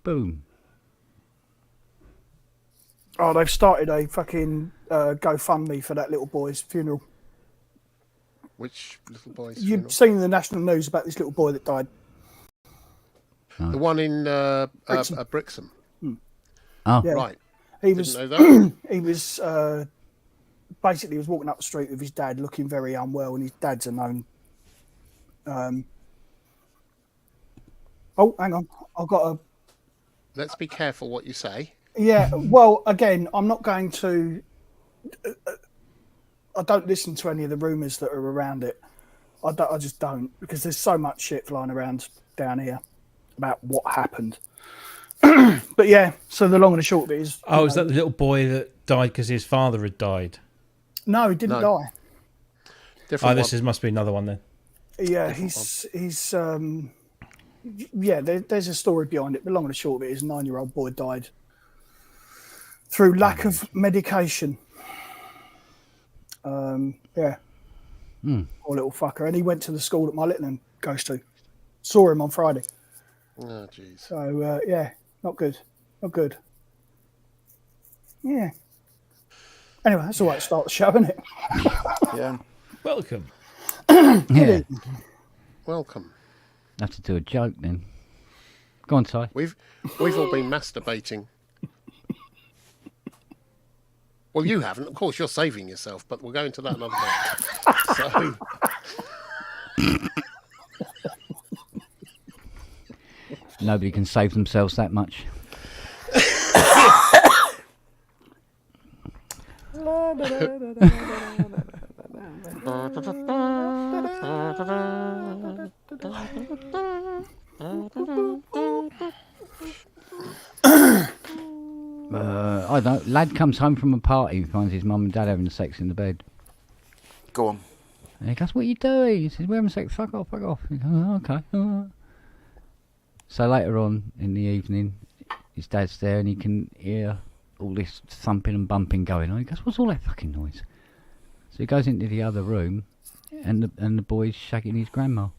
Boom. Oh, they've started a fucking GoFundMe for that little boy's funeral. Which little boy's You've funeral? seen the national news about this little boy that died. The one in Brixham. Brixham. Oh, Yeah. Right. He Didn't was know that. he was basically he was walking up the street with his dad, looking very unwell, and his dad's a known. Oh, hang on, I've got a. Let's be careful what you say. Yeah, well, again, I'm not going to. I don't listen to any of the rumours that are around it. I just don't, because there's so much shit flying around down here about what happened. But yeah, so the long and the short of it is. Oh, is that the little boy that died because his father had died? No, he didn't die. Different Oh, this must be another one then. Yeah, he's yeah. There's a story behind it. The long and the short of it is, a 9-year-old boy died through lack of medication. Yeah. Poor little fucker. And he went to the school that my little one goes to. Saw him on Friday. Oh, jeez. So, yeah, not good. Not good. Yeah. Anyway, that's all right to start the show, isn't it? Yeah. Welcome. yeah. Welcome. Have to do a joke then. Go on, Ty. We've all been masturbating. Well, you haven't. Of course, you're saving yourself, but we'll go into that another time. So, Nobody can save themselves that much. I don't know. Lad comes home from a party, finds his mum and dad having sex in the bed. Go on. And he goes, "What are you doing?" He says, "We're having sex." "Fuck off, fuck off." He goes, "Oh, okay. So later on in the evening, his dad's there and he can hear all this thumping and bumping going on. He goes, "What's all that fucking noise?" So he goes into the other room and the boy's shagging his grandma.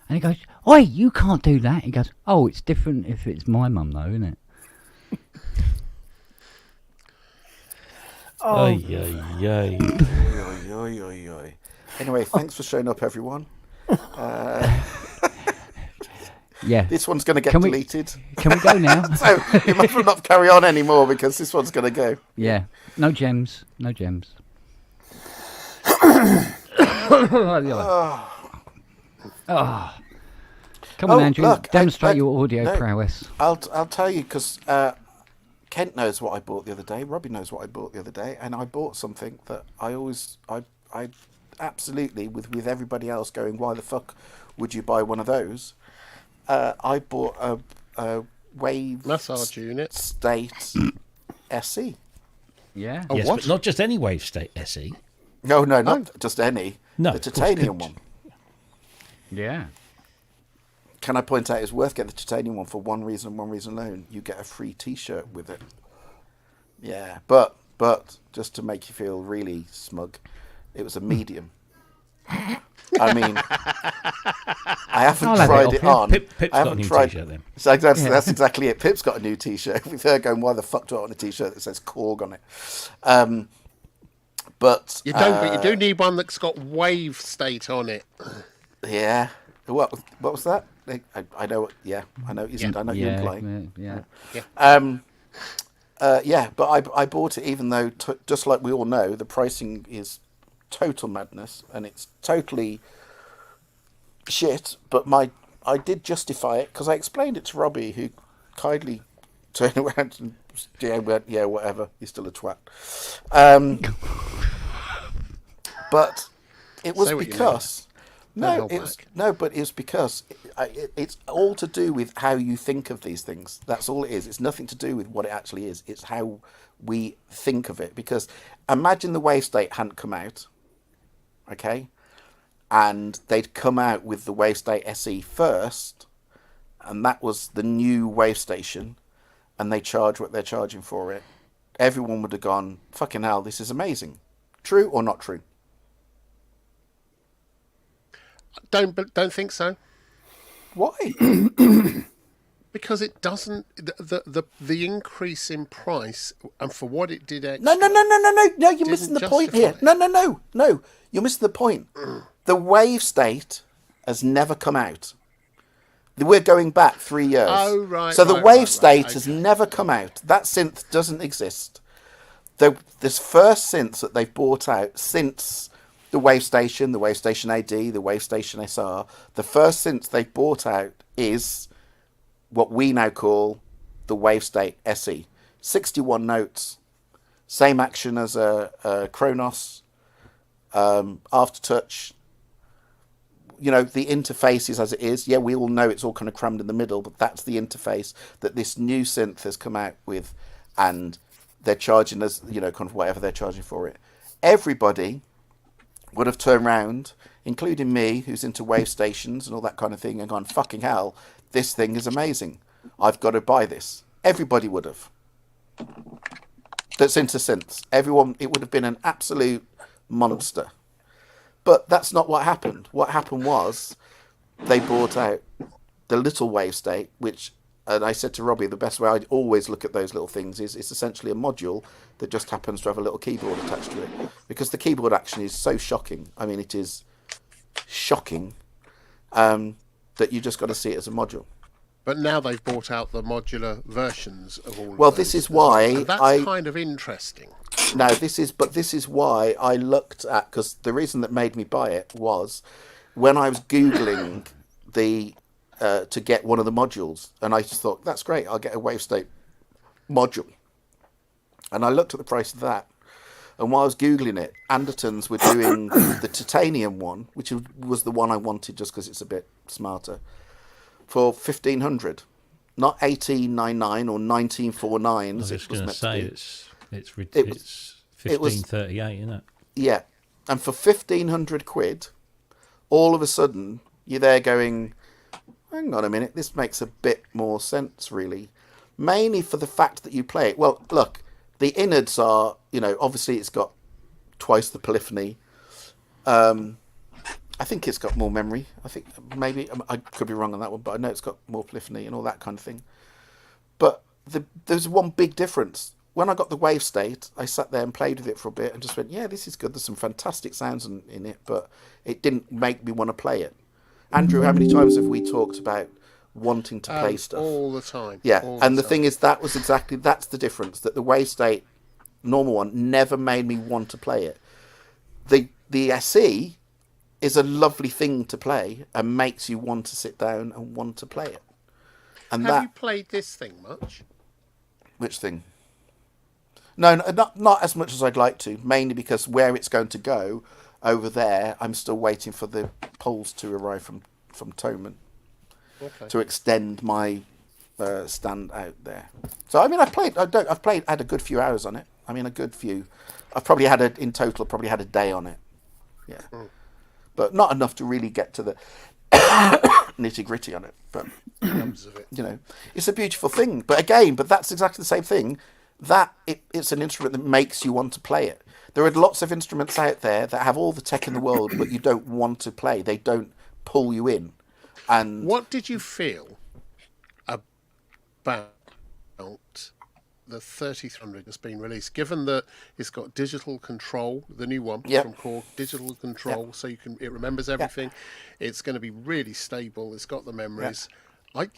And he goes, "Oi, you can't do that." He goes, "Oh, it's different if it's my mum though, isn't it?" Oh, yay. Oy, oy, oy, oy. Anyway, thanks for showing up, everyone. Yeah. This one's going to get Can we- deleted. Can we go now? So you might as well not carry on anymore because this one's going to go. Yeah. No gems. No gems. Come on, Andrew. Look, demonstrate your audio prowess. I'll tell you because Kent knows what I bought the other day. Robbie knows what I bought the other day, and I bought something that I absolutely with everybody else going, why the fuck would you buy one of those? I bought a Wave massage unit State SE. Yeah. Oh, Yes, what? but not just any Wave State SE. No, not just any. No, the of course, titanium couldn't. one. Yeah. Can I point out it's worth getting the titanium one for one reason and one reason alone? You get a free T-shirt with it. Yeah, but just to make you feel really smug, it was a medium. I mean, I haven't I'll have tried it it off, on. Pip's I got a haven't new tried. T-shirt then. So that's exactly it. Pip's got a new T-shirt with her going, "Why the fuck do I want a T-shirt that says Korg on it?" But you don't. But you do need one that's got Wave State on it. Yeah. What was that? I know. Yeah, I know. I know you're implying. Yeah. Yeah, but I bought it even though, just like we all know, the pricing is total madness and it's totally shit. But I did justify it because I explained it to Robbie, who kindly turned around and went, "Yeah, whatever. You're still a twat." But it was Say what you because. Don't hold back. But it's because it's all to do with how you think of these things. That's all it is. It's nothing to do with what it actually is. It's how we think of it. Because imagine the Wave State hadn't come out, okay, and they'd come out with the Wave State SE first, and that was the new Wave Station, and they charge what they're charging for it. Everyone would have gone, "Fucking hell, this is amazing." True or not true? Don't think so. Why? because it doesn't the increase in price and for what it did extra. No, you're missing the point here. justify it. No, you're missing the point. The Wave State has never come out. We're going back 3 years. Oh, right, So the right, Wave right, State has okay. never come out. That synth doesn't exist. This first synth that they've brought out since the Wave Station AD, the Wave Station SR, the first synth they've brought out is what we now call the Wave State SE. 61 notes, same action as a Kronos, Aftertouch. You know, the interface is as it is. Yeah, we all know it's all kind of crammed in the middle, but that's the interface that this new synth has come out with, and they're charging us, you know, kind of whatever they're charging for it. Everybody would have turned round, including me, who's into wave stations and all that kind of thing, and gone, fucking hell, this thing is amazing. I've got to buy this. Everybody would have. That's into synths. Everyone, it would have been an absolute monster. But that's not what happened. What happened was they brought out the little Wave State, which, and I said to Robbie, the best way I always look at those little things is it's essentially a module that just happens to have a little keyboard attached to it. Because the keyboard action is so shocking. I mean, it is shocking that you just got to see it as a module. But now they've brought out the modular versions of all. Well, of this those is as well. why And that's kind of interesting. No, this is why I looked at, because the reason that made me buy it was when I was Googling the to get one of the modules, and I just thought, that's great, I'll get a Wave State module. And I looked at the price of that, and while I was Googling it, Andertons were doing the titanium one, which was the one I wanted just because it's a bit smarter, for 1,500, not 1,899 or 1,949. I was just going to say it's 1538, isn't it? Yeah, and for 1,500 quid, all of a sudden you're there going, hang on a minute, this makes a bit more sense, really. Mainly for the fact that you play it. Well, look, the innards are, you know, obviously it's got twice the polyphony. I think it's got more memory. I think maybe I could be wrong on that one, but I know it's got more polyphony and all that kind of thing. But there's one big difference. When I got the Wave State, I sat there and played with it for a bit and just went, yeah, this is good. There's some fantastic sounds in it, but it didn't make me want to play it. Andrew, how many times have we talked about wanting to play stuff? All the time. Yeah, all and the time. thing is, that's the difference, that the Wave State normal one never made me want to play it. The SE is a lovely thing to play and makes you want to sit down and want to play it. And Have you played this thing much? Which thing? No, not as much as I'd like to, mainly because where it's going to go over there, I'm still waiting for the poles to arrive from Toman to extend my stand out there. So I mean, I've had a good few hours on it. I mean, a good few. I've probably had in total probably had a day on it. Yeah, but not enough to really get to the nitty gritty on it. But you know, it's a beautiful thing. But again, that's exactly the same thing. That it's an instrument that makes you want to play it. There are lots of instruments out there that have all the tech in the world, but you don't want to play. They don't pull you in. And what did you feel about the 3300 that's been released? Given that it's got digital control, the new one from Korg, digital control, so it remembers everything. It's going to be really stable. It's got the memories. I'm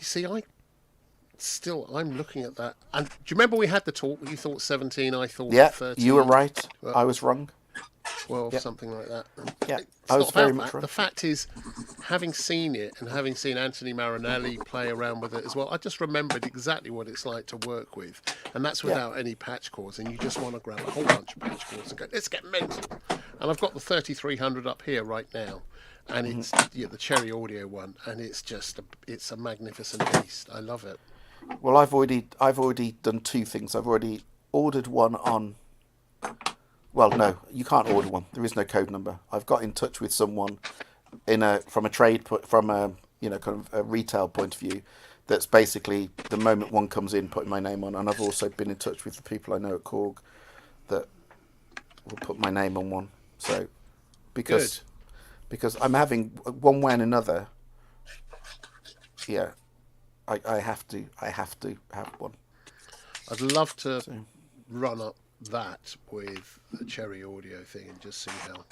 looking at that. And do you remember we had the talk? You thought 17, I thought 13. You were right. I was wrong. 12, something like that. Yeah, It's I was not very about much that. wrong. The fact is, having seen it and having seen Anthony Marinelli play around with it as well, I just remembered exactly what it's like to work with. And that's without any patch cords. And you just want to grab a whole bunch of patch cords and go, let's get mental. And I've got the 3300 up here right now. And it's the Cherry Audio one. And it's just, it's a magnificent beast. I love it. Well, I've already done two things. I've already ordered one on. Well, no, you can't order one. There is no code number. I've got in touch with someone from a retail point of view. That's basically the moment one comes in, putting my name on. And I've also been in touch with the people I know at Korg that will put my name on one. So because I'm having one way and another. Yeah. I have to have one. I'd love to run up that with a Cherry Audio thing and just see how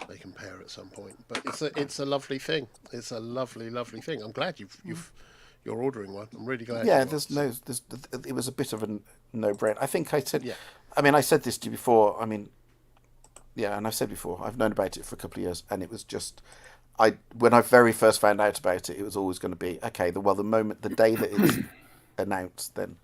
they compare at some point. But it's a lovely thing. It's a lovely thing. I'm glad you're ordering one. I'm really glad. Yeah, you are. it was a bit of a no-brainer. I think I said, Yeah. I mean, I said this to you before. I mean, yeah, and I've said before, I've known about it for a couple of years, and it was just, when I very first found out about it, it was always going to be, okay, the day that it's announced, then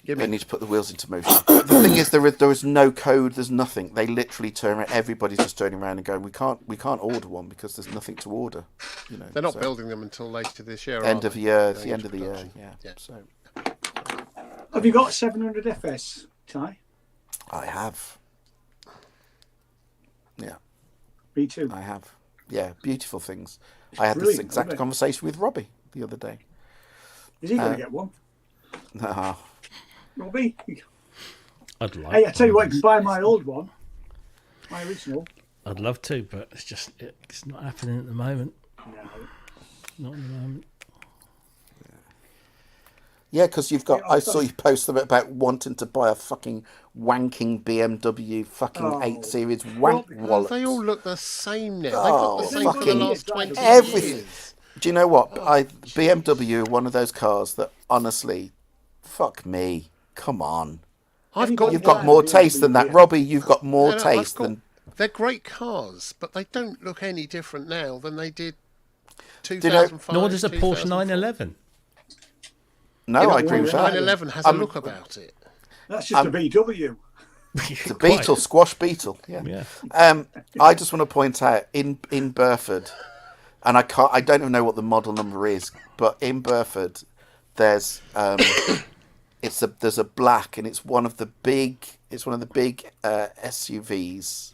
they need to put the wheels into motion. But the thing is, there is no code, there's nothing. They literally turn around, everybody's just turning around and going, we can't order one because there's nothing to order. You know, They're not building them until later this year. end are of they? year, Going the end into of the year, production. yeah. So Have you got 700 FS, Ty? I have. Yeah, Me too. I have. Yeah, beautiful things. I had this Brilliant, exact isn't it? conversation with Robbie the other day. Is he going to get one? No. Robbie? I'd like. Hey, I tell you what, one. you can buy my old one. My original. I'd love to, but it's not happening at the moment. No. Not at the moment. Yeah, because you've got. Yeah, I saw you post them about wanting to buy a fucking wanking BMW fucking Oh. 8 Series wank Well, wallet. They all look the same now. They've Oh, got the same for the fucking last 20 everything. years. Do you know what? BMW are one of those cars that honestly, fuck me. Come on. I've got You've got more taste than that, Robbie. You've got more No, taste than. They're great cars, but they don't look any different now than they did you know- 2005. Nor does a Porsche 2004. 911. No, I agree with that. 911 has a look about it. That's just a VW. The Beetle, squash Beetle. Yeah. Yeah. I just want to point out in Burford, and I don't even know what the model number is, but in Burford, there's there's a black, and it's one of the big SUVs,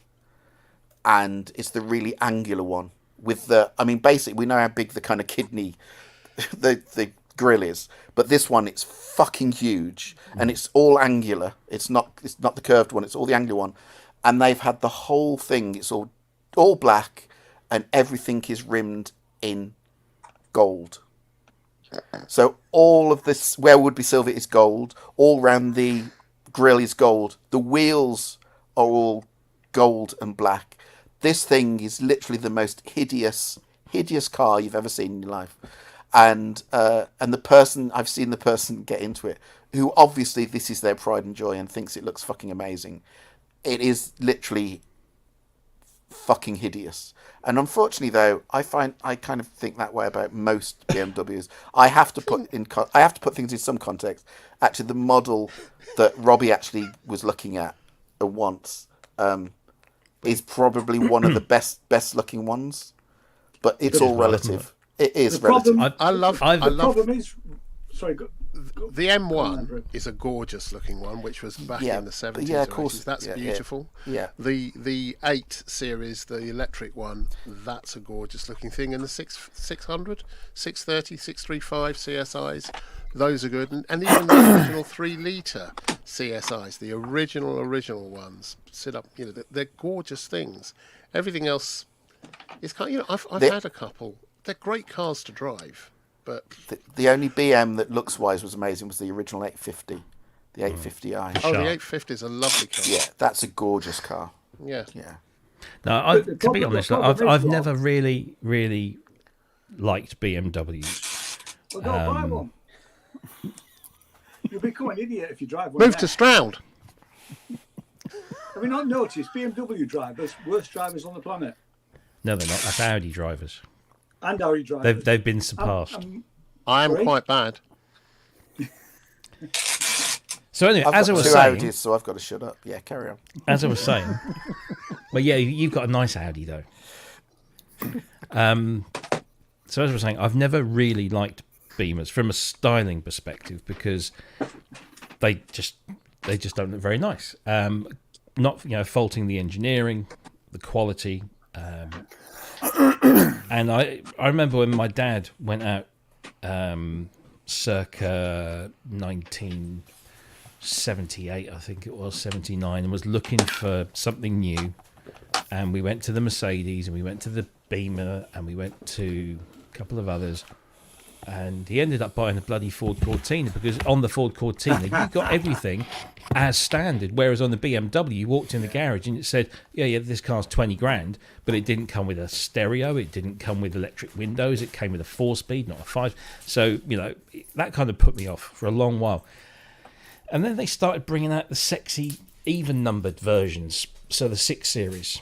and it's the really angular one with basically we know how big the kind of kidney the grill is, but this one, it's fucking huge, and it's all angular. It's not the curved one, it's all the angular one, and they've had the whole thing, it's all black, and everything is rimmed in gold. So all of this where would-be silver is gold, all round the grill is gold, the wheels are all gold and black. This thing is literally the most hideous car you've ever seen in your life. And I've seen the person get into it, who obviously this is their pride and joy and thinks it looks fucking amazing. It is literally fucking hideous. And unfortunately, though, I kind of think that way about most BMWs. I have to put things in some context. Actually, the model that Robbie actually was looking at once is probably one of the best looking ones, but it's all relative. It is The problem- relative. The problem is, sorry, The M1 is a gorgeous looking one, which was back in the 70s. yeah, of or course. 80s. That's Yeah, beautiful. yeah. The 8 series, the electric one, that's a gorgeous looking thing. And the 600, 630, 635 CSIs, those are good. And even the original 3-litre CSIs, the original ones, sit up. They're gorgeous things. Everything else is kind. I've had a couple. They're great cars to drive. But The only BM that looks wise was amazing was the original 850, the 850i. the 850 is a lovely car. Yeah, that's a gorgeous car. Yeah. Yeah. No, the to be problem- honest, the problem I've is, never really liked BMWs. well, don't buy one. You'll become an idiot if you drive one. Move now. to Stroud. Have you not noticed BMW drivers, worst drivers on the planet? No, they're not. That's Audi drivers. And Audi drivers. They've been surpassed. I am Sorry? quite bad. So anyway, I've as I got was two saying, Audis, so I've got to shut up. Yeah, carry on. as I was saying, well, yeah, you've got a nice Audi though. So as I was saying, I've never really liked Beamers from a styling perspective because they just don't look very nice. Not faulting the engineering, the quality, and I remember when my dad went out circa 1978, I think it was 79, and was looking for something new. And we went to the Mercedes, and we went to the Beamer, and we went to a couple of others. and he ended up buying a bloody Ford Cortina, because on the Ford Cortina you got everything as standard, whereas on the BMW you walked in the garage and it said, yeah, this car's 20 grand, but it didn't come with a stereo, it didn't come with electric windows, it came with a 4-speed, not a 5. So, you know, that kind of put me off for a long while. And then they started bringing out the sexy even numbered versions, so the 6 Series,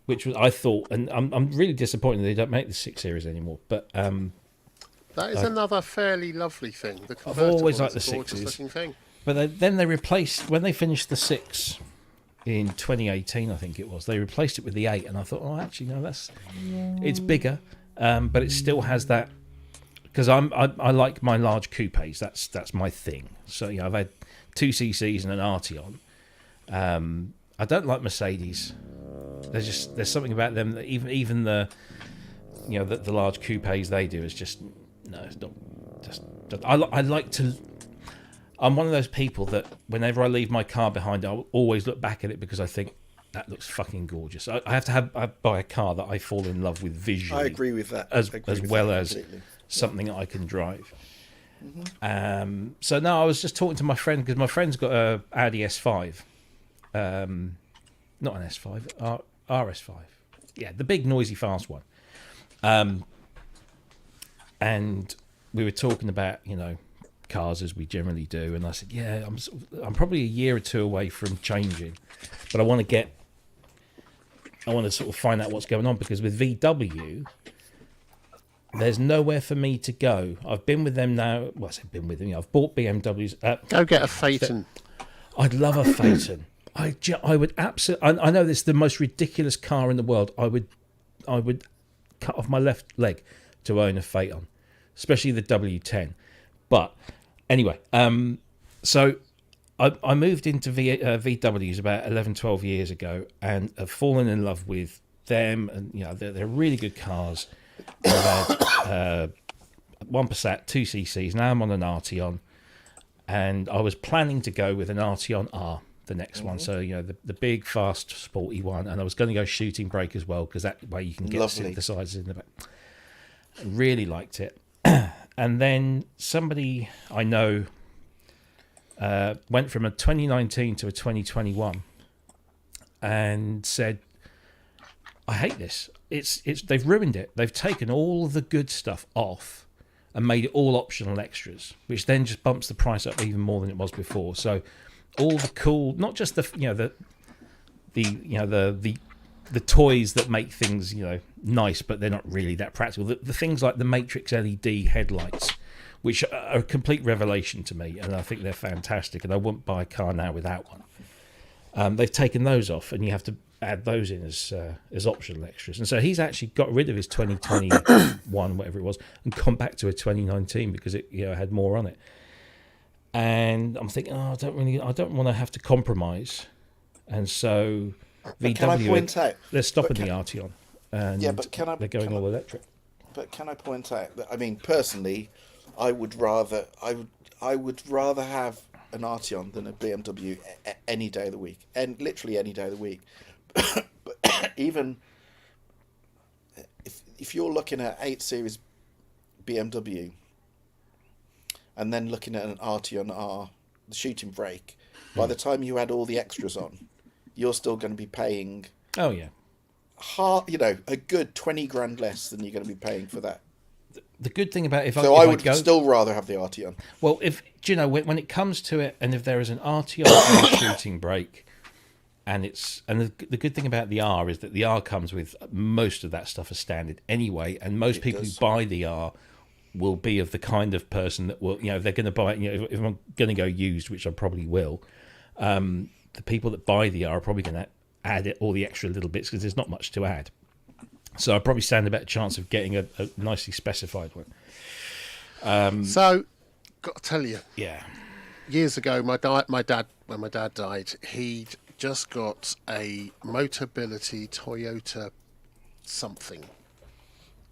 which was, I thought, and I'm really disappointed they don't make the 6 Series anymore, but that is another fairly lovely thing. The I've always convertible liked the is a gorgeous 6s. looking thing. But then they replaced, when they finished the 6 in 2018, I think it was, they replaced it with the 8, and I thought, oh, actually, no, it's bigger, but it still has that, because I like my large coupes. That's my thing. So, you know, I've had 2CCs and an Arteon. I don't like Mercedes. There's something about them that even the, you know, the large coupes they do is just, no, it's not. I like to. I'm one of those people that whenever I leave my car behind, I'll always look back at it because I think that looks fucking gorgeous. I have to buy a car that I fall in love with visually. I agree with that. as well as completely. something that I can drive. So no, I was just talking to my friend, because my friend's got a Audi S5, not an S5, RS5, yeah, the big noisy fast one. And we were talking about, you know, cars as we generally do, and I said, yeah, I'm probably a year or two away from changing, but I want to sort of find out what's going on, because with VW, there's nowhere for me to go. I've been with them now. Well, I said been with them. I've bought BMWs. Go get a Phaeton. I'd love a Phaeton. I would absolutely. I know this is the most ridiculous car in the world. I would cut off my left leg to own a Phaeton, especially the W10. But anyway, so I moved into VWs about 11, 12 years ago, and have fallen in love with them. And you know, they're really good cars. I've had 1 Passat, 2CCs. Now I'm on an Arteon, and I was planning to go with an Arteon R, the next one. So, you know, the big, fast, sporty one. And I was going to go shooting brake as well, because that way you can get synthesizers in the back. I really liked it. And then somebody I know went from a 2019 to a 2021 and said, I hate this. They've ruined it. They've taken all the good stuff off and made it all optional extras, which then just bumps the price up even more than it was before. So all the cool, not just the toys that make things, you know, nice, but they're not really that practical. The things like the Matrix LED headlights, which are a complete revelation to me, and I think they're fantastic, and I wouldn't buy a car now without one. They've taken those off, and you have to add those in as optional extras. And so he's actually got rid of his 2021, whatever it was, and gone back to a 2019 because it, you know, had more on it. And I'm thinking, I don't want to have to compromise. And so VW, can I point out, they're stopping the Arteon, and they're going all electric. But can I point out that, I mean, personally, I would rather have an Arteon than a BMW any day of the week, and literally any day of the week. But even if you're looking at 8 Series BMW and then looking at an Arteon R, the shooting brake, by the time you add all the extras on, you're still going to be paying Oh yeah, a good 20 grand less than you're going to be paying for that. the good thing about I would still rather have the Arteon. Well, when it comes to it, and if there is an Arteon and a shooting brake, and the good thing about the R is that the R comes with most of that stuff as standard anyway, and most people who buy the R will be of the kind of person that will, you know, if they're going to buy it, you know, if I'm going to go used, which I probably will, the people that buy the R are probably going to add all the extra little bits because there's not much to add. So I probably stand a better chance of getting a nicely specified one. So, got to tell you, Yeah. years ago, when my dad died, he'd just got a Motability Toyota something,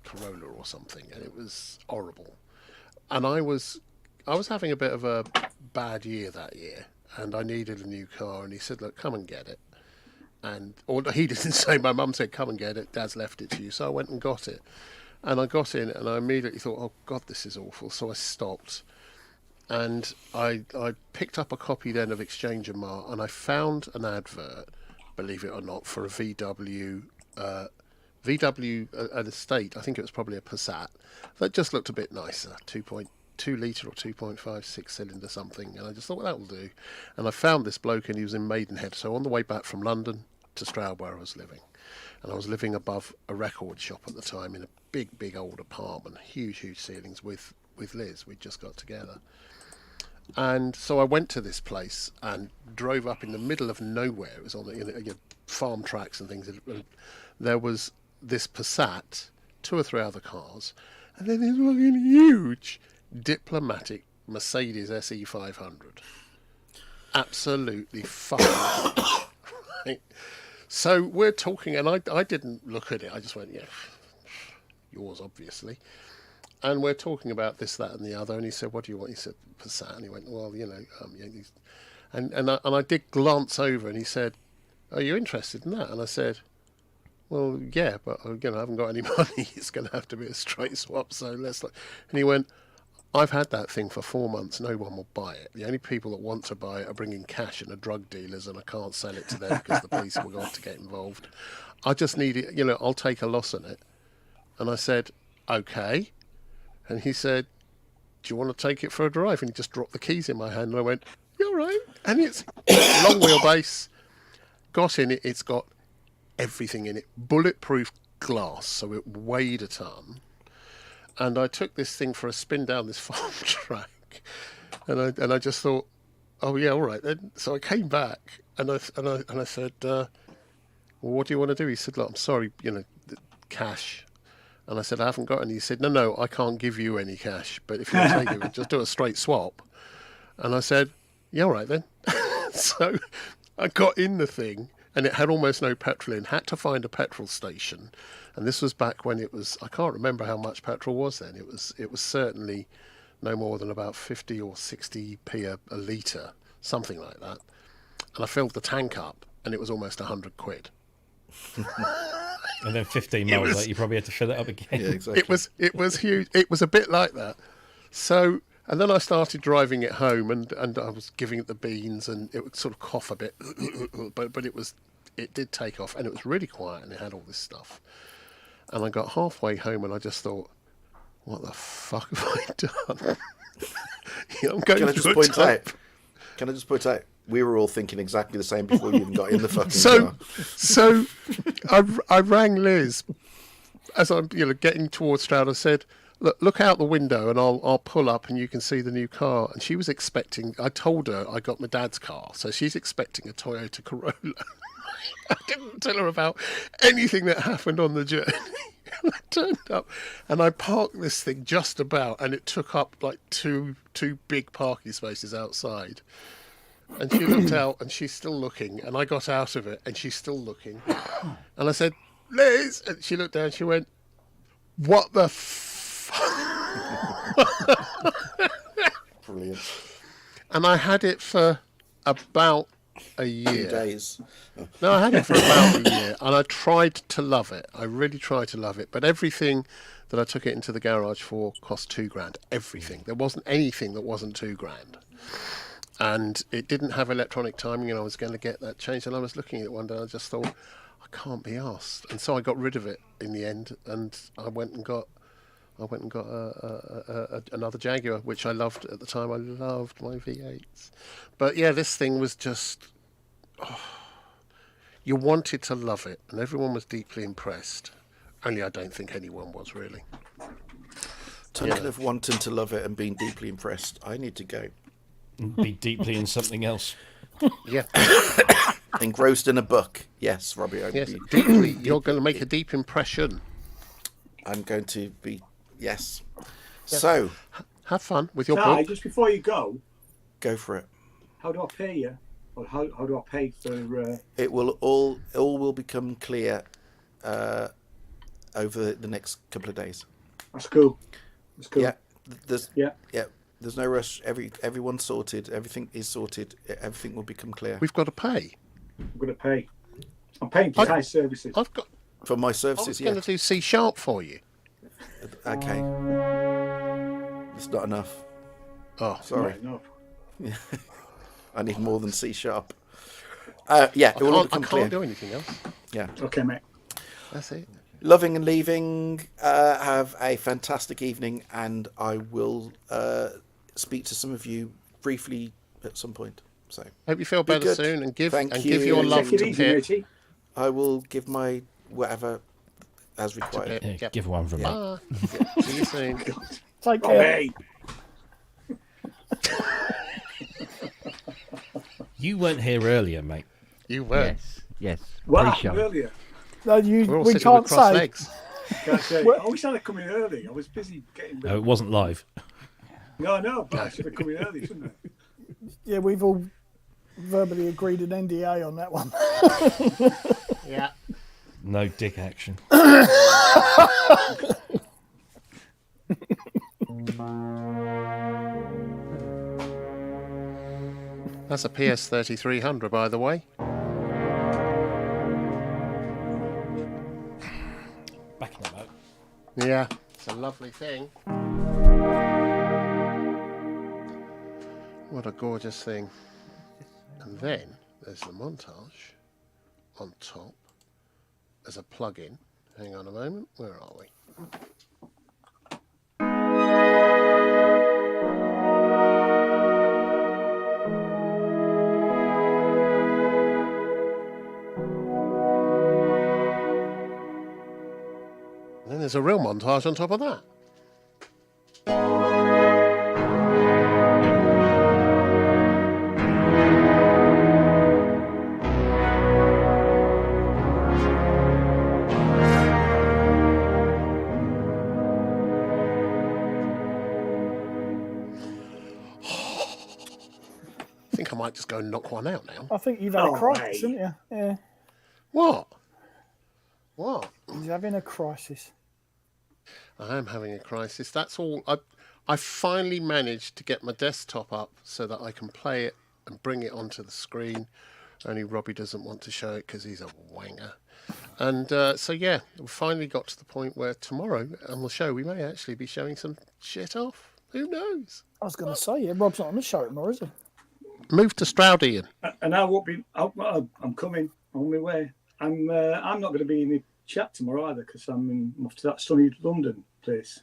Corolla or something, and it was horrible. And I was having a bit of a bad year that year, and I needed a new car, and he said, look, come and get it. And or he didn't say, my mum said, come and get it, Dad's left it to you. So I went and got it. And I got in and I immediately thought, oh God, this is awful. So I stopped. And I picked up a copy then of Exchange and Mart, and I found an advert, believe it or not, for a VW an estate. I think it was probably a Passat that just looked a bit nicer, 2.2 litre or 2.56 cylinder something. And I just thought, well, that will do. And I found this bloke, and he was in Maidenhead. So on the way back from London to Stroud, where I was living, and I was living above a record shop at the time in a big old apartment, huge ceilings with Liz. We'd just got together. And so I went to this place and drove up in the middle of nowhere. It was on the farm tracks and things. And there was this Passat, 2 or 3 other cars, and then this fucking huge diplomatic Mercedes SE 500. Absolutely fucking right. So we're talking, and I didn't look at it. I just went, yeah, yours, obviously. And we're talking about this, that, and the other. And he said, what do you want? He said, Passat. And he went, well, yeah, and I did glance over, and he said, are you interested in that? And I said, well, yeah, but I haven't got any money. It's going to have to be a straight swap. So let's look. And he went, I've had that thing for 4 months. No one will buy it. The only people that want to buy it are bringing cash and are drug dealers, and I can't sell it to them because the police will want to get involved. I just need it. I'll take a loss on it. And I said, okay. And he said, do you want to take it for a drive? And he just dropped the keys in my hand, and I went, you're right. And it's long wheelbase. Got in it. It's got everything in it. Bulletproof glass, so it weighed a ton. And I took this thing for a spin down this farm track, and I just thought, oh yeah, all right then. So I came back, and I said, well, what do you want to do? He said, look, I'm sorry, cash. And I said, I haven't got any. He said, no, I can't give you any cash, but if you want to take it, just do a straight swap. And I said, yeah, all right then. So I got in the thing, and it had almost no petrol in. Had to find a petrol station, and this was back when it was. I can't remember how much petrol was then. It was certainly no more than about 50 or 60p a litre, something like that. And I filled the tank up, and it was almost 100 quid. And then 15 miles later, you probably had to fill it up again. Yeah, exactly. It was huge. It was a bit like that. So, and then I started driving it home, and I was giving it the beans, and it would sort of cough a bit, but it did take off, and it was really quiet, and it had all this stuff. And I got halfway home, and I just thought, what the fuck have I done? I'm going Can I just point out? Can I just point out? We were all thinking exactly the same before you even got in the fucking car. So I rang Liz as I'm getting towards Stroud. I said, look out the window and I'll pull up and you can see the new car. And she was expecting, I told her I got my dad's car, so she's expecting a Toyota Corolla. I didn't tell her about anything that happened on the journey. And I turned up and I parked this thing just about, and it took up like two big parking spaces outside. And she looked out, and she's still looking. And I got out of it, and she's still looking. And I said, Liz! And she looked down, she went, what the Brilliant. And I had it for about a year. 2 days. No, I had it for about a year, and I tried to love it. I really tried to love it. But everything that I took it into the garage for cost $2,000. Everything. There wasn't anything that wasn't $2,000. And it didn't have electronic timing, and I was going to get that changed. And I was looking at it one day, and I just thought, I can't be arsed. And so I got rid of it in the end, and I went and got another Jaguar, which I loved at the time. I loved my V8s. But yeah, this thing was just, you wanted to love it, and everyone was deeply impressed. Only I don't think anyone was really. Talking of wanting to love it and being deeply impressed, I need to go. Be deeply in something else. Yeah. Engrossed in a book. Yes, Robbie. Yes, deeply. You're going to make a deep impression. I'm going to be. Yes. So, have fun with your Ty, book. just before you go, go for it. how do I pay you? Or how do I pay for... It will all will become clear over the next couple of days. That's cool. That's cool. Yeah. There's Yeah. There's no rush. Everyone's sorted. Everything is sorted. Everything will become clear. We've got to pay. I'm going to pay. I'm paying for Ty services. I've got. For my I services, was yeah. going to do C# for you. Okay. It's not enough. Oh, Sorry. Not enough. I need more than C sharp. Yeah, it will all I become can't clear. do anything else. Yeah. Okay, mate. That's it. Loving and leaving. Have a fantastic evening, and I will speak to some of you briefly at some point. So Hope you feel Be better good. soon and give Thank give you. your love Take it to easy, Pip. matey. I will give my whatever as required. Pip. Yeah, Yep. give one from me. Bye. See you soon. Take care. Robbie. You weren't here earlier, mate. You were. Yes, yes. What Pre-show. happened earlier? No, We're all we sitting can't with crossed say. legs. Can't say. What? I wish I'd have come in early. I was busy getting. Oh, it wasn't live. No, but I should have come in early, shouldn't I? Yeah, we've all verbally agreed an NDA on that one. Yeah. No dick action. That's a PS 3300, by the way. Back in the boat. Yeah. It's a lovely thing. What a gorgeous thing. And then there's the montage on top as a plug-in. Hang on a moment. Where are we? And then there's a real montage on top of that. I think I might just go and knock one out now. I think you've had a Oh, crisis, mate. haven't you? Yeah, What? What? he's having a crisis. I am having a crisis. That's all. I finally managed to get my desktop up so that I can play it and bring it onto the screen. Only Robbie doesn't want to show it because he's a wanger. And so, yeah, we finally got to the point where tomorrow on the show we may actually be showing some shit off. Who knows? I was going to say, yeah, Rob's not on the show anymore, is he? Move to Stroud, Ian. And I won't be. I'm coming on my way. I'm not going to be in the chat tomorrow either because I'm off to that sunny London place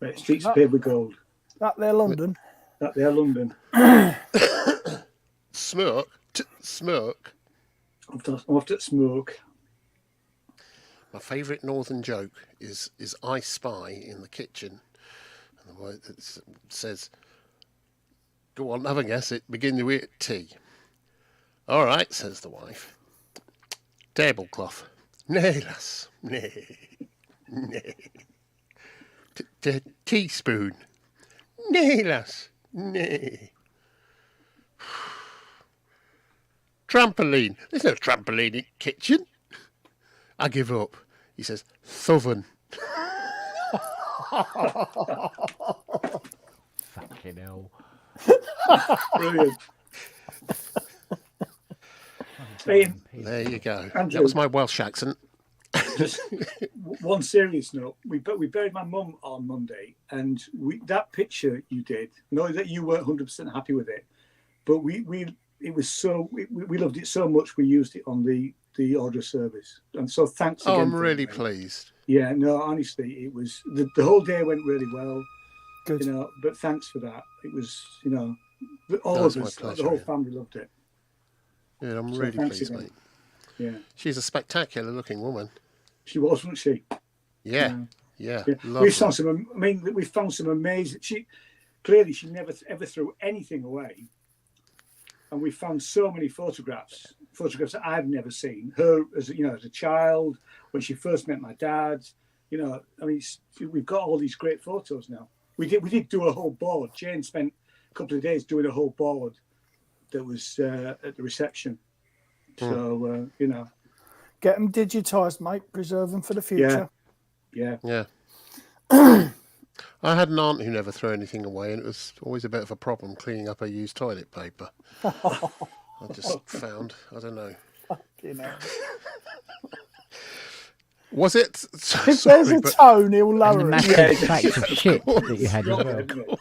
where streets are paved with gold. That there, London. That there, London. Smirk. Smirk. I'm off to smoke. My favourite northern joke is I spy in the kitchen. And the word that says, go on, have a guess, it begins with T. All right, says the wife. Tablecloth. Nay, lass. Nay. Nay. Teaspoon. Nay, lass. Nay. Trampoline. There's no trampoline in the kitchen. I give up. He says, Thoven. Fucking hell. Brilliant. Ian, There you go. Andrew. That was my Welsh accent. just one serious note. We buried my mum on Monday, and that picture you did. Know that you weren't 100% happy with it, but we loved it so much we used it on the order service. And so thanks again. Oh, I'm for really it, mate. pleased. Yeah, no, honestly, it was the whole day went really well. Good. You know, but thanks for that. It was, you know, all That was of my us, pleasure, the whole yeah. family loved it. Yeah, I'm So really thanks pleased, again. mate. Yeah, She's a spectacular looking woman. she was, wasn't she? Yeah, yeah. Yeah. Lovely. We found some. I mean, we found some amazing. She never ever threw anything away, and we found so many photographs that I've never seen. Her as as a child, when she first met my dad. You know, I mean, we've got all these great photos now. We did do a whole board. Jane spent a couple of days doing a whole board that was at the reception. So you know, Get them digitised, mate. Preserve them for the future. yeah. Yeah. I had an aunt who never threw anything away, and it was always a bit of a problem cleaning up her used toilet paper. I just found, I don't know. You know. Was it? If there's Sorry, a but tone, he'll And the lower it. massive sacks of shit that you had as Drop well. it, isn't it?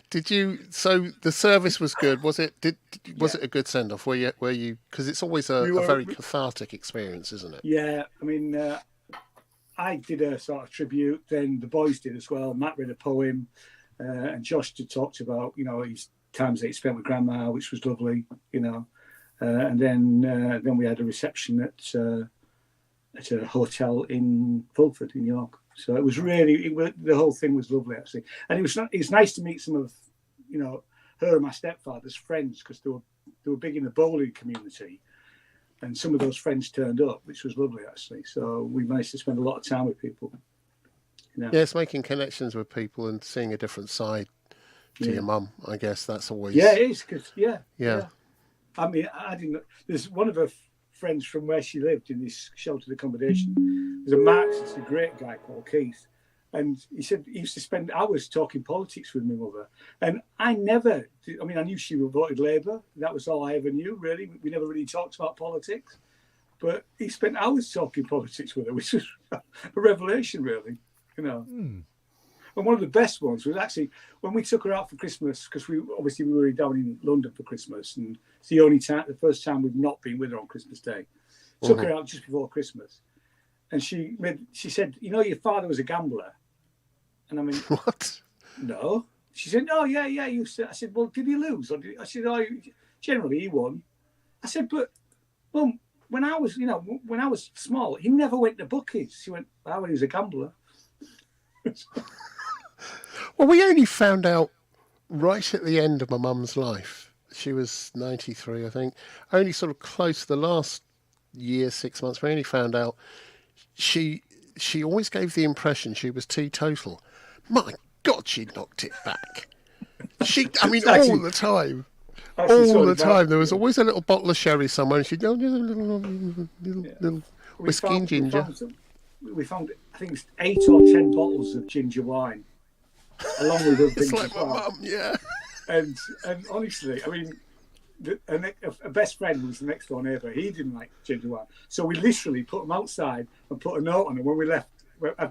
did you? So the service was good. Was it? Was it a good send off? Were you? Because it's always a We were- very cathartic experience, isn't it? Yeah, I mean, I did a sort of tribute. Then the boys did as well. Matt read a poem, and Josh had talked about his times that he spent with Grandma, which was lovely. And then we had a reception at a hotel in Fulford in York. So it was really the whole thing was lovely actually, and it's nice to meet some of her and my stepfather's friends because they were big in the bowling community. And some of those friends turned up, which was lovely, actually. So we managed to spend a lot of time with people. Yeah, it's making connections with people and seeing a different side to your mum. I guess that's always. Yeah, it is. Cause, Yeah. I mean, I didn't. There's one of her friends from where she lived in this sheltered accommodation. There's a Marxist, a great guy called Keith. And he said he used to spend hours talking politics with my mother. And I knew she voted Labour. That was all I ever knew, really. We never really talked about politics. But he spent hours talking politics with her, which was a revelation, really. And one of the best ones was actually when we took her out for Christmas, because we were down in London for Christmas. And it's the first time we've not been with her on Christmas Day. Took her out just before Christmas. And she said, your father was a gambler. And I mean, What? No. She said, "Oh, yeah. I said, "Well, did he lose?" I said, "Oh, generally he won." I said, "But, well, when I was small, he never went to bookies." She went, "Oh, well, he was a gambler." Well, we only found out right at the end of my mum's life. She was 93, I think. Only sort of close to the last year, 6 months, we only found out she always gave the impression she was teetotal. My God, she knocked it back. All the time. All the time. There was always a little bottle of sherry somewhere, and she'd go, little whiskey and ginger. We found, I think it's 8 or 10 bottles of ginger wine, along with other things It's like as my well. mum, yeah. And honestly, I mean, a best friend who was the next door neighbour, he didn't like ginger wine. So we literally put him outside and put a note on him when we left.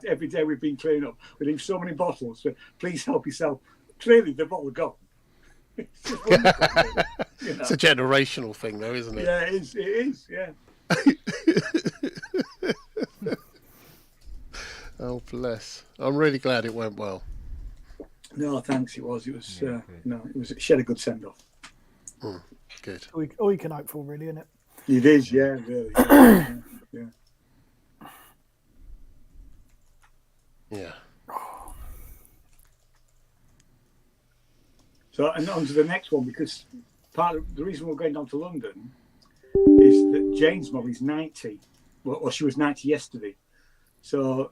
Every day we've been cleaning up, we leave so many bottles. So please help yourself. Clearly, the bottle gone. It's just wonderful, really, It's a generational thing, though, isn't it? Yeah, it is. It is. Yeah. Oh, bless. I'm really glad it went well. No, thanks. It was. It was. She had a good send off. Good. All you can hope for, really, isn't it? It is. Yeah. Really. Yeah. Yeah. So, and on to the next one, because part of the reason we're going down to London is that Jane's mum is 90. Well, she was 90 yesterday. So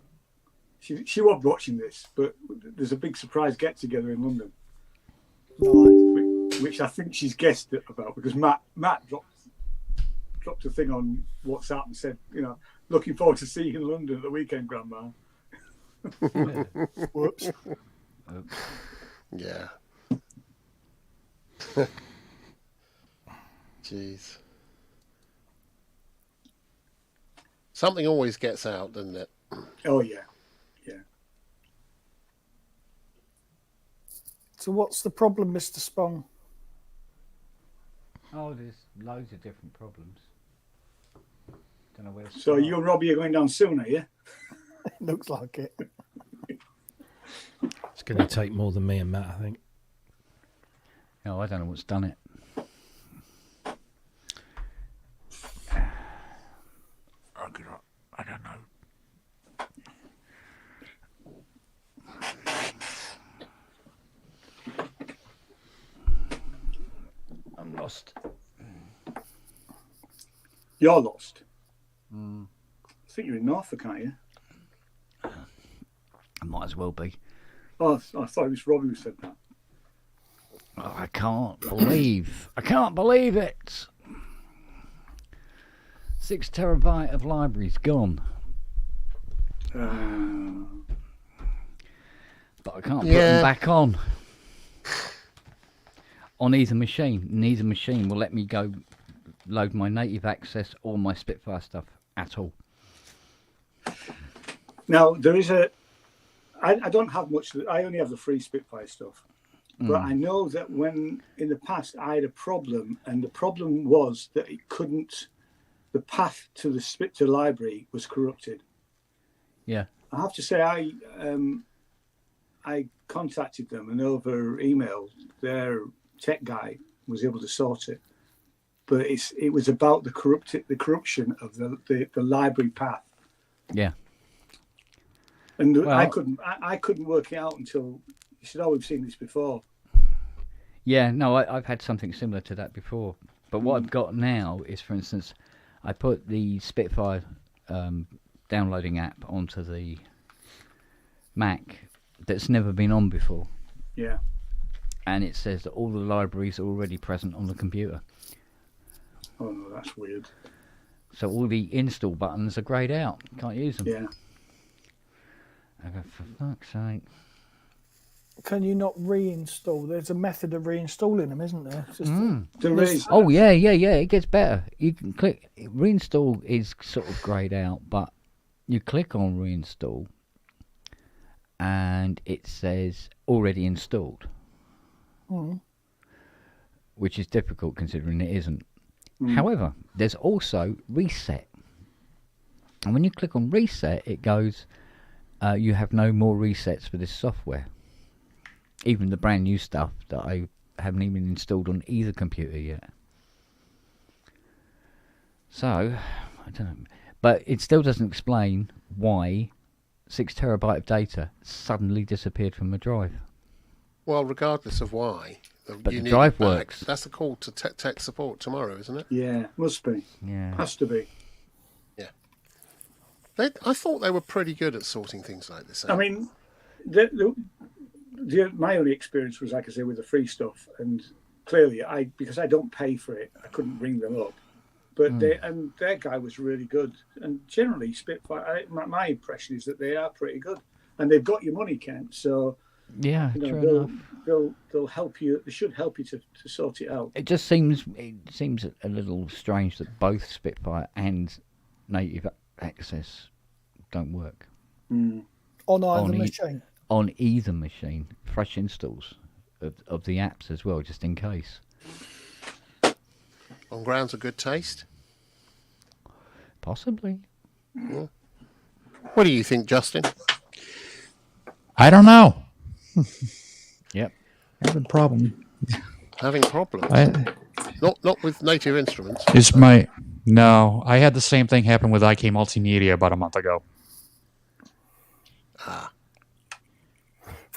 she won't be watching this, but there's a big surprise get together in London, which I think she's guessed about, because Matt dropped a thing on WhatsApp and said, looking forward to seeing you in London at the weekend, Grandma. Whoops. Yeah. Jeez. Something always gets out, doesn't it? Oh, yeah. Yeah. So what's the problem, Mr. Spong? Oh, there's loads of different problems. Don't know where to So start. you and Robbie are going down soon, are you? Looks like it. It's going to take more than me and Matt, I think. Oh, I don't know what's done it. I don't know. I'm lost. You're lost. I think you're in Norfolk, aren't you? I might as well be. Oh, I thought it was Robbie who said that. Oh, I can't believe it. 6 terabyte of libraries gone. But I can't put them back on either machine. Neither machine will let me go load my native access or my Spitfire stuff at all. Now there is I don't have much. I only have the free Spitfire stuff, but I know that when in the past I had a problem, and the problem was that it couldn't. The path to the library was corrupted. Yeah. I have to say I contacted them, and over email, their tech guy was able to sort it. But it was about the corruption of the library path. Yeah. And Well, I couldn't work it out until you said, "Oh, we've seen this before." Yeah, no, I've had something similar to that before. But what I've got now is, for instance, I put the Spitfire downloading app onto the Mac that's never been on before. Yeah. And it says that all the libraries are already present on the computer. Oh no, that's weird. So all the install buttons are greyed out. Can't use them. Yeah. I go, for fuck's sake. Can you not reinstall? There's a method of reinstalling them, isn't there? It's just There is. Oh, yeah. It gets better. You can click... Reinstall is sort of greyed out, but you click on reinstall and it says already installed. Which is difficult considering it isn't. However, there's also reset. And when you click on reset, it goes, you have no more resets for this software. Even the brand new stuff that I haven't even installed on either computer yet. So, I don't know. But it still doesn't explain why 6 terabyte of data suddenly disappeared from the drive. Well, regardless of why, But you the need drive it back. works. That's the call to tech support tomorrow, isn't it? Yeah, must be. Yeah. Has to be. I thought they were pretty good at sorting things like this out. I mean, my only experience was, like I say, with the free stuff, and clearly, because I don't pay for it, I couldn't ring them up. But their guy was really good, and generally, Spitfire. My impression is that they are pretty good, and they've got your money, Kent. So Yeah, true enough. they'll help you. They should help you to sort it out. It just seems a little strange that both Spitfire and Native Access don't work on either On machine. on either machine. Fresh installs of the apps as well, just in case. On grounds of good taste. Possibly. What do you think, Justin? I don't know. Yep. Having a problem. Having problems? Not with Native Instruments. No, I had the same thing happen with IK Multimedia about a month ago.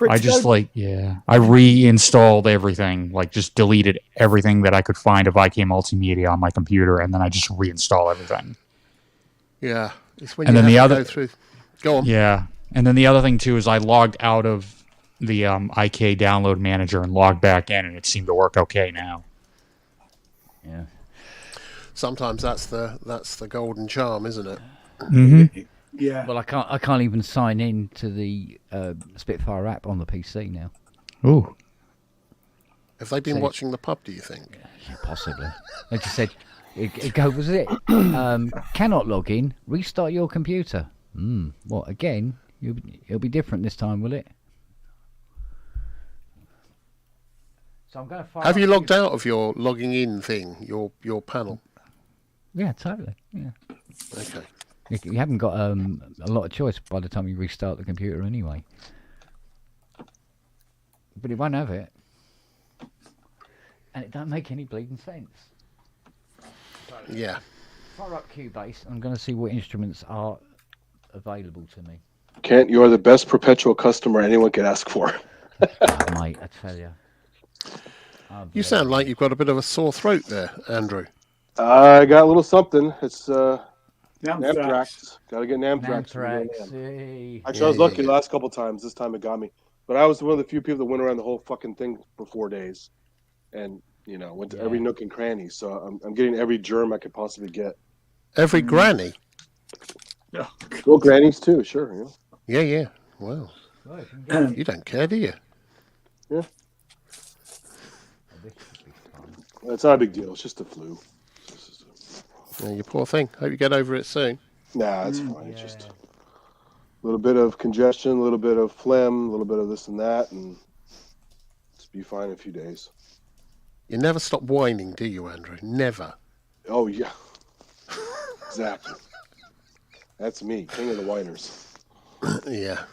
I just I reinstalled everything, like just deleted everything that I could find of IK Multimedia on my computer, and then I just reinstall everything. Yeah, it's when And you then have the to other- go through. Go on. Yeah, and then the other thing too is I logged out of the IK download manager and logged back in, and it seemed to work okay now. Yeah. Sometimes that's the golden charm, isn't it? Mm-hmm. Yeah. Well, I can't even sign in to the Spitfire app on the PC now. Ooh. Have they been So- watching the pub, do you think? Yeah, possibly. They just said, was it? Cannot log in. Restart your computer. What again? It'll be different this time, will it? So I'm going to fire. Have you up logged out of your logging in thing, your panel? Yeah, totally. Yeah. Okay. You haven't got a lot of choice by the time you restart the computer anyway. But it won't have it. And it don't make any bleeding sense. Yeah. Fire up Cubase. I'm going to see what instruments are available to me. Kent, you are the best perpetual customer anyone could ask for. Oh, mate, I tell you. You sound like you've got a bit of a sore throat there, Andrew. I got a little something. It's Namthrax. Namthrax. Got to get Namthrax. Namthrax. Actually, I was lucky the last couple times. This time it got me. But I was one of the few people that went around the whole fucking thing for 4 days. And, went to every nook and cranny. So I'm getting every germ I could possibly get. Every granny. Well, grannies too, sure. Yeah. Wow. You don't care, do you? Yeah. It's not a big deal. It's just the flu. Yeah, you poor thing. Hope you get over it soon. Nah, it's fine. It's just little bit of congestion, a little bit of phlegm, a little bit of this and that, and it's be fine in a few days. You never stop whining, do you, Andrew? Never. Oh yeah, exactly. That's me, king of the whiners. Yeah.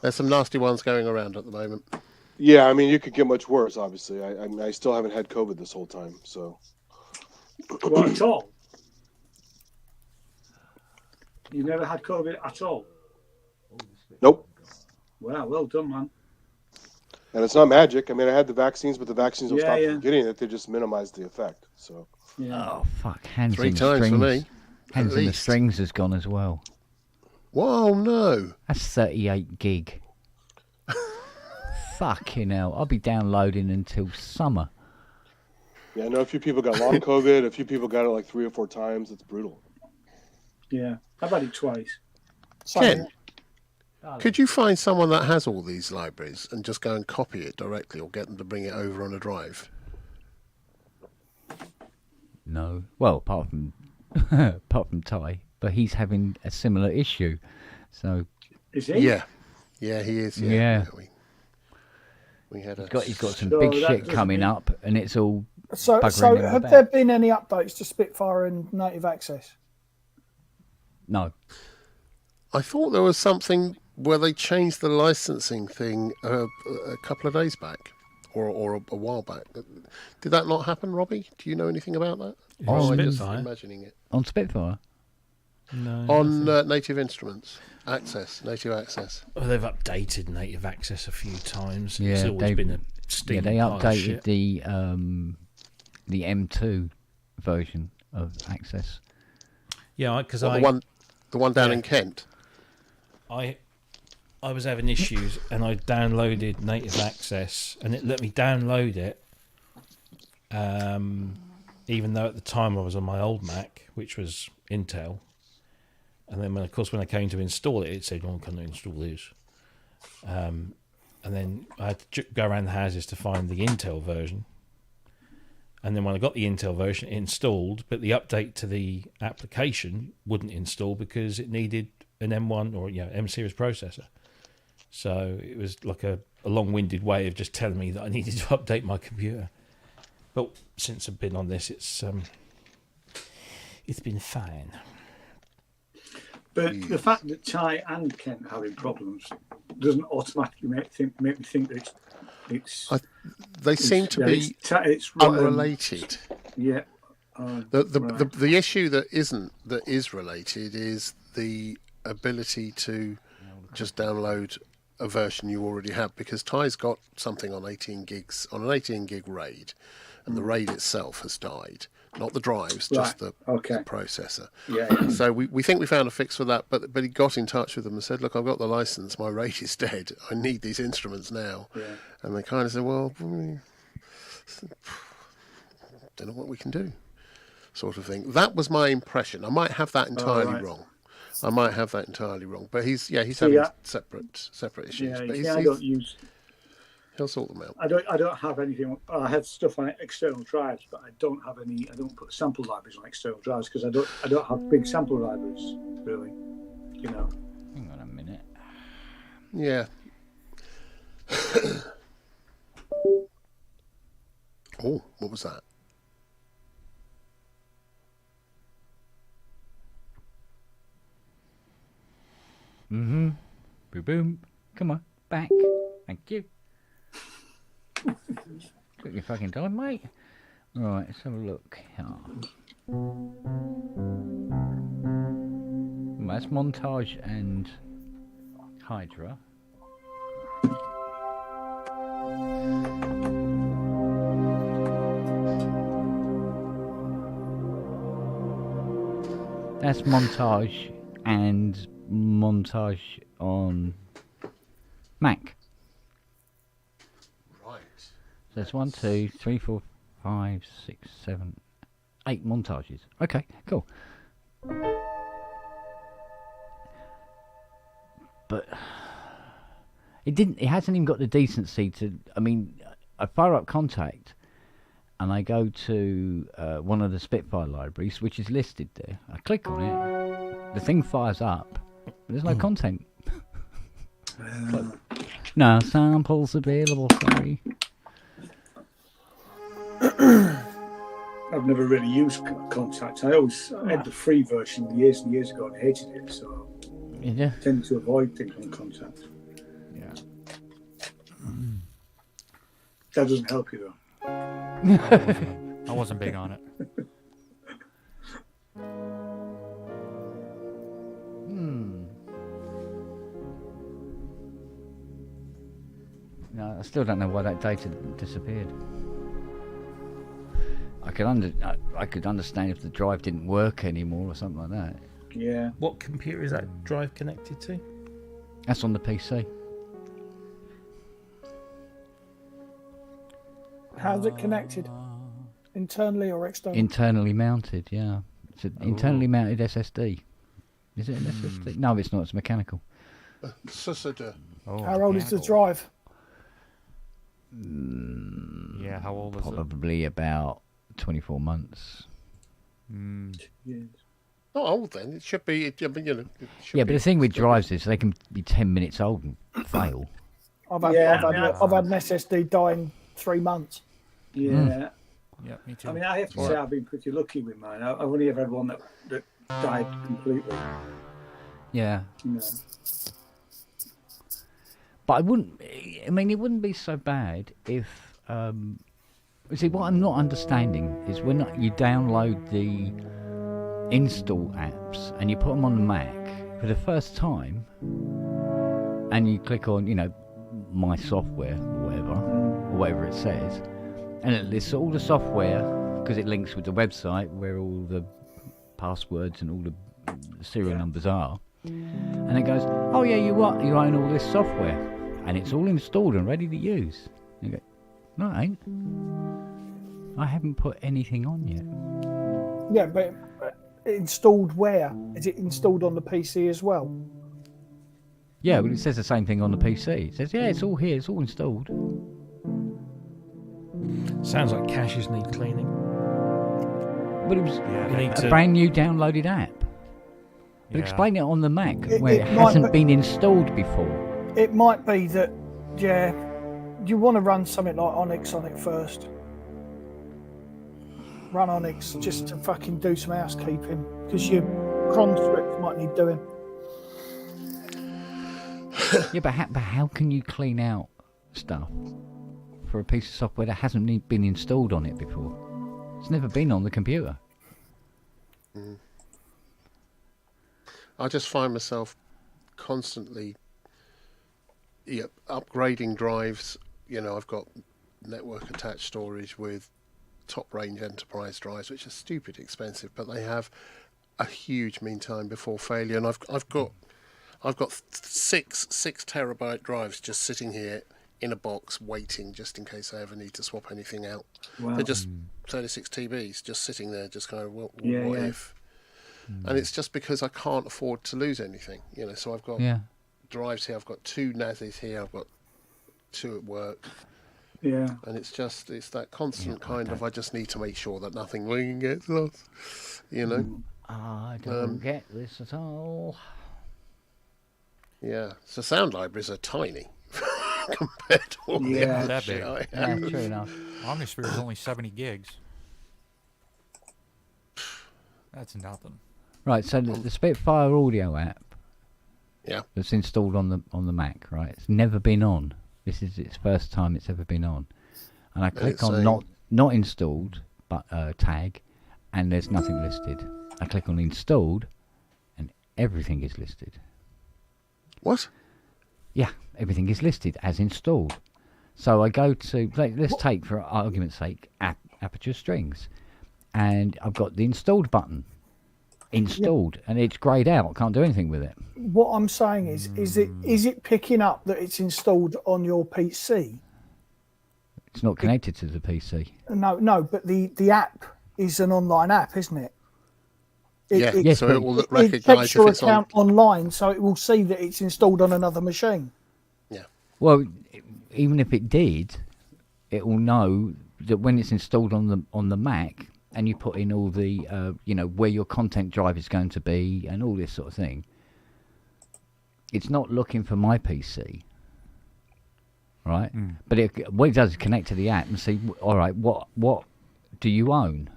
There's some nasty ones going around at the moment. Yeah, I mean, you could get much worse. Obviously, I still haven't had COVID this whole time, so. What at all? You never had COVID at all? Nope. Wow, well done, man. And it's not magic. I mean, I had the vaccines, but the vaccines don't Yeah, stop you yeah. from getting it. They just minimize the effect. So. Yeah. Oh fuck! Hands 3 in the times for strings. me. Hands at in the least. strings has gone as well. Whoa, no. That's 38 gig. Fucking hell! I'll be downloading until summer. Yeah, I know a few people got long COVID. A few people got it like 3 or 4 times. It's brutal. Yeah. I've had it twice. So, Ken, could you find someone that has all these libraries and just go and copy it directly, or get them to bring it over on a drive? No. Well, apart from Ty, but he's having a similar issue. So Is he? Yeah. Yeah, he is. Yeah. We had a. he's got some So big that shit doesn't coming mean- up, and it's all so buggering him have about. there been any updates to Spitfire and Native Access? no. I thought there was something where they changed the licensing thing a couple of days back, or a while back. Did that not happen, Robbie? Do you know anything about that? On Or am I just Spitfire? imagining it. On Spitfire. No. On Native Instruments Access, Native Access. Well, they've updated Native Access a few times. Yeah, It's always they- been a steam Yeah, they pile of updated shit. the M2 version of Access. Yeah, because What, the one down in Kent. I was having issues and I downloaded Native Access and it let me download it, even though at the time I was on my old Mac, which was Intel. And then, when I came to install it, it said, "Oh, can I install this?" And then I had to go around the houses to find the Intel version. And then when I got the Intel version, it installed, but the update to the application wouldn't install because it needed an M1 or M series processor. So it was like a long-winded way of just telling me that I needed to update my computer. But since I've been on this, it's been fine. But the fact that Ty and Kent are having problems doesn't automatically make me think that it's They seem to be it's unrelated. Yeah. The issue that is related is the ability to just download a version you already have, because Ty's got something on 18 gigs on an 18 gig RAID, and the RAID itself has died, not the drives, just the processor. Yeah. So we think we found a fix for that, but he got in touch with them and said, "Look, I've got the license. My RAID is dead. I need these instruments now." Yeah. And they kind of said, "Well, don't know what we can do," sort of thing. That was my impression. I might have that entirely wrong. But he's having separate issues. Yeah, but I don't use. He'll sort them out. I don't have anything. I have stuff on external drives, but I don't have any. I don't put sample libraries on external drives because I don't have big sample libraries really. Hang on a minute. Yeah. Oh, what was that? Boom, boom. Come on, back. Thank you. Took your fucking time, mate. Right, let's have a look. That's Montage and Hydra. That's Montage and Montage on Mac. Right. So there's 1, 2, 3, 4, 5, 6, 7, 8 montages. Okay, cool. But it hasn't even got the decency to. I mean, I fire up Contact and I go to one of the Spitfire libraries, which is listed there. I click on it, the thing fires up, There's no content. No samples available. Sorry. I've never really used Contact. I had the free version years and years ago and hated it, so Yeah. I tend to avoid things on Contact. Yeah. That doesn't help you though. I wasn't big on it. No, I still don't know why that data disappeared. I could understand if the drive didn't work anymore or something like that. Yeah. What computer is that drive connected to? That's on the PC. How's it connected? Internally or externally? Internally mounted, yeah. It's an internally mounted SSD. Is it an SSD? No, it's not. It's mechanical. Oh, How old is the mechanical. drive? Yeah, how old is it? Probably about 24 months. Yes. Not old then. It should be. I mean, it should Yeah, but be- the thing with drives is they can be 10 minutes old and fail. I've had an SSD die in 3 months. Yeah. Yeah, me too. I mean, I have to say I've been pretty lucky with mine. I've only ever had one that died completely. Yeah. You know. But I mean, it wouldn't be so bad if, you see, what I'm not understanding is when you download the install apps and you put them on the Mac for the first time and you click on, my software or whatever it says, and it lists all the software because it links with the website where all the passwords and all the serial numbers are. And it goes, oh yeah, you own all this software, and it's all installed and ready to use. You go, no, it ain't. I haven't put anything on yet. Yeah, but installed where? Is it installed on the PC as well? Yeah, well, it says the same thing on the PC. It says, yeah, it's all here, it's all installed. Sounds like caches need cleaning. But it was You need a to. brand new downloaded app. But Yeah. explain it on the Mac It- where it it might hasn't be- been installed before. It might be that, yeah, you want to run something like Onyx on it first. Run Onyx just to fucking do some housekeeping because your cron scripts might need doing. Yeah, but how can you clean out stuff for a piece of software that hasn't been installed on it before? It's never been on the computer. I just find myself constantly upgrading drives. I've got network attached storage with top range enterprise drives, which are stupid expensive, but they have a huge mean time before failure. And I've got six terabyte drives just sitting here in a box waiting just in case I ever need to swap anything out. Wow. They're just 36 TBs just sitting there, just kind of what Yeah. if? And it's just because I can't afford to lose anything, So I've got Yeah. drives here. I've got 2 NASes here. I've got 2 at work, Yeah. and it's that constant kind of. I just need to make sure that nothing gets lost, I don't get this at all. Yeah. So sound libraries are tiny compared to all the Yeah. other That shit big. I Yeah, have. true enough. Omnisphere is only 70 gigs. That's nothing. Right, so the Spitfire audio app Yeah. that's installed on the Mac, right? It's never been on. This is its first time it's ever been on. And I click it's on saying- not installed, but tag, and there's nothing listed. I click on installed, and everything is listed. What? Yeah, everything is listed as installed. So I go to, let's take for argument's sake, Aperture Strings. And I've got the installed button. Installed. And it's greyed out. Can't do anything with it. What I'm saying is it picking up that it's installed on your PC? It's not connected to the PC. No, but the app is an online app, isn't it? Yeah. It, Yes, So but- it will it recognise checks if your it's on. account online, so it will see that it's installed on another machine. Yeah. Well, even if it did, it will know that when it's installed on the Mac, and you put in all the, where your content drive is going to be, and all this sort of thing. it's not looking for my PC, right? But what it does is connect to the app and see, all right, what do you own?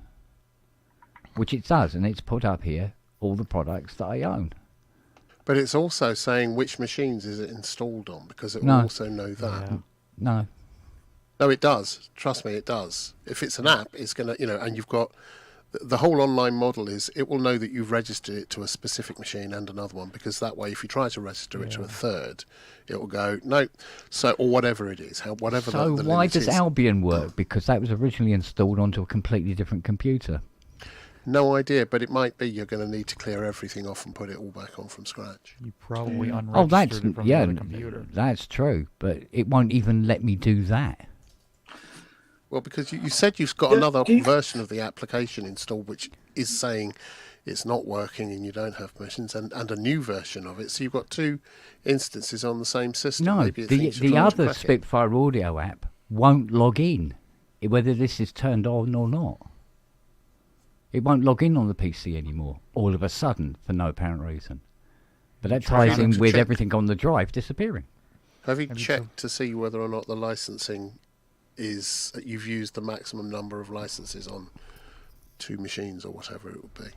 Which it does, and it's put up here all the products that I own. But it's also saying which machines is it installed on, because it will No. also know that. No. No, it does. Trust me, it does. If it's an app, it's going to, and you've got the whole online model is it will know that you've registered it to a specific machine and another one, because that way, if you try to register it to a third, it will go no. So or whatever it is, whatever. So the why limit does is. Albion work? Because that was originally installed onto a completely different computer. No idea, but it might be you're going to need to clear everything off and put it all back on from scratch. You probably unregistered Oh, that's it from the yeah, other computer. that's true. But it won't even let me do that. Well, because you said you've got Yeah, another do you- version of the application installed, which is saying it's not working and you don't have permissions, and a new version of it. So you've got two instances on the same system. No, Maybe it thinks you're the trying to other crack it. Spitfire Audio app won't log in, whether this is turned on or not. It won't log in on the PC anymore, all of a sudden, for no apparent reason. But that ties in to with check. everything on the drive disappearing. Have you checked to see whether or not the licensing is that you've used the maximum number of licenses on 2 machines or whatever it would be?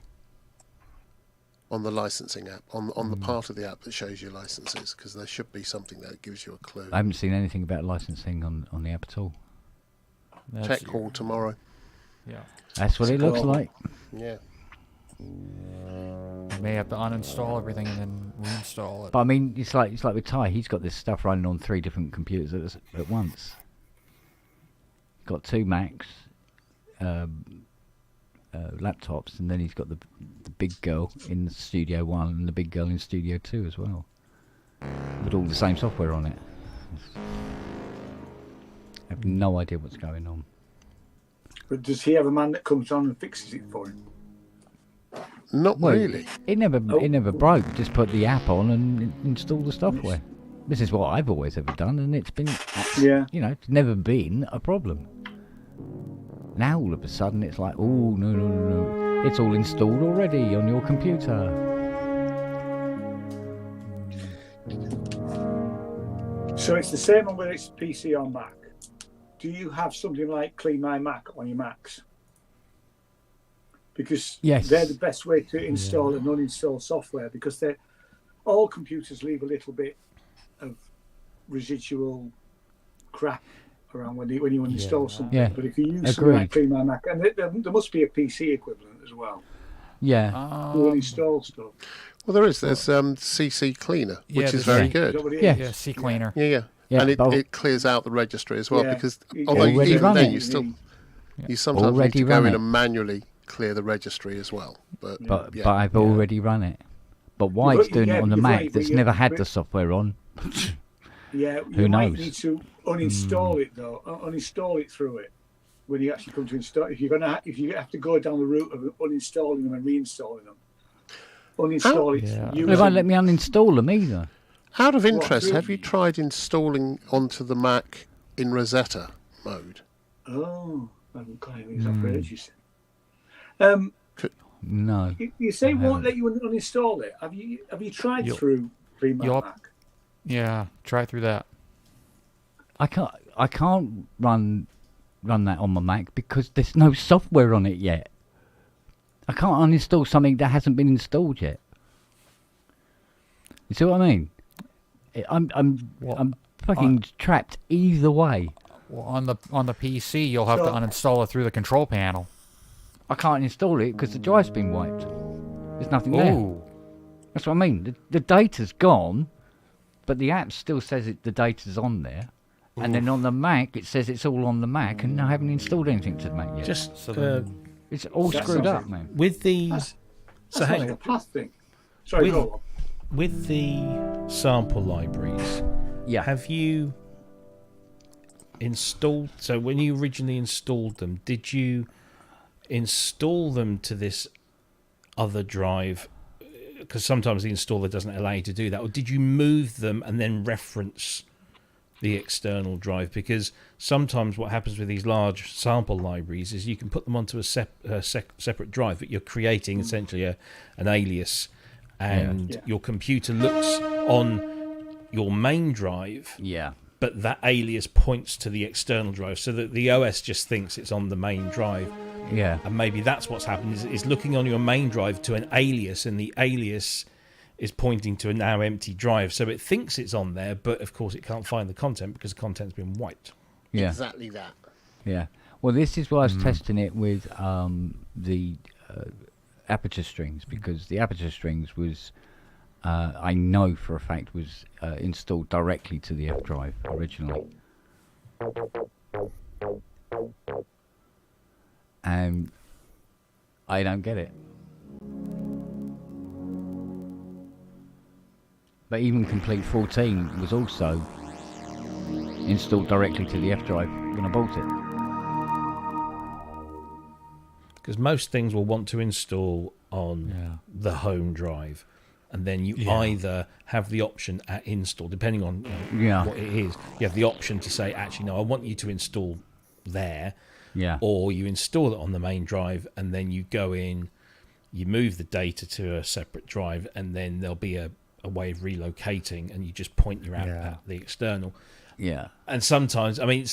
On the licensing app, on the part of the app that shows you licenses, because there should be something that gives you a clue. I haven't seen anything about licensing on the app at all. Tech call tomorrow. Yeah. That's what it looks cool. like. Yeah. You may have to uninstall everything and then reinstall it. But I mean, it's like with Ty. He's got this stuff running on 3 different computers at once. Got 2 Macs, laptops, and then he's got the big girl in Studio 1 and the big girl in Studio 2 as well, with all the same software on it. I have no idea what's going on. But does he have a man that comes on and fixes it for him? Not Well, really. It never broke. Just put the app on and install the software. This is what I've always ever done, and it's been, Yeah. it's never been a problem. Now all of a sudden it's like, oh no, it's all installed already on your computer. So it's the same on whether it's PC or Mac. Do you have something like Clean My Mac on your Macs? Because Yes. they're the best way to install and uninstall software, because all computers leave a little bit of residual crap around when you uninstall something. Yeah. But if you use something like Agreed. Clean My Mac, and there must be a PC equivalent as well Yeah. to uninstall stuff. Well, there's CC Cleaner, Yeah, which is there's very Is good. that what it Yeah. is? Yeah, C Cleaner. Yeah. Yeah, And but- it clears out the registry as well, Yeah. because It- although Already even run then it. you sometimes need Already to go run in it. and manually clear the registry as well. But But yeah. but I've already run it. But why You've it's doing got- it on the you've Mac got- that's but never had but- the software on? Yeah, Who you might knows? need to uninstall it though. Uninstall it through it when you actually come to install. If you have to go down the route of uninstalling them and reinstalling them, uninstall it. Yeah. using- They won't let me uninstall them either. Out of interest, really? have you tried installing onto the Mac in Rosetta mode? Oh, I haven't got anything Hmm. for ages. No. You say it won't let you uninstall it. Have you tried You'll- through Clean My you'll- Mac? Yeah, try through that. I can't run that on my Mac because there's no software on it yet. I can't uninstall something that hasn't been installed yet. You see what I mean? I'm Well, fucking trapped either way. Well, on the PC, you'll have to So- uninstall it through the control panel. I can't install it because the drive's been wiped. There's nothing there. Ooh. That's what I mean. The data's gone, but the app still says the data's on there. And then on the Mac, it says it's all on the Mac, and I haven't installed anything to the Mac yet. Just So then- It's all That screwed sounds up, man. with these, That's so not hang like a path thing. Sorry, With- go on. with the sample libraries, Yeah. have you installed? So when you originally installed them, did you install them to this other drive? Because sometimes the installer doesn't allow you to do that. Or did you move them and then reference the external drive? Because sometimes what happens with these large sample libraries is you can put them onto a separate drive, but you're creating essentially an alias and Yeah. your computer looks on your main drive, Yeah. but that alias points to the external drive, so that the OS just thinks it's on the main drive. Yeah. And maybe that's what's happened, is looking on your main drive to an alias, and the alias is pointing to a now empty drive. So it thinks it's on there, but of course it can't find the content because the content's been wiped. Yeah. Exactly that. Yeah. Well, this is why I was testing it with the aperture strings, because the aperture strings was, I know for a fact, was installed directly to the F drive originally. And I don't get it. But even Complete 14 was also installed directly to the F drive when I bought it. Because most things will want to install on the home drive, and then you either have the option at install, depending on what it is. You have the option to say, actually, no, I want you to install there, or you install it on the main drive, and then you go in, you move the data to a separate drive, and then there'll be a way of relocating, and you just point your app at the external. Yeah. And sometimes, I mean,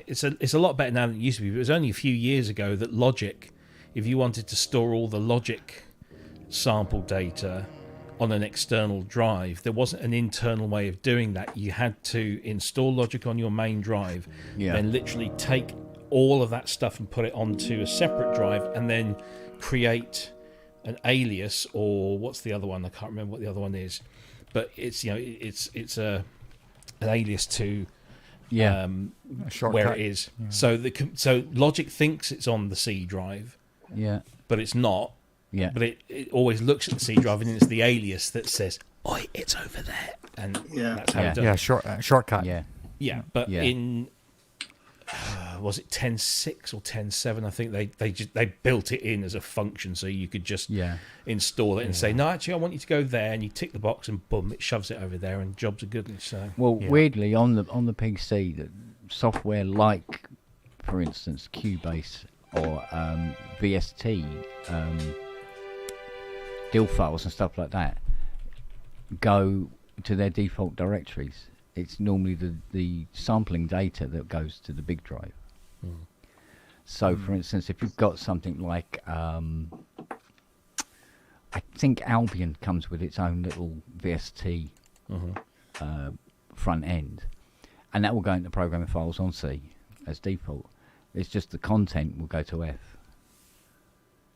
it's a lot better now than it used to be. But it was only a few years ago that Logic, if you wanted to store all the Logic sample data on an external drive, there wasn't an internal way of doing that. You had to install Logic on your main drive, then literally take all of that stuff and put it onto a separate drive, and then create an alias, or what's the other one? I can't remember what the other one is, but it's it's an alias to A where shortcut. it is. So so Logic thinks it's on the C drive, but it's not. Yeah. But it always looks at the C drive, and it's the alias that says, "Oi, it's over there," and that's how it does. Shortcut. Yeah, but in was it 10.6 or 10.7? I think they built it in as a function, so you could just install it and say, "No, actually, I want you to go there," and you tick the box, and boom, it shoves it over there, and jobs are good. So weirdly, on the PC, the software like, for instance, Cubase or VST, DIL files and stuff like that, go to their default directories. It's normally the sampling data that goes to the big drive. So, for instance, if you've got something like, I think Albion comes with its own little VST front end, and that will go into programming files on C as default. It's just the content will go to F.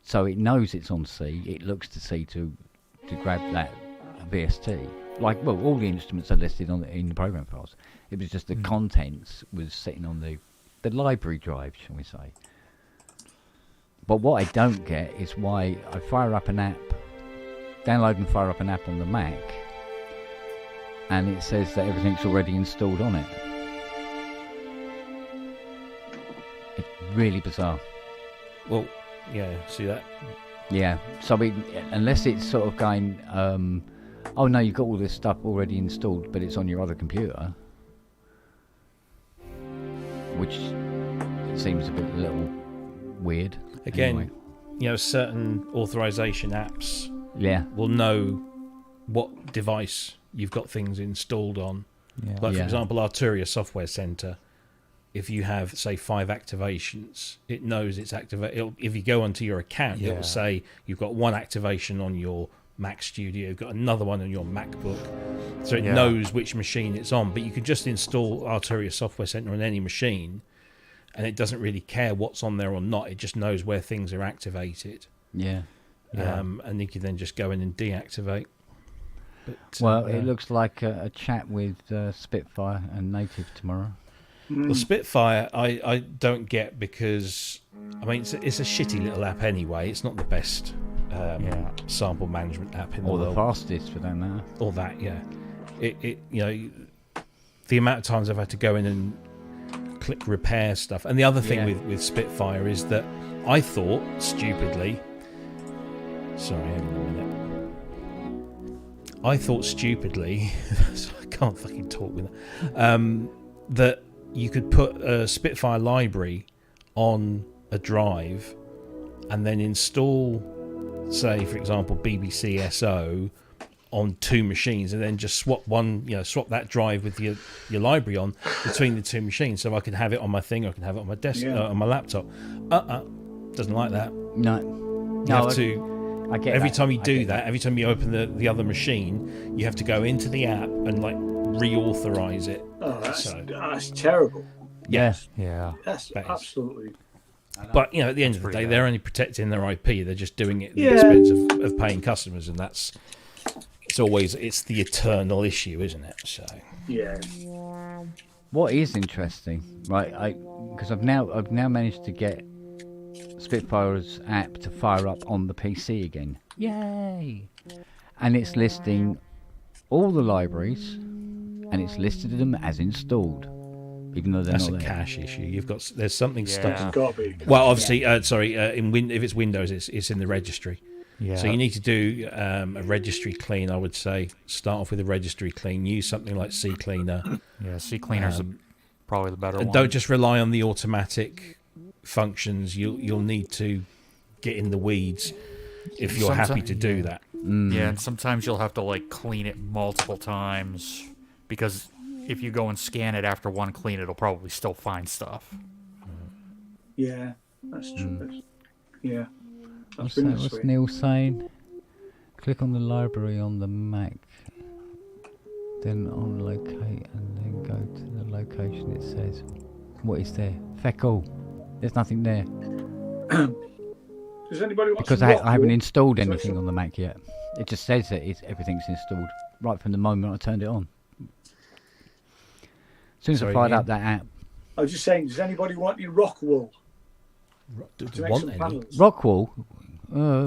So it knows it's on C. It looks to C to grab that VST. Like, well, all the instruments are listed in the program files. It was just the contents was sitting on the library drive, shall we say. But what I don't get is why I fire up an app, download and fire up an app on the Mac, and it says that everything's already installed on it. It's really bizarre. Well, see that? Yeah, so unless it's sort of going, oh no, you've got all this stuff already installed, but it's on your other computer, which seems a little weird. Again, certain authorization apps will know what device you've got things installed on. Like, for example, Arturia Software Center. If you have, say, 5 activations, it knows it's activated. If you go onto your account, it will say you've got 1 activation on your Mac Studio, you've got another one on your MacBook. So it knows which machine it's on. But you can just install Arturia Software Center on any machine, and it doesn't really care what's on there or not. It just knows where things are activated. And you can then just go in and deactivate. But, it looks like a chat with Spitfire and Native tomorrow. Well, Spitfire, I don't get, because I mean it's a shitty little app anyway. It's not the best sample management app in the world, or the fastest for that matter. Or that, it the amount of times I've had to go in and click repair stuff. And the other thing with Spitfire is that I thought stupidly. Sorry, hang on a minute. I thought stupidly. I can't fucking talk with that. That you could put a Spitfire library on a drive and then install, say, for example, BBC SO on two machines and then just swap that drive with your library on between the two machines, so I can have it on my thing, or I can have it on my desk, on my laptop. Doesn't like that. No. You have to. I get every that. time you do that, every time you open the other machine, you have to go into the app and like reauthorize it. Oh, that's terrible. Yeah. That's That is. absolutely. But at the end of the day, they're only protecting their IP. They're just doing it at the Yeah. expense of paying customers, and it's the eternal issue, isn't it? So Yeah. What is interesting, right? Because I've now managed to get Spitfire's app to fire up on the PC again. Yay! And it's listing all the libraries, and it's listed them as installed, even though they're that's a not there. cache issue. There's something stuck. Yeah. Got to be. Well, obviously, if it's Windows, it's in the registry. Yeah. So you need to do a registry clean. I would say start off with a registry clean. Use something like CCleaner. Yeah, CCleaner's probably the better And one. don't just rely on the automatic functions. You'll need to get in the weeds if you're happy to do that. Yeah, and sometimes you'll have to like clean it multiple times, because if you go and scan it after one clean, it'll probably still find stuff. Yeah, that's true. Yeah. What's That's been that? What's sweet. Neil saying? Click on the library on the Mac, then on locate, and then go to the location it says. What is there? Feck all. There's nothing there. Does anybody want Because some I haven't Rockwool? installed So anything on the Mac yet. It just says that everything's installed right from the moment I turned it on. As soon as Sorry, I fired Ian? up that app. I was just saying, does anybody want any Rockwool Do to you make want some any? panels? Rockwall?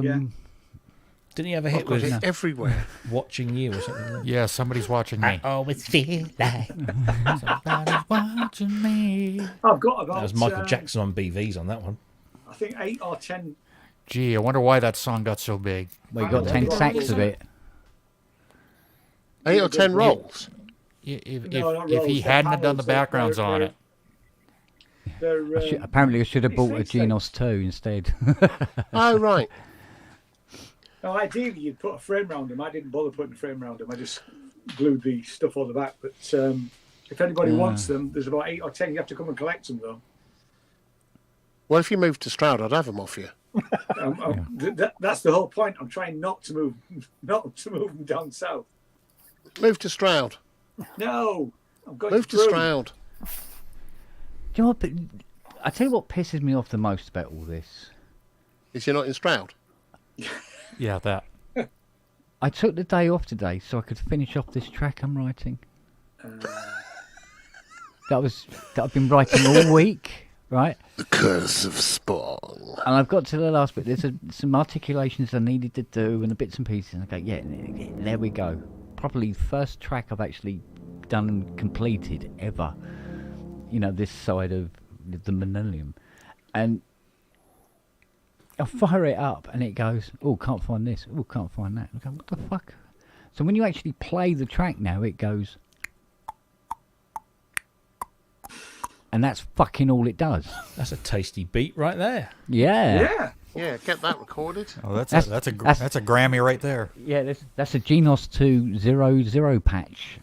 Yeah. Didn't he have a hit Got with it everywhere. Watching You or something? Like Yeah, somebody's watching me. always feel like Somebody's watching me. I've got about. that was Michael Jackson on BVs on that one. I think 8 or 10. Gee, I wonder why that song got so big. Well, you got 10 sacks of it. 8 or 10 rolls. If No, not if he rolls, they're hadn't have done the panels, backgrounds they're- on it. They're, Apparently I should have it's bought a like Genos 2 instead. Oh, right. now, ideally, you'd put a frame round them. I didn't bother putting a frame round them. I just glued the stuff on the back. But if anybody wants them, there's about 8 or 10. You have to come and collect them, though. Well, if you moved to Stroud, I'd have them off you. That's the whole point. I'm trying not to move them down south. Move to Stroud. No, I'm going Move to Broome. Stroud. Do you know what? But I tell you what pisses me off the most about all this. Is you're not in Stroud? Yeah, that. I took the day off today so I could finish off this track I'm writing. that I've been writing all week, right? The Curse of Spawn. And I've got to the last bit. There's some articulations I needed to do and the bits and pieces. And I go, yeah, there we go. Probably the first track I've actually done and completed ever. This side of the millennium. And I fire it up and it goes, oh, can't find this. Oh, can't find that. I go, what the fuck? So when you actually play the track now, it goes. And that's fucking all it does. That's a tasty beat right there. Yeah. Yeah. Yeah, get that recorded. Oh, that's That's- a that's- Grammy right there. Yeah, that's a Genos 200 patch.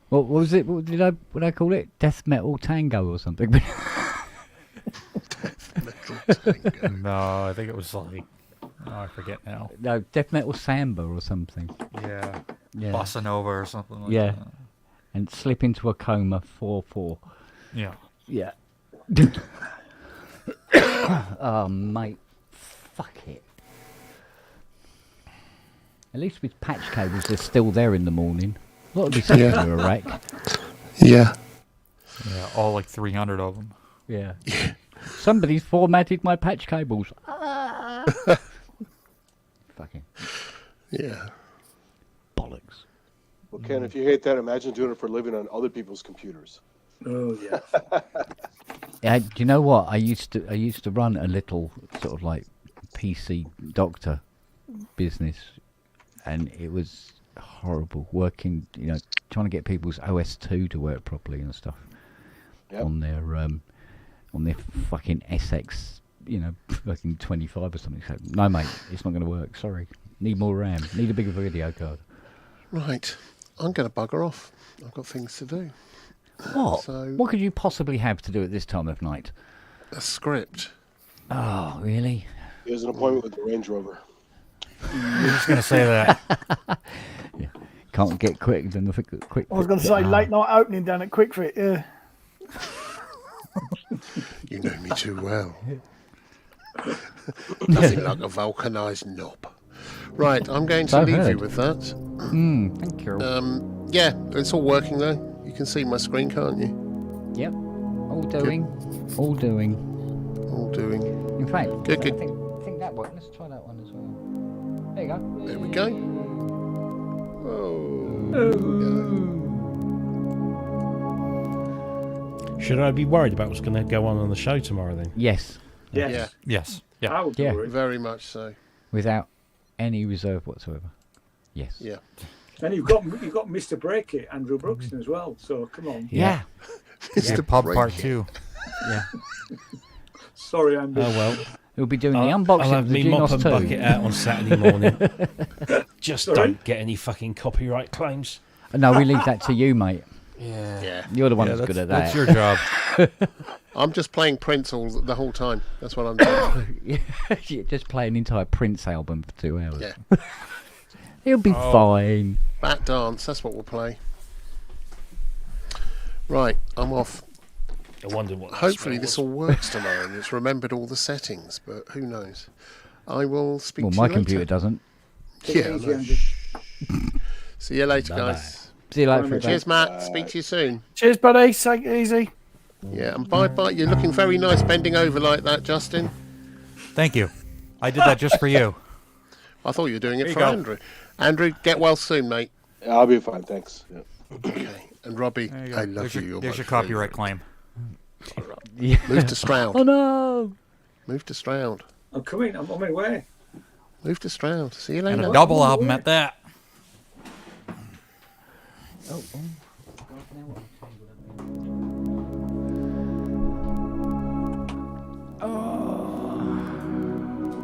What was it? What did I call it? Death Metal Tango or something? No, I think it was like, I forget now. No, Death Metal Samba or something. Yeah, Yeah. Bossa Nova or something like Yeah. that. And slip into a coma 4/4. Yeah. Yeah. Oh, mate. Fuck it. At least with patch cables, they're still there in the morning. A lot of these things are a wreck. Yeah. Yeah, all like 300 of them. Yeah. Somebody's formatted my patch cables. Fucking Yeah. bollocks. Well, Ken, if you hate that, imagine doing it for a living on other people's computers. Oh yeah. Yeah, do you know what? I used to run a little sort of like PC doctor business, and it was horrible working. Trying to get people's OS2 to work properly and stuff Yep. on their fucking SX fucking 25 or something. So, no, mate, it's not going to work. Sorry. Need more RAM. Need a bigger video card. Right. I'm going to bugger off. I've got things to do. What? So- What could you possibly have to do at this time of night? A script. Oh, really? He has an appointment with the Range Rover. I was just gonna say that. Can't get quick than the quick. I was going to say late night opening down at Quick Fit. Yeah. You know me too well. Nothing like a vulcanised knob. Right, I'm going to So leave you heard. with that. Thank you. Yeah, it's all working though. You can see my screen, can't you? Yep. All doing. All doing. All doing. In fact, Good, good. I think that worked. Let's try that one as well. There you go. There we go. Should I be worried about what's going to go on the show tomorrow then? Yes. Yes. Yeah, Yes. Yeah. I would Yeah. worry. very much so. Without any reserve whatsoever. Yes. Yeah. And you've got Mr. Break It, Andrew Brookston as well. So come on. Yeah. Yeah, pub part 2. Yeah. Sorry, Andrew. Oh well. We'll be doing the I'll unboxing have of the me mop Genos and 2. bucket out on Saturday morning. Just Sorry? don't get any fucking copyright claims. No, we leave that to you, mate. Yeah. You're the one Yeah, that's good at that's that. your job. I'm just playing Prince the whole time. That's what I'm doing. You're just play an entire Prince album for 2 hours. Yeah. He'll be fine. Bat dance. That's what we'll play. Right, I'm off. I wonder what. that Hopefully smell this was. all works tomorrow and it's remembered all the settings, but who knows? I will speak Well, to my you computer later. doesn't. Take Yeah, it I easy, know. Andrew. See you later, Bye-bye. guys. See you later. Bye, for a mate. bit. Cheers, Matt. Speak to you soon. Cheers, buddy. Take it easy. Yeah, and bye. You're looking very nice bending over like that, Justin. Thank you. I did that just for you. I thought you were doing it There you for go. Andrew. Andrew, get well soon, mate. I'll be fine, thanks. Yeah. Okay. And Robbie, There you go. I love There's you. your, You're there's my your copyright favourite. claim. Yeah. Move to Stroud. Oh no! Move to Stroud. I'm coming. I'm on my way. Move to Stroud. See you And later. a double album at that.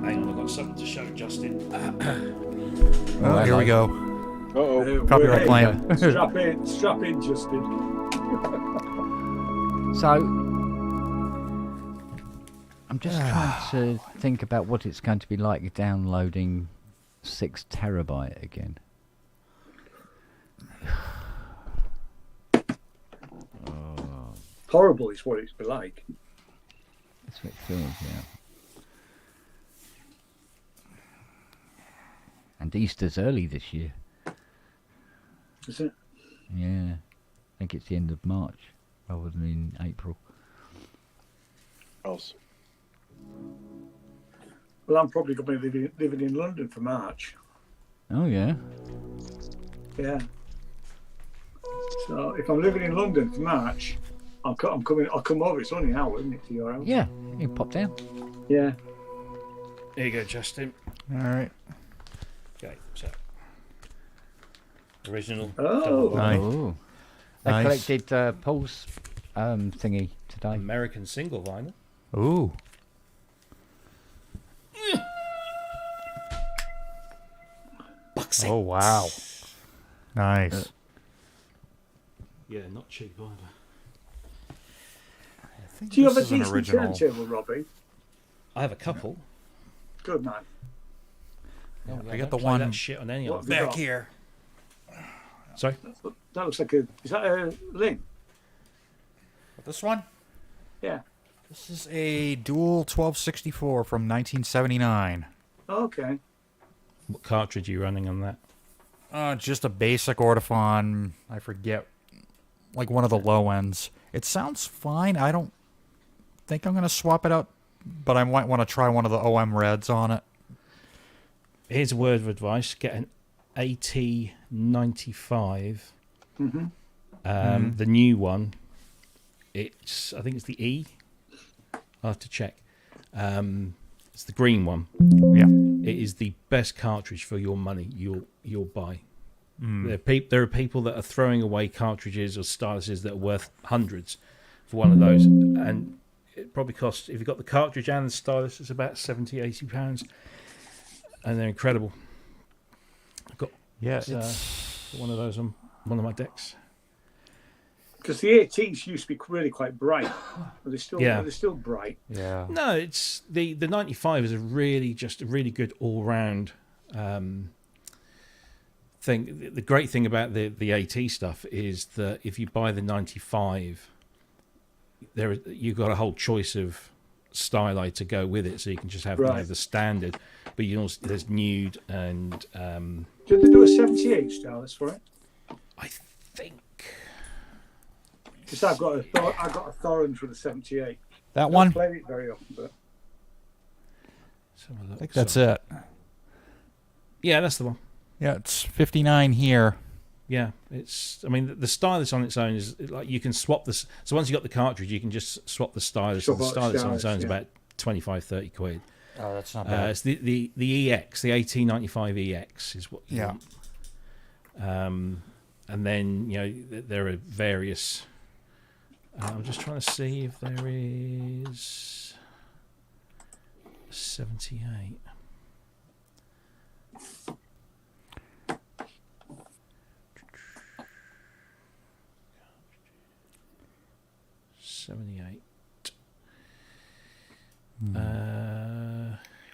Hang on, I've got something to show Justin. Oh, here we go. Uh-oh. Copyright Hey, claim. Strap in, Justin. So, I'm just trying to think about what it's going to be like downloading 6 terabyte again. Horrible is what it's like. That's what it feels, yeah. And Easter's early this year. Is it? Yeah. I think it's the end of March rather than in April. Else. Well, I'm probably going to be living in London for March. Oh, yeah. Yeah. So if I'm living in London for March, I'll come over. It's only an hour, isn't it, to your house? Yeah. You can pop down. Yeah. Here you go, Justin. All right. Okay, so original. Oh. double Nice. Oh. They Nice. collected Paul's thingy today. American single vinyl. Ooh. Oh, wow. Nice. Yeah, not cheap either. Do you have a This is an decent original. turntable, Robbie? I have a couple. Good man. I got the Don't play one that shit on any What of have you them. got? here. Sorry. That looks like a. Is that a Lynn? This one? Yeah. This is a dual 1264 from 1979. Okay. What cartridge are you running on that? Just a basic Ortophon. I forget, like one of the low ends. It sounds fine. I don't think I'm going to swap it out, but I might want to try one of the OM Reds on it. Here's a word of advice: get an AT95. The new one. I think it's the E. I'll have to check. It's the green one. Yeah. It is the best cartridge for your money you'll buy. There are people that are throwing away cartridges or styluses that are worth hundreds for one of those, and it probably costs, if you've got the cartridge and the stylus, it's about £70-80, and they're incredible. I've got one of those on one of my decks. Because the 18s used to be really quite bright. But they're still bright. Yeah. No, it's the 95 is a really good all round thing. The great thing about the AT stuff is that if you buy the 95, you've got a whole choice of styli to go with it, so you can just have the standard, but you also there's nude and. Did they do a 78 stylus for it? I think. Because I've got a Thorin for the 78. That I one? don't play it very often, but I think that's it. Yeah, that's the one. Yeah, it's 59 here. Yeah, it's. I mean, the stylus on its own is like you can swap this. So once you got the cartridge, you can just swap the stylus. Swap The out stylus on its own is yeah. about 25-30 quid. Oh, that's not bad. It's the EX, the 1895 EX is what you Yeah. want. And then there are various. I'm just trying to see if there is 78.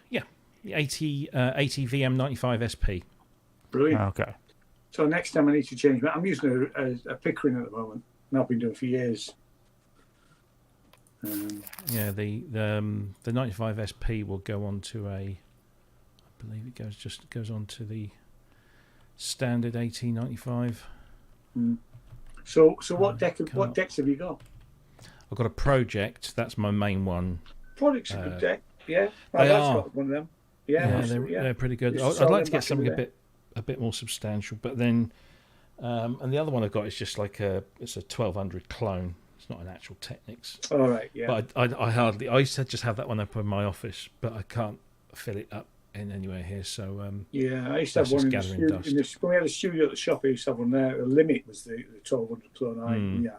Yeah, the 80 VM 95 SP. brilliant. Okay. So next time I need to change. I'm using a Pickering at the moment, and I've been doing it for years. Yeah, the 95 SP will go on to I believe it goes on to the standard 1895. So what decks have you got? I've got a Project. That's my main one. Project's a good deck. Yeah, They that's are. got one of them. Yeah, they're pretty good. Used to I'd sell like them to get back in something the day. a bit more substantial, but then and the other one I've got is just like it's a 1200 clone. It's not an actual Technics. All right, yeah. But I used to just have that one up in my office, but I can't fill it up in anywhere here. So Yeah, I used to have That's one just in gathering dust. when we had a studio at the shop. I used to have one there. The limit was the 1200 clone I had,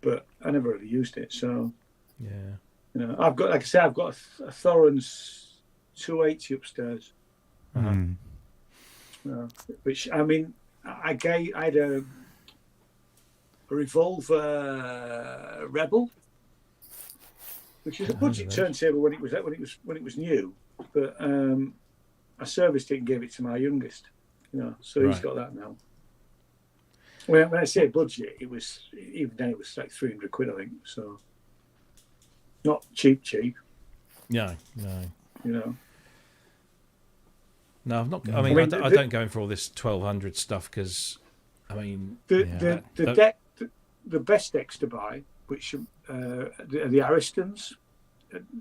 but I never really used it. So yeah, I've got, like I say, I've got a Thorin's 280 upstairs, which I mean, I had a Revolver Rebel, which is a budget turntable when it was new, but I serviced it and gave it to my youngest. So he's Right. got that now. When I say budget, it was even then it was like 300 quid, I think. So not cheap. no. No, I've not. I mean, I don't go in for all this 1200 stuff because, I mean, the best decks to buy, which are the Aristons.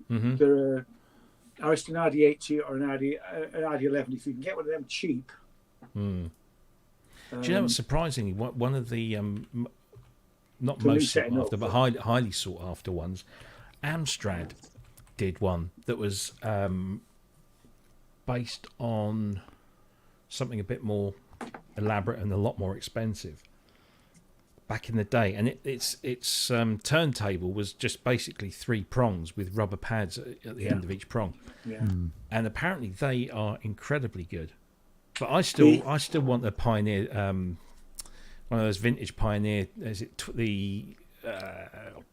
Mhm. There are Ariston RD80 or an RD11. If you can get one of them cheap. Do you know what's surprisingly? One of the not The new most sought setting after, up. but highly sought after ones, Amstrad did one that was based on something a bit more elaborate and a lot more expensive back in the day, and its turntable was just basically 3 prongs with rubber pads at the end of each prong. Yeah. And apparently they are incredibly good. But I still want the Pioneer, one of those vintage Pioneer. Is it the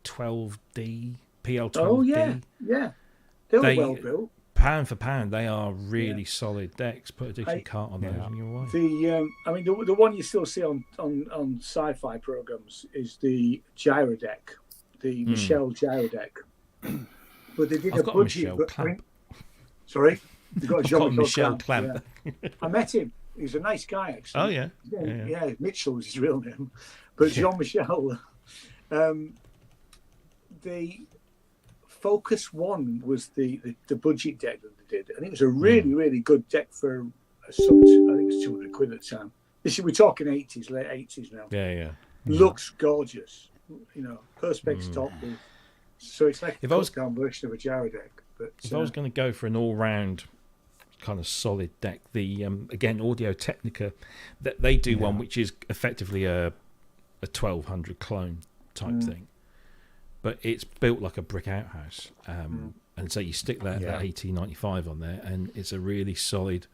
12D PL12D? Oh yeah. They were well built. Pound for pound, they are really solid decks. Put a decent cart on those and you're away. I mean, the one you still see on sci-fi programs is the gyro deck, the Michelle gyro deck. But they did I've a got a budget. Michelle Clamp. Sorry, you got a I've got a Jean-Michel Michelle Clamp. Clamp. Yeah. I met him. He's a nice guy, actually. Oh yeah. Yeah, Mitchell was his real name, but Jean-Michel. The Focus One was the budget deck that they did, and it was a really good deck for a sub. I think it's 200 quid at the time. We're talking 80s, late 80s now. Yeah. Looks gorgeous, Perspex top. So it's like If a I was- cut-down version of a gyro deck. But If I was going to go for an all-round kind of solid deck, the again Audio Technica, that they do one which is effectively a 1200 clone type thing, but it's built like a brick outhouse. And so you stick that 1895 on there, and it's a really solid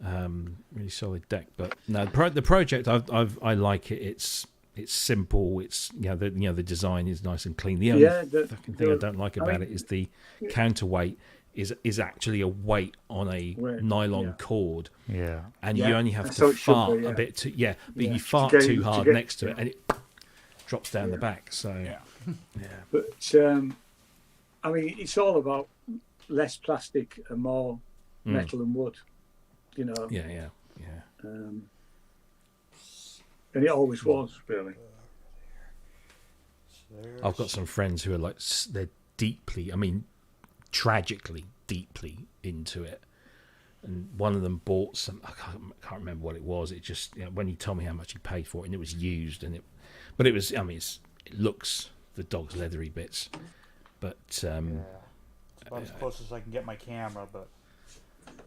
deck. But no, the project I like it. It's simple. It's the design is nice and clean. The only fucking thing I don't like about it is the counterweight is actually a weight on a nylon cord. Yeah. And you only have So to it should fart be, a bit too. Yeah, but Yeah. you fart To too get- hard to get- next to it, and it drops down the back. So But I mean, it's all about less plastic and more metal and wood. You know. yeah. And it always was really. I've got some friends who are like they're deeply, I mean, tragically deeply into it. And one of them bought some. I can't remember what it was. It just when he told me how much he paid for it, and it was used, but it was. I mean, it looks the dog's leathery bits, but About as close as I can get my camera, but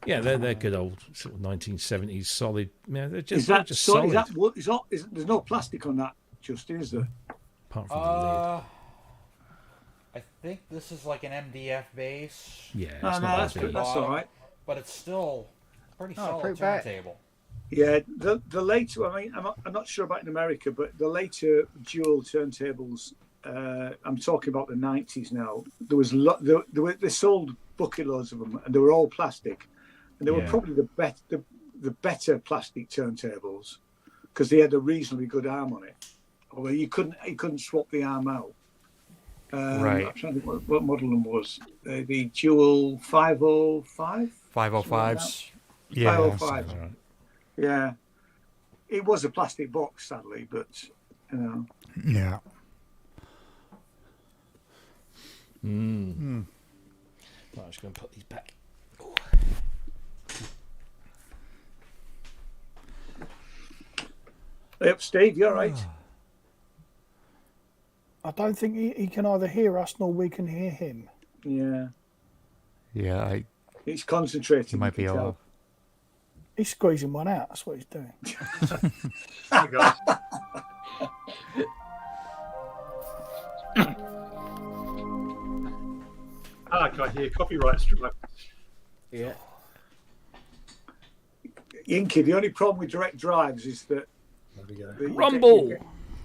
yeah, they're good old sort of 1970s solid. Yeah, they're just Is that just so? solid. Is that what? There's no plastic on that, Justin, is there? Apart from the lid. I think this is like an MDF base, Yeah, it's No, not that's that big. all right. but it's still pretty solid pretty bad. turntable. Yeah, the later. I mean, I'm not sure about in America, but the later dual turntables. I'm talking about the 90s now. There was they sold bucket loads of them, and they were all plastic, and they were probably the better plastic turntables because they had a reasonably good arm on it. Although you couldn't swap the arm out. Right. I'm trying to think what model them was. The dual 505. 505s. Yeah. 505. Yeah, it was a plastic box, sadly, but you know. Yeah. Right, I'm just going to put these back. Yep, Steve, you're right. I don't think he can either hear us nor we can hear him. Yeah, Yeah, he's concentrating. he might be you can all. He's squeezing one out. That's what he's doing. I can't hear copyright strike. Yeah. tell. Inky, the only problem with direct drives is that There we go. Rumble!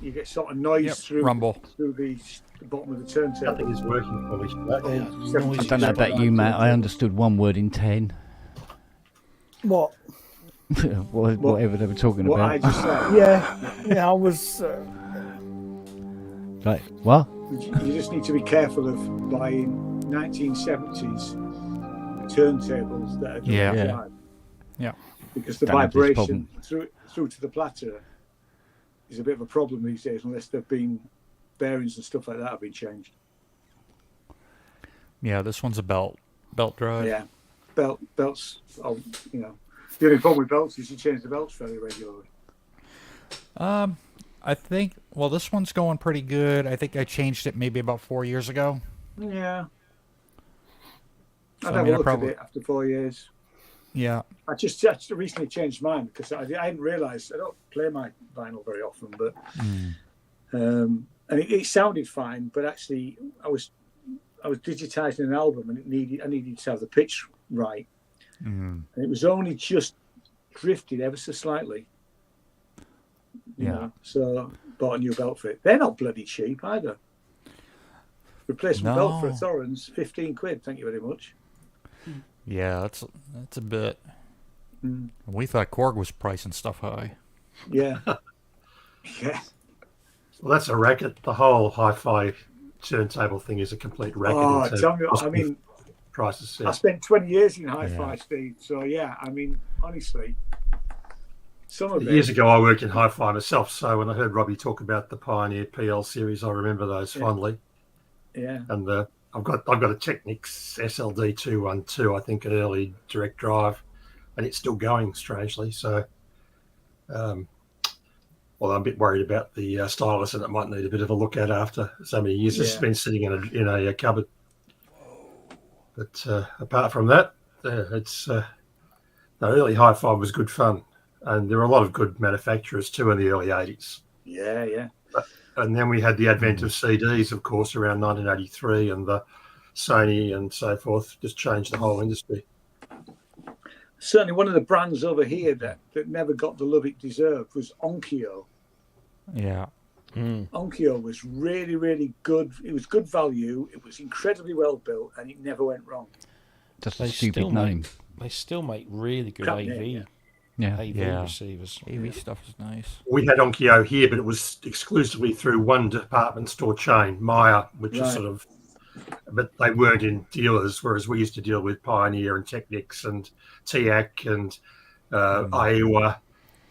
You get sort of noise through rumble. through the bottom of the turntable. Nothing is working fully. I don't know about you, Matt. I understood one word in 10. What? Whatever they were talking What I about. just said. Yeah. I was. Like, what? You just need to be careful of buying 1970s turntables that are direct Yeah. drive. Yeah. Because the Don't have this vibration through to the platter is a bit of a problem these days, unless there've been bearings and stuff like that have been changed. Yeah, this one's a belt drive. Yeah, belts. Oh, you know, the only problem with belts is you change the belts fairly regularly. I think. Well, this one's going pretty good. I think I changed it maybe about 4 years ago. Yeah, So, I'd I have mean, a I look probably- at it after 4 years. Yeah. I just recently changed mine because I hadn't realised I don't play my vinyl very often, but and it sounded fine, but actually I was digitising an album and I needed to have the pitch right, and it was only just drifted ever so slightly. You know, so bought a new belt for it. They're not bloody cheap either. Replacement belt for a No. Thorens, 15 quid. Thank you very much. Yeah, that's a bit. We thought Korg was pricing stuff high. Yeah, yeah. Well, that's a racket. The whole hi-fi turntable thing is a complete racket. Oh, in terms tell me, of I mean, prices. I spent 20 years in hi-fi, Steve. So yeah, I mean, honestly, some of Years it. ago, I worked in hi-fi myself, so when I heard Robbie talk about the Pioneer PL series, I remember those fondly. Yeah, And I've got a Technics SLD 212, I think, an early direct drive, and it's still going strangely. So, well, I'm a bit worried about the stylus, and it might need a bit of a look at after so many years. It's Yeah. been sitting in a cupboard. But apart from that, it's the early hi-fi was good fun, and there were a lot of good manufacturers too in the early '80s. yeah. And then we had the advent of CDs, of course, around 1983, and the Sony and so forth just changed the whole industry. Certainly, one of the brands over here that never got the love it deserved was Onkyo. Yeah. Onkyo was really, really good. It was good value. It was incredibly well built, and it never went wrong. Just They a stupid still name. They still make really good Crap AV, name, Yeah. AV Yeah. receivers. AV stuff is nice. We had Onkyo here, but it was exclusively through one department store chain, Maya, which is Right. sort of, but they weren't in dealers, whereas we used to deal with Pioneer and Technics and TIAC and Aiwa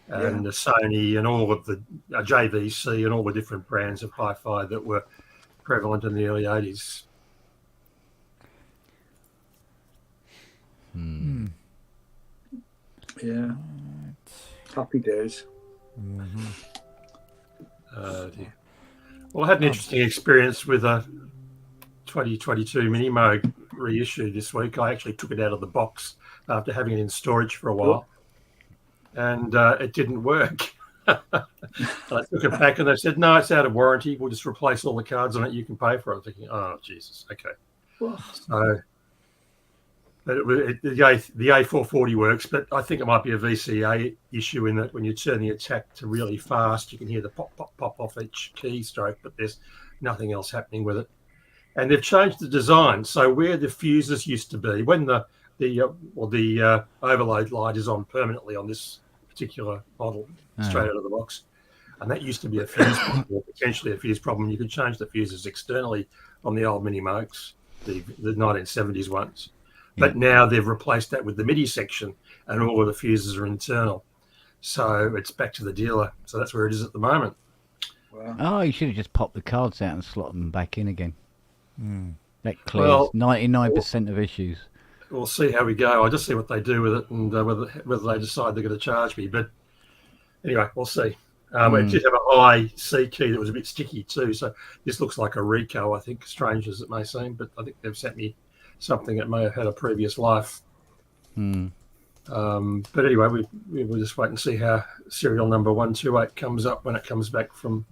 and the Sony and all of the JVC and all the different brands of hi-fi that were prevalent in the early 80s. Yeah. Happy days. Dear. Well, I had an interesting experience with a 2022 Mini Moog reissue this week. I actually took it out of the box after having it in storage for a while, and it didn't work. I took it back, and they said, "No, it's out of warranty. We'll just replace all the cards on it. You can pay for it." I'm thinking, "Oh, Jesus, okay." So, but the A440 works, but I think it might be a VCA issue in that when you turn the attack to really fast, you can hear the pop, pop, pop off each keystroke, but there's nothing else happening with it. And they've changed the design. So where the fuses used to be, when the overload light is on permanently on this particular model, straight out of the box, and that used to be a fuse problem, or potentially a fuse problem. You could change the fuses externally on the old Mini Moogs, the 1970s ones. But now they've replaced that with the MIDI section, and all of the fuses are internal. So it's back to the dealer. So that's where it is at the moment. Wow. Oh, you should have just popped the cards out and slot them back in again. That clears Well, 99% of issues. We'll see how we go. I'll just see what they do with it and whether they decide they're going to charge me. But anyway, we'll see. It did have a high C key that was a bit sticky too. So this looks like a Ricoh, I think, strange as it may seem. But I think they've sent me something that may have had a previous life. But anyway, we'll just wait and see how serial number 128 comes up when it comes back from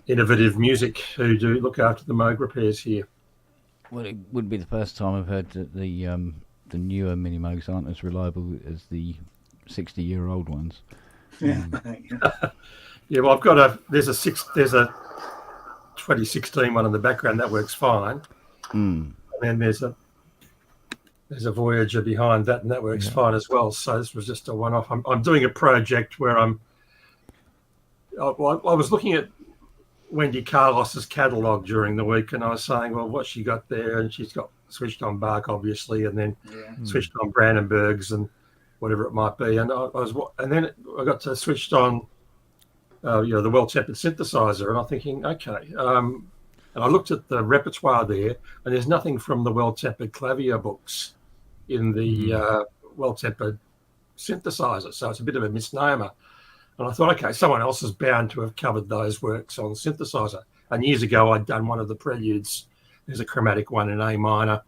Innovative Music, who do look after the Moog repairs here. Well, it wouldn't be the first time I've heard that the newer Mini Moogs aren't as reliable as the 60-year-old ones. Yeah. Yeah, well, there's a 2016 one in the background that works fine, and then there's a Voyager behind that, and that works fine as well. So this was just a one-off. I'm doing a project where I was looking at Wendy Carlos's catalogue during the week, and I was saying, well, what she got there, and she's got switched on Bach, obviously, and then switched on Brandenburgs and whatever it might be, and then I got to switched on, the well-tempered synthesizer, and I'm thinking, okay, and I looked at the repertoire there, and there's nothing from the well-tempered clavier books in the well-tempered synthesizer, so it's a bit of a misnomer. And I thought, okay, someone else is bound to have covered those works on synthesizer. And years ago, I'd done one of the preludes. There's a chromatic one in A minor,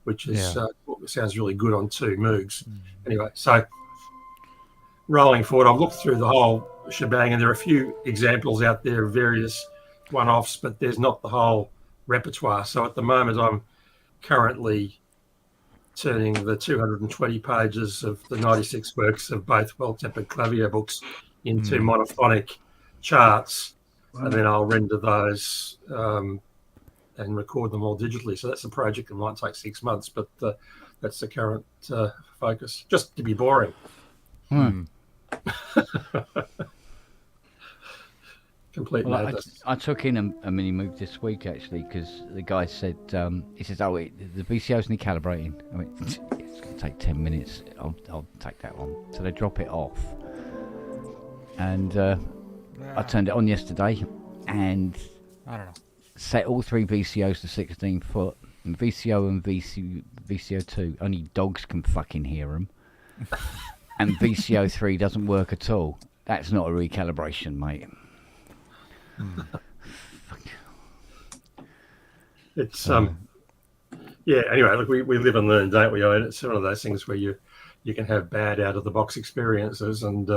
which is sounds really good on two Moogs. Anyway, so rolling forward, I've looked through the whole shebang, and there are a few examples out there of various one-offs, but there's not the whole repertoire. So at the moment, I'm currently turning the 220 pages of the 96 works of both well-tempered clavier books into monophonic charts, and then I'll render those and record them all digitally. So that's a project that might take 6 months, but that's the current focus, just to be boring. Complete madness. I took in a Mini Moog this week, actually, because the guy said, he says, the VCOs need calibrating. I mean, it's going to take 10 minutes. I'll take that one. So they drop it off. And I turned it on yesterday and I don't know. set all three VCOs to 16 foot. And VCO and VCO2, only dogs can fucking hear them. And VCO3 doesn't work at all. That's not a recalibration, mate. It's anyway, look, we live and learn, don't we? I mean, it's one of those things where you can have bad out of the box experiences, and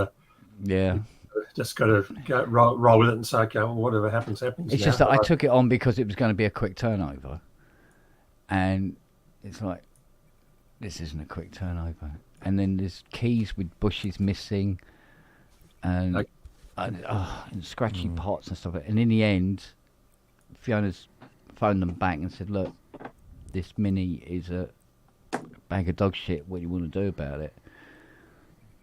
just got to go roll with it and say, okay, well, whatever happens, happens. It's now. just that I took it on because it was going to be a quick turnover, and it's like, this isn't a quick turnover. And then there's keys with bushes missing, and and scratchy pots and stuff. And in the end, Fiona's phoned them back and said, look, this Mini is a bag of dog shit. What do you want to do about it?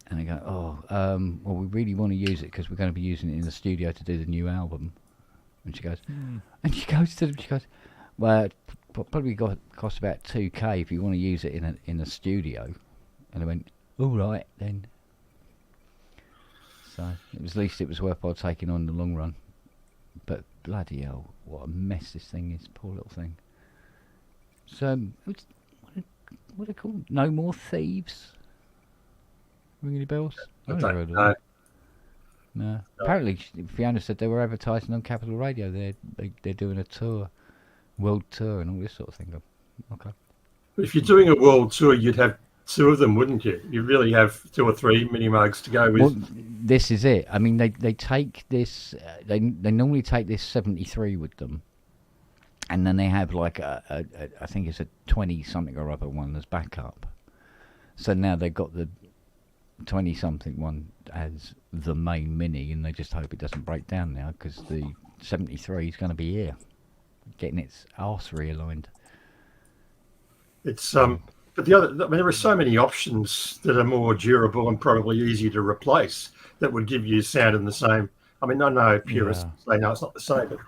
And I go, well, we really want to use it because we're going to be using it in the studio to do the new album. And she goes, and she goes to them, she goes, well, it probably cost about $2,000 if you want to use it in a studio. And I went, all right then. So at least it was worthwhile taking on in the long run. But bloody hell, what a mess this thing is, poor little thing. So what are they called? No More Thieves? Ring any bells? I don't know. No. Apparently, Fiona said they were advertising on Capital Radio. They're doing a tour, world tour, and all this sort of thing. Okay. If you're doing a world tour, you'd have two of them, wouldn't you? You really have 2 or 3 mini mugs to go with. Well, this is it. I mean, they take this. They normally take this 73 with them, and then they have like I think it's a 20 something or other one as backup. So now they've got the 20 something one as the main Mini, and they just hope it doesn't break down now because the 73 is going to be here, getting its arse realigned. It's but there are so many options that are more durable and probably easier to replace that would give you sound in the same. I mean, I know purists say no, it's not the same, but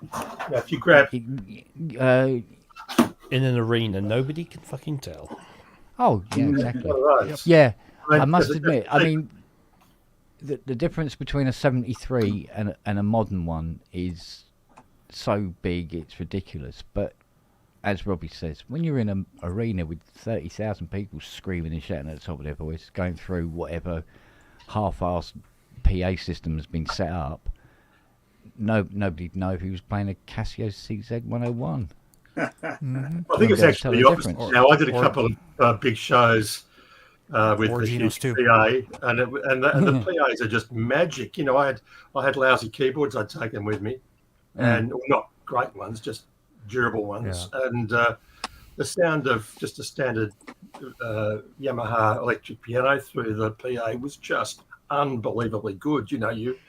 if you grab in an arena, nobody can fucking tell. Oh yeah, exactly. Right. Yeah, I must admit. I mean, the difference between a 73 and a modern one is so big, it's ridiculous. But as Robbie says, when you're in an arena with 30,000 people screaming and shouting at the top of their voice, going through whatever half-assed PA system has been set up, nobody'd know if he was playing a Casio CZ101. I think it's actually the opposite. Now, I did a couple of big shows with the huge PA, and the PAs are just magic. You know, I had lousy keyboards I'd taken with me, and not great ones, just durable ones, and the sound of just a standard Yamaha electric piano through the PA was just unbelievably good. You know, you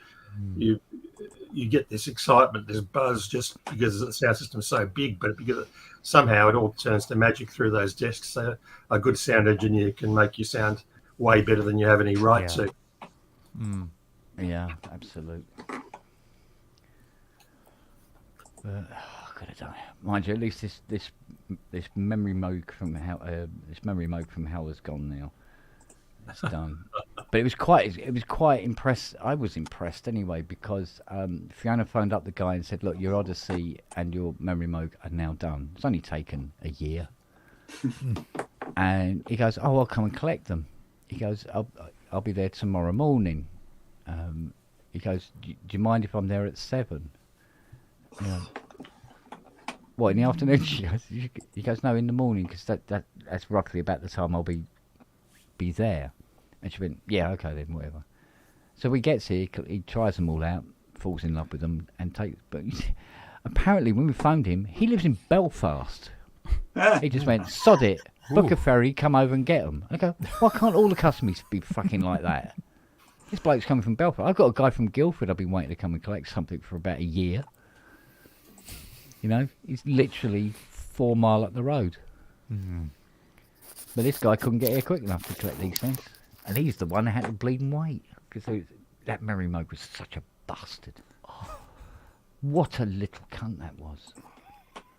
get this excitement, this buzz, just because the sound system's so big, but because somehow it all turns to magic through those desks. So a good sound engineer can make you sound way better than you have any right to. Yeah, absolutely. But could have done it. Mind you, at least this memory mode from hell has gone now. It's done. But it was quite impressed. I was impressed anyway because Fiona phoned up the guy and said, "Look, your Odyssey and your memory mode are now done. It's only taken a year." And he goes, "Oh, I'll come and collect them." He goes, "I'll be there tomorrow morning." He goes, "Do you mind if I'm there at 7?" You know, what, in the afternoon? He goes, "No, in the morning, because that's roughly about the time I'll be there." And she went, "Yeah, okay then, whatever." So he gets here, he tries them all out, falls in love with them, and takes. But apparently, when we phoned him, he lives in Belfast. He just went, "Sod it, book a ferry, come over and get them." I go, "Why can't all the customers be fucking like that?" This bloke's coming from Belfast. I've got a guy from Guildford I've been waiting to come and collect something for about a year. You know, he's literally 4 miles up the road. But this guy couldn't get here quick enough to collect these things. And he's the one that had to bleed and wait. Because that memory mode was such a bastard. Oh, what a little cunt that was.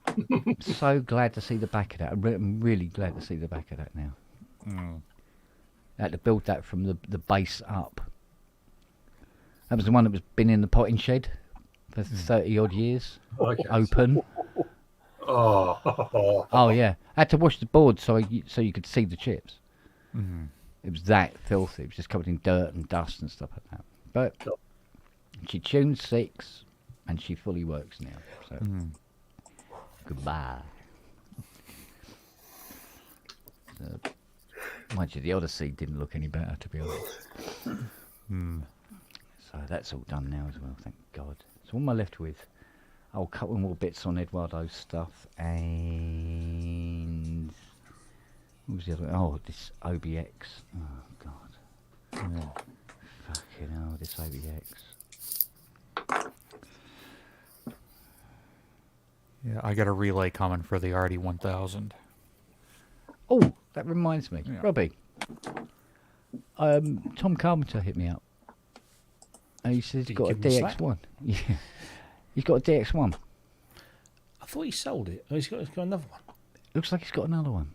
I'm so glad to see the back of that. I'm really glad to see the back of that now. I had to build that from the base up. That was the one that was been in the potting shed for 30 odd years. Open. Oh yeah. I had to wash the board so you could see the chips. It was that filthy. It was just covered in dirt and dust and stuff like that. But she tuned 6 and she fully works now. So goodbye. Mind you, the Odyssey didn't look any better, to be honest. So that's all done now as well, thank God. So what am I left with? Oh, a couple more bits on Eduardo's stuff, and what was the other? Oh, this OBX. Oh God. Oh, fucking hell, this OBX. Yeah, I got a relay coming for the RD1000. Oh, that reminds me, Yeah. Robbie. Tom Carpenter hit me up. And he says he's Did you got a give him a slap? DX1. Yeah, he's got a DX1. I thought he sold it. Oh, he's got another one. Looks like he's got another one.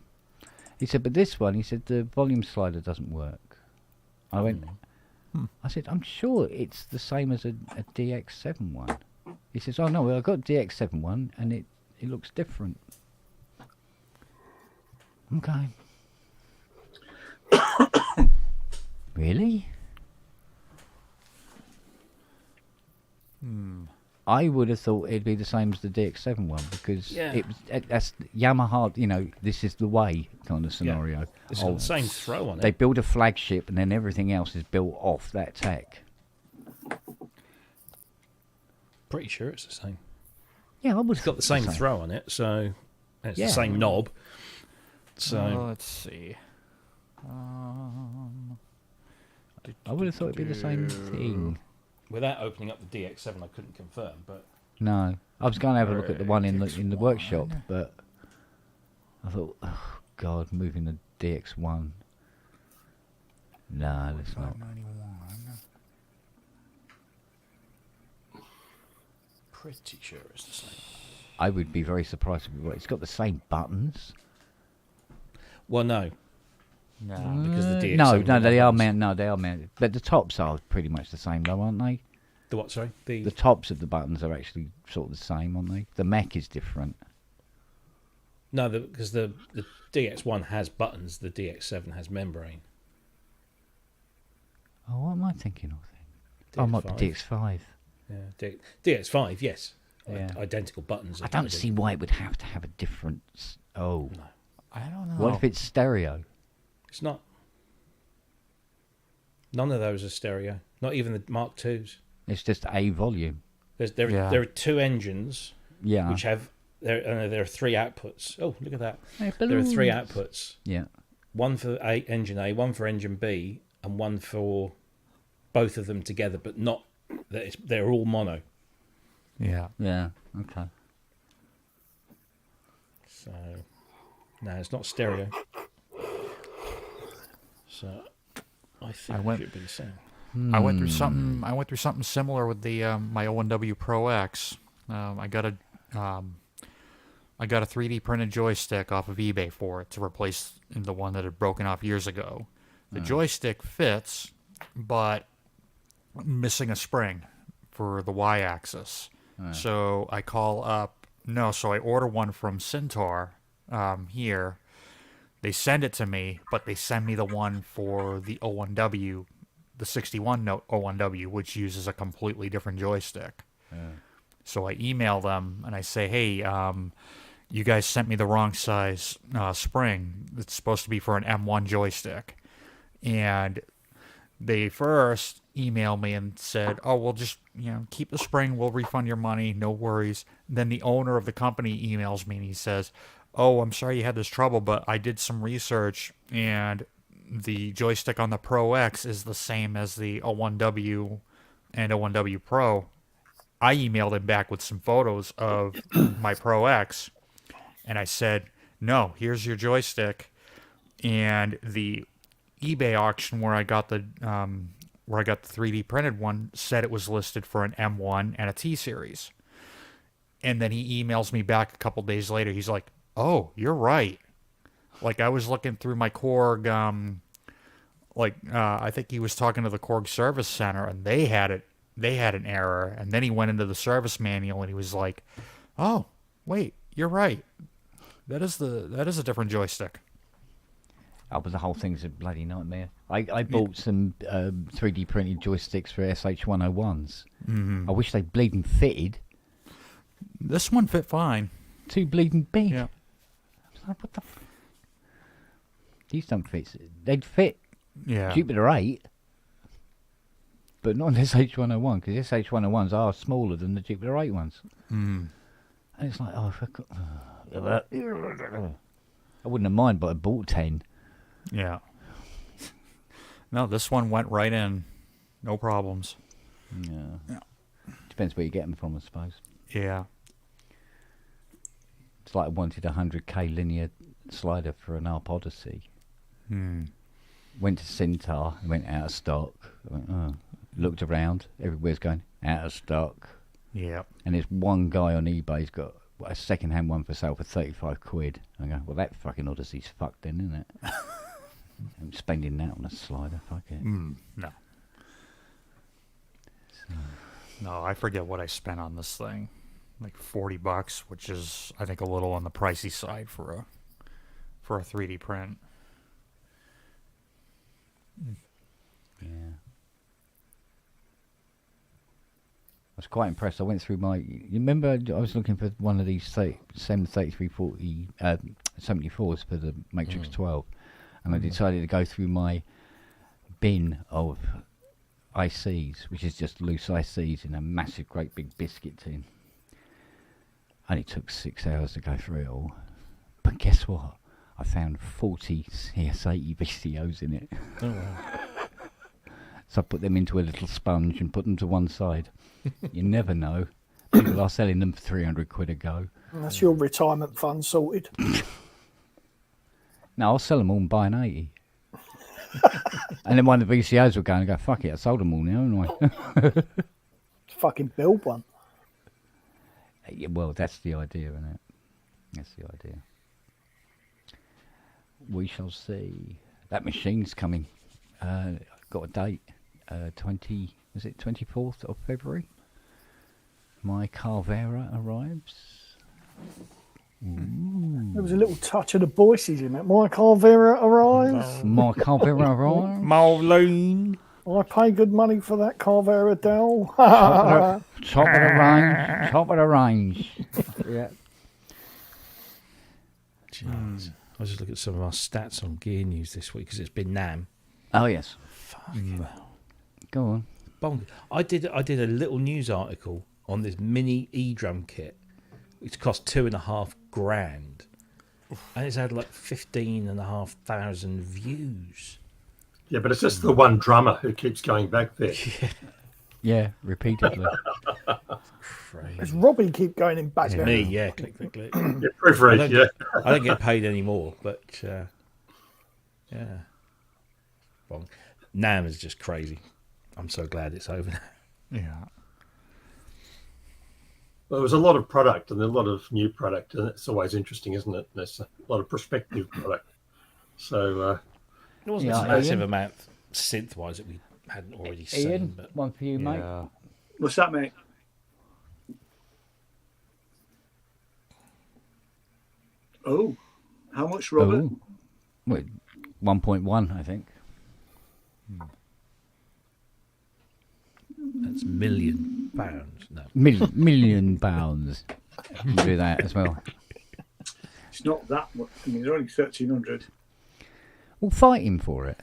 He said, but this one, he said the volume slider doesn't work. I went. I said, I'm sure it's the same as a DX7 one. He says, oh no, well, I got DX7 one, and it looks different. Okay. Really? I would have thought it'd be the same as the DX7 one because that's Yamaha. You know, this is the way kind of scenario. It's got the same throw on They it. build a flagship, and then everything else is built off that tech. Pretty sure it's the same. Yeah, I would. It's got the same throw on it, so and it's Yeah. the same knob. So Let's see. I would have thought it'd be the same thing. without opening up the DX7, I couldn't confirm. But No, I was going to have a look at the one in the workshop, but I thought, oh God, moving the DX1. No, that's not. pretty sure it's the same. I would be very surprised if it were. It's got the same buttons. Well, no, because the DX7 No, got they are buttons. mounted. No, they are mounted. But the tops are pretty much the same, though, aren't they? The what? Sorry, The tops of the buttons are actually sort of the same, aren't they? The Mac is different. no, because the DX1 has buttons. The DX7 has membrane. Oh, what am I thinking of then? Oh, it might be DX5. Yeah, DX5, yes. Yeah. Identical buttons. I don't see why it would have to have a difference. Oh, I don't know. what if it's stereo? It's not. None of those are stereo. Not even the Mark IIs. It's just a volume. There are two engines Yeah. which have there are three outputs. Oh, look at that! Hey, There are three balloons. outputs. Yeah. One for engine A, one for engine B, and one for both of them together, but not that they're all mono. Yeah. Yeah. Okay. So no, it's not stereo. So I think it should be the same. I went through something. I went through something similar with the my O1W Pro X. I got a 3D printed joystick off of eBay for it to replace the one that had broken off years ago. The joystick fits, but missing a spring for the Y-axis. So I call up. No, so I order one from Centaur here. They send it to me, but they send me the one for the O1W. The 61 note O1W, which uses a completely different joystick. So I email them and I say, hey, you guys sent me the wrong size spring. It's supposed to be for an M1 joystick. And they first emailed me and said, oh, we'll just keep the spring. We'll refund your money. No worries. Then the owner of the company emails me and he says, oh, I'm sorry you had this trouble, but I did some research and the joystick on the Pro X is the same as the O1W and O1W Pro. I emailed him back with some photos of my Pro X, and I said, no, here's your joystick. And the eBay auction where I got the 3D printed one said it was listed for an M1 and a T-Series. And then he emails me back a couple days later. He's like, oh, you're right. Like, I was looking through my Korg, I think he was talking to the Korg Service Center, and they had an error. And then he went into the service manual, and he was like, oh, wait, you're right. That is a different joystick. Oh, but the whole thing's a bloody nightmare. I bought some 3D printed joysticks for SH101s. I wish they bleeding fitted. This one fit fine. Too bleeding big. Yeah. Like, what the These don't fit. They'd fit Yeah. Jupiter 8. but not an SH101 because SH101s are smaller than the Jupiter 8 ones. Mm. And it's like, oh, I wouldn't have minded, but I bought 10. Yeah. No, this one went right in. No problems. Yeah. Depends where you get them from, I suppose. Yeah. It's like I wanted a 100k linear slider for an Alp Odyssey. Went to Centaur, went out of stock. I went, oh. Looked around, everywhere's going out of stock. Yeah. And there's one guy on eBay's got a second-hand one for sale for 35 quid. I go, well, that fucking Odyssey's fucked then, isn't it? I'm spending that on a slider, fuck it. No. No, I forget what I spent on this thing. Like $40, which is, I think, a little on the pricey side for a 3D print. Yeah. I was quite impressed. I went through you remember I was looking for one of these SEM 3340 74s for the Matrix 12, and I decided to go through my bin of ICs, which is just loose ICs in a massive, great big biscuit tin. Only took 6 hours to go through it all. But guess what? I found 40 CS80 VCOs in it. Oh, wow. So I put them into a little sponge and put them to one side. You never know. People are selling them for 300 quid a go. And that's your retirement fund sorted. No, I'll sell them all and buy an 80. And then one of the VCOs will go and go, fuck it, I sold them all now, haven't I? Fucking build one. Yeah, well, that's the idea, isn't it? That's the idea. We shall see. That machine's coming. I've got a date. 24th of February? My Carvera arrives. Ooh. There was a little touch of the voices in it. My Carvera arrives. My Carvera arrives. Marlene. I pay good money for that Carvera Dell. Top of the range. Top of the range. Yeah. Jeez. I was just looking at some of our stats on Gear News this week because it's been NAM. Oh yes. Fucking hell. Go on. Bonkers. I did a little news article on this mini E-drum kit, which cost $2,500, and it's had like 15,500 views. Yeah, but it's just the one drummer who keeps going back there. Yeah, repeatedly. Crazy. Does Robbie keep going in back there? Me, yeah, click, click, click. Yeah, proofread, yeah. I don't get paid anymore, but yeah. Wrong. NAM is just crazy. I'm so glad it's over now. Yeah. Well, there was a lot of product and a lot of new product, and it's always interesting, isn't it? There's a lot of prospective product. So, It wasn't Yeah, a massive Ian? amount synth-wise that we hadn't already Ian, seen. But one for you, mate. Yeah. What's that, mate? Oh, how much, Robert? Oh. Well, 1.1, I think. that's £1 million. No. Million pounds. You can do that as well. It's not that much. I mean, they're only 1,300. We'll fight him for it.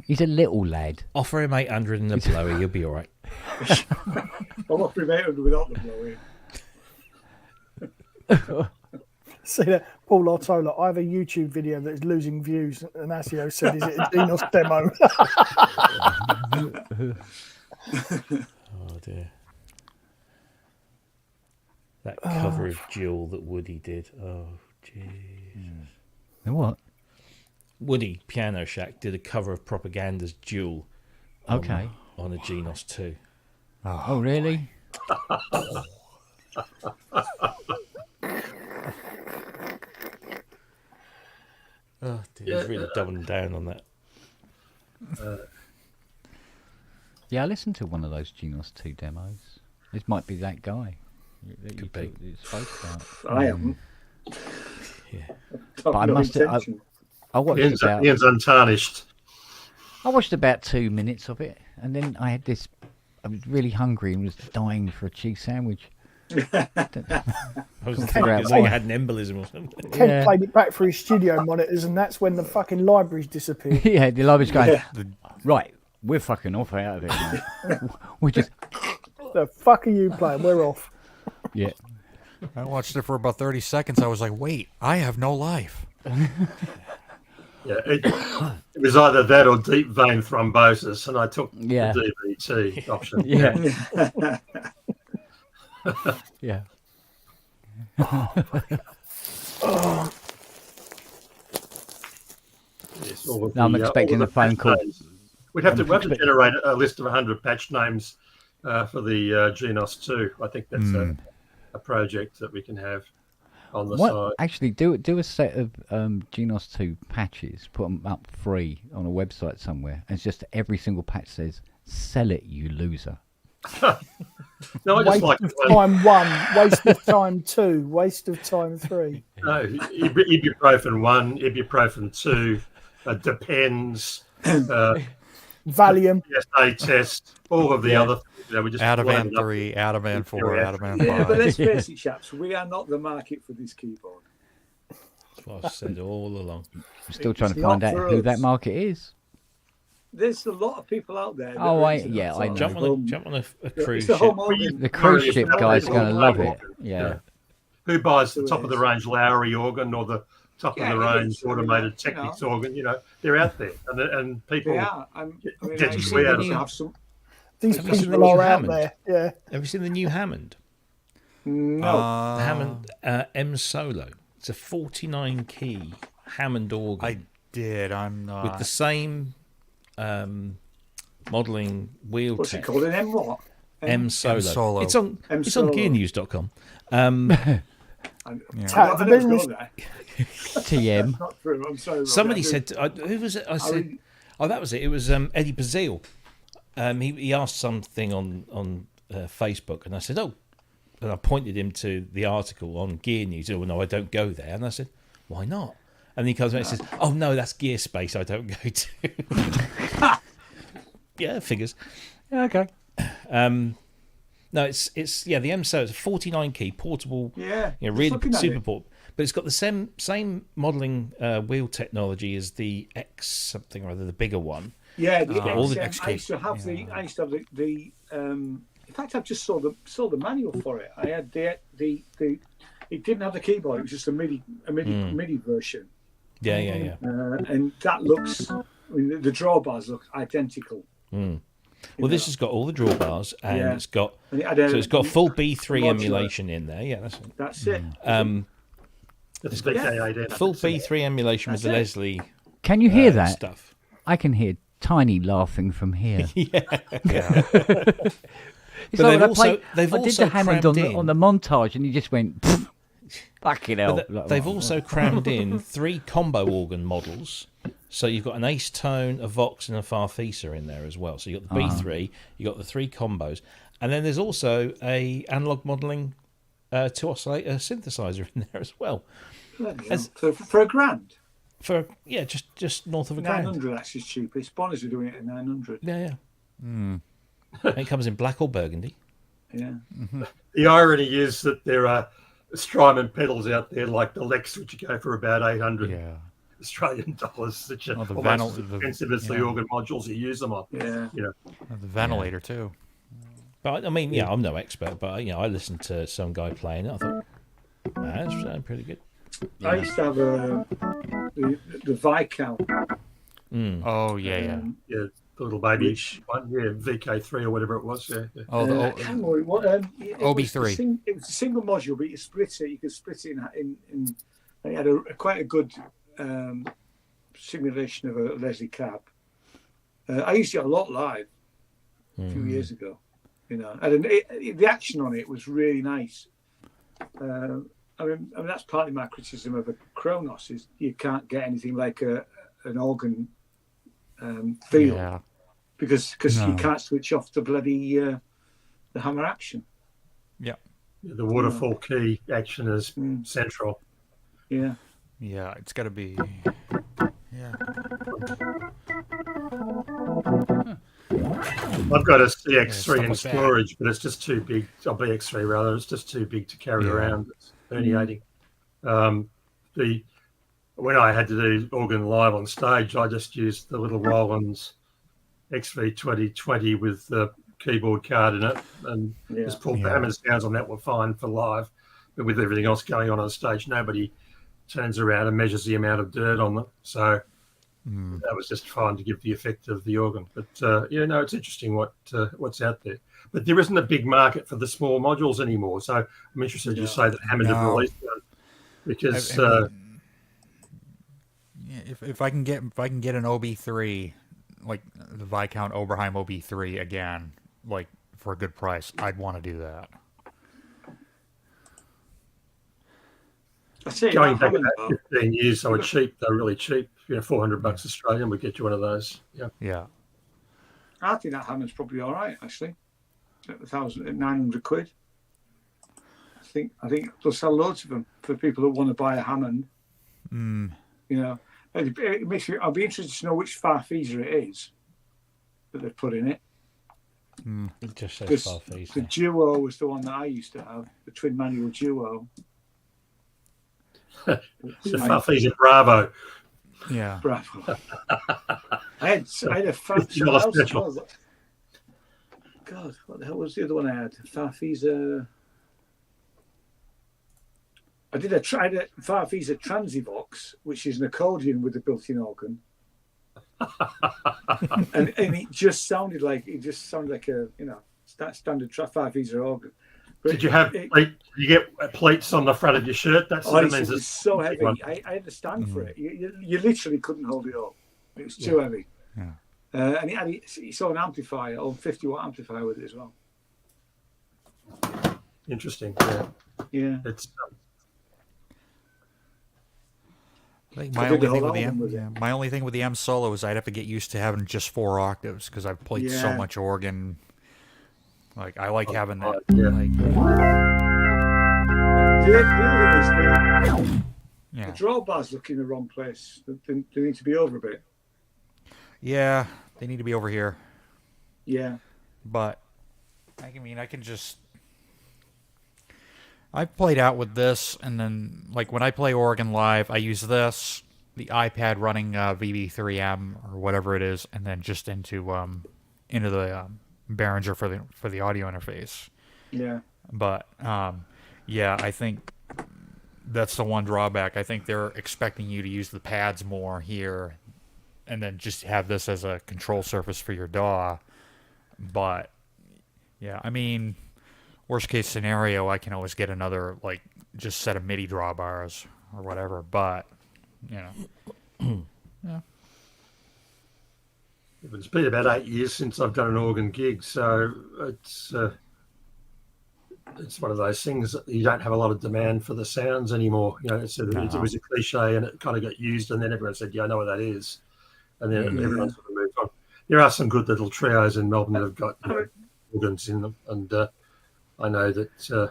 He's a little lad. Offer him 800 in the blower, you'll be all right. I'll offer him 800 without the blow in. See that, Paul Artola, I have a YouTube video that is losing views, and Asio said, is it a Dinos demo? Oh dear. That cover of Jewel that Woody did. Oh jeez. What? Woody Piano Shack did a cover of Propaganda's Jewel. Okay. On a Genos 2. Oh, really? Oh dear. He's really doubling down on that. Yeah, I listened to one of those Genos 2 demos. This might be that guy. That Could be. you spoke about. I haven't. Yeah. But I no must. intention. I watched Ian's, about. Ian's untarnished. I watched about 2 minutes of it, and then I had this. I was really hungry and was dying for a cheese sandwich. I was figure out thinking why. I had an embolism or something. Ken Yeah. played it back for his studio monitors, and that's when the fucking libraries disappeared. Yeah, the library's going. Right, We're fucking off out of here, mate. We just, The fuck are you playing? We're off. yeah. I watched it for about 30 seconds. I was like, wait, I have no life. Yeah, it was either that or deep vein thrombosis, and I took Yeah. the DVT option. Yeah. Yeah. Yes, all of No, I'm the, expecting all a of the phone patch call. names. We'd have to generate a list of 100 patch names for the Genos 2. I think that's a project that we can have on the What? side. Actually, do a set of Genos 2 patches, put them up free on a website somewhere, and it's just every single patch says, "Sell it, you loser." No, I just Waste like of time 1, waste of time 2, waste of time 3. no, ibuprofen 1, ibuprofen 2, depends, Valium. PSA test, all of the other things. You know, we just blend Adamant it up. 3, Adamant 4, Yeah. Adamant 5. Yeah, but let's face it, chaps, we are not the market for this keyboard. That's what I've said all along. I'm still trying to It's find not out for who us. that market is. There's a lot of people out there. that Oh, are I- into that yeah, sort I of know. Jump on a it's cruise the ship. home organ. The cruise Well, ship it's guys are not going to really love organ. it. Yeah. Who buys the So top it of the is. range Lowry organ or the top Yeah, of the it range is. I mean, automated you know. Technics organ? You know, they're out there, and people. They are. I mean, Get I you used way out to of it. have some. These Have you seen the people new are out Hammond? there. Yeah. Have you seen the new Hammond? No. The Hammond M Solo. It's a 49 key Hammond organ I did. I'm not. with the same modelling wheel What's it tech. called? An M what? M Solo. Solo. It's on M it's on Solo. gearnews.com. Tap the business. TM. Not true. I'm sorry. Rob. Somebody I do- said, who was it? I said, really- oh, that was it. It was Eddie Bazile. He asked something on Facebook, and I said, oh, and I pointed him to the article on Gear News. Oh, no, I don't go there. And I said, why not? And he comes back and says, oh, no, that's Gear Space I don't go to. Yeah, figures. Yeah, okay. No, it's the M Solo. It's a 49 key portable. Yeah. You know, just really looking at super it. port, but it's got the same modelling wheel technology as the X something or other, the bigger one. Yeah, the all the XM. I used to have the. In fact, I've just sold the manual for it. I had the. It didn't have the keyboard. It was just a MIDI version, Yeah. and that looks. I mean, the drawbars look identical. Well, this has got all the drawbars, and Yeah. it's got And it had a- so it's got full B3 modular. emulation in there. Yeah, that's it. That's it. It's VK8. Full B3 emulation with the That's it. Leslie Can you hear that? stuff. I can hear Tiny laughing from here. It's But like they've when I also- played- they've I did also the Hammond crammed on the montage, and you just went, "Pfft, fucking hell. But Like, they've oh, also crammed in 3 combo organ models. So you've got an Ace Tone, a Vox, and a Farfisa in there as well. So you've got the B3, you've got the 3 combos, and then there's also a analog modelling 2 oscillator synthesizer in there as well. Bloody hell. For a grand. For just north of a grand. 900 actually is cheapest. Bonners are doing it at 900. Yeah. And it comes in black or burgundy. Yeah. The irony is that there are Strymon pedals out there like the Lex, which you go for about 800 Yeah. Australian dollars, which are the almost as the- expensive as the yeah. organ modules you use them on. Yeah. You know, The ventilator too. But I mean, yeah, I'm no expert, but I listened to some guy playing it. I thought, that's pretty good. I used to have the Viscount. Oh yeah. yeah, the little baby Which- one, yeah, VK3 or whatever it was. Yeah, yeah. Oh, I can't remember what it was. It OB3. was it was a single module, but you split it. You could split it in and it had quite a good simulation of a Leslie cab. I used it a lot live a few years ago. You know, and the action on it was really nice. I mean, that's partly my criticism of a Kronos is you can't get anything like an organ feel Yeah. because No. you can't switch off the bloody the hammer action. Yeah. The waterfall key action is central. Yeah. Yeah. It's got to be. Yeah. I've got a CX3 stuff in like that. storage, but it's just too big. Or BX3 rather. It's just too big to carry around. It's herniating. When I had to do organ live on stage, I just used the little Roland's XV 2020 with the keyboard card in it, and just pulled the Hammond sounds on that were fine for live. But with everything else going on stage, nobody turns around and measures the amount of dirt on them. So that was just fine to give the effect of the organ. But it's interesting what's out there. But there isn't a big market for the small modules anymore. So I'm interested you say that Hammond have released one, because if I can get an OB3, like the Viscount Oberheim OB3 again, like for a good price, I'd want to do that. I say going back about 15 years, they were cheap. They're really cheap. $400 Australian would get you one of those. Yeah. I think that Hammond's probably all right, actually. At 900 quid. I think they'll sell loads of them for people that want to buy a Hammond. It makes me. I'll be interested to know which Farfisa it is that they've put in it. It just says Farfisa. The Duo was the one that I used to have, the twin manual Duo. It's a Farfisa Bravo. Yeah. Bravo. I had a Farfisa. God, what the hell was the other one I had? Farfisa. I had a Farfisa Transivox, which is an accordion with a built-in organ, and it just sounded like a standard Farfisa organ. But did you get plates on the front of your shirt? That's it was so heavy. I had to stand for it. You literally couldn't hold it up. It was too heavy. Yeah. And he saw an amplifier, or 50-watt amplifier with it as well. Interesting. Yeah. It's. I think my only thing with the M Solo is I'd have to get used to having just 4 octaves because I've played so much organ. Like I like having that. The other thing is the drawbars look in the wrong place. They need to be over a bit. Yeah, they need to be over here. Yeah. But I've played out with this, and then like when I play organ live, I use this, the iPad running VB3M or whatever it is, and then just into the Behringer for the audio interface. Yeah. But I think that's the one drawback. I think they're expecting you to use the pads more here, and then just have this as a control surface for your DAW. But yeah, I mean, worst case scenario, I can always get another just set of MIDI drawbars or whatever. But yeah. It's been about 8 years since I've done an organ gig, so it's one of those things that you don't have a lot of demand for the sounds anymore. It was a cliche, and it kind of got used, and then everyone said, "Yeah, I know what that is," and then everyone sort of moved on. There are some good little trios in Melbourne that have got organs in them, and I know that there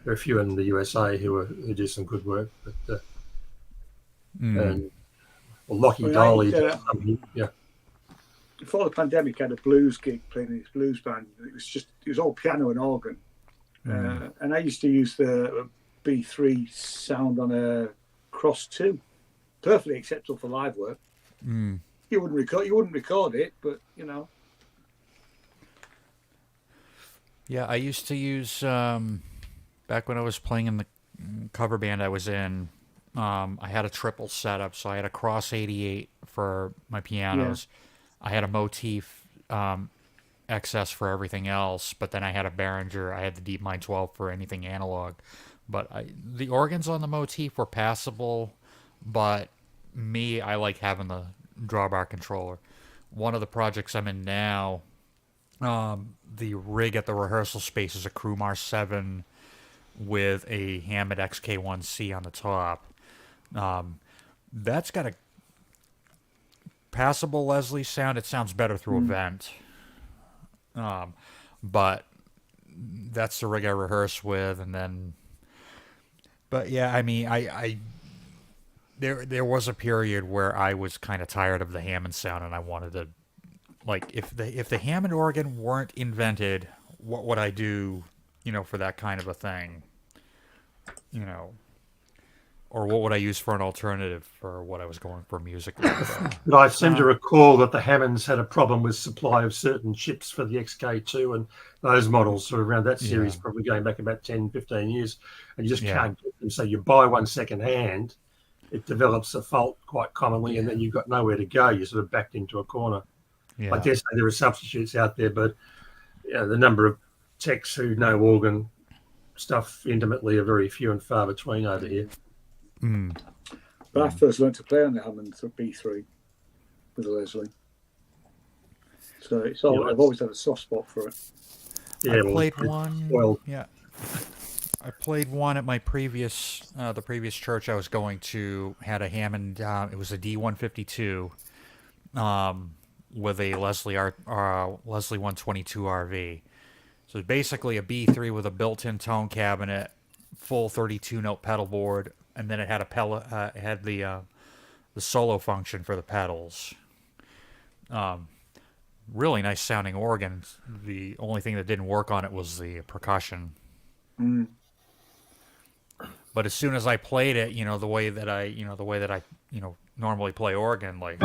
are a few in the USA who do some good work, but Lockie Dolly, before the pandemic, I had a blues gig playing in this blues band. It was all piano and organ, and I used to use the B3 sound on a Cross 2, perfectly acceptable for live work. You wouldn't record it, but Yeah, I used to use back when I was playing in the cover band I was in. I had a triple setup, so I had a Cross 88 for my pianos. Yeah. I had a Motif XS for everything else, but then I had a Behringer. I had the DeepMind 12 for anything analog. But the organs on the Motif were passable, but I like having the drawbar controller. One of the projects I'm in now, the rig at the rehearsal space is a Crumar 7 with a Hammond XK1C on the top. That's got a passable Leslie sound. It sounds better through a vent. But that's the rig I rehearse with, and then. But yeah, I mean, there was a period where I was kind of tired of the Hammond sound, and I wanted to, if the Hammond organ weren't invented, what would I do, for that kind of a thing? or what would I use for an alternative for what I was going for musically? But I seem to recall that the Hammonds had a problem with supply of certain chips for the XK2 and those models sort of around that series, probably going back about 10, 15 years, and you just can't get them. So you buy one second hand, it develops a fault quite commonly, and then you've got nowhere to go. You're sort of backed into a corner. Yeah. I dare say there are substitutes out there, but the number of techs who know organ stuff intimately are very few and far between over here. But I first learned to play on the Hammond B3 with the Leslie. So it's all, I've always had a soft spot for it. I played one. I played one at my previous, the previous church I was going to had a Hammond. It was a D152, with a Leslie 122 RV. So basically a B3 with a built-in tone cabinet, full 32-note pedal board, and then it had it had the solo function for the pedals. Really nice sounding organ. The only thing that didn't work on it was the percussion. But as soon as I played it, the way that I normally play organ, like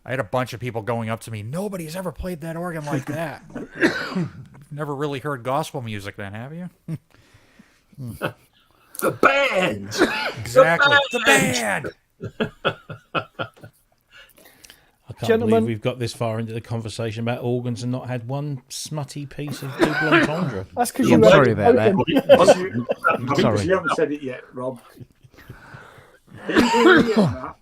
I had a bunch of people going up to me. Nobody's ever played that organ like that. Never really heard gospel music, then, have you? The band. Exactly. The band. I can't believe we've got this far into the conversation about organs and not had one smutty piece of double entendre. That's because I'm sorry about that. I'm sorry. You haven't said it yet, Rob. Are you doing an Ian, Matt?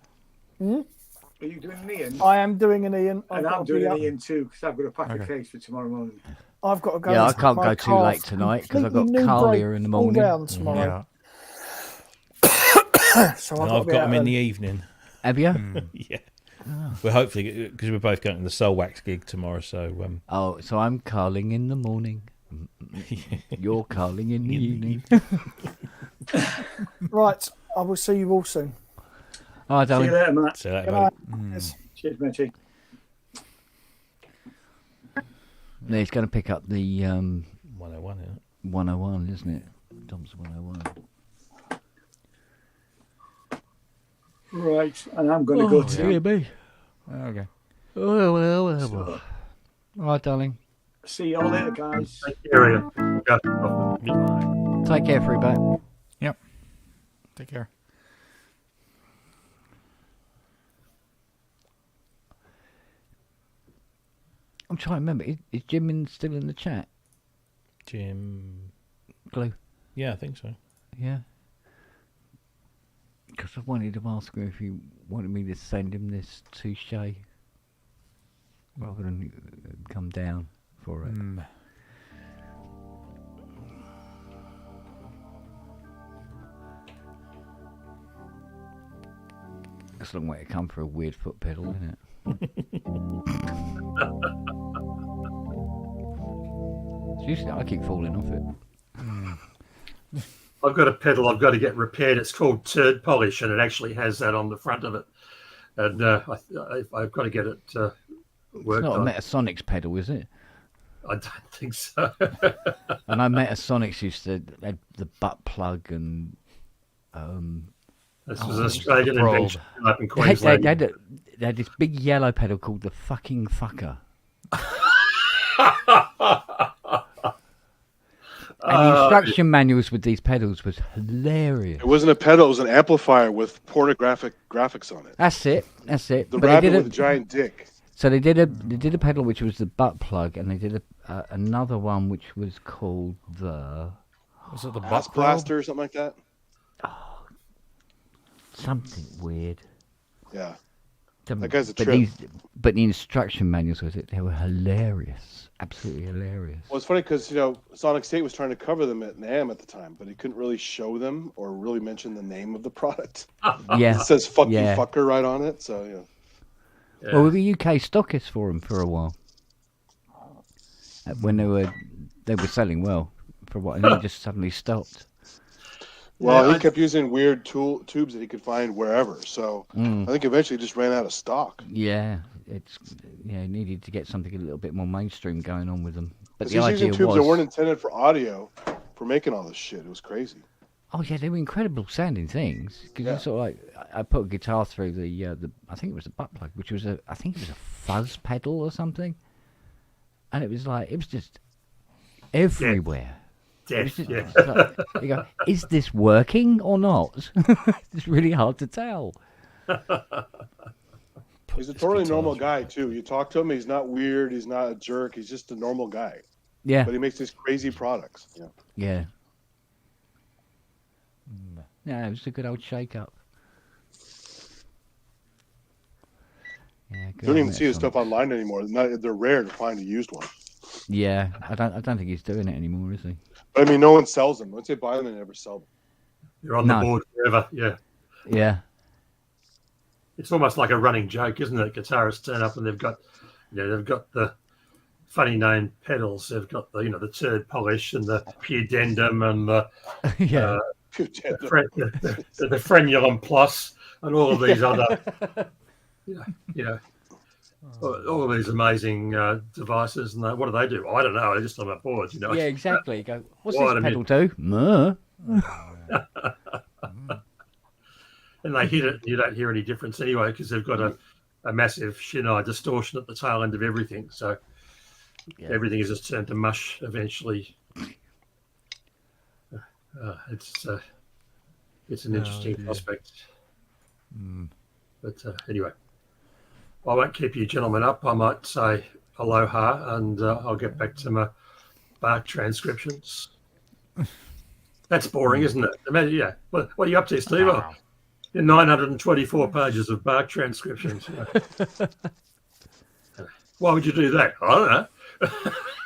Are you doing an Ian? I am doing an Ian. And I'm doing an Ian too, because I've got to pack a case for tomorrow morning. I've got to go. Yeah, I and can't my go too car late tonight because I've got completely new Carl brake here in the all morning. round tomorrow. So And I've I've got them in the evening. Have you? Yeah. We're hopefully, because we're both going to the Soul Wax gig tomorrow, so... Oh, so I'm calling in the morning. You're calling in the evening. Right, I will see you all soon. All right, See you darling. later, Matt. So that Good about night. Yes. Cheers, matey. Yeah, he's going to pick up the 101, isn't it? 101, isn't it? Dom's 101. Right, and I'm going to go to... Dear me. Okay. Well. All right, darling. See you all later, guys. Area. Take care, Freebat. Yep. Take care. I'm trying to remember. Is Jim still in the chat? Jim... Glue? Yeah, I think so. Yeah. Because I wanted to ask him if he wanted me to send him this touche rather than come down for it. It's a long way to come for a weird foot pedal, isn't it? Seriously, I keep falling off it. I've got a pedal I've got to get repaired. It's called Turd Polish, and it actually has that on the front of it. And I've got to get it worked It's not on. a Metasonics pedal, is it? I don't think so. And I Metasonics used to have the butt plug and This was an Australian probe. invention up in they Queensland. had this big yellow pedal called the fucking fucker. And the instruction manuals with these pedals was hilarious. It wasn't a pedal; it was an amplifier with pornographic graphics on it. That's it. The The but they rabbit did with a giant dick. So they did a pedal which was the butt plug, and they did another one which was called the Was it the Ass butt probe? blaster or something like that. something weird. Yeah. Them- That guy's a but trip. but the instruction manuals with it, they were hilarious, absolutely hilarious. Well, it's funny because Sonic State was trying to cover them at NAMM at the time, but he couldn't really show them or really mention the name of the product. Yeah, It says "fuck Yeah. you, fucker" right on it. So well, we were UK stockists for them for a while. When they were selling well for a while, and then it just suddenly stopped. Well, Yeah, he kept using weird tubes that he could find wherever. So I think eventually he just ran out of stock. Yeah, it needed to get something a little bit more mainstream going on with them. But the He's idea using tubes that weren't was, intended for audio for making all this shit. It was crazy. oh yeah, they were incredible sounding things. Because Yeah. you sort of like, I put a guitar through the I think it was a butt plug, which was I think it was a fuzz pedal or something, and it was just everywhere. It was Death, just, yeah. like, you go, is this working or not? It's really hard to tell. He's a totally normal guy too. You talk to him, he's not weird. He's not a jerk. He's just a normal guy. Yeah, But he makes these crazy products. Yeah. yeah. Yeah, it was a good old shake-up. Yeah, good You don't on even see his Metron. stuff online anymore. They're rare to find a used one. Yeah, I don't think he's doing it anymore, is he? But I mean, no one sells them. Once they buy them, they never sell them. You're on No. the board forever. Yeah. Yeah, It's almost like a running joke, isn't it? Guitarists turn up and they've got the funny name pedals. They've got the turd polish and the pudendum and the yeah. the frenulum plus and all of these other all of these amazing devices. And what do? I don't know. I just on my board. Yeah, exactly. You go, what's Why this don't pedal do? Muh. And they hit it. You don't hear any difference anyway because they've got a massive Shinai distortion at the tail end of everything. So everything is just turned to mush eventually. It's an interesting prospect. But anyway, I won't keep you gentlemen up. I might say aloha and I'll get back to my Bach transcriptions. That's boring, isn't it? Imagine, yeah. What are you up to, Steve? Wow. 924 pages of Bach transcriptions. Why would you do that? I don't know.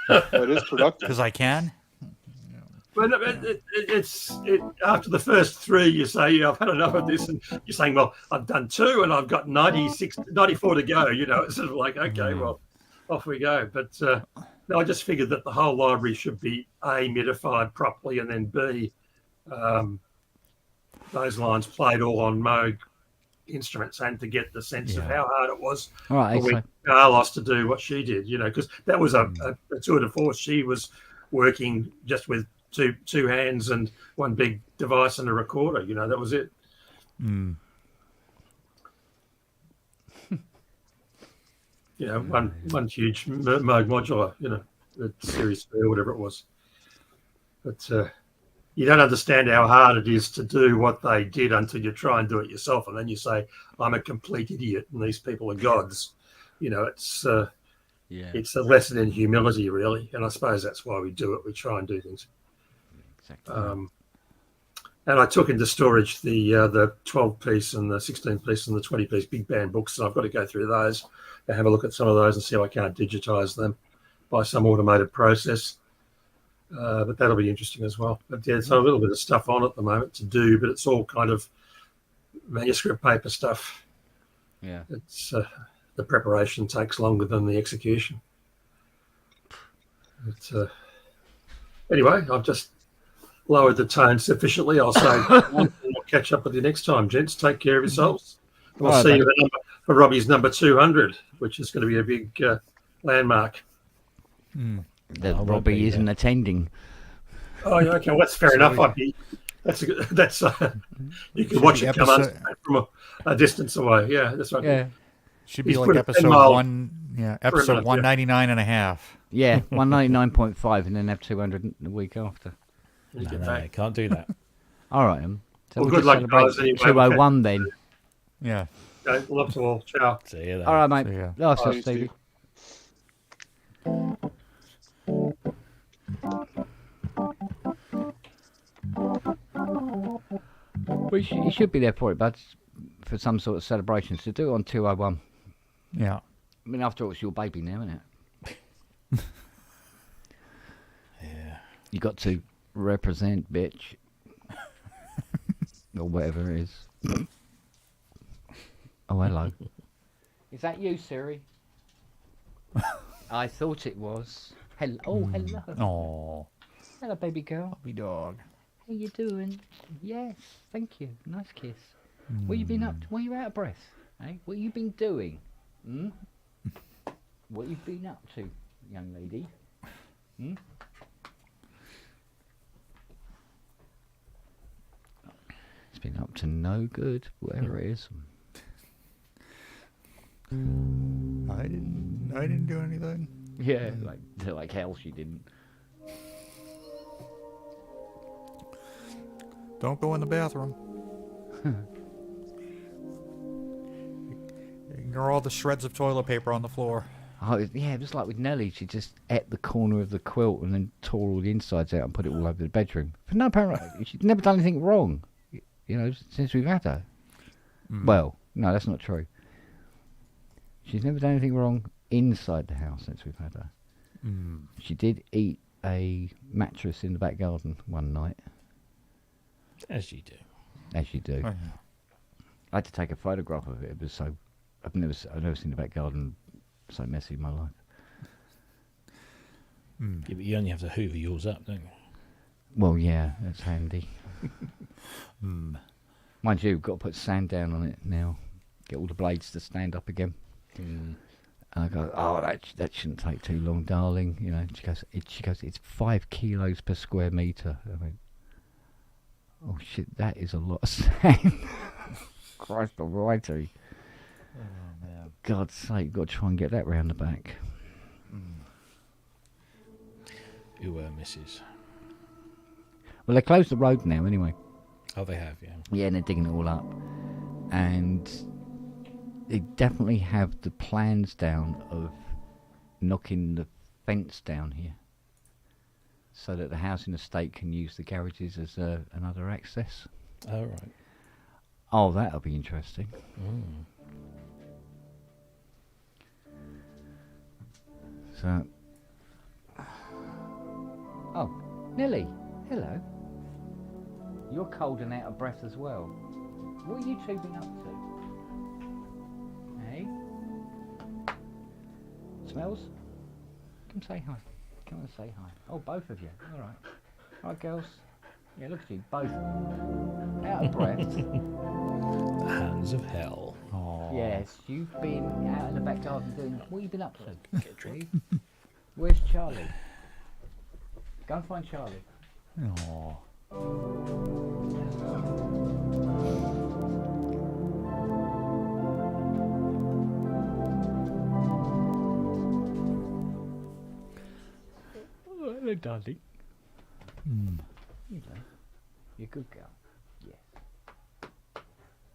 But it is productive. Because I can. But it's after the first three, you say, yeah, I've had enough of this. And you're saying, well, I've done two and I've got 94 to go. It's sort of like, okay, well, off we go. But no, I just figured that the whole library should be A, modified properly, and then B, those lines played all on Moog instruments, and to get the sense of how hard it was All right, for so, Carlos to do what she did, because that was a tour de force. She was working just with two hands and one big device and a recorder. That was it. One huge Moog modular, the Series 3 or whatever it was. But you don't understand how hard it is to do what they did until you try and do it yourself, and then you say, "I'm a complete idiot, and these people are gods." It's a lesson in humility, really, and I suppose that's why we do it. We try and do things. exactly. And I took into storage the 12-piece and the 16-piece and the 20-piece big band books, and I've got to go through those and have a look at some of those and see if I can't digitize them by some automated process. But that'll be interesting as well. But yeah, so a little bit of stuff on at the moment to do, but it's all kind of manuscript paper stuff. Yeah. It's the preparation takes longer than the execution. But anyway, I've just lowered the tone sufficiently. I'll say I'll catch up with you next time, gents. Take care of yourselves. And I'll All right, see you for Robbie's number 200, which is going to be a big landmark. That I won't Robbie be isn't attending. Oh, yeah, okay. Well, that's fair enough. That's you can watch be it come episode- from a distance away. Yeah, that's right. Yeah. Should be He's like put a episode 10 mile 1. Yeah, episode perimeter, yeah. 199 and a half. Yeah, 199.5 and then have 200 the week after. You No, get no, back. can't do that. All right, So Well, we'll good just luck, celebrate guys, anyway. 201 then. Yeah. Okay, love to all. Ciao. See you then. All right, mate. See ya. Last Bye, up, Stevie. You should be there for it, bud, for some sort of celebration. So do it on 201. Yeah. I mean, after all, it's your baby now, isn't it? Yeah. You got to represent, bitch. Or whatever it is. Oh, hello. Is that you, Siri? I thought it was. Hello. Oh, hello. Oh, Hello, baby girl. puppy dog. How you doing? Yes, thank you. Nice kiss. What you been up to? Why you out of breath? Eh? What you been doing? Hmm? What you been up to, young lady? It's been up to no good, whatever it is. I didn't do anything. Yeah, like hell she didn't. Don't go in the bathroom. Ignore all the shreds of toilet paper on the floor. Oh, yeah, it was like with Nellie. She just ate the corner of the quilt and then tore all the insides out and put it all over the bedroom. But no, apparently she'd never done anything wrong, you know, since we've had her. Well, no, that's not true. She's never done anything wrong inside the house since we've had her. She did eat a mattress in the back garden one night. As you do. As you do. Oh, yeah. I had to take a photograph of it. It was so... I've never seen the back garden so messy in my life. Yeah, but you only have to hoover yours up, don't you? Well, yeah, that's handy. Mind you, we've got to put sand down on it now. Get all the blades to stand up again. And I go, oh, that shouldn't take too long, darling. You know, she goes, it's 5 kilos per square metre. I went, oh shit, that is a lot of sand. Christ almighty. Oh, man. God's sake, got to try and get that round the back. Who misses? Well, they closed the road now anyway. Oh, they have, yeah. Yeah, and they're digging it all up. And they definitely have the plans down of knocking the fence down here so that the housing estate can use the garages as another access. Oh, right. Oh, that'll be interesting. So... Oh, Nelly, hello. You're cold and out of breath as well. What are you two been up to? Hey? Smells? Come say hi. Come and say hi. Oh, both of you. All right. All right, girls. Yeah, look at you, both. Out of breath. The hands of hell. Yes, you've been out in the back garden doing... What have you been up to? Get a drink. Where's Charlie? Go and find Charlie. Oh. Oh, hello, darling. You know, you're a good girl. Yes.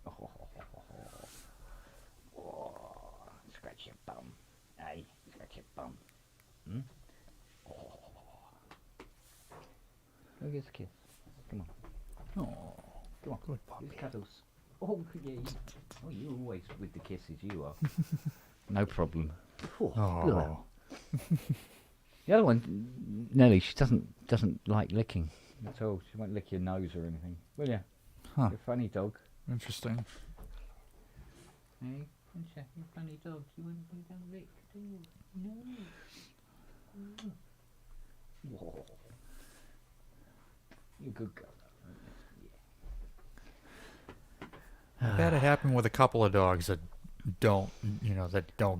Oh, scratch your bum. Hey, scratch your bum. Go give us a kiss. Come on. Oh, come on. Good puppy. Here's cuddles. Oh, yeah. You're always with the kisses, you are. No problem. Oh. The other one, Nelly, she doesn't like licking at all. She won't lick your nose or anything. Will you? Huh. You're a funny dog. Interesting. Hey, you're a funny dog. You don't lick, do you? No. Whoa. You're a good girl. I've had it happen with a couple of dogs that don't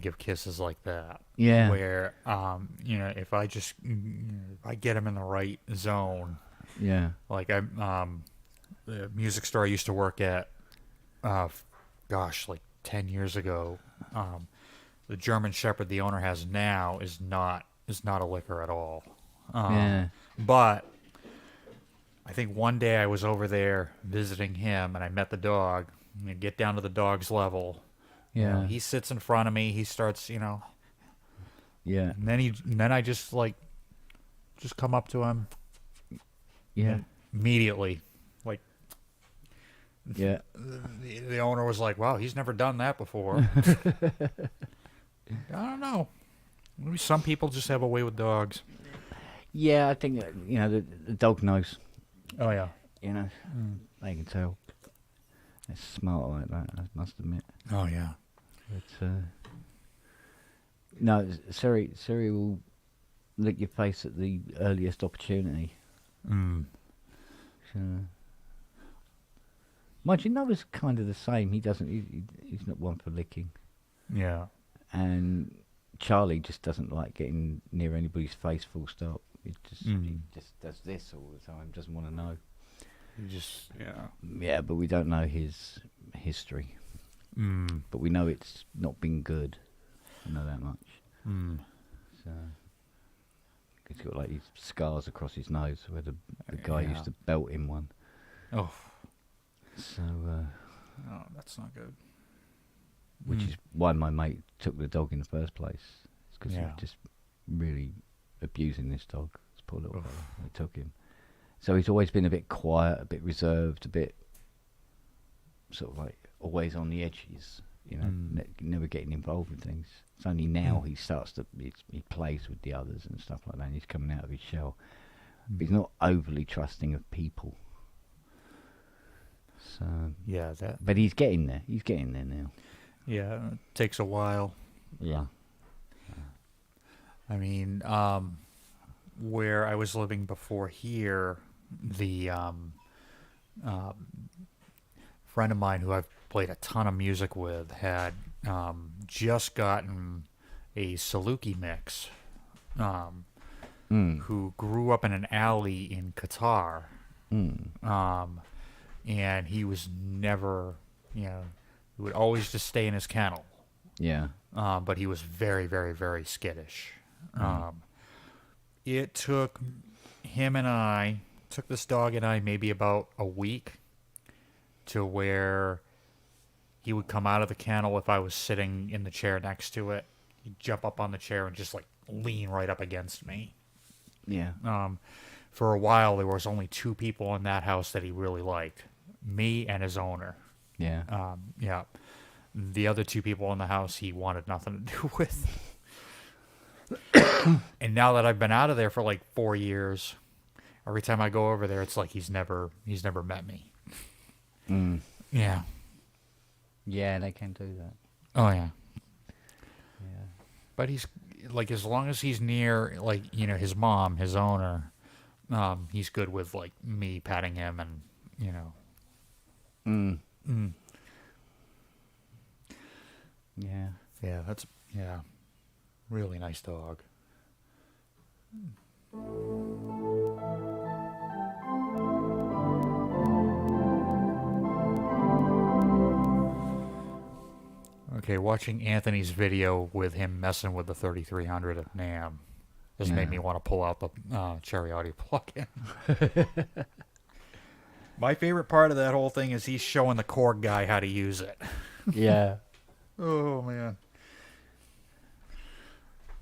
give kisses like that. Yeah. Where, if I just, if I get them in the right zone. Yeah. Like the music store I used to work at, like 10 years ago, the German Shepherd the owner has now is not a licker at all. Yeah. But I think one day I was over there visiting him and I met the dog. I get down to the dog's level. Yeah. He sits in front of me. He starts, Yeah. and then I just come up to him. Yeah. Immediately, like. Yeah. The owner was like, "Wow, he's never done that before." I don't know. Maybe some people just have a way with dogs. Yeah, I think the dog knows. Oh yeah. They can tell. They're smart like that, I must admit. Oh yeah. But no, Siri will lick your face at the earliest opportunity. So, mind you, Noah's kind of the same. He doesn't. He's not one for licking. Yeah. And Charlie just doesn't like getting near anybody's face. Full stop. He just does this all the time. Doesn't want to know. You just Yeah, but we don't know his history. But we know it's not been good. I know that much. So he's got like these scars across his nose where the guy used to belt him one. Oh. So Oh, that's not good. which is why my mate took the dog in the first place. It's because he Yeah. was just really abusing this dog. This poor little fella. They took him. So he's always been a bit quiet, a bit reserved, a bit sort of like always on the edges, you know, never getting involved in things. It's only now he starts to, he plays with the others and stuff like that, and he's coming out of his shell. But he's not overly trusting of people. So, Yeah, that. but he's getting there. He's getting there now. Yeah, it takes a while. Yeah. I mean, where I was living before here, the friend of mine who I've played a ton of music with had just gotten a Saluki mix, who grew up in an alley in Qatar, and he was never, he would always just stay in his kennel. Yeah. But he was very, very, very skittish. It took this dog and I maybe about a week to where he would come out of the kennel if I was sitting in the chair next to it. He'd jump up on the chair and just like lean right up against me. Yeah. For a while, there was only 2 people in that house that he really liked, me and his owner. Yeah. Yeah. The other 2 people in the house he wanted nothing to do with. And now that I've been out of there for like 4 years, every time I go over there, it's like he's never met me. Yeah. Yeah, they can do that. Oh yeah. Yeah. But he's like, as long as he's near, like, his mom, his owner, he's good with like me patting him and Yeah. Yeah, really nice dog. Okay, watching Anthony's video with him messing with the 3300 at NAMM just made me want to pull out the Cherry Audio plugin. My favorite part of that whole thing is he's showing the Korg guy how to use it. Yeah. Oh, man.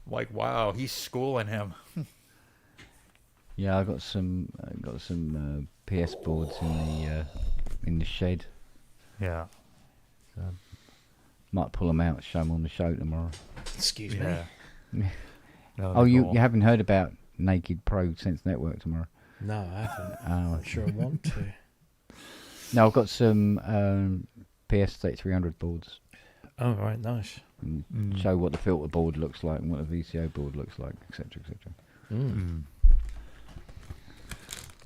Like, wow, he's schooling him. Yeah, I got some PS boards in the shed. Yeah. So might pull them out, show them on the show tomorrow. Excuse me. Yeah. Oh, you haven't heard about Naked Pro Sense Network tomorrow? No, I haven't. Oh, I'm sure I want to. No, I've got some PS 3300 boards. Oh, right, nice. And show what the filter board looks like and what the VCO board looks like, etc., etc.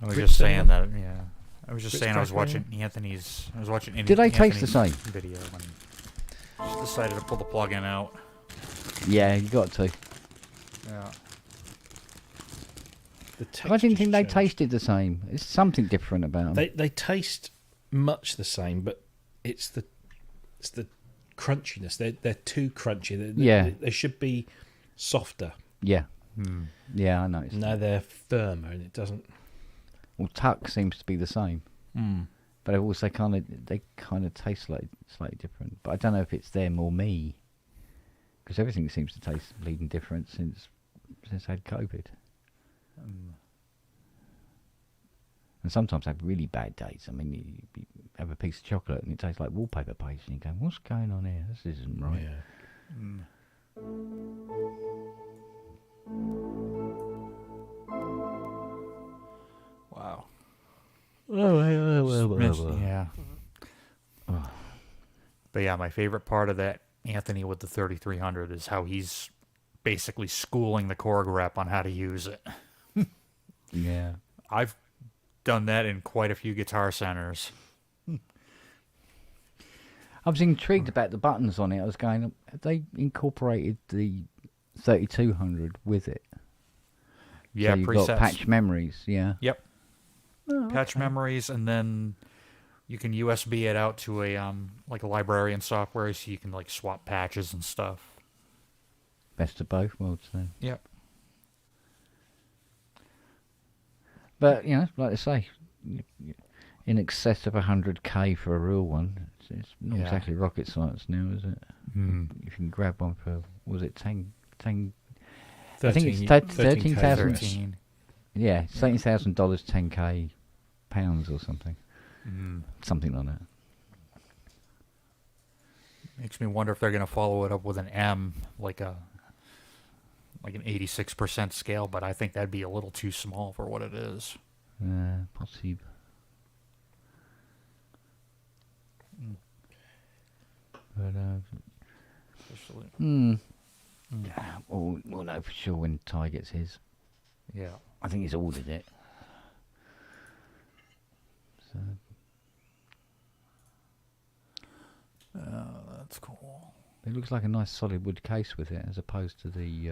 I was Quick just saying demo. that, yeah. I was just Quick saying I was crack watching Anthony's. I was watching. Did they taste the Anthony's same? Video and just decided to pull the plug-in out. Yeah, you got to. Yeah. I didn't think they tasted the same. It's something different about them. They taste much the same, but it's the crunchiness. They're too crunchy. They should be softer. Yeah. Yeah, I noticed. No, they're firmer, and it doesn't. Well, Tuck seems to be the same, but also they kind of taste slightly different. But I don't know if it's them or me, because everything seems to taste bleeding different since I had COVID. And sometimes I have really bad days. I mean, you have a piece of chocolate and it tastes like wallpaper paste, and you go, "What's going on here? This isn't right." Yeah. Wow. Well. Yeah. But yeah, my favorite part of that Anthony with the 3300 is how he's basically schooling the Korg rep on how to use it. Yeah. I've done that in quite a few guitar centers. I was intrigued about the buttons on it. I was going, have they incorporated the 3200 with it? Yeah, so you've presets. got patch memories. Yeah. Yep. Oh, Patch okay. memories, and then you can USB it out to a like a librarian software, so you can like swap patches and stuff. Best of both worlds then. Yep. But like I say, in excess of 100k for a real one. It's not Yeah. exactly rocket science now, is it? Hmm. If you can grab one for, was it 10? I 13, think it's 13,000. 13. Yeah, $13,000, 10k pounds or something. Mm. Something like that. Makes me wonder if they're going to follow it up with an M, like an 86% scale, but I think that'd be a little too small for what it is. Possible. But, Especially- we'll know for sure when Ty gets his. Yeah. I think he's ordered it. So, That's cool. it looks like a nice solid wood case with it, as opposed to the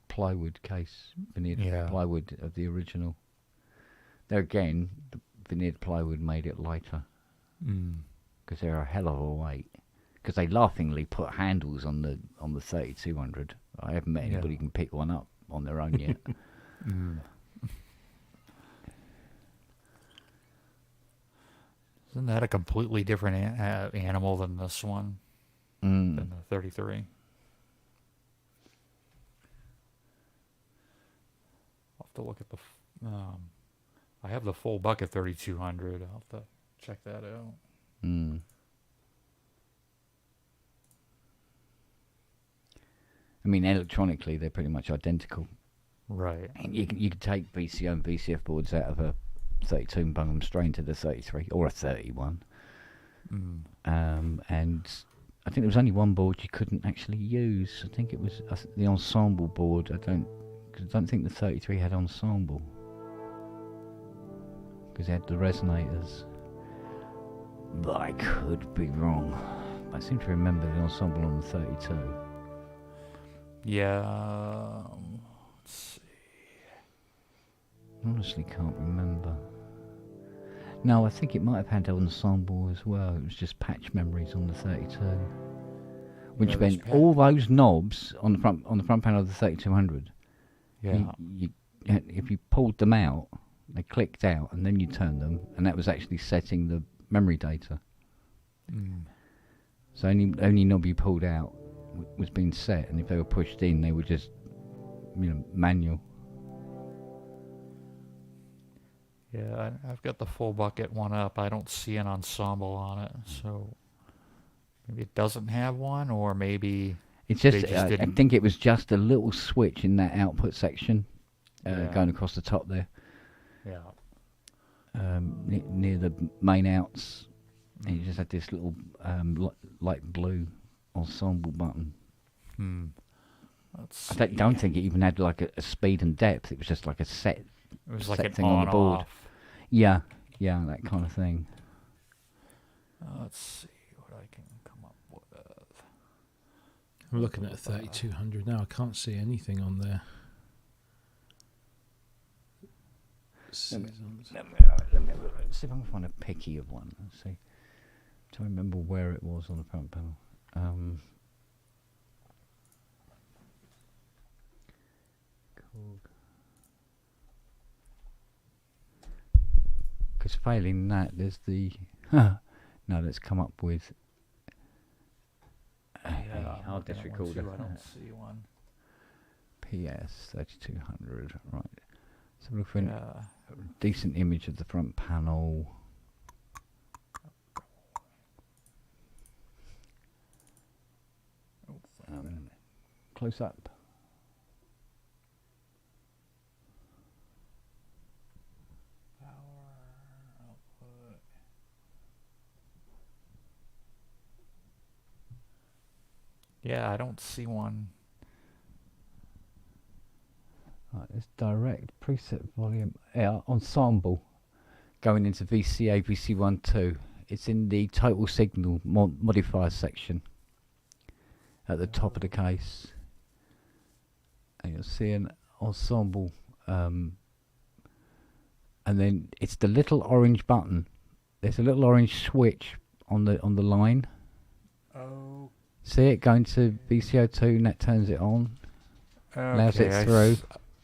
plywood case, veneered Yeah. plywood of the original. There again, the veneered plywood made it lighter, Mm. because they're a hell of a weight. Because they laughingly put handles on the 3200. I haven't met anybody who can pick one up on their own yet. Mm. Isn't that a completely different animal than this one, than the 33? I'll have to look at the... I have the full bucket 3200. I'll have to check that out. I mean, electronically, they're pretty much identical. Right. And you can take VCO and VCF boards out of a 32 and bung them straight into the 33 or a 31. Mm. And I think there was only one board you couldn't actually use. I think it was the ensemble board. I don't think the 33 had ensemble, because it had the resonators. But I could be wrong. I seem to remember the ensemble on the 32. Yeah. Let's see. Honestly, can't remember. No, I think it might have had ensemble as well. It was just patch memories on the 32, which meant all those knobs on the front panel of the 3200. Yeah. If you pulled them out, they clicked out, and then you turned them, and that was actually setting the memory data. Mm. So only knob you pulled out was being set, and if they were pushed in, they were just manual. Yeah, I've got the full bucket one up. I don't see an ensemble on it, so maybe it doesn't have one, or maybe It's just, they just I didn't. think it was just a little switch in that output section, going across the top there, Yeah. near the main outs. And you just had this little light blue ensemble button. Let's I don't think it even had like a speed and depth. It was just like a set. It was like set an thing on the board. on-off. Yeah, that kind of thing. Let's see what I can come up with. I'm looking at a 3200 now. I can't see anything on there. Let me see if I can find a picky of one. Let's see. To remember where it was on the front panel. Because failing that, there's the no. Let's come up with a hard disk recorder. I don't see one. PS 3200. Right. So look for Yeah. a decent image of the front panel. Close up. Yeah, I don't see one. Right, it's direct preset volume ensemble going into VCA VC12. It's in the total signal modifier section at the top of the case, and you'll see an ensemble and then it's the little orange button. There's a little orange switch on the line. Oh. See it going to VCO2, and that turns it on. Allows it through.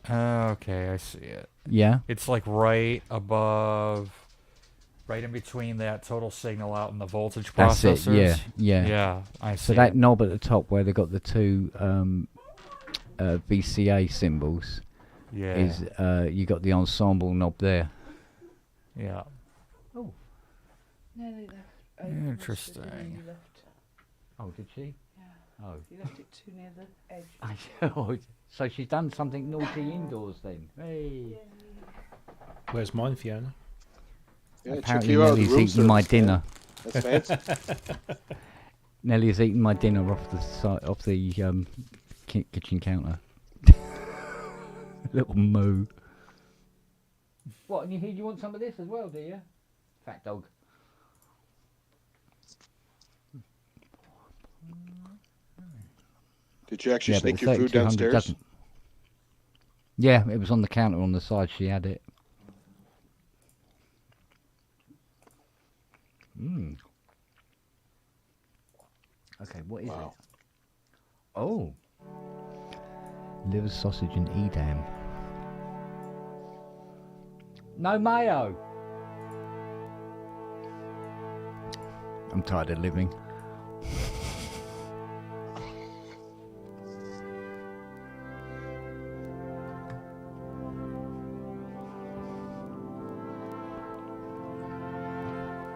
Okay, I see it. Yeah. It's like right above, right in between that total signal out and the voltage That's processors. it. Yeah. Yeah, I see. So that it. knob at the top where they've got the two VCA symbols Yeah. is you got the ensemble knob there. Yeah. Oh. Interesting. Oh, did she? Yeah. Oh. You left it too near the edge. Oh, so she's done something naughty indoors then. Hey. Where's mine, Fiona? Yeah, check Apparently you out. Nellie's Room eating my service, man. dinner. That's fancy. Nellie's eating my dinner off the kitchen counter. Little moo. What? And you want some of this as well, do you? Fat dog. Did you actually Yeah, but sneak the your food 3200 downstairs? doesn't. Yeah, it was on the counter on the side. She had it. Mm. Okay, what is it? Oh. Liver sausage and Edam. No mayo. I'm tired of living.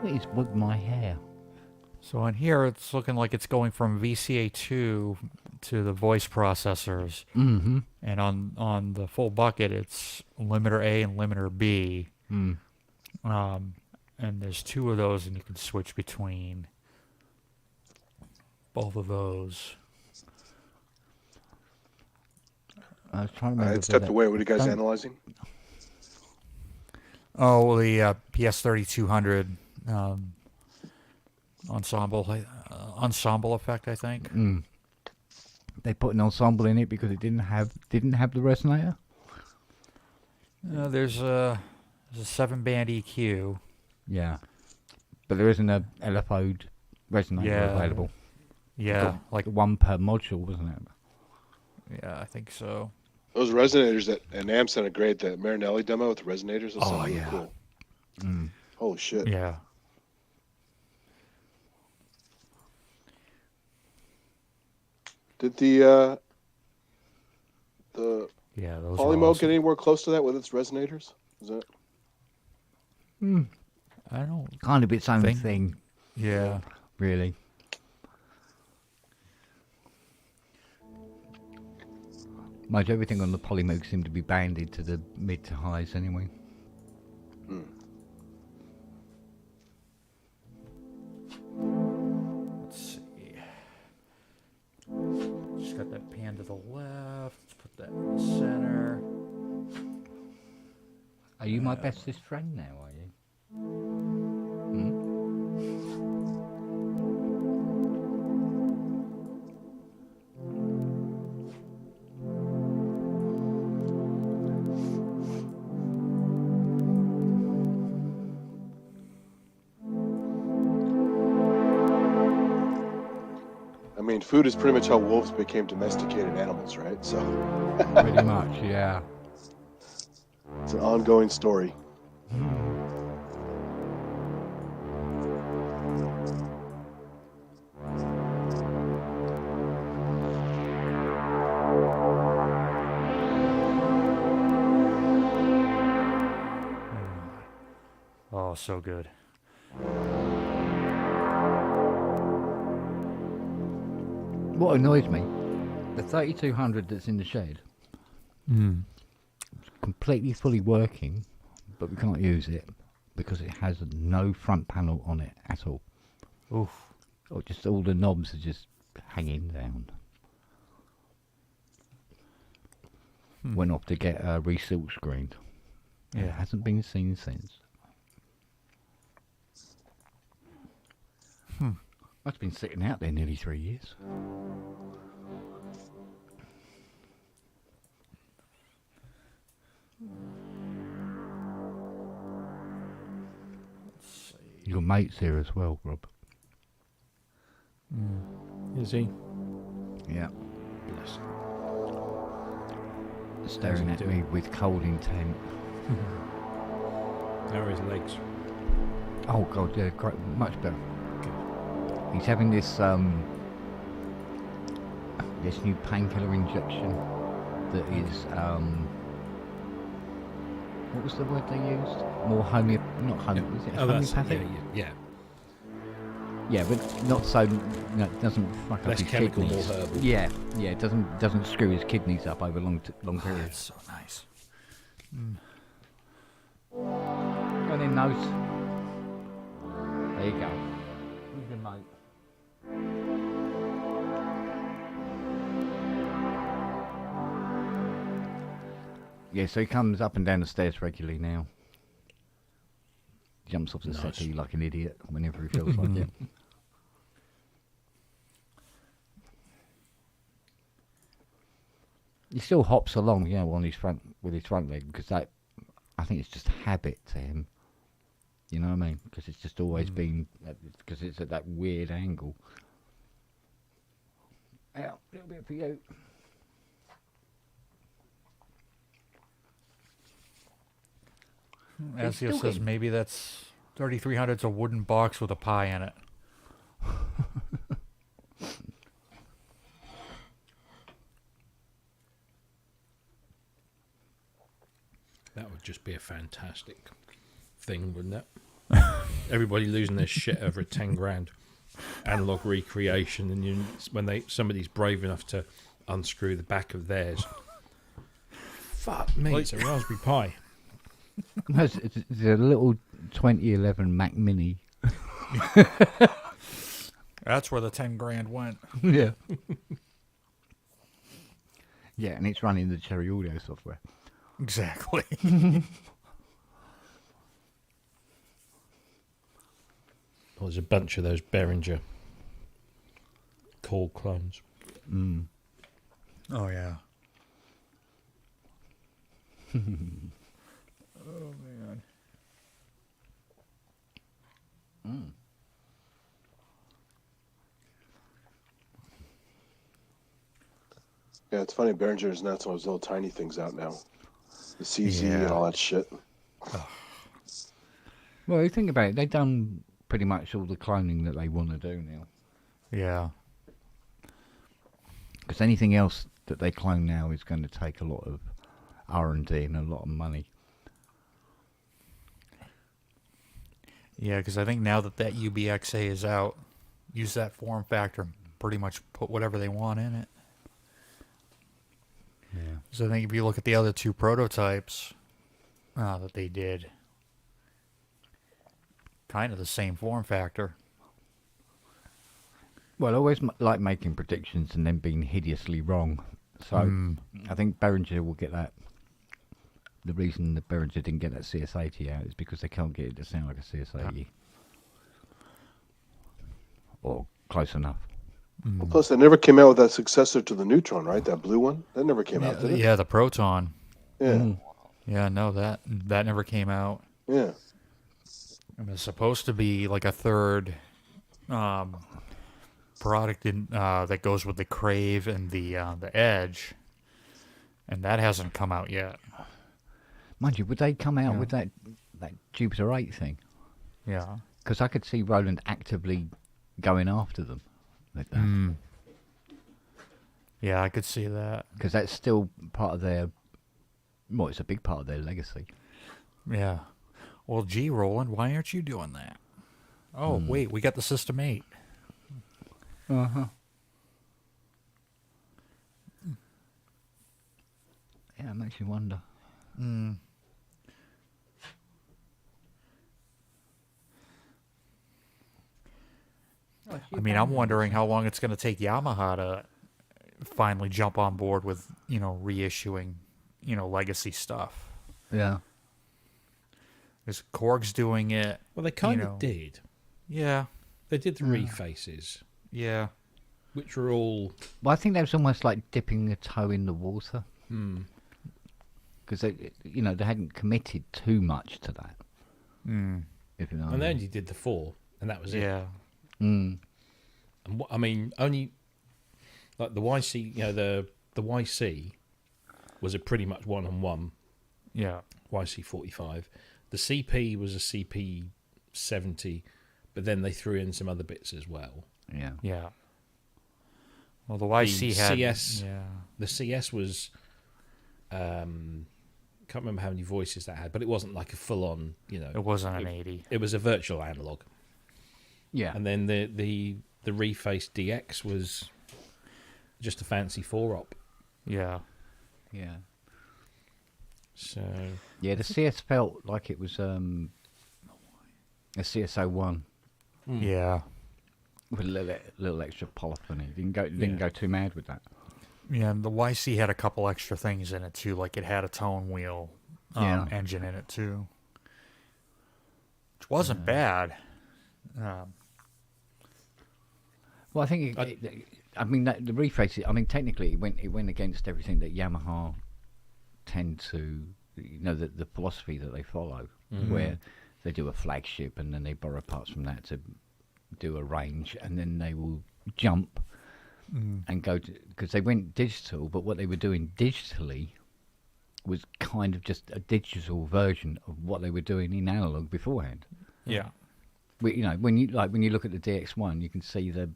What is with my hair? So on here, it's looking like it's going from VCA2 to the voice processors. Mm-hmm. And on the full bucket, it's limiter A and limiter B. Mm. And there's two of those, and you can switch between both of those. I was trying to remember. It stepped away. What are you guys analyzing? Oh, the PS3200 ensemble effect, I think. Mm. They put an ensemble in it because it didn't have the resonator. There's a 7-band EQ. Yeah, but there isn't a LFO resonator available. Yeah, like one per module, wasn't it? Yeah, I think so. Those resonators that NAMM sounded great. That Marinelli demo with the resonators. That sounded really cool. Mm. Holy shit. Yeah. Did the those Polymo awesome. get anywhere close to that with its resonators? Is that? I don't kind of its own think- thing. Yeah. Really. Most everything on the Polymoog seemed to be banded to the mid to highs anyway. Let's see. Just got that pan to the left. Let's put that in the center. Are you my bestest friend now, are you? I mean, food is pretty much how wolves became domesticated animals, right? So. Pretty much, yeah. It's an ongoing story. Oh, so good. What annoys me, the 3200 that's in the shed, completely fully working, but we can't use it because it has no front panel on it at all. Oof. Or just all the knobs are just hanging down. Went off to get a resilk screened. Yeah. It hasn't been seen since. That's been sitting out there nearly 3 years. Your mate's here as well, Rob. Is he? Yeah. Bless him. Staring he at doing? me with cold intent. How are his legs? Oh god, yeah, great, much better. He's having this this new painkiller injection that is what was the word they used? More is it homeopathic? Yeah. Yeah, but not so. No, it doesn't fuck Less up his chemical, kidneys. more herbal. Yeah, it doesn't screw his kidneys up over long periods. So nice. Go on in, nose. There you go. Who's your mate? Yeah, so he comes up and down the stairs regularly now. Jumps off the settee like an idiot whenever he feels like it. He still hops along, on his front leg because I think it's just habit to him. You know what I mean? Because it's just always been because it's at that weird angle. Yeah, a little bit for you. Azia says maybe that's 3300's a wooden box with a pie in it. That would just be a fantastic thing, wouldn't it? Everybody losing their shit over a 10 grand analog recreation, and when somebody's brave enough to unscrew the back of theirs. Fuck me, it's a Raspberry Pi. It's a little 2011 Mac Mini. That's where the 10 grand went. Yeah. Yeah, and it's running the Cherry Audio software. Exactly. Well, there's a bunch of those Behringer Korg clones. Oh, yeah. Oh, man. Yeah, it's funny. Behringer's not some of those little tiny things out now. The CZ and all that shit. Well, you think about it, they've done pretty much all the cloning that they want to do now. Yeah. Because anything else that they clone now is going to take a lot of R&D and a lot of money. Yeah, because I think now that UBXA is out, use that form factor, pretty much put whatever they want in it. Yeah. So I think if you look at the other two prototypes that they did, kind of the same form factor. Well, I always like making predictions and then being hideously wrong. So I think Behringer will get that. The reason that Behringer didn't get that CS80 out is because they can't get it to sound like a CS80. Or close enough. Well, plus, they never came out with that successor to the Neutron, right? That blue one? That never came out, did it? Yeah, the Proton. Yeah. Yeah, no, that never came out. Yeah. And it's supposed to be like a third product that goes with the Crave and the Edge, and that hasn't come out yet. Mind you, would they come out with that Jupiter 8 thing? Yeah. Because I could see Roland actively going after them with that. Yeah, I could see that. Because that's still part of their... Well, it's a big part of their legacy. Yeah. Well, gee, Roland, why aren't you doing that? Oh, wait, we got the System 8. Uh-huh. Yeah, it makes you wonder. I mean, I'm wondering how long it's going to take Yamaha to finally jump on board with, reissuing, legacy stuff. Yeah. Because Korg's doing it. Well, they kind of did. Yeah. They did the refaces. Yeah. Which were all... Well, I think that was almost like dipping a toe in the water. Because they hadn't committed too much to that. If you know what And I they mean. only did the 4, and that was it. Yeah. Mm. And I mean, only like the YC, the YC was a pretty much one-on-one Yeah. YC45. The CP was a CP70, but then they threw in some other bits as well. Yeah. Yeah. Well, the YC had CS Yeah. The CS was, can't remember how many voices that had, but it wasn't like a full-on, It wasn't an 80. It was a virtual analog. Yeah. And then the Reface DX was just a fancy 4-op. Yeah. Yeah. So Yeah, the CS felt like it was a CS01 Yeah. with a little extra polyphony. Didn't go too mad with that. Yeah, and the YC had a couple extra things in it too, like it had a tone wheel engine in it too, which wasn't bad. Well, I think I mean the Reface. I mean, technically, it went against everything that Yamaha tend to, the philosophy that they follow, where they do a flagship and then they borrow parts from that to do a range, and then they will jump and go to, because they went digital, but what they were doing digitally was kind of just a digital version of what they were doing in analog beforehand. Yeah. When you look at the DX1, you can see the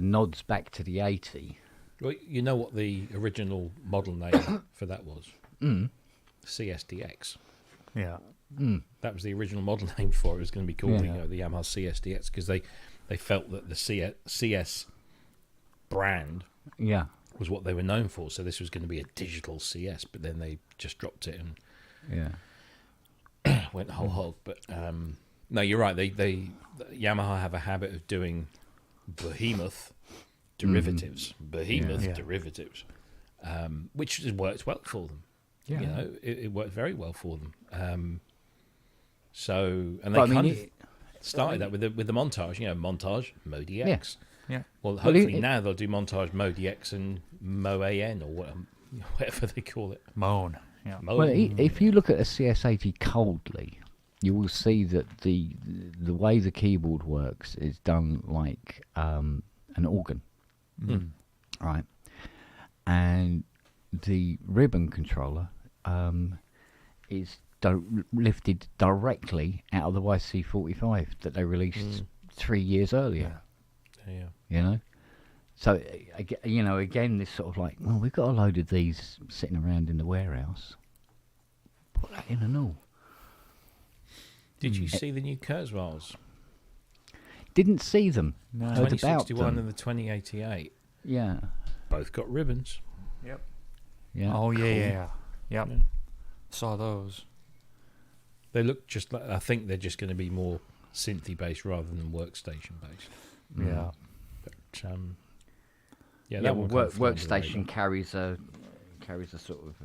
nods back to the 80. well, you know what the original model name for that was? CSDX. Yeah. That was the original model name for it. It was going to be called Yeah. the Yamaha CSDX, because they felt that the CS brand Yeah. was what they were known for. So this was going to be a digital CS, but then they just dropped it and Yeah. went whole hog. But no, you're right. Yamaha have a habit of doing behemoth derivatives, Yeah. derivatives, which has worked well for them. Yeah. It worked very well for them. So, and they But, I kind mean, of started that with the montage. Montage Modi X. Yeah. Well, Well, hopefully now they'll do montage Modi X and MoAN or whatever they call it. Moan. Yeah. Well, if you look at a CS80 coldly, you will see that the way the keyboard works is done like an organ, right? And the ribbon controller is lifted directly out of the YC45 that they released 3 years earlier. Yeah. So again, this sort of like, well, we've got a load of these sitting around in the warehouse. Put that in and all. Did you see the new Kurzweils? Didn't see them. No. Heard about 2061 them. and the 2088 Yeah. both got ribbons. Yep. Yeah. Oh yeah, yeah. Yep. Yeah. Saw those. They look just like, I think they're just going to be more synthy based rather than workstation based. Yeah. But yeah, Yeah, that well, one kind of flew under the workstation radar. carries a sort of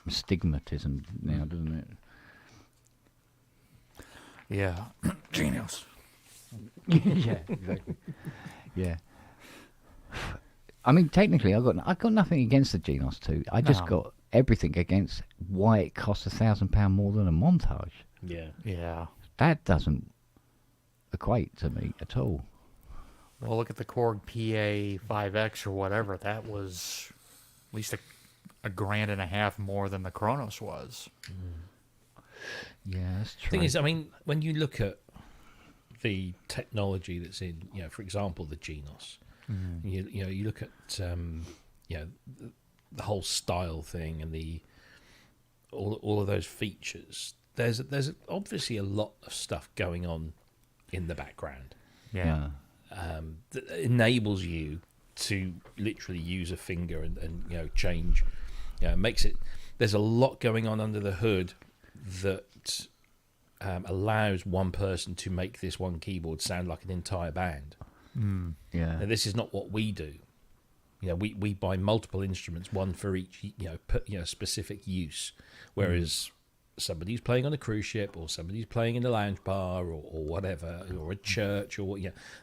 stigmatism now, doesn't it? Yeah. Genius. Yeah, exactly. Yeah. I mean, technically, I got nothing against the Genos 2. I just No. got everything against why it costs £1,000 more than a montage. Yeah. Yeah. That doesn't equate to me at all. Well, look at the Korg PA5X or whatever. That was at least a $1,500 more than the Kronos was. Yeah, that's true. Thing is, I mean, when you look at the technology that's in, for example, the Genos, you look at, the whole style thing and all of those features. There's obviously a lot of stuff going on in the background yeah. that enables you to literally use a finger and change. Makes it. There's a lot going on under the hood that allows one person to make this one keyboard sound like an entire band. Yeah. Now, this is not what we do. We buy multiple instruments, one for each, specific use. Whereas somebody's playing on a cruise ship, or somebody's playing in a lounge bar, or whatever, or a church, or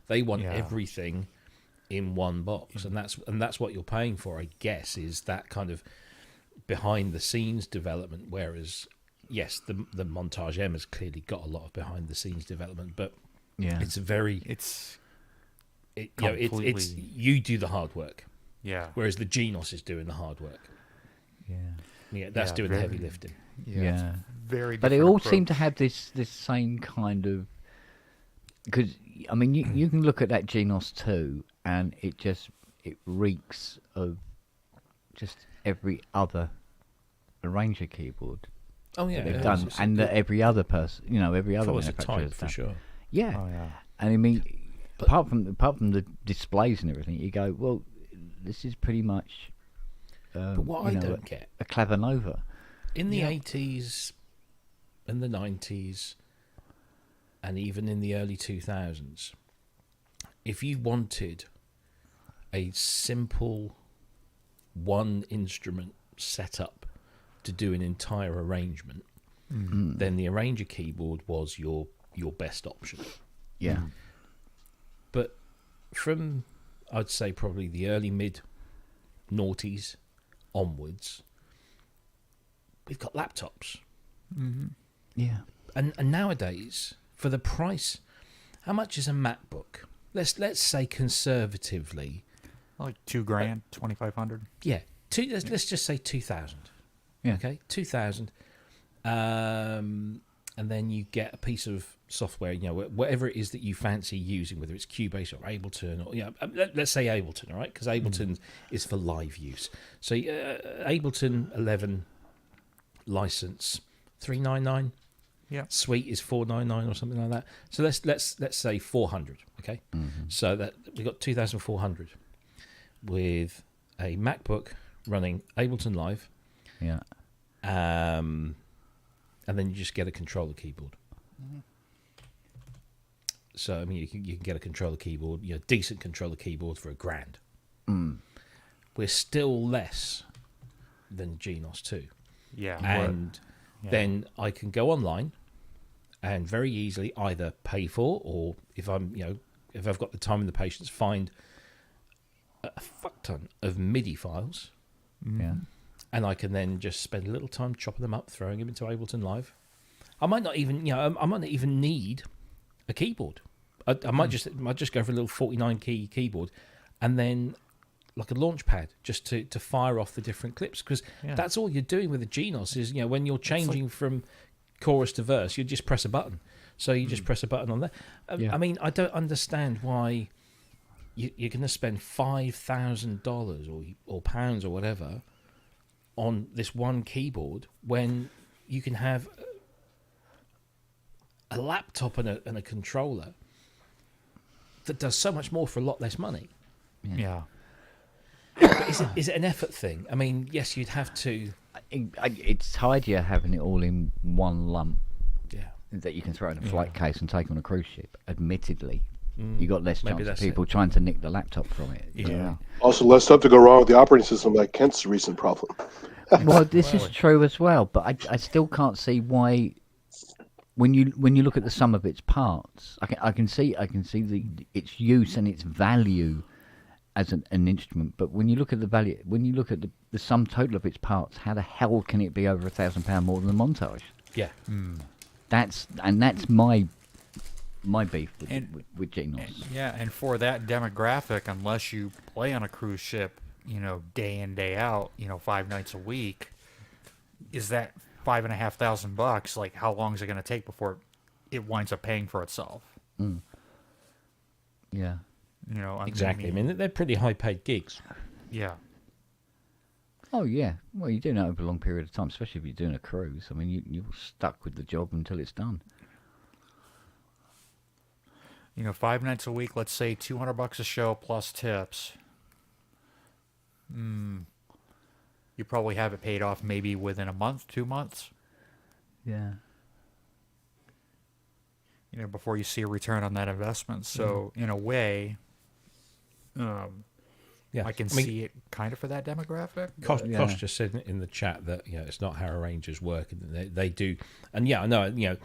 they want everything in one box, and that's what you're paying for, I guess, is that kind of behind the scenes development. Whereas yes, the Montage M has clearly got a lot of behind the scenes development, but Yeah. it's a very It's you know, it's completely- you do the hard work, yeah. whereas the Genos is doing the hard work. Yeah. Yeah, that's Yeah, doing the very- heavy lifting. Yeah. it's very. But they different all seem to approach. have this same kind of, because I mean you can look at that Genos 2 and it reeks of just every other arranger keyboard Oh yeah, that they've yeah, done, it's- and that every other person, every other follows a manufacturer type has for done. sure. Yeah. Oh yeah. And I mean, apart from the displays and everything, you go, well, this is pretty much. But what I don't get a Clavinova. in the 80s and the 90s and even in the early 2000s, if you wanted a simple one instrument setup to do an entire arrangement, then the arranger keyboard was your best option. Yeah. But from, I'd say, probably the early mid noughties onwards, we've got laptops. Yeah. And nowadays, for the price, how much is a MacBook? Let's say conservatively, Like $2,000, 2,500. yeah, let's just say 2,000. Yeah. Okay, 2,000. And then you get a piece of software, whatever it is that you fancy using, whether it's Cubase or Ableton, or let's say Ableton, all right? Because Ableton is for live use. So Ableton 11 license $399. Yeah. Suite is $499 or something like that. So let's say 400. Okay, so that we got 2,400 with a MacBook running Ableton Live. Yeah. And then you just get a controller keyboard. So I mean, you can get a controller keyboard, decent controller keyboard for $1,000. We're still less than Genos 2, Yeah. and Yeah. then I can go online and very easily either pay for, or if I've got the time and the patience, find a fuck ton of MIDI files. Yeah. And I can then just spend a little time chopping them up, throwing them into Ableton Live. I might not even, I might not even need a keyboard. I might just go for a little 49 key keyboard, and then like a launch pad just to fire off the different clips, because that's all you're doing with the Genos is when you're changing from chorus to verse, you just press a button. So you just press a button on there. Yeah. I mean, I don't understand why you're going to spend $5,000 or pounds or whatever on this one keyboard when you can have a laptop and a controller that does so much more for a lot less money. Yeah. But is it an effort thing? I mean, yes, you'd have to. It's tidier having it all in one lump Yeah. that you can throw in a flight case and take on a cruise ship. Admittedly, you got less Maybe chance of that's people trying to nick the laptop from it. Yeah. Also, less stuff to go wrong with the operating system, like Kent's recent problem. Well, this is true as well, but I still can't see why. When you look at the sum of its parts, I can see its use and its value as an instrument. But when you look at the value, when you look at the sum total of its parts, how the hell can it be over £1,000 more than the Montage? Yeah. That's my beef And- with Genos. Yeah, and for that demographic, unless you play on a cruise ship, day in, day out, 5 nights a week, is that $5,500? Like, how long is it going to take before it winds up paying for itself? Yeah. Exactly. I mean, they're pretty high-paid gigs. Yeah. Oh yeah. Well, you're doing that over a long period of time, especially if you're doing a cruise. I mean, you're stuck with the job until it's done. 5 nights a week, let's say $200 a show plus tips. You probably have it paid off maybe within a month, 2 months, Yeah. before you see a return on that investment. So, in a way, Yeah. I can mean, see it kind of for that demographic. Kosh Yeah. just said in the chat that it's not how arrangers work, and they do. And yeah, I know.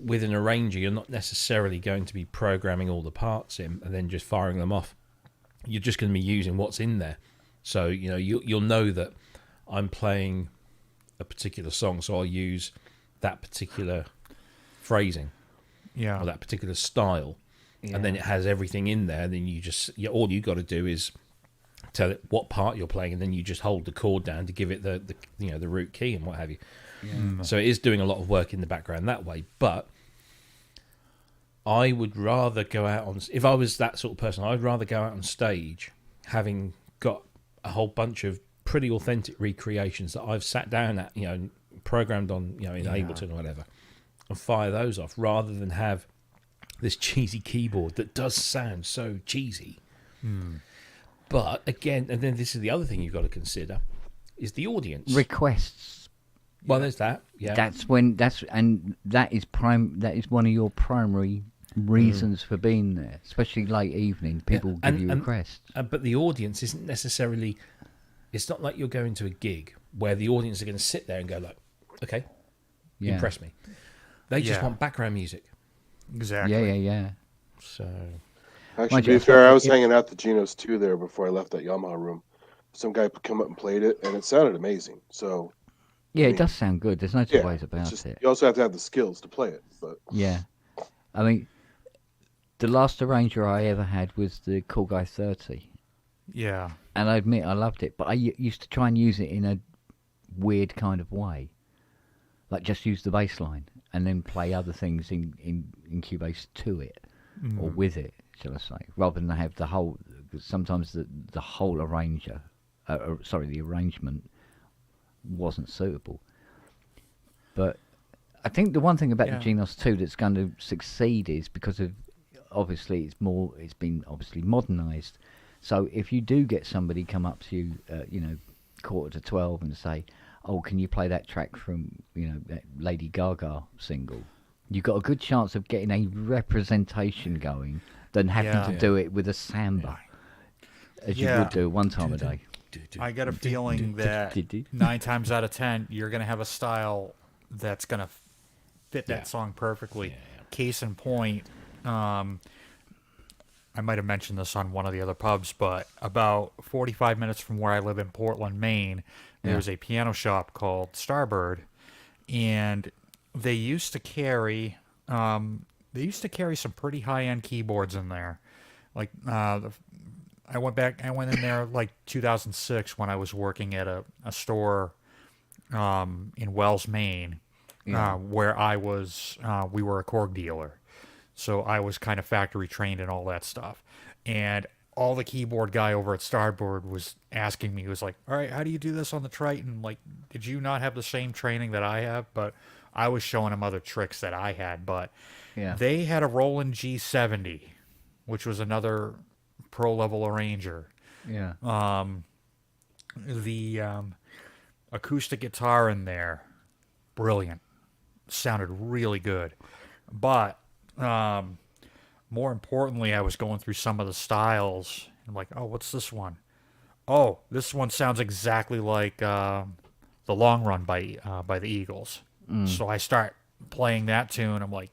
With an arranger, you're not necessarily going to be programming all the parts in and then just firing them off. You're just going to be using what's in there. So you'll know that I'm playing a particular song, so I'll use that particular phrasing Yeah. or that particular style, and then it has everything in there. And then all you got to do is tell it what part you're playing, and then you just hold the chord down to give it the the root key and what have you. So it is doing a lot of work in the background that way. But I would rather go out on, if I was that sort of person, I'd rather go out on stage having got a whole bunch of pretty authentic recreations that I've sat down at, programmed on, in Ableton or whatever, and fire those off, rather than have this cheesy keyboard that does sound so cheesy. But again, and then this is the other thing you've got to consider, is the audience. Requests. Well, there's that. Yeah. That is one of your primary reasons for being there, especially late evening. People give you requests. But the audience isn't necessarily. It's not like you're going to a gig where the audience are going to sit there and go like, "Okay, impress me." They just want background music. Exactly. Yeah. So, actually, to be fair, I was hanging out the Genos 2 there before I left that Yamaha room. Some guy come up and played it, and it sounded amazing. So. Yeah, it does sound good. There's no two ways about it. You also have to have the skills to play it. But yeah, I mean, the last arranger I ever had was the Cool Guy 30. Yeah. And I admit I loved it, but I used to try and use it in a weird kind of way, like just use the bass line and then play other things in Cubase to it or with it, shall I say, rather than have the whole. Sometimes the whole arranger, the arrangement wasn't suitable. But I think the one thing about the Genos 2 that's going to succeed is because of obviously it's been modernized. So if you do get somebody come up to you, 11:45 and say, "Oh, can you play that track from that Lady Gaga single?" You've got a good chance of getting a representation going than having to do it with a samba, as you would do one time a day. I get a feeling that 9 times out of 10, you're going to have a style that's going to fit that song perfectly. Case in point, I might have mentioned this on one of the other pubs, but about 45 minutes from where I live in Portland, Maine, there's a piano shop called Starbird, and they used to carry some pretty high-end keyboards in there. Like I went in there like 2006 when I was working at a store in Wells, Maine, where we were a Korg dealer. So I was kind of factory trained and all that stuff. And all the keyboard guy over at Starboard was asking me, he was like, "All right, how do you do this on the Triton? Like, did you not have the same training that I have?" But I was showing him other tricks that I had. But they had a Roland G70, which was another pro level arranger. Yeah. The acoustic guitar in there, brilliant. Sounded really good. But more importantly, I was going through some of the styles. I'm like, "Oh, what's this one? Oh, this one sounds exactly like The Long Run by the Eagles." So I start playing that tune. I'm like,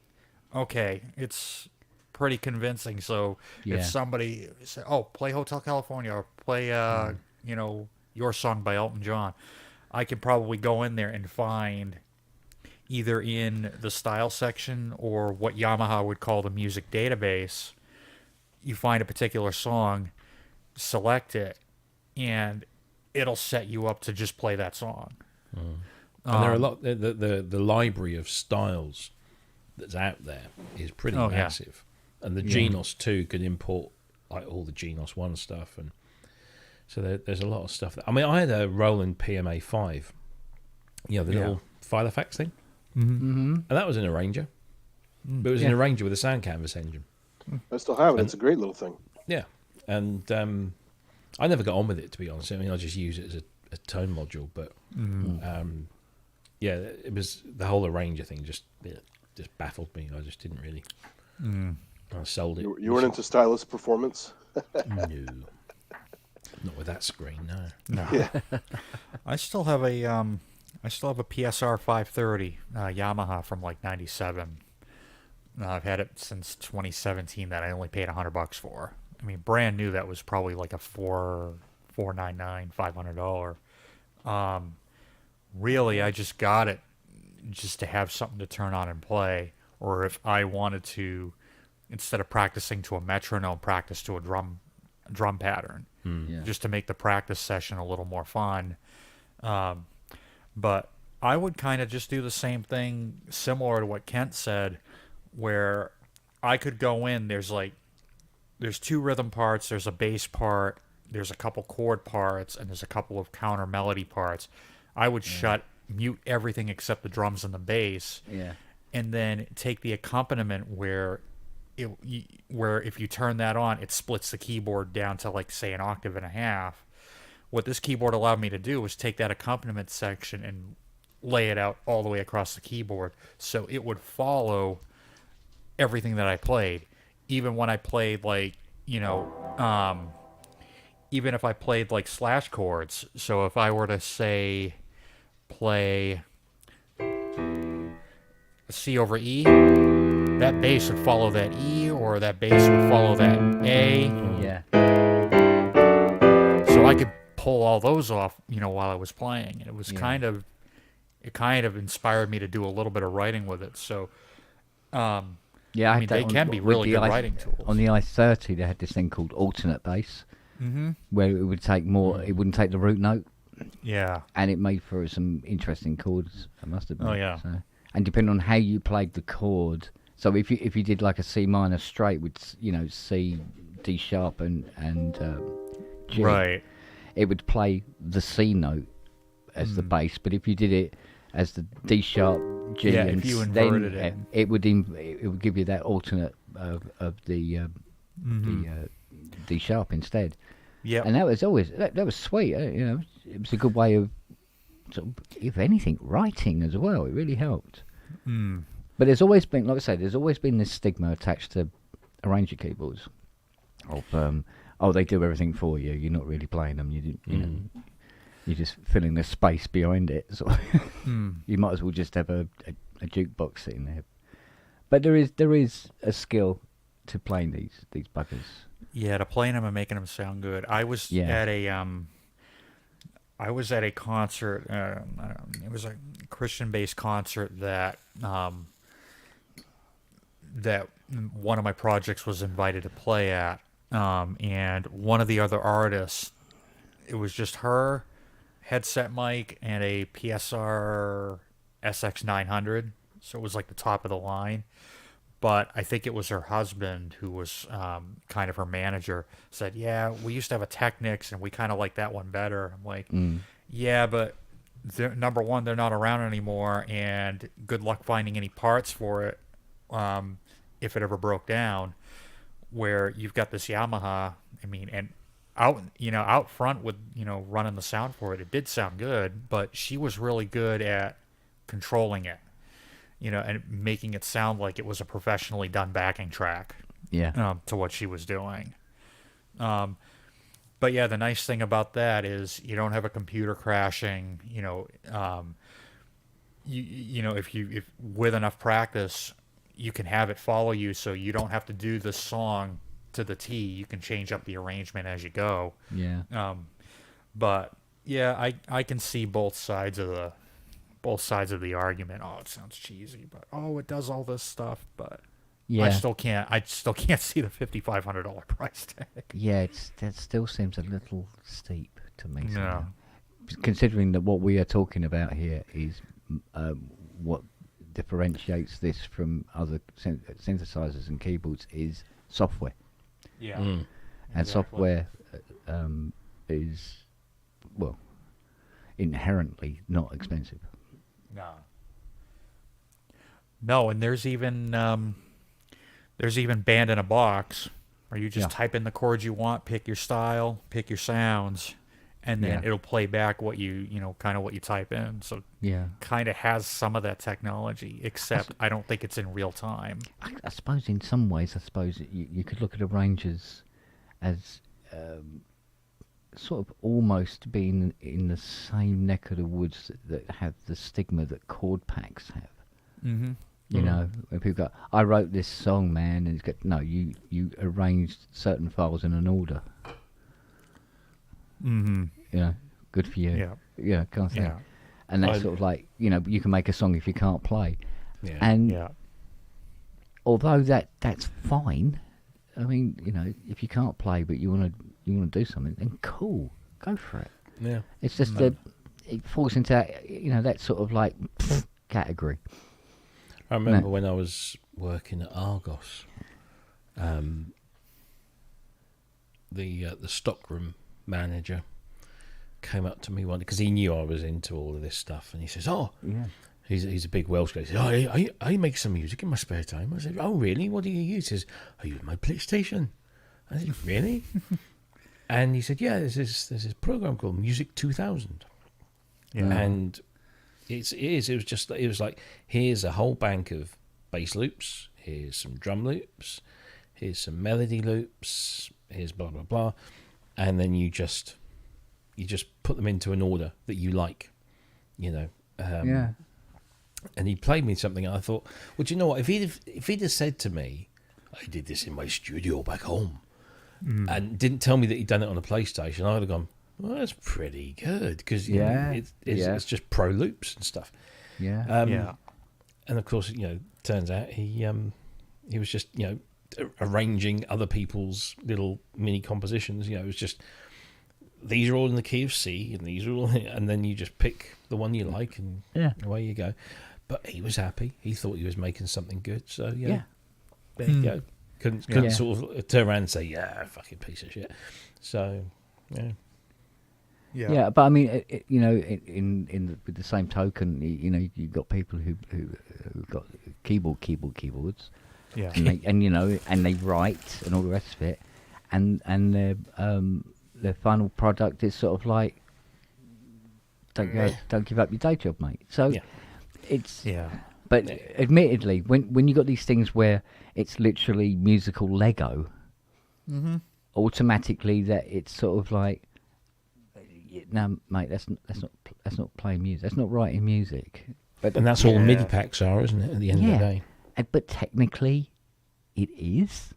okay, it's pretty convincing. So if somebody said, "Oh, play Hotel California," or play Your Song by Elton John, I could probably go in there and find either in the style section or what Yamaha would call the music database, you find a particular song, select it, and it'll set you up to just play that song. And there are a lot. The library of styles that's out there is pretty massive, and the Genos 2 could import like all the Genos 1 stuff, and so there's a lot of stuff. I had a Roland PMA 5, the little Filofax thing, and that was an arranger, but it was an arranger with a Sound Canvas engine. I still have it. It's a great little thing. Yeah, and I never got on with it, to be honest. I just use it as a tone module, but it was the whole arranger thing just baffled me. I just didn't really. I sold it. You weren't into stylus performance? No, not with that screen. No. Yeah. I still have a PSR 530 Yamaha from like '97. I've had it since 2017. That I only paid $100 for. I mean, brand new. That was probably like a $499, $500. really I just got it just to have something to turn on and play, or if I wanted to, instead of practicing to a metronome, practice to a drum pattern, Yeah. just to make the practice session a little more fun. But I would kind of just do the same thing, similar to what Kent said, where I could go in. There's 2 rhythm parts. There's a bass part. There's a couple chord parts, and there's a couple of counter melody parts. I would mute everything except the drums and the bass, Yeah. and then take the accompaniment where if you turn that on, it splits the keyboard down to, like, say, an octave and a half. What this keyboard allowed me to do was take that accompaniment section and lay it out all the way across the keyboard, so it would follow everything that I played, even when I played, like, even if I played, like, slash chords. So if I were to, say, play C over E, that bass would follow that E, or that bass would follow that A. Yeah. So I could pull all those off, while I was playing. And it was kind of inspired me to do a little bit of writing with it. So, Yeah, I mean, they can be really good writing tools. On the i30, they had this thing called alternate bass, where it would take more. It wouldn't take the root note, Yeah. and it made for some interesting chords. I must admit. Oh, yeah. So, and depending on how you played the chord, so if you did like a C minor straight with C, D sharp, and G, Right. it would play the C note as the bass. But if you did it as the D sharp, G, Yeah, and if you then inverted it. it would give you that alternate of the D sharp instead. Yep. And that was always that was sweet. It was a good way of sort of, if anything, writing as well. It really helped. But there's always been, like I say, there's always been this stigma attached to arranger keyboards of they do everything for you. You're not really playing them. You're just filling the space behind it. So you might as well just have a jukebox sitting there. But there is a skill to playing these buggers. Yeah, to playing them and making them sound good. I was at a concert. It was a Christian-based concert that one of my projects was invited to play at, and one of the other artists. It was just her, headset mic, and a PSR SX900. So it was like the top of the line. But I think it was her husband who was kind of her manager, said, yeah, we used to have a Technics and we kind of like that one better. I'm like, yeah, but number one, they're not around anymore, and good luck finding any parts for it if it ever broke down, where you've got this Yamaha, I mean, and out front with, running the sound for it, it did sound good, but she was really good at controlling it. And making it sound like it was a professionally done backing track. Yeah. To what she was doing. But yeah, the nice thing about that is you don't have a computer crashing. If with enough practice, you can have it follow you, so you don't have to do the song to the T. You can change up the arrangement as you go. Yeah. But yeah, I can see both sides of the argument. Oh, it sounds cheesy, but it does all this stuff, but Yeah. I still can't see the $5,500 price tag. Yeah, that still seems a little steep to me. No. somehow. Considering that what we are talking about here is what differentiates this from other synthesizers and keyboards is software. Yeah. And Exactly. software is, well, inherently not expensive. No, and there's even Band in a Box, where you just type in the chords you want, pick your style, pick your sounds, and then it'll play back what kind of what you type in. So Yeah. kind of has some of that technology, except I don't think it's in real time. I suppose in some ways, you could look at arrangers as sort of almost being in the same neck of the woods that have the stigma that chord packs have. Mm-hmm. You know, when people go, I wrote this song, man, and it's got, no, you arranged certain files in an order. Mm-hmm. You know, good for you. Yeah. Yeah, kind of thing. Yeah. and that's sort of like, you know, you can make a song if you can't play. Yeah. And Yeah. although that's fine, I mean, you know, if you can't play but you want to do something, then cool, go for it. Yeah. It's just that it falls into that, you know, that sort of like category. I remember when I was working at Argos, the stockroom manager came up to me one because he knew I was into all of this stuff, and he says, "Oh, Yeah. he's a big Welsh guy." He says, "Oh, I make some music in my spare time." I said, "Oh, really? What do you use?" He says, "I use my PlayStation." I said, "Really?" And he said, "Yeah, there's this program called Music 2000." Yeah. And it was like, here's a whole bank of bass loops, here's some drum loops, here's some melody loops, here's blah blah blah, and then you just put them into an order that you like, you know. Yeah. And he played me something, and I thought, well, do you know what? If he'd have said to me, "I did this in my studio back home," and didn't tell me that he'd done it on a PlayStation, I'd have gone, "Well, that's pretty good," because it's just pro loops and stuff. Yeah. Yeah. And of course, you know, turns out he was just, you know, arranging other people's little mini compositions. You know, it was just, these are all in the key of C, and these are all, and then you just pick the one you like, and away you go. But he was happy. He thought he was making something good. So yeah, there you go. Couldn't sort of turn around and say, "Yeah, fucking piece of shit." So yeah. Yeah, but I mean, you know, with the same token, you know, you've got people who got keyboards, Yeah. and you know, and they write and all the rest of it, and their final product is sort of like, don't give up your day job, mate. So it's But admittedly, when you got these things where it's literally musical Lego, automatically that it's sort of like, no, mate, that's not playing music. That's not writing music. But And that's all MIDI packs are, isn't it? At the end of the day. But technically, it is.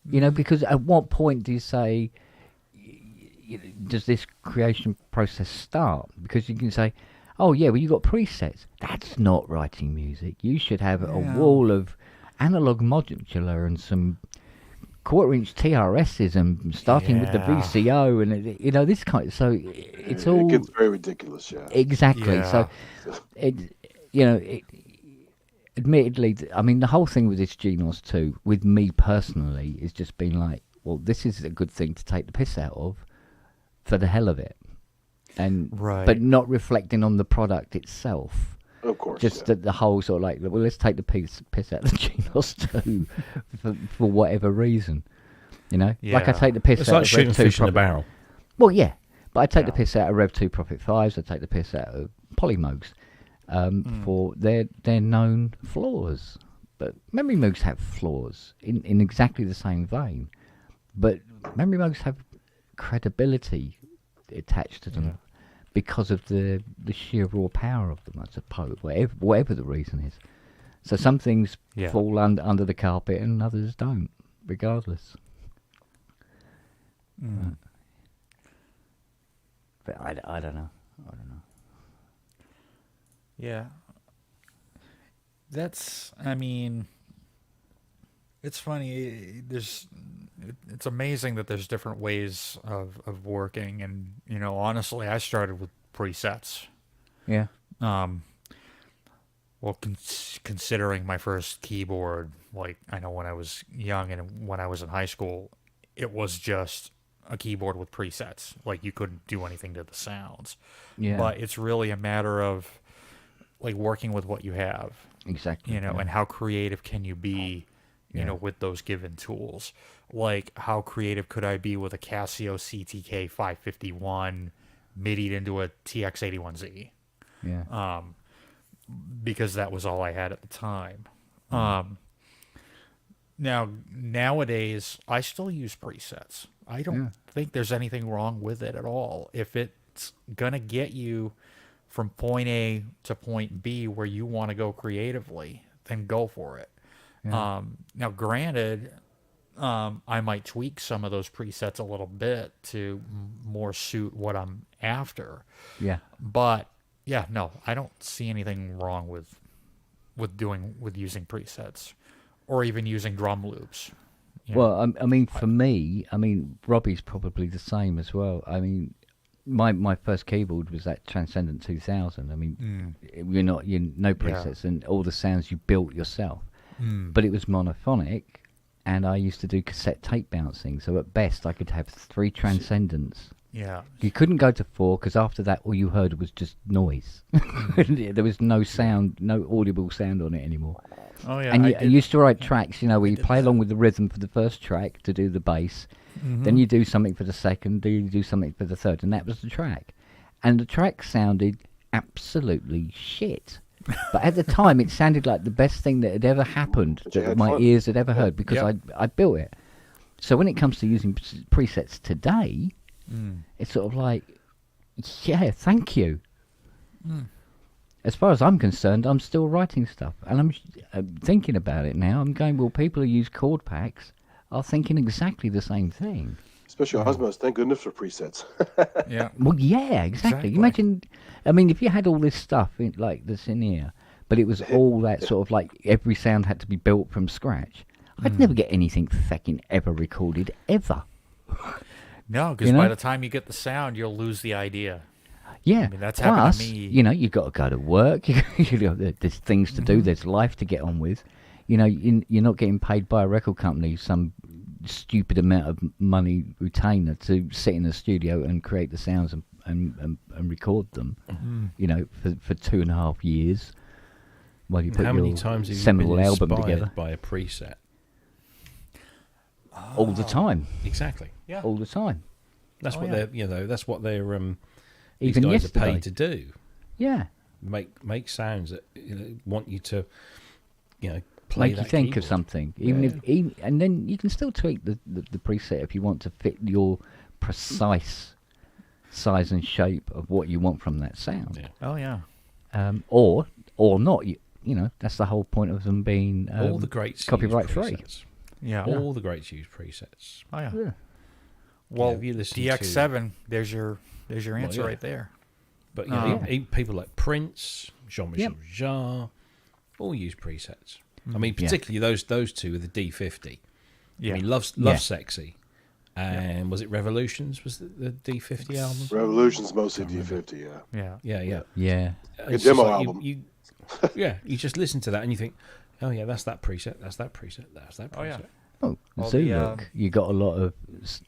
You know, because at what point do you say, does this creation process start? Because you can say, oh yeah, well you got presets. That's not writing music. You should have a wall of analog modular and some quarter-inch TRSs and starting with the VCO and you know this kind. So it's all. It gets very ridiculous, yeah. Exactly. Yeah. So admittedly, I mean the whole thing with this GNOS 2, with me personally, is just been like, well, this is a good thing to take the piss out of, for the hell of it, and but not reflecting on the product itself. Of course. Just the whole sort of like, well, let's take the piss out of the GNOS 2 for whatever reason. You know? Like I take the piss It's out like of shooting Rev 2 fish in a barrel. Well, yeah. But I take the piss out of Rev 2 Prophet 5s. I take the piss out of Polymogs for their known flaws. But Memory Moogs have flaws in exactly the same vein. But Memory Moogs have credibility attached to them. Because of the sheer raw power of them, I suppose, whatever the reason is. So some things fall under the carpet and others don't, regardless. But I don't know. Yeah. I mean, it's funny. It's amazing that there's different ways of working, and you know, honestly, I started with presets. Yeah. Well, considering my first keyboard, like I know when I was young and when I was in high school, it was just a keyboard with presets. Like you couldn't do anything to the sounds. Yeah. But it's really a matter of like working with what you have. Exactly. You know, and how creative can you be, you know, with those given tools? Like, how creative could I be with a Casio CTK 551 MIDI'd into a TX81Z? Yeah. Because that was all I had at the time. Now, nowadays, I still use presets. I don't think there's anything wrong with it at all. If it's going to get you from point A to point B where you want to go creatively, then go for it. Yeah. Now, granted, I might tweak some of those presets a little bit to more suit what I'm after. Yeah. But yeah, no, I don't see anything wrong with using presets or even using drum loops. you know. Well, I mean, for me, I mean, Robbie's probably the same as well. I mean, my first keyboard was that Transcendent 2000. I mean, you no presets and all the sounds you built yourself. But it was monophonic, and I used to do cassette tape bouncing. So at best, I could have 3 Transcendents. Yeah. You couldn't go to 4 because after that, all you heard was just noise. There was no sound, no audible sound on it anymore. Oh yeah. And I you used to write tracks, you know, where you play along with the rhythm for the first track to do the bass. Then you do something for the second, then you do something for the third, and that was the track. And the track sounded absolutely shit. But at the time, it sounded like the best thing that had ever happened But you that had my fun. ears had ever heard because I built it. So when it comes to using presets today, it's sort of like, yeah, thank you. As far as I'm concerned, I'm still writing stuff, and I'm thinking about it now. I'm going, well, people who use chord packs are thinking exactly the same thing. Especially Osmos. Thank goodness for presets. yeah. Well, yeah, exactly. Imagine, I mean, if you had all this stuff like that's in here, but it was all that sort of like every sound had to be built from scratch, I'd never get anything fucking ever recorded ever. No, because You know? by the time you get the sound, you'll lose the idea. Yeah, mean, that's happened plus, to me. you know, you've got to go to work. There's things to do. There's life to get on with. You know, you're not getting paid by a record company some stupid amount of money retainer to sit in a studio and create the sounds and record them. You know, for 2.5 years while you put How your many times have you seminal been album inspired together? by a preset? All the time. Exactly. Yeah. All the time. That's what yeah. that's what they're these Even guys yesterday. are paid to do. Yeah. Make sounds that want you to, play Make that you think of keyboard. something, and then you can still tweak the preset if you want to fit your precise size and shape of what you want from that sound. Yeah. Oh yeah. Or not. You know, that's the whole point of them being All the greats copyright use free. presets. Yeah. All the greats use presets. Oh yeah. Yeah. Well, if you listen DX7, there's your answer yeah. right there. But people like Prince, Jean-Michel Jarre, all use presets. I mean, particularly those two with the D50. Yeah. I mean, Love Sexy, and was it Revolutions? Was the D50 album? Revolution's mostly D50, yeah. Yeah. Yeah. Good demo album. You just listen to that and you think, oh yeah, that's that preset. That's that preset. That's that preset. Oh yeah. Oh, All the, Zuluck, you got a lot of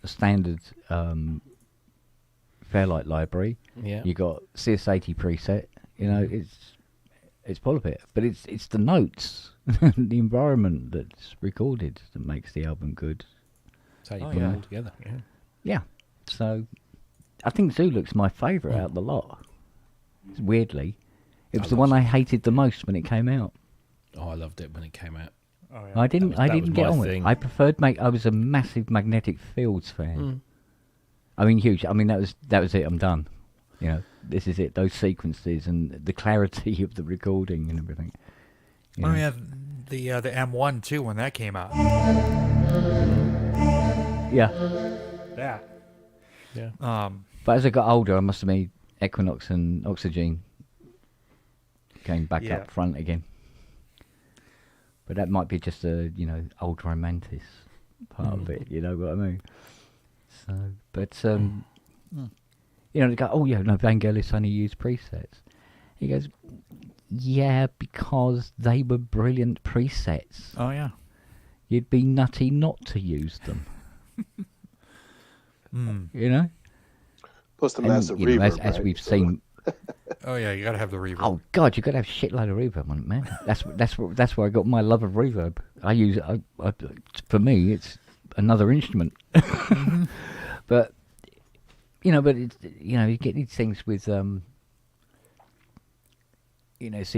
standard Fairlight library. Yeah. You got CS80 preset. You know, it's full of it, but it's the notes, the environment that's recorded that makes the album good. That's how you Oh, put yeah. it all together. Yeah. Yeah, so I think Zuluck's my favourite out of the lot. Weirdly, it was the one I hated the most when it came out. Oh, I loved it when it came out. Oh yeah. I didn't that was get my on with it. thing. I preferred I was a massive Magnetic Fields fan. I mean, huge. I mean, that was it. I'm done. You know, this is it. Those sequences and the clarity of the recording and everything. You Oh know. yeah. The M1 too when that came out. Yeah. Yeah. Yeah. But as I got older, I must have made Equinox and Oxygen came back Yeah. up front again. But that might be just a, old romantic part of it, you know what I mean? So, but, they go, oh yeah, no, Vangelis only used presets. He goes, yeah, because they were brilliant presets. Oh yeah. You'd be nutty not to use them. You know? Plus the And, massive you know, reverb, as right? we've So- seen. Oh yeah. You gotta have the reverb. Oh God, you got to have shitload of reverb on it, man. That's where I got my love of reverb. I use it. For me, it's another instrument. But it's, you get these things with see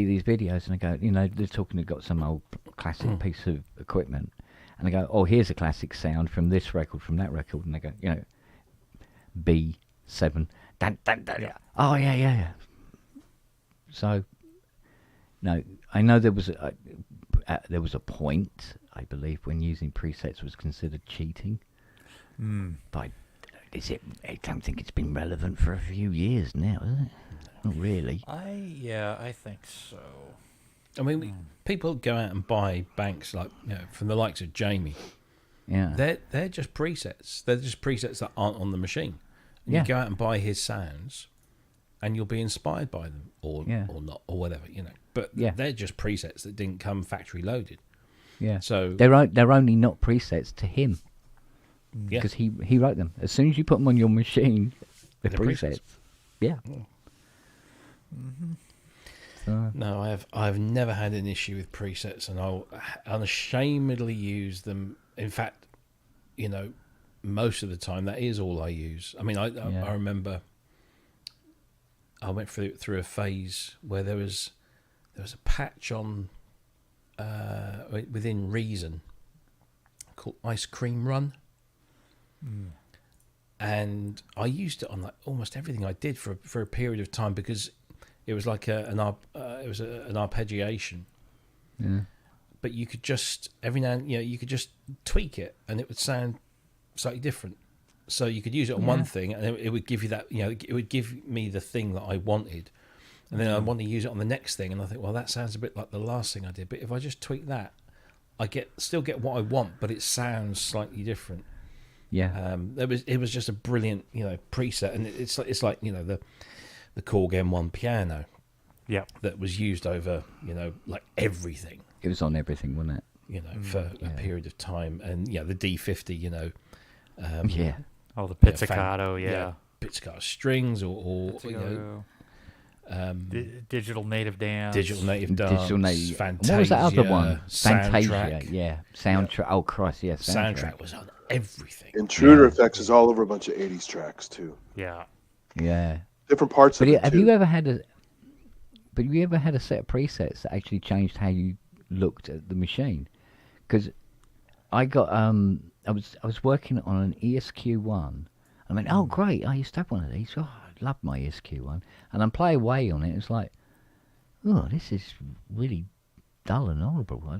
these videos and I go, they're talking. They've got some old classic piece of equipment, and they go, oh, here's a classic sound from this record, from that record, and they go, B7. Dun, dun, dun. Yeah. Oh yeah. So, no, I know there was a point I believe, when using presets was considered cheating. But I don't think it's been relevant for a few years now, is it? Not really. I think so. I mean, people go out and buy banks like from the likes of Jamie. Yeah. They're just presets. They're just presets that aren't on the machine. And Yeah. you go out and buy his sounds, and you'll be inspired by them, or not, or whatever, But they're just presets that didn't come factory loaded. Yeah. So they're only not presets to him. Yeah. Because he wrote them. As soon as you put them on your machine, they're They're presets. presets. Yeah. So, No, I've never had an issue with presets, and I'll unashamedly use them. In fact, most of the time that is all I use. I mean, I remember I went through a phase where there was a patch on within Reason called Ice Cream Run. And I used it on like almost everything I did for a period of time, because it was like an arpeggiation. yeah. But you could just every now and you could just tweak it, and it would sound slightly different. So you could use it on one thing, and it would give you that it would give me the thing that I wanted, and then I want to use it on the next thing, and I think, well, that sounds a bit like the last thing I did. But if I just tweak that, I still get what I want, but it sounds slightly different. Yeah. It was just a brilliant preset, and it's like the Korg M1 piano, that was used over like everything. It was on everything, wasn't it? For a period of time, and the D50, Yeah. Oh, the pizzicato, pizzicato strings, or Pizzicato. Digital native dance. Digital native dance. Digital native. Fantasia. What was that other one? Fantasia. Soundtrack. Yeah. Soundtrack. Oh Christ, yeah. Soundtrack was on everything. Intruder Effects is all over a bunch of 80s tracks too. Yeah. Yeah. Different parts of it. Have too. you ever had a set of presets that actually changed how you looked at the machine? Because I got I was working on an ESQ1. I mean, oh great! I used to have one of these. Oh, I love my ESQ1. And I'm playing away on it. It's like, oh, this is really dull and horrible.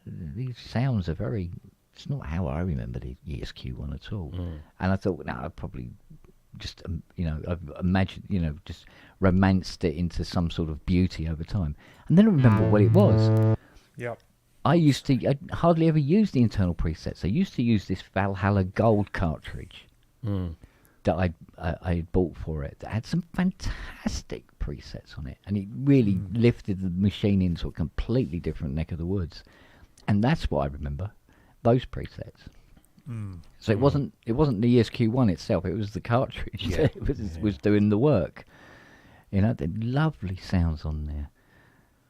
These sounds are very. It's not how I remember the ESQ1 at all. And I thought, no, I probably just I've imagined, just romanced it into some sort of beauty over time. And then I remember what it was. Yep. I hardly ever used the internal presets. I used to use this Valhalla Gold cartridge that I had bought for it that had some fantastic presets on it, and it really lifted the machine into a completely different neck of the woods. And that's what I remember, those presets. So it wasn't the ESQ1 itself; it was the cartridge that was doing the work. The lovely sounds on there.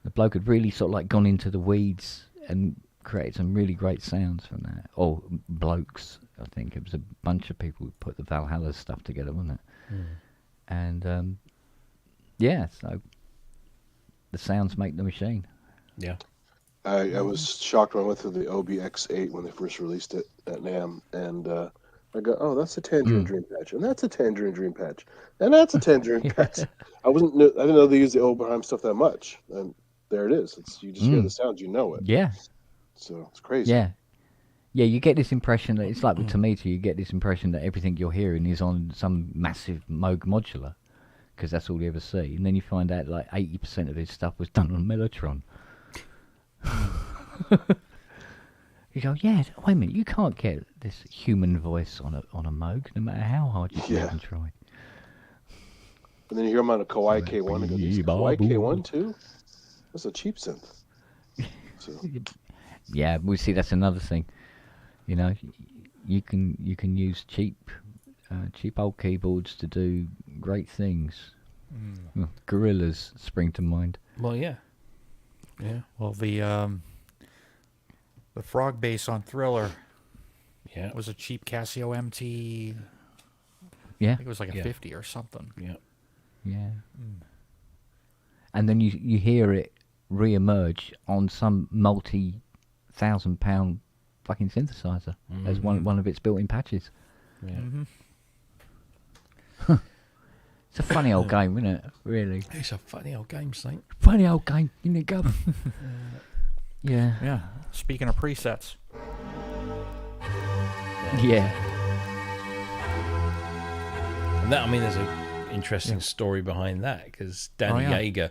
The bloke had really sort of like gone into the weeds and created some really great sounds from that. Or blokes, I think. It was a bunch of people who put the Valhalla stuff together, wasn't it? And, so the sounds make the machine. Yeah. I was shocked when I went through the OBX8 when they first released it at NAMM, and I go, oh, that's a Tangerine Dream patch, and that's a Tangerine Dream patch, and that's a Tangerine patch. I didn't know they used the Oberheim stuff that much, and there it is. You just hear the sound, you know it. Yeah. So it's crazy. Yeah. Yeah, you get this impression that it's like with Tomita, you get this impression that everything you're hearing is on some massive Moog modular, because that's all you ever see. And then you find out like 80% of his stuff was done on Mellotron. You go, yeah, wait a minute, you can't get this human voice on a Moog, no matter how hard you can try. And then you hear him on a Kawai K1 and go, "This is Kawai K1 too? That's a cheap synth." So. Yeah, we see that's another thing. You can use cheap old keyboards to do great things. Gorillas spring to mind. Well, yeah. Well, the frog bass on Thriller was a cheap Casio MT. Yeah. I think it was like a 50 or something. Yeah. Yeah. And then you hear it re-emerge on some multi-1,000-pound fucking synthesizer as one of its built-in patches. Yeah. It's a funny old game, isn't it? Really. It's a funny old game, Saint. Funny old game, isn't it, Gov? Yeah. Yeah. Speaking of presets. Yeah. And that, I mean, there's an interesting story behind that because Danny Yeager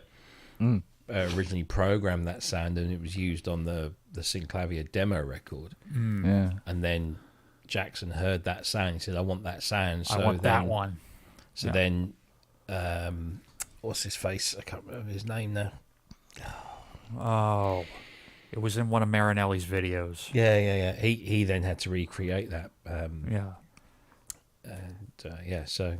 originally programmed that sound and it was used on the Synclavier demo record. Yeah. And then Jackson heard that sound. He said, "I want that sound." So I want that one. So then, what's his face? I can't remember his name now. Oh, it was in one of Marinelli's videos. Yeah. He then had to recreate that. Yeah. So,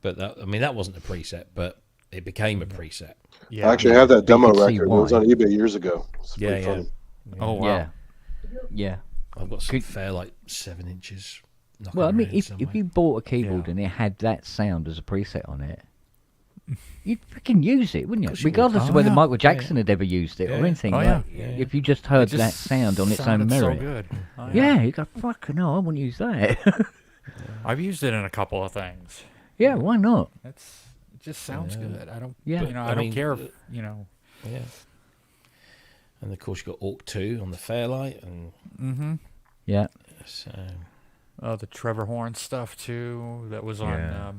but that, I mean, that wasn't a preset, but it became a preset. Yeah. I actually have that demo can see record. It was why. on eBay years ago. It's Yeah, pretty yeah. funny. Oh wow. Yeah. Yeah. I've got some fair, like 7 inches. knocking Well, I mean, around if somewhere. you bought a keyboard Yeah. and it had that sound as a preset on it, you'd freaking use it, wouldn't you? course you would. Regardless of Oh, whether yeah. Michael Jackson had ever used it or Yeah. anything. Oh, like, yeah. If you just heard It that just sound on its own sounded merit. So good. Oh, Yeah, you go, fucking no, I wouldn't use that. I've used it in a couple of things. Yeah, why not? It just sounds good. I don't. Yeah. I don't mean, care. If, yeah. And of course, you got Orc 2 on the Fairlight, and Mm-hmm. Yeah. so The Trevor Horn stuff too. That was on. Yeah.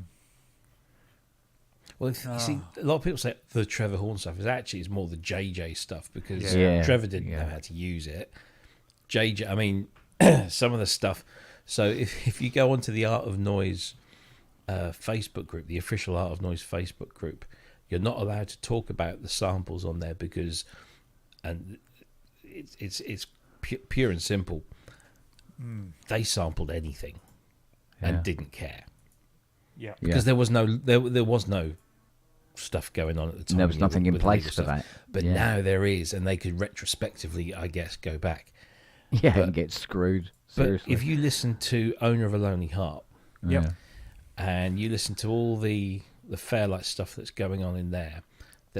well, you see, a lot of people say the Trevor Horn stuff is more the JJ stuff because Yeah. Trevor didn't Yeah. know how to use it. JJ, I mean, some of the stuff. So if you go onto the Art of Noise Facebook group, the official Art of Noise Facebook group, you're not allowed to talk about the samples on there because, and it's pure and simple. They sampled anything and Yeah. didn't care Yeah. because there was no stuff going on at the time. There was you know, nothing in with place legal for stuff. that. But Yeah. now there is, and they could retrospectively, I guess, go back. Yeah, But- and get screwed. But Seriously. if you listen to Owner of a Lonely Heart, Yeah. and you listen to all the Fairlight stuff that's going on in there,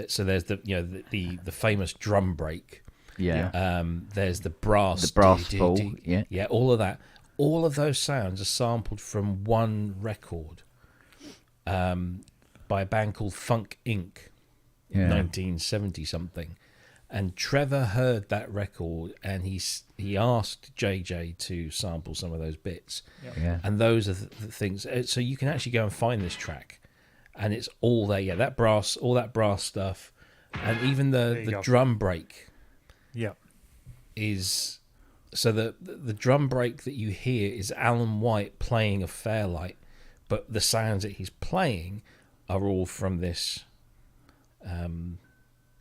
so there's the famous drum break. Yeah. There's the brass, The brass ball, yeah. all of that. All of those sounds are sampled from one record, by a band called Funk Inc. in Yeah. 1970 something. And Trevor heard that record, and he asked JJ to sample some of those bits. Yeah. And those are the things. So you can actually go and find this track, and it's all there. Yeah, all that brass stuff, and even There you the go. drum break Yeah. is. So the drum break that you hear is Alan White playing a Fairlight, but the sounds that he's playing are all from this.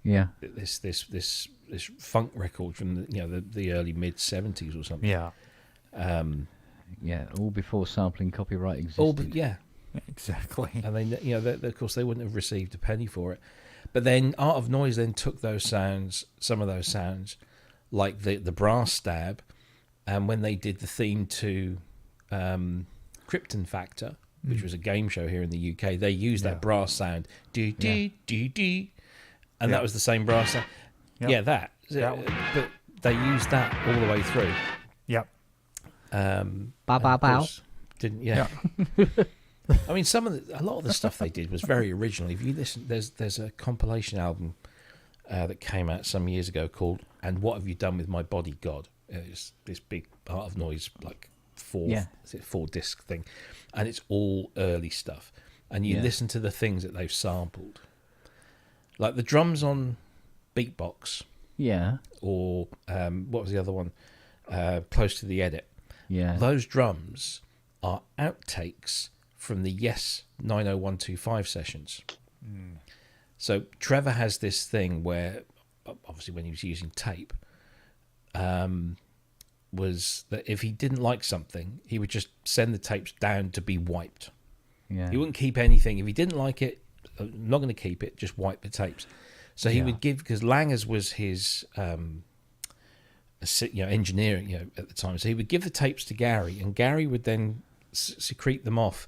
Yeah. This funk record from the early mid 70s or something. Yeah. Yeah. All before sampling copyright existed. Oh, but yeah, Exactly. and they of course they wouldn't have received a penny for it. But then Art of Noise then took those sounds, some of those sounds, like the brass stab, and when they did the theme to Krypton Factor, which was a game show here in the UK, they used that brass sound, dee dee dee dee, and that was the same brass sound. Yep. Yeah, that. But they used that all the way through. Yep. Bow, And bow, of bow. course, didn't a lot of the stuff they did was very original. If you listen, there's a compilation album that came out some years ago called "And What Have You Done with My Body, God?" It's this big Art of Noise like four disc thing, and it's all early stuff. And you listen to the things that they've sampled, like the drums on Beatbox, Yeah. or what was the other one? Close to the Edit. Yeah. Those drums are outtakes from the Yes 90125 sessions. So Trevor has this thing where, obviously, when he was using tape, was that if he didn't like something, he would just send the tapes down to be wiped. Yeah. He wouldn't keep anything. If he didn't like it, I'm not going to keep it, just wipe the tapes. So he would give, because Langers was his engineering at the time, so he would give the tapes to Gary, and Gary would then secrete them off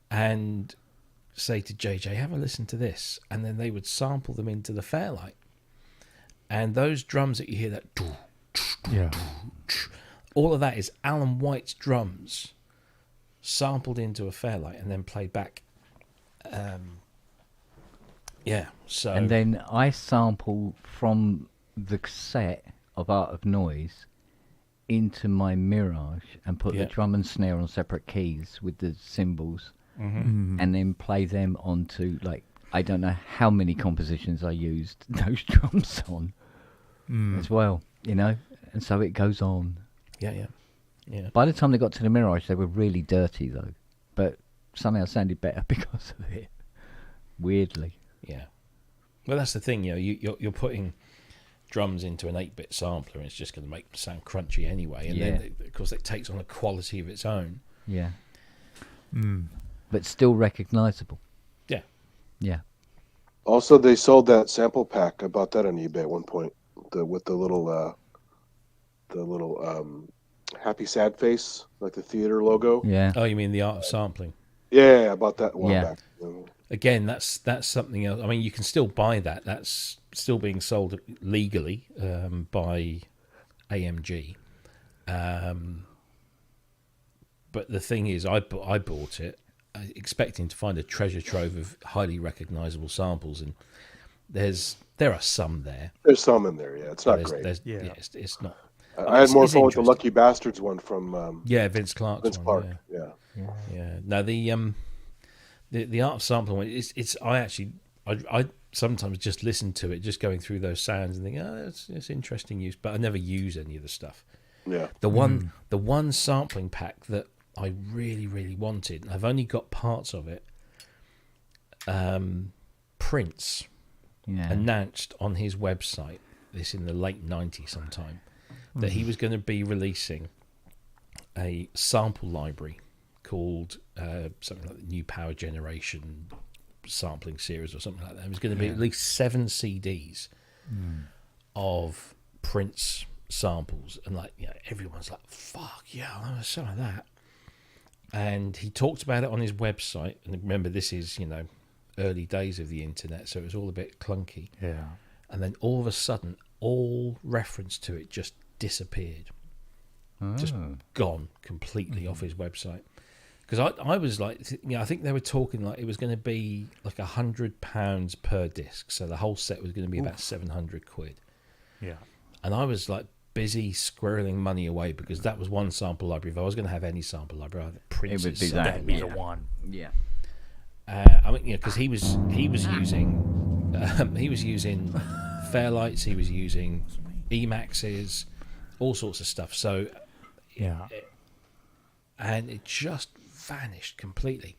and say to JJ, have a listen to this, and then they would sample them into the Fairlight. And those drums that you hear, that Yeah. all of that is Alan White's drums sampled into a Fairlight and then played back. So And then I sample from the cassette of Art of Noise into my Mirage and put Yeah. the drum and snare on separate keys with the cymbals, Mm-hmm. and then play them onto, like, I don't know how many compositions I used those drums on as well, you know? And so it goes on. Yeah. By the time they got to the Mirage, they were really dirty, though. But somehow sounded better because of it. Weirdly. Yeah. Well, that's the thing, you know, you're putting drums into an 8-bit sampler and it's just going to make them sound crunchy anyway. And then, of course, it takes on a quality of its own. Yeah. But still recognisable. Yeah. Yeah. Also, they sold that sample pack. I bought that on eBay at one point. With the little happy sad face, like the theater logo. Yeah. Oh, you mean the art of sampling? Yeah, I bought that a while Yeah. back. Again, that's something else. I mean, you can still buy that. That's still being sold legally by AMG. But the thing is, I bought it expecting to find a treasure trove of highly recognisable samples, and there are some there. There's some in there. Yeah, it's not great. It's not. I had more it's fun with the interesting. Lucky Bastards one from Vince Clark's Vince one. Clark. Yeah. Yeah. No, the art of sampling one. I sometimes just listen to it, just going through those sounds, and think, oh, it's interesting use, but I never use any of the stuff. Yeah. The one sampling pack that I really, really wanted, and I've only got parts of it. Prince announced on his website, this in the late 90s sometime, that he was going to be releasing a sample library called something like the New Power Generation sampling series or something like that. It was going to be at least 7 CDs of Prince samples, and everyone's like, fuck yeah, I want some of that. And he talked about it on his website, and remember, this is early days of the internet, so it was all a bit clunky. Yeah. And then all of a sudden, all reference to it just disappeared, just gone completely off his website. Because I was like, I think they were talking like it was going to be like £100 per disc, so the whole set was going to be about 700 quid. Yeah. And I was like busy squirreling money away because that was one sample library. If I was going to have any sample library, Prince's It would be that. That'd be the one. Yeah. I mean, because he was using Fairlights, he was using Emaxes, all sorts of stuff. So Yeah. and it just vanished completely.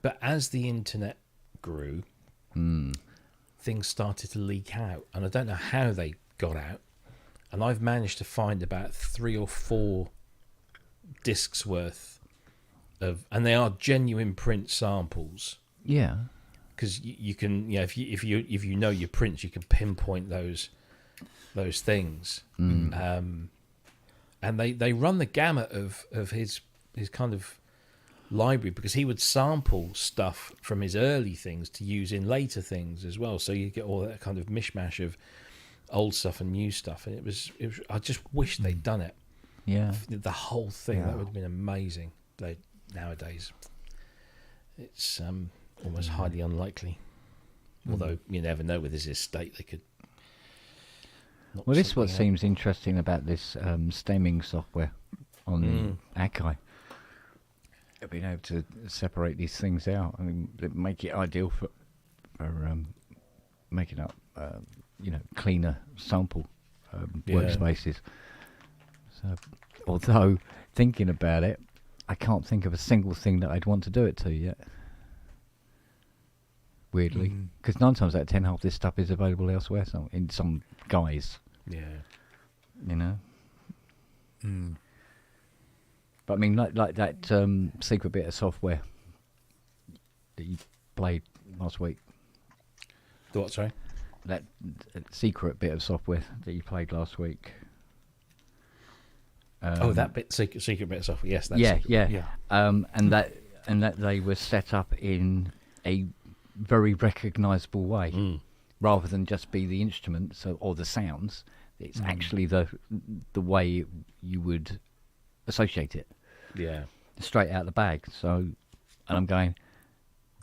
But as the internet grew, things started to leak out, and I don't know how they got out. And I've managed to find about 3 or 4 discs worth of, and they are genuine Prince samples. Yeah. Because you can, if you know your Prince, you can pinpoint those things. And they run the gamut of his kind of library, because he would sample stuff from his early things to use in later things as well. So you get all that kind of mishmash of old stuff and new stuff, and it was I just wish they'd done it. Yeah. The whole thing, that would have been amazing. Nowadays, it's almost highly unlikely. Although you never know with his estate, they could. Well, this is what seems interesting about this stemming software on Akai. Being able to separate these things out, I mean, make it ideal for making up, cleaner sample workspaces. So, although thinking about it, I can't think of a single thing that I'd want to do it to yet. Weirdly, because 9 times out of 10, half this stuff is available elsewhere, so in some guise. Yeah. But I mean, like that secret bit of software that you played last week. The what? Sorry. That secret bit of software that you played last week. That bit secret bit of software. Yes. That's Yeah. And that they were set up in a very recognisable way, rather than just be the instruments or the sounds. It's actually the way you would associate it. Yeah. Straight out the bag. So, and I'm going,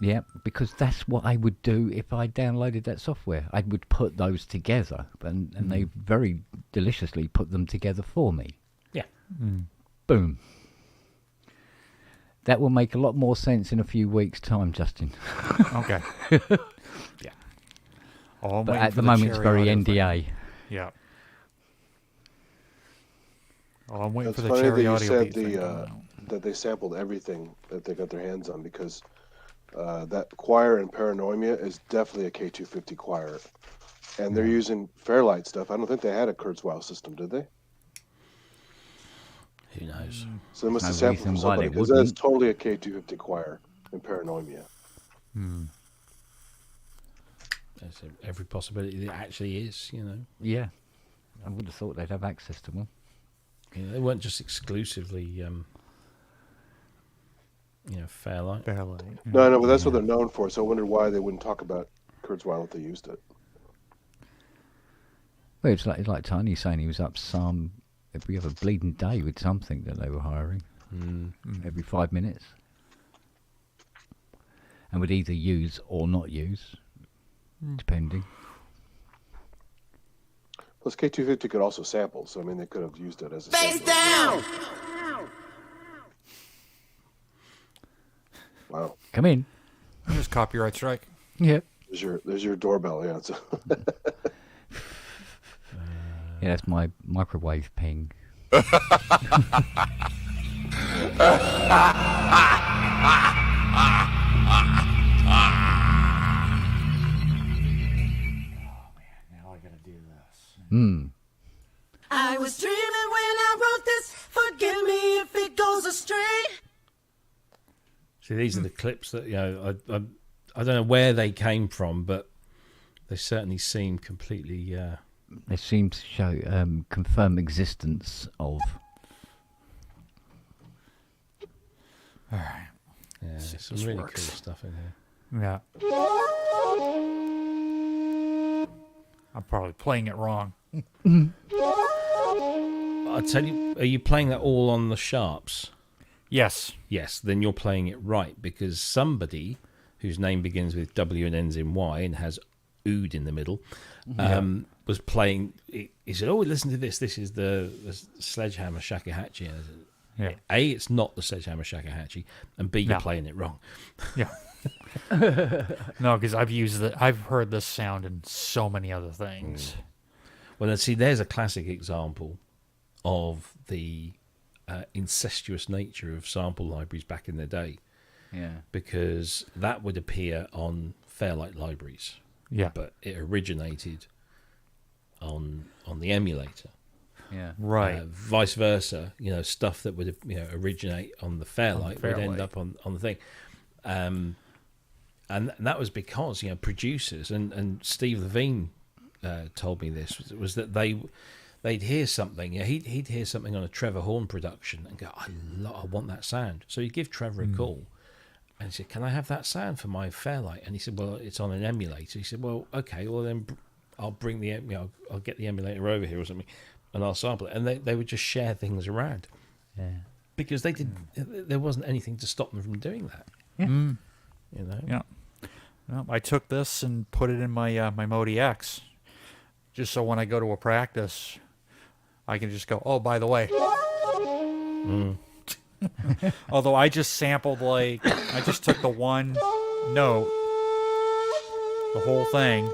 Yeah, because that's what I would do if I downloaded that software. I would put those together, and they very deliciously put them together for me. Yeah. Boom. That will make a lot more sense in a few weeks' time, Justin. Okay. Yeah. Oh, I'm But waiting at for the moment, it's cherry very audio thing. NDA. Yeah. Oh, I'm waiting It's for the funny that cherry you audio said beat thing. coming out. that they sampled everything that they got their hands on, because that choir in Paranoia is definitely a K250 choir, and they're using Fairlight stuff. I don't think they had a Kurzweil system, did they? Who knows? So they must No have sampled reason from why somebody, they because that's wouldn't. totally a K250 choir in Paranoia. There's every possibility that it actually is, you know. Yeah. I would have thought they'd have access to them. You know, they weren't just exclusively, Fairlight. Fairlight. No, I know, but that's what they're known for. So I wondered why they wouldn't talk about Kurzweil if they used it. Well, it's like Tony saying he was up some every other bleeding day with something that they were hiring. Every 5 minutes. And would either use or not use, depending. Plus, K250 could also sample, so I mean, they could have used it as a Face sample. down! Wow. Come in. There's copyright strike. Yep. There's your doorbell. Yeah. It's Yeah, that's my microwave ping. Now I gotta do this. I was dreaming when I wrote this. Forgive me if it goes astray. See, these are the clips that, I don't know where they came from, but they certainly seem completely... They seem to show, confirm existence of. Alright. Yeah, See if some this really works. cool stuff in here. Yeah. I'm probably playing it wrong. I tell you, are you playing that all on the sharps? Yes. Yes, then you're playing it right, because somebody whose name begins with W and ends in Y and has ood in the middle was playing. He said, "Oh, listen to this. This is the Sledgehammer Shakuhachi." And I said, Yeah. A, it's not the Sledgehammer Shakuhachi, and B, you're No. playing it wrong. Yeah. No, because I've heard this sound in so many other things. Well, let's see, there's a classic example of the incestuous nature of sample libraries back in the day, Yeah. because that would appear on Fairlight libraries, Yeah. but it originated on the emulator. Yeah. Right. Vice versa, stuff that would originate on the Fairlight would end Fairlight. up on the thing. And that was because producers and Steve Levine told me this was that they'd hear something. He'd hear something on a Trevor Horn production and go, I want that sound. So he'd give Trevor a call and he said, "Can I have that sound for my Fairlight?" And he said, "Well, it's on an emulator." He said, "Well, okay, well then I'll bring I'll get the emulator over here or something, and I'll sample it." And they would just share things around. Yeah. Because they did, there wasn't anything to stop them from doing that. Yeah. Yeah. Well, I took this and put it in my my Modi X, just so when I go to a practice, I can just go, "Oh, by the way." Although I just sampled I just took the one note, the whole thing.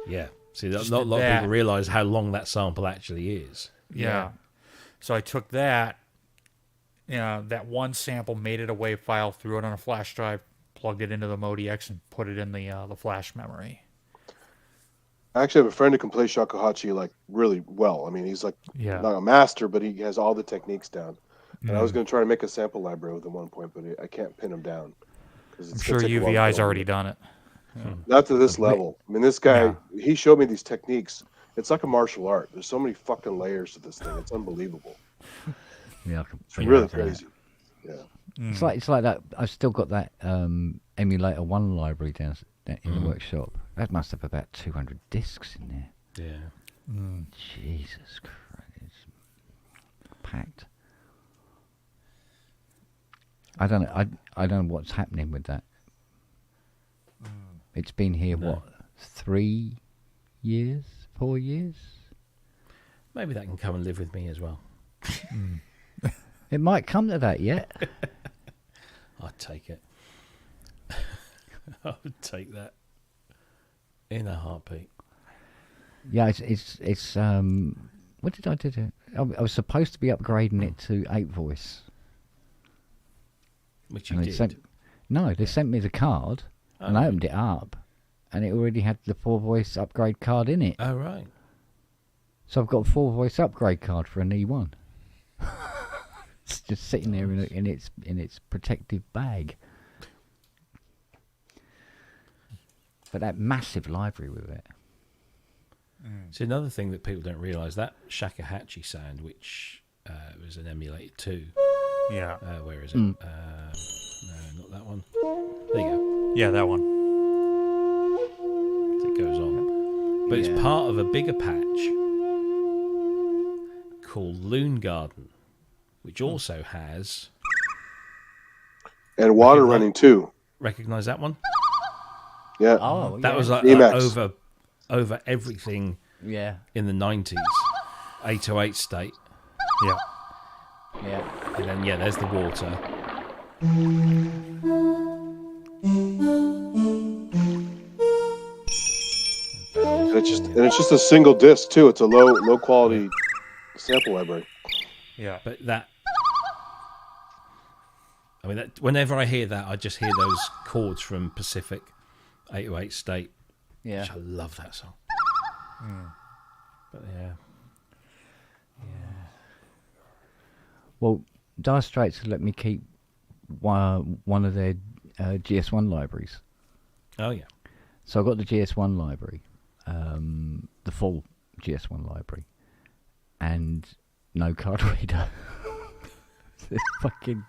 Yeah. See, not Just a did lot of that. people realise how long that sample actually is. Yeah. So I took that, that one sample, made it a WAV file, threw it on a flash drive, plugged it into the Modi X, and put it in the flash memory. I actually have a friend who can play shakuhachi like really well. I mean, he's like Yeah. not a master, but he has all the techniques down. And I was going to try to make a sample library with him at one point, but I can't pin him down. I'm sure UVI's already done it. Not to this level. I mean, this guy, he showed me these techniques. It's like a martial art. There's so many fucking layers to this thing. It's unbelievable. Yeah. I can It's figure really out that. crazy. Yeah. It's like that. I've still got that emulator one library down in the workshop. That must have about 200 discs in there. Yeah. Jesus Christ, it's packed. I don't know. I don't know what's happening with that. It's been here, No. what, 3 years, 4 years? Maybe that can come and live with me as well. It might come to that yet. I'd take it. I would take that in a heartbeat. Yeah, it's what did I do to it? I was supposed to be upgrading it to 8 voice. Which you And they did. they sent me the card, and I opened it up, and it already had the 4 voice upgrade card in it. Oh, right. So I've got a 4 voice upgrade card for an E1. It's just sitting there in its protective bag. But that massive library with it. See, another thing that people don't realise, that Shakuhachi sound, which was an emulated 2. Yeah. Where is it? No, not that one. There you go. Yeah, that one. It goes on. But it's part of a bigger patch called Loon Garden, which also has... And water running too. Recognise that one? Yeah. Oh, That was like Emacs. over everything Yeah. in the 90s. 808 state. Yeah. Yeah. And then, there's the water. And it's just a single disc too. It's a low quality sample library. Yeah. But that... I mean, whenever I hear that, I just hear those chords from Pacific 808 State. Yeah. Which I love that song. But yeah. Well, Dire Straits had let me keep one of their GS1 libraries. Oh, yeah. So I got the GS1 library, the full GS1 library, and no card reader. It's fucking.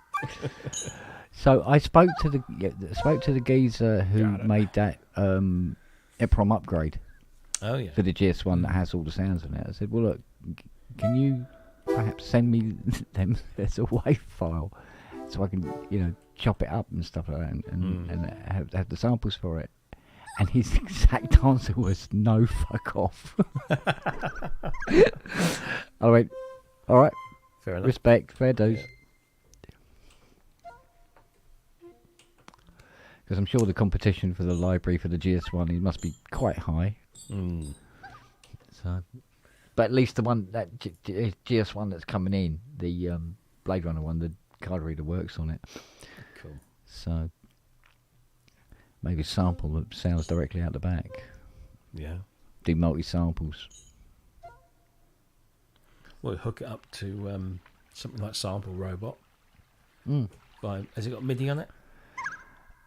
So I spoke to the geezer who made that EPROM upgrade. Oh, yeah. For the GS1 that has all the sounds in it. I said, well, look, can you perhaps send me them as a WAV file so I can, chop it up and stuff like that and have the samples for it? And his exact answer was, no, fuck off. I went, all right, fair enough. Respect, fair dues. Because I'm sure the competition for the library for the GS1 it must be quite high. So, but at least the one that GS1 that's coming in, the Blade Runner one, the card reader works on it. Cool. So maybe sample that sounds directly out the back. Yeah. Do multi samples. Well, hook it up to something like Sample Robot. Has it got MIDI on it?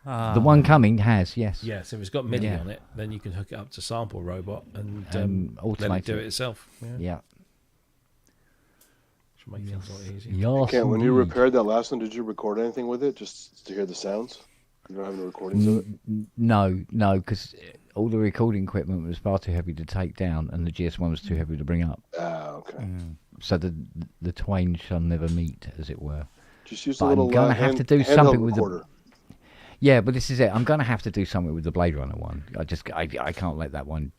The one coming has, yes. Yeah, so if it's got MIDI Yeah. on it, then you can hook it up to Sample Robot and let automate it do it. it itself. Yeah. Should make things a lot easier. Yes, Ken, when you indeed. repaired that last one, did you record anything with it just to hear the sounds? You don't have any recordings of it? No, because all the recording equipment was far too heavy to take down, and the GS1 was too heavy to bring up. Ah, okay. So the twain shall never meet, as it were. Just use But a little I'm gonna have to do handheld something with recorder. Yeah, but this is it. I'm going to have to do something with the Blade Runner one. I can't let that one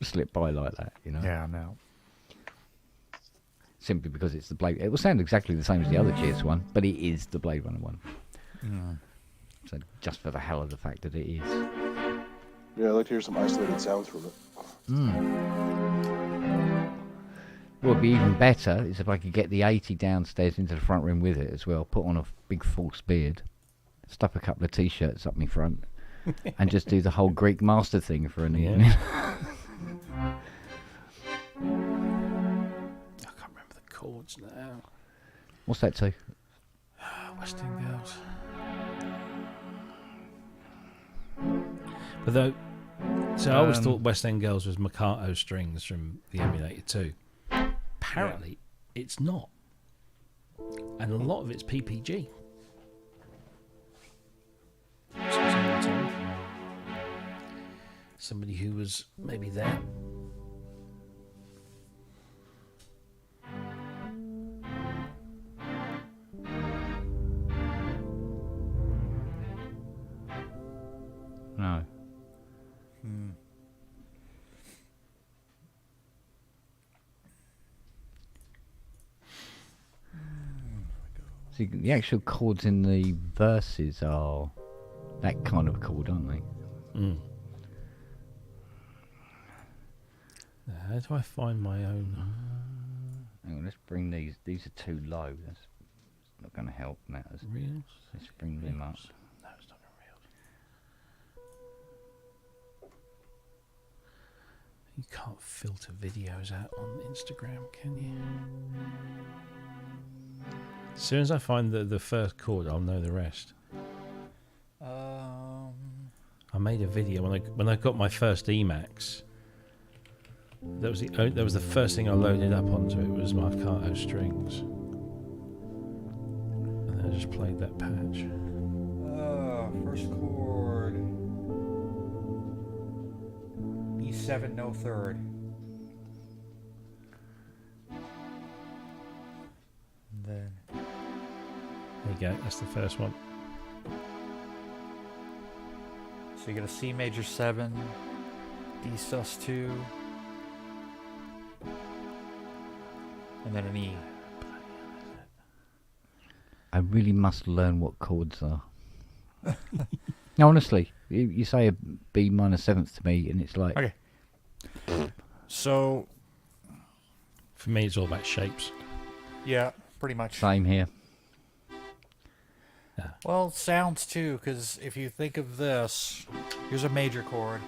slip by like that, Yeah, no. Simply because it's the Blade. It will sound exactly the same as the other GS1, but it is the Blade Runner one. So just for the hell of the fact that it is. Yeah, I'd like to hear some isolated sounds from it. What would be even better is if I could get the 80 downstairs into the front room with it as well, put on a big false beard, stuff a couple of t-shirts up my front, and just do the whole Greek master thing for an evening. I can't remember the chords now. What's that to? West End Girls. But though, so I always thought West End Girls was Makato strings from the Emulator 2. Apparently, it's not. And a lot of it's PPG. Somebody who was maybe there. No. See, the actual chords in the verses are that kind of chord, aren't they? Mm. How do I find my own? Hang on, let's bring these. These are too low. That's not going to help matters. Reels? Let's bring them up. No, it's not real. You can't filter videos out on Instagram, can you? As soon as I find the first chord, I'll know the rest. I made a video when I got my first Emacs. That was the first thing I loaded up onto it was Marcato strings, and then I just played that patch. First chord. E7, no third. And then. There you go. That's the first one. So you get a C major 7, D sus 2, and then an E. I really must learn what chords are. No, honestly, you say a B minor seventh to me, and it's like Okay. So, For me, it's all about shapes. yeah, pretty much. same here. Well, sounds too, because if you think of this, here's a major chord.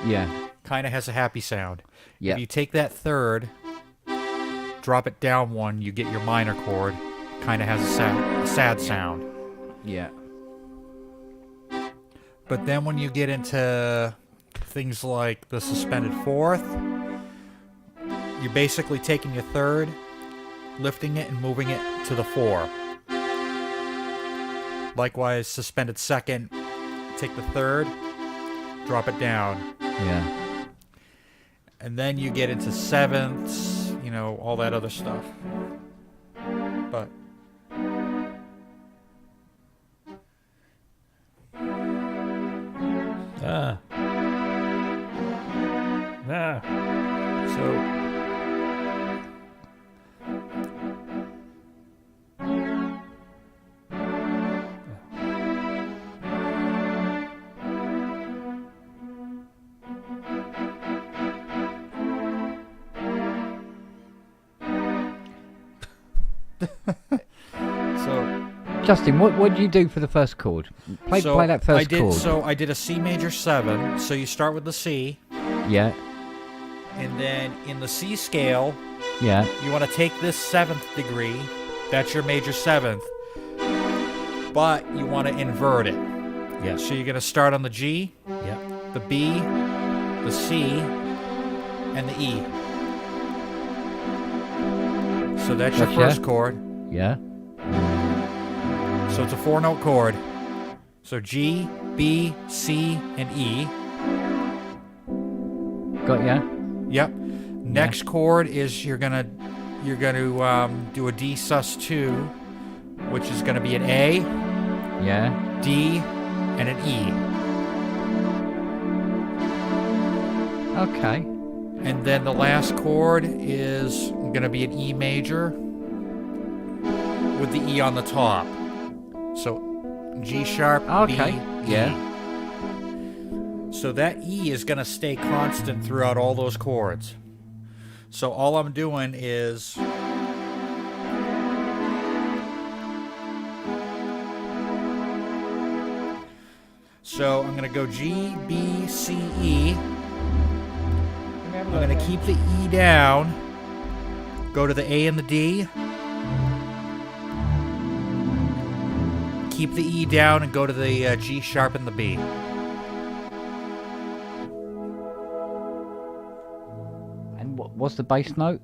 Yeah, Kind of has a happy sound. yeah, If you take that third, drop it down one, you get your minor chord. Kind of has a sad sound. yeah. But then when you get into things like the suspended fourth, you're basically taking your third, lifting it, and moving it to the 4. Likewise, suspended second, take the third, drop it down. Yeah. And then you get into sevenths, you know, all that other stuff. But so Justin, what do you do for the first chord? Play that first chord. So I did a C major 7. So you start with the C, Yeah, and then in the C scale, yeah, you want to take this 7th degree. That's your major 7th. But you want to invert it. Yeah. So you're going to start on the G, Yeah. the B, the C, and the E. So that's your Gotcha. first chord. yeah. So it's a 4-note chord. So G, B, C, and E. Got ya. Yep. Next chord is you're gonna do a D sus 2, which is gonna be an A, Yeah. D, and an E. Okay. And then the last chord is gonna be an E major with the E on the top. So G sharp, Okay. B, E. Yeah. So that E is going to stay constant throughout all those chords. So all I'm doing is so I'm going to go G, B, C, E. I'm going to keep the E down, go to the A and the D, keep the E down and go to the G sharp and the B. And what's the bass note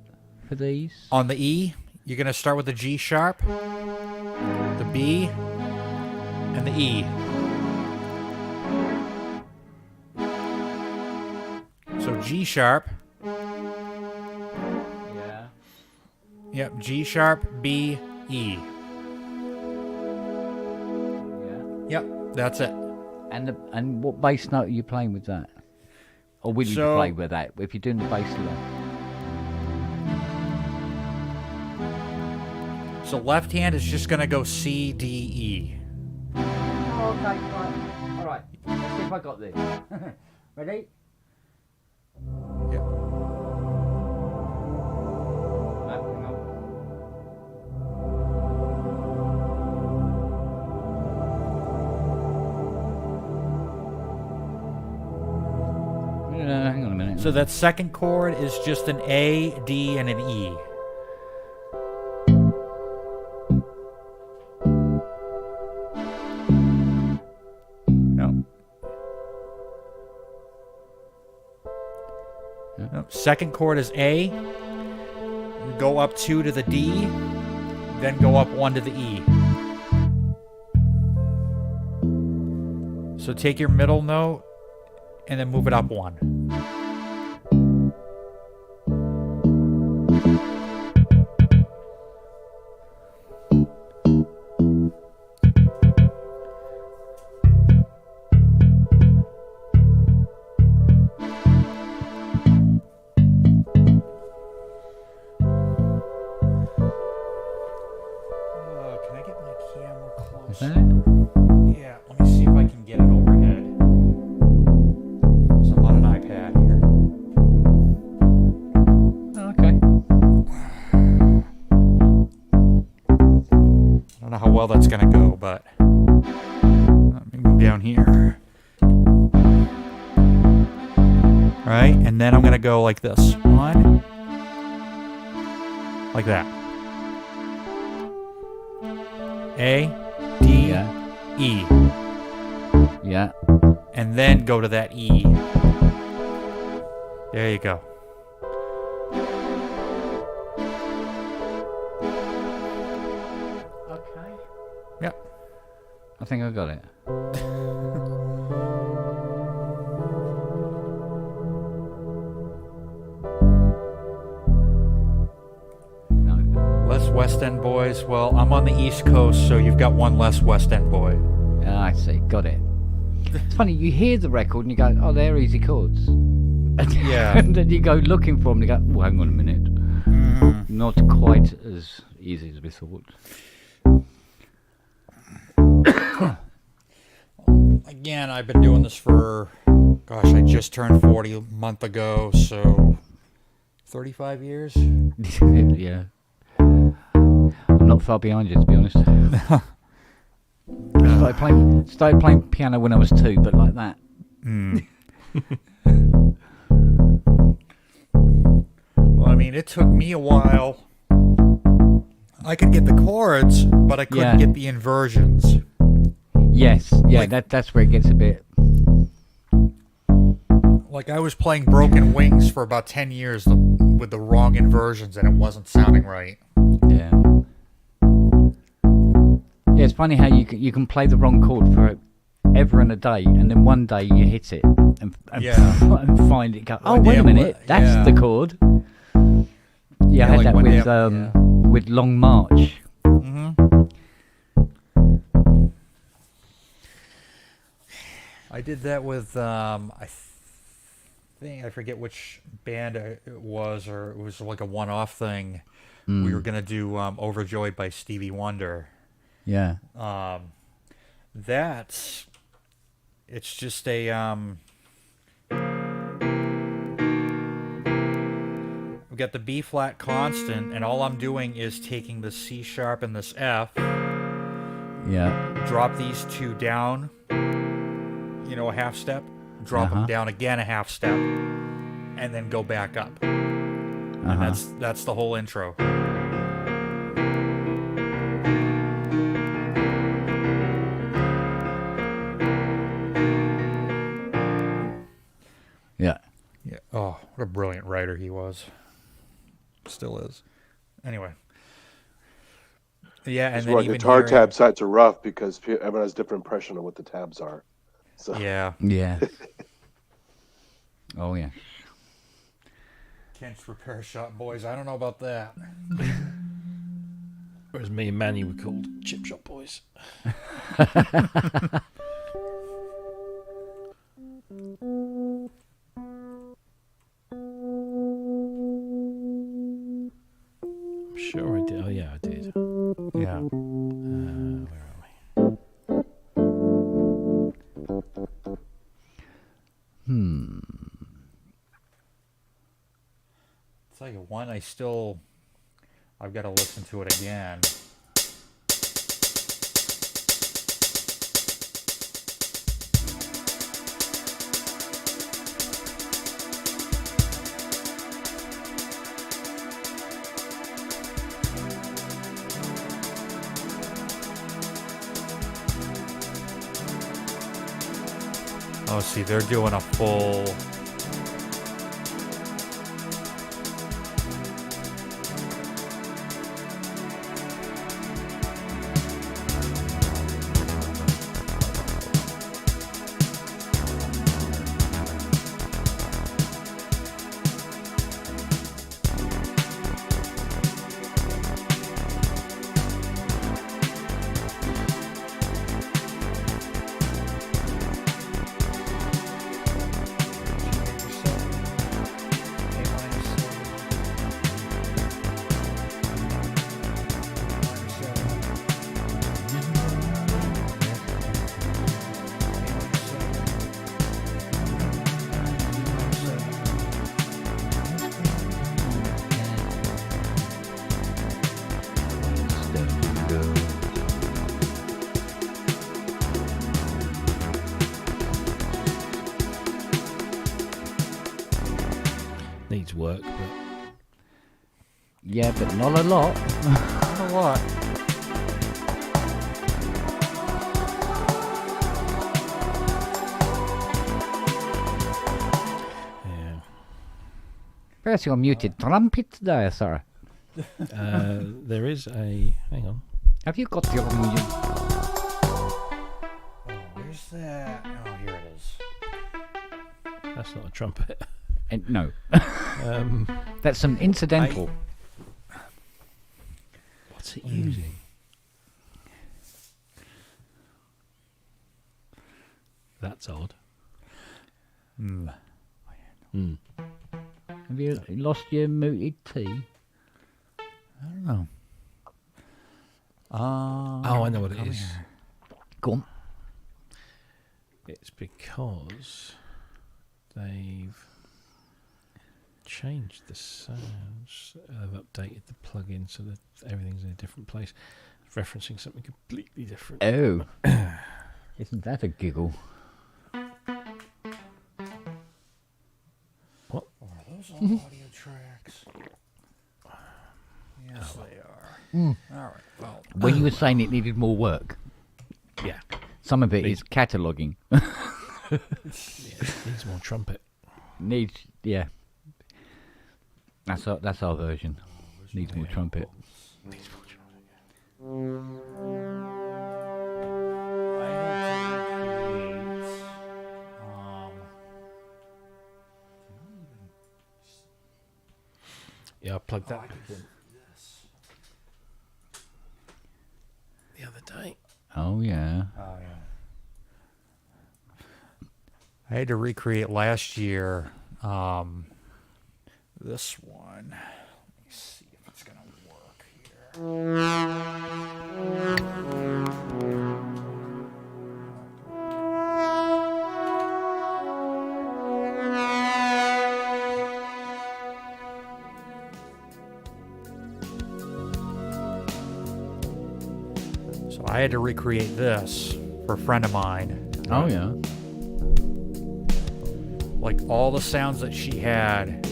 for these? On the E, you're going to start with the G sharp, the B, and the E. So G sharp. Yeah. Yep, G sharp, B, E. Yeah. Yep, that's it. And what bass note are you playing with that? Or will you So- play with that if you're doing the bass line? So left hand is just gonna go C, D, E. Oh, okay, right. All right. Let's see if I got this. Ready? Yep. Hang on. Hang on a minute. So that second chord is just an A, D, and an E. No. No. Second chord is A. Go up 2 to the D. Then go up 1 to the E. So take your middle note and then move it up 1. Can I get my camera close? Is that it? Yeah, let me see if I can get it overhead. So I'm on an iPad here. Oh, okay. I don't know how well that's gonna go, but let me move down here. Right, and then I'm gonna go like this. 1, like that. A, D, Yeah. E, Yeah. and then go to that E. There you go. Okay. Yep. I think I got it. No. Less West End boys. Well, I'm on the East Coast, so you've got one less West End boy. Ah, I see. Got it. It's funny. You hear the record and you go, "Oh, they're easy chords." Yeah. And then you go looking for them and you go, "Oh, hang on a minute." Not quite as easy as we thought. Again, I've been doing this for, gosh, I just turned 40 a month ago, so 35 years? Yeah. I'm not far behind you, to be honest. Started playing piano when I was 2, but like that. Well, I mean, it took me a while. I could get the chords, but I couldn't Yeah. get the inversions. Yes, yeah, Like- that's where it gets a bit. Like, I was playing Broken Wings for about 10 years with the wrong inversions, and it wasn't sounding right. Yeah. Yeah, it's funny how you can play the wrong chord for ever and a day, and then one day you hit it and Yeah. and find it. Go, oh, One wait day a I'm minute, li- that's yeah. the chord. Yeah, I had like that one day with I'm- with Long March. I did that with, I forget which band it was, or it was like a one-off thing. We were going to do Overjoyed by Stevie Wonder. Yeah. It's just a, we've got the B flat constant, and all I'm doing is taking the C sharp and this F, Yeah. drop these two down, a half step, drop them down again a half step, and then go back up. And that's the whole intro. Yeah. Yeah. Oh, what a brilliant writer he was. Still is. Anyway. Yeah, and That's then why even guitar hearing- tab sites are rough because everyone has different impression of what the tabs are. So Yeah. Yeah. Oh yeah. Kent's Repair Shop Boys. I don't know about that. Whereas me and Manny were called Chip Shop Boys. I'm sure sure I did. Oh yeah, I did. Yeah. Where are we? Tell you one, I've got to listen to it again. Oh, see, they're doing a full. Needs work, but Yeah, but not a lot. Not a lot. yeah. Where's your muted trumpet there, sir? There is a. Hang on. Have you got your muted? Oh, where's that? Oh, here it is. That's not a trumpet. No. Um, That's some incidental. what's it using? That's odd. Hmm. Hmm. Have you lost your muted tea? I don't know. Oh, I know what it is. Go on. It's because they've changed the sounds. They've updated the plugin so that everything's in a different place, referencing something completely different. Oh. Isn't that a giggle? Are those all audio tracks? Yes, they are. All right. Well, When you were saying it needed more work, Yeah. some of it is cataloguing. Yeah, it needs more trumpet. Needs, yeah. That's our version. Needs more trumpet. Needs more trumpet. Yeah, I plugged that the other day. Oh, yeah. Oh, yeah. I had to recreate last year. This one. Let me see if it's going to work here. So I had to recreate this for a friend of mine. Oh, yeah. Like all the sounds that she had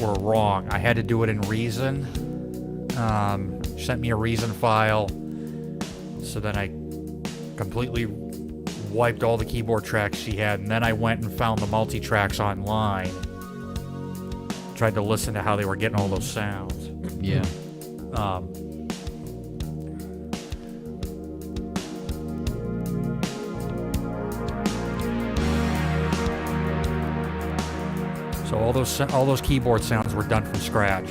were wrong. I had to do it in Reason. She sent me a Reason file. So then I completely wiped all the keyboard tracks she had. And then I went and found the multi-tracks online. Tried to listen to how they were getting all those sounds. Yeah. So all those keyboard sounds were done from scratch.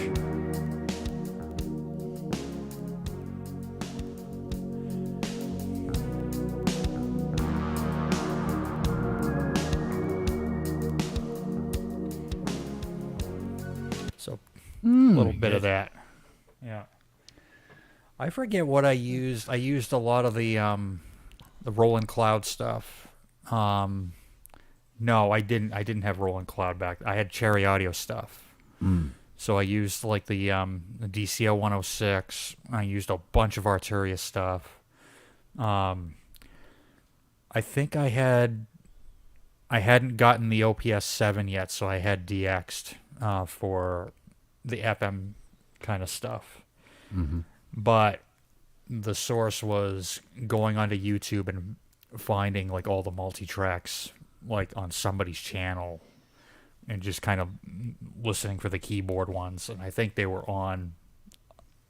So a little bit of that. Yeah. I forget what I used. I used a lot of the Roland Cloud stuff. No, I didn't. I didn't have Roland Cloud back. I had Cherry Audio stuff. So I used like the DCO 106. I used a bunch of Arturia stuff. I think I hadn't gotten the OPS 7 yet, so I had DX'd for the FM kind of stuff. But the source was going onto YouTube and finding like all the multi-tracks like on somebody's channel and just kind of listening for the keyboard ones. And I think they were on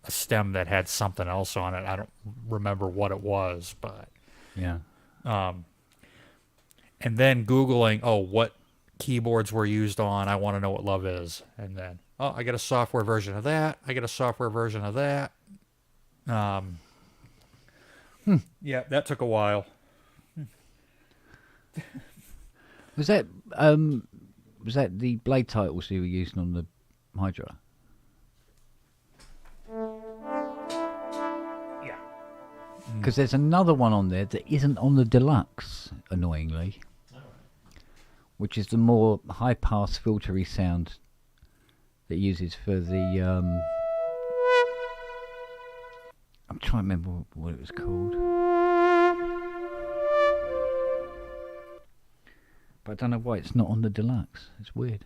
a stem that had something else on it. I don't remember what it was, but Yeah. and then Googling, what keyboards were used on I Want to Know What Love Is. And then, I get a software version of that. I get a software version of that. Yeah, that took a while. Was that the blade titles you were using on the Hydra? Yeah. Because there's another one on there that isn't on the deluxe, annoyingly, which is the more high-pass filtery sound that it uses for the. I'm trying to remember what it was called. But I don't know why it's not on the deluxe. It's weird.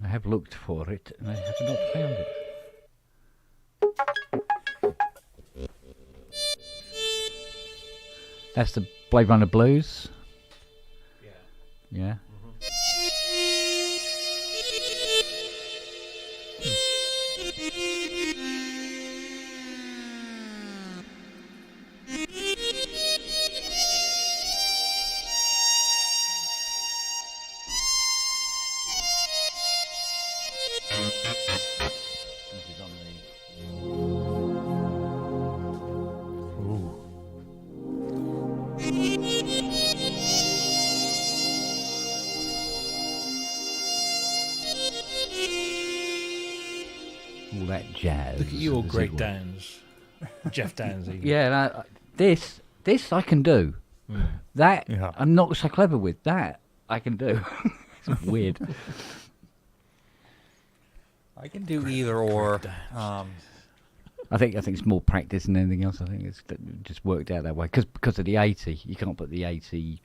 I have looked for it and I have not found it. That's the Blade Runner Blues. Yeah. All that jazz. Look at you all, as it Greg were. Dans, Jeff Dans. Even. Yeah, no, this I can do. That Yeah. I'm not so clever with. That I can do. It's weird. I can do either or. I think it's more practice than anything else. I think it's just worked out that way because of the 80. You can't put the 80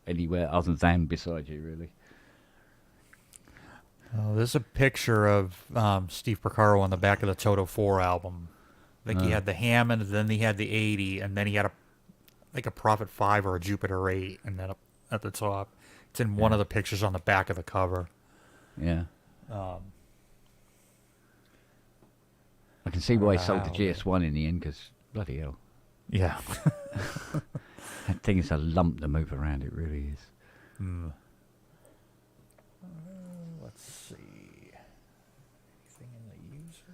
anywhere other than beside you, really. There's a picture of Steve Porcaro on the back of the Toto 4 album. I think he had the Hammond, then he had the 80, and then he had a Prophet 5 or a Jupiter 8, and then up at the top. It's in one of the pictures on the back of the cover. Yeah. I can see why he sold the Wow. GS1 in the end, because bloody hell. Yeah. That thing is a lump to move around, it really is. Let's see. Anything in the user?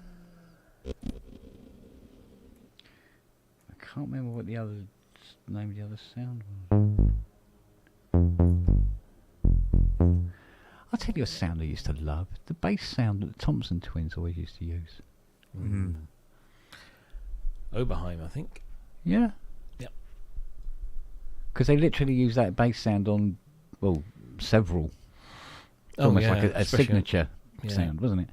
I can't remember what the other name of the other sound was. I'll tell you a sound I used to love. The bass sound that the Thompson twins always used to use. Oberheim, I think. Yeah. Yep. Because they literally use that bass sound on, well, several. It's almost like a especially- signature yeah. sound, wasn't it?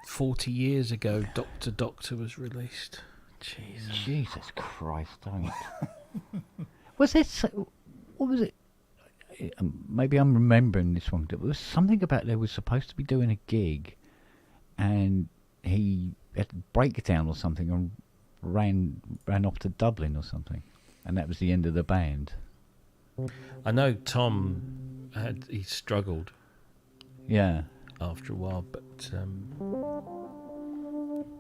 40 years ago, Doctor was released. Jesus Christ, don't. Was it? What was it? Maybe I'm remembering this wrong. There was something about they were supposed to be doing a gig, and he had a breakdown or something and ran off to Dublin or something, and that was the end of the band. I know Tom he struggled Yeah. after a while, but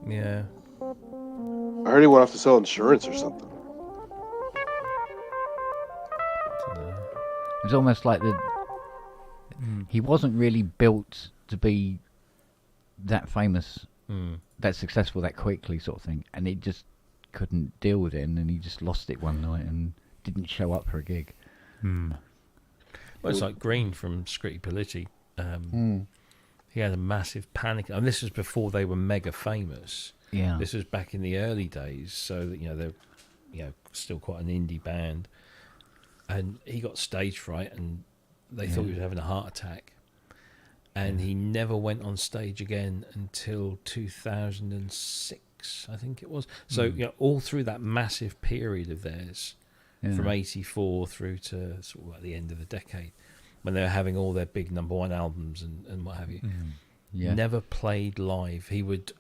yeah. I heard he went off to sell insurance or something. It was almost like he wasn't really built to be that famous, that successful that quickly, sort of thing, and he just couldn't deal with it, and then he just lost it one night and didn't show up for a gig. Well, it's like Green from Scritti Politti. he had a massive panic. And this was before they were mega famous. Yeah. This was back in the early days, so that they're still quite an indie band. And he got stage fright, and they thought he was having a heart attack. And he never went on stage again until 2006, I think it was. So all through that massive period of theirs, from '84 through to sort of at the end of the decade, when they were having all their big #1 albums and what have you, never played live. He would,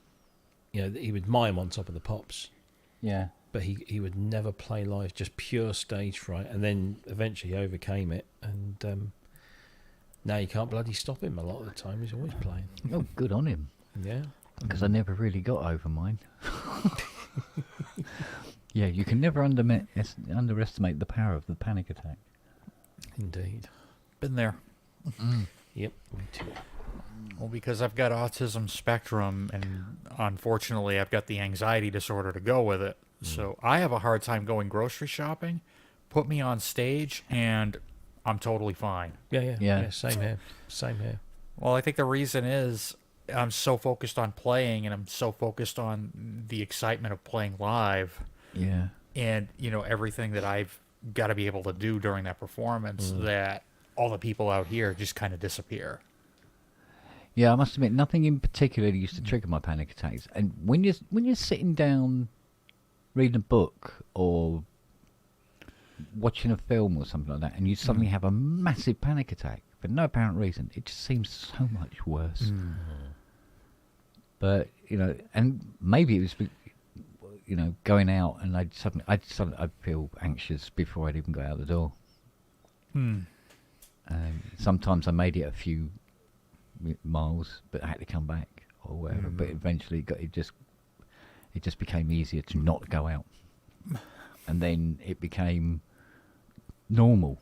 he would mime on Top of the Pops. Yeah. But he would never play live, just pure stage fright. And then eventually he overcame it, and now you can't bloody stop him a lot of the time. He's always playing. Oh, good on him. Yeah. Because I never really got over mine. Yeah, you can never underestimate the power of the panic attack. Indeed. Been there. Yep, me too. Well, because I've got autism spectrum, and unfortunately I've got the anxiety disorder to go with it. So I have a hard time going grocery shopping. Put me on stage, and I'm totally fine. Yeah. Same here. Well, I think the reason is I'm so focused on playing, and I'm so focused on the excitement of playing live. Yeah. And, everything that I've got to be able to do during that performance, that all the people out here just kind of disappear. Yeah, I must admit, nothing in particular used to trigger my panic attacks. And when you're sitting down reading a book or watching a film or something like that, and you suddenly have a massive panic attack for no apparent reason, it just seems so much worse. But and maybe it was, going out, and I'd feel anxious before I'd even go out the door. Sometimes I made it a few miles, but I had to come back or whatever. But eventually, it just became easier to not go out, and then it became normal.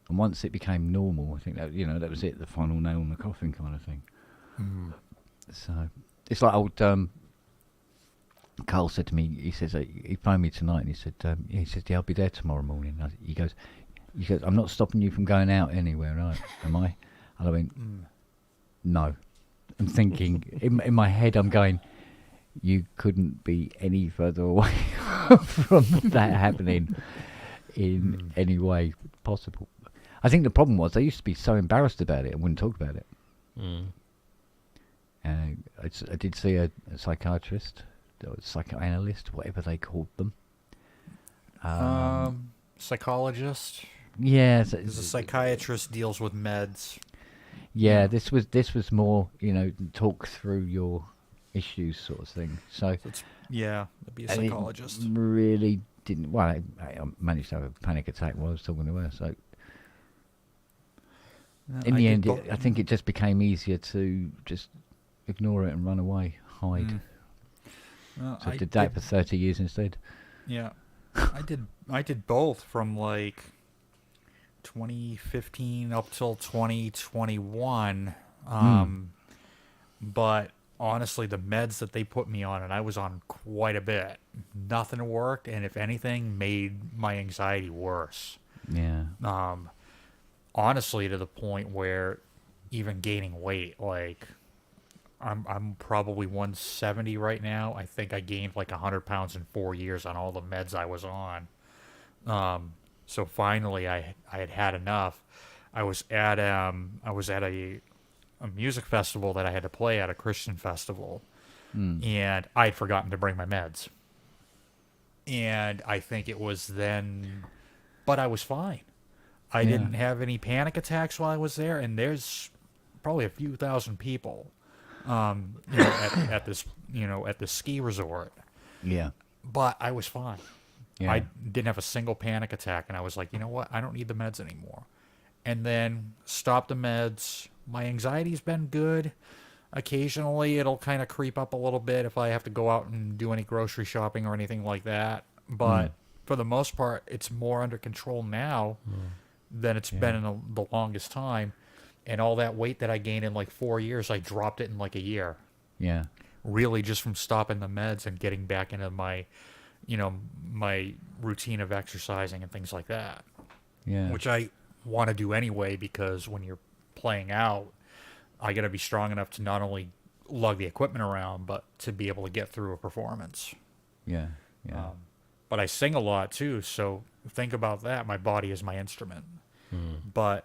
And once it became normal, I think that that was it, the final nail in the coffin kind of thing. So it's like old Carl said to me. He says he phoned me tonight, and he said yeah, I'll be there tomorrow morning. He goes, I'm not stopping you from going out anywhere, right? Am I? And I went, no. I'm thinking in my head, I'm going, you couldn't be any further away from that happening in any way possible. I think the problem was I used to be so embarrassed about it, I wouldn't talk about it. I did see a psychiatrist, or psychoanalyst, whatever they called them. Psychologist. Yeah, Because a psychiatrist deals with meds. Yeah, this was more, talk through your issues sort of thing. So it'd be a psychologist. Really didn't. Well, I managed to have a panic attack while I was talking to her. So in the end, I think it just became easier to just ignore it and run away, hide. So I did that for 30 years instead. Yeah, I did both from like 2015 up till 2021. But honestly, the meds that they put me on, and I was on quite a bit, nothing worked, and if anything, made my anxiety worse. Yeah. Honestly, to the point where even gaining weight, like I'm probably 170 right now. I think I gained like 100 pounds in 4 years on all the meds I was on. So finally, I had enough. I was at a music festival that I had to play at, a Christian festival, and I'd forgotten to bring my meds. And I think it was then, but I was fine. I didn't have any panic attacks while I was there, and there's probably a few thousand people, at this ski resort. Yeah. But I was fine. Yeah. I didn't have a single panic attack, and I was like, you know what? I don't need the meds anymore. And then stopped the meds. My anxiety's been good. Occasionally, it'll kind of creep up a little bit if I have to go out and do any grocery shopping or anything like that. But for the most part, it's more under control now than it's been in the longest time. And all that weight that I gained in like 4 years, I dropped it in like a year. Yeah. Really just from stopping the meds and getting back into my routine of exercising and things like that. Yeah. Which I want to do anyway, because when you're playing out, I got to be strong enough to not only lug the equipment around, but to be able to get through a performance. Yeah. Yeah. But I sing a lot too, so think about that. My body is my instrument. But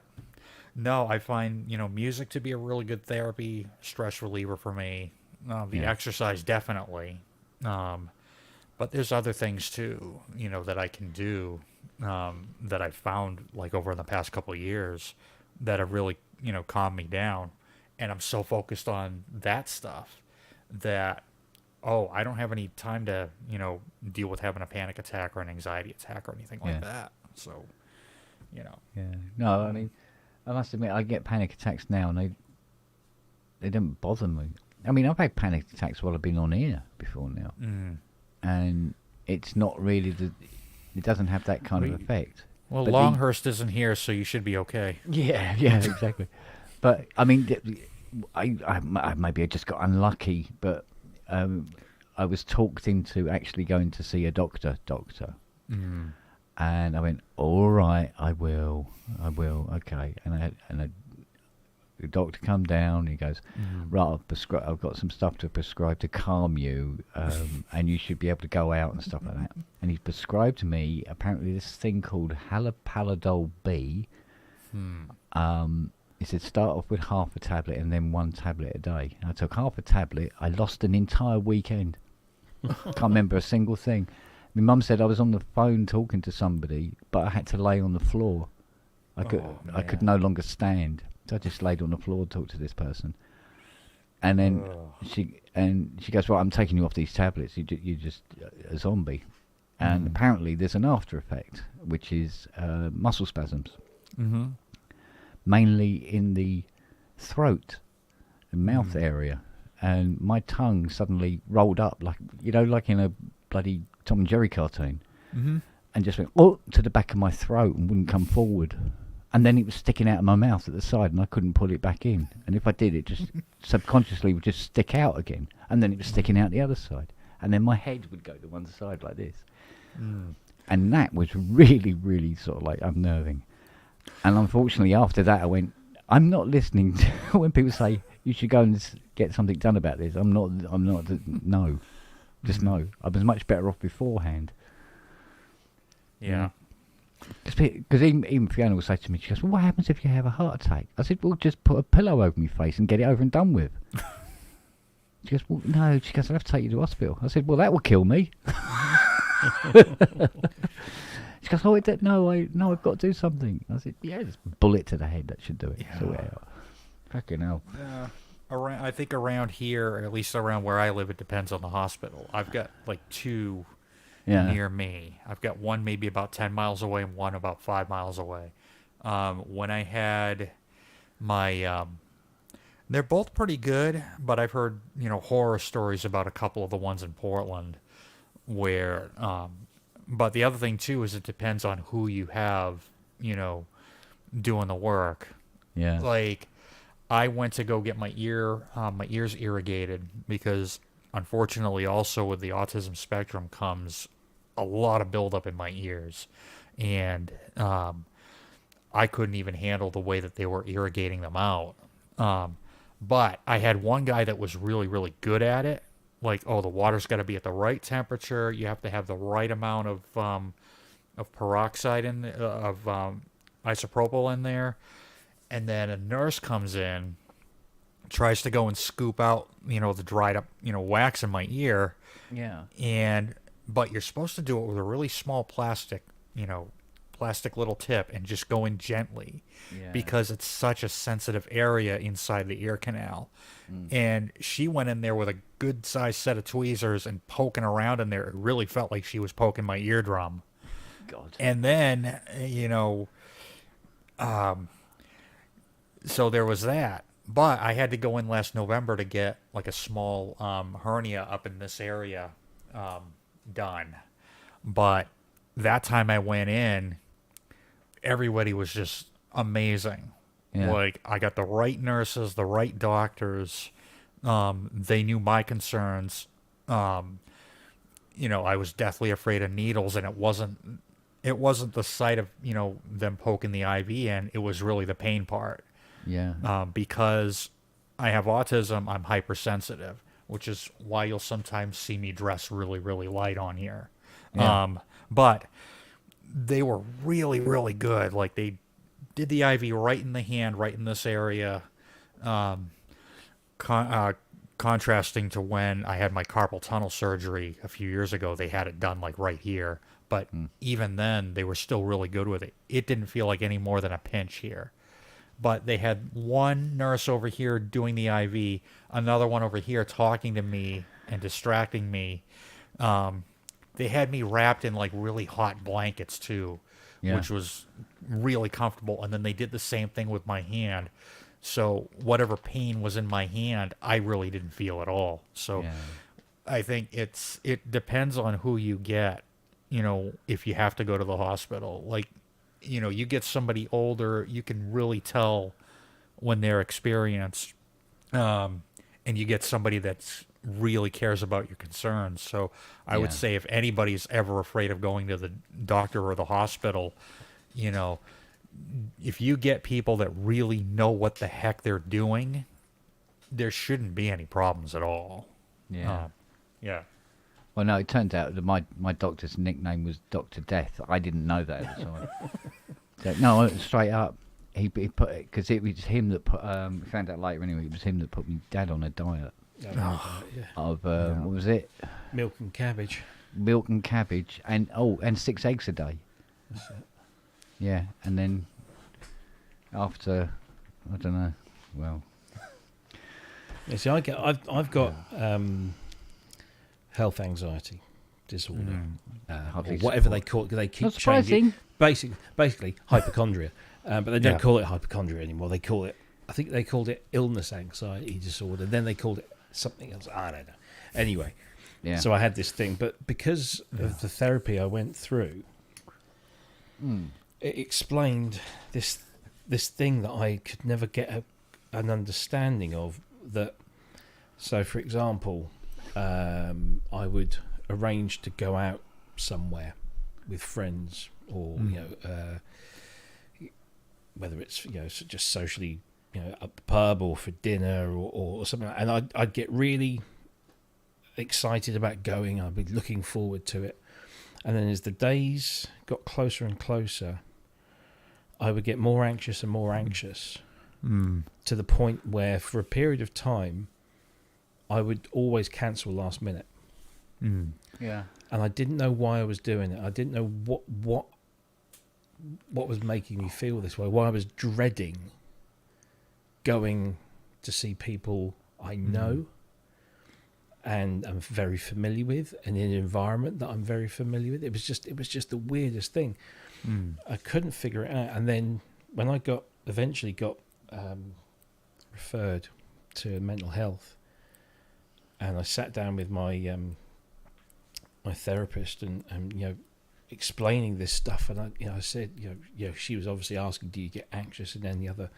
no, I find, music to be a really good therapy, stress reliever for me. The exercise, definitely. But there's other things too, that I can do, that I've found like over the past couple of years that have really, calmed me down. And I'm so focused on that stuff that, I don't have any time to, deal with having a panic attack or an anxiety attack or anything like that. So, Yeah. No, I mean, I must admit, I get panic attacks now, and they don't bother me. I mean, I've had panic attacks while I've been on air before now, and it's not really it doesn't have that kind of effect. Well, But Longhurst isn't here, so you should be okay. Yeah, exactly. But I mean, maybe I just got unlucky, but I was talked into actually going to see a doctor. And I went, all right, I will, okay. And the doctor come down. He goes, right, I've got some stuff to prescribe to calm you, and you should be able to go out and stuff like that. And he prescribed to me apparently this thing called haloperidol B. He said start off with half a tablet and then 1 tablet a day. And I took half a tablet. I lost an entire weekend. Can't remember a single thing. My mum said I was on the phone talking to somebody, but I had to lay on the floor. I could no longer stand, so I just laid on the floor and talked to this person. And then she goes, "Well, I'm taking you off these tablets. You're just a zombie." And apparently, there's an after effect, which is muscle spasms, mainly in the throat and mouth area. And my tongue suddenly rolled up like in a bloody Tom and Jerry cartoon, and just went to the back of my throat and wouldn't come forward. And then it was sticking out of my mouth at the side, and I couldn't pull it back in. And if I did, it just subconsciously would just stick out again. And then it was sticking out the other side. And then my head would go to one side like this. And that was really, really sort of like unnerving. And unfortunately, after that, I went, I'm not listening to when people say you should go and get something done about this. I'm not. No, just no. I was much better off beforehand. Yeah. Because even Fiona will say to me, she goes, "Well, what happens if you have a heart attack?" I said, "Well, just put a pillow over my face and get it over and done with." She goes, "Well, no." She goes, "I'll have to take you to hospital." I said, "Well, that will kill me." She goes, "No, I've got to do something." I said, "Yeah, just bullet to the head. That should do it." Yeah. So, fucking hell. I think around here, or at least around where I live, it depends on the hospital. I've got like 2 near me. I've got one maybe about 10 miles away and one about 5 miles away. When I had my, they're both pretty good, but I've heard, horror stories about a couple of the ones in Portland where, but the other thing too is it depends on who you have, doing the work. Yeah. Like, I went to go get my ears irrigated because, unfortunately, also with the autism spectrum comes a lot of buildup in my ears, and I couldn't even handle the way that they were irrigating them out. But I had one guy that was really, really good at it. Like, the water's got to be at the right temperature. You have to have the right amount of peroxide of isopropyl in there. And then a nurse comes in, tries to go and scoop out, the dried up, wax in my ear. Yeah. But you're supposed to do it with a really small plastic little tip and just go in gently because it's such a sensitive area inside the ear canal. And she went in there with a good sized set of tweezers and poking around in there. It really felt like she was poking my eardrum. God. And then, so there was that. But I had to go in last November to get like a small hernia up in this area done. But that time I went in, everybody was just amazing. Yeah. Like, I got the right nurses, the right doctors. They knew my concerns. I was deathly afraid of needles, and it wasn't the sight of, them poking the IV in. It was really the pain part. Yeah. Because I have autism. I'm hypersensitive, which is why you'll sometimes see me dress really, really light on here. Yeah. But they were really, really good. Like they did the IV right in the hand, right in this area. Contrasting to when I had my carpal tunnel surgery a few years ago, they had it done like right here. But even then, they were still really good with it. It didn't feel like any more than a pinch here. But they had one nurse over here doing the IV, another one over here talking to me and distracting me. They had me wrapped in like really hot blankets too, which was really comfortable. And then they did the same thing with my hand. So whatever pain was in my hand, I really didn't feel at all. So I think it depends on who you get, you know, if you have to go to the hospital. Like, you know, you get somebody older, you can really tell when they're experienced. And you get somebody that's really cares about your concerns. So I would say if anybody's ever afraid of going to the doctor or the hospital, you know, if you get people that really know what the heck they're doing, there shouldn't be any problems at all. Yeah. Yeah. Well, no, it turns out that my doctor's nickname was Dr. Death. I didn't know that at the time. So, no, straight up. He put it, because it was him that put, we found out later anyway, it was him that put my dad on a diet of, what was it? Milk and cabbage. Milk and cabbage, and 6 eggs a day. That's it. Yeah, and then after, I don't know, well. Yeah, see, I've got health anxiety disorder, or whatever they call it. They keep changing. Basically hypochondria, but they don't call it hypochondria anymore. They call it, I think they called it illness anxiety disorder. Then they called it something else. I don't know. Anyway, so I had this thing, but because of the therapy I went through, it explained this thing that I could never get an understanding of. That, so for example, I would arrange to go out somewhere with friends, or you know, whether it's, you know, just socially, you know, at the pub or for dinner or something, and I'd get really excited about going. I'd be looking forward to it, and then as the days got closer and closer, I would get more anxious and more anxious, to the point where for a period of time I would always cancel last minute. Yeah. And I didn't know why I was doing it. I didn't know what was making me feel this way, why I was dreading going to see people I know and I'm very familiar with, and in an environment that I'm very familiar with. It was just the weirdest thing. I couldn't figure it out. And then when I eventually got referred to mental health, and I sat down with my my therapist and you know, explaining this stuff, and I said, you know, she was obviously asking, do you get anxious in any other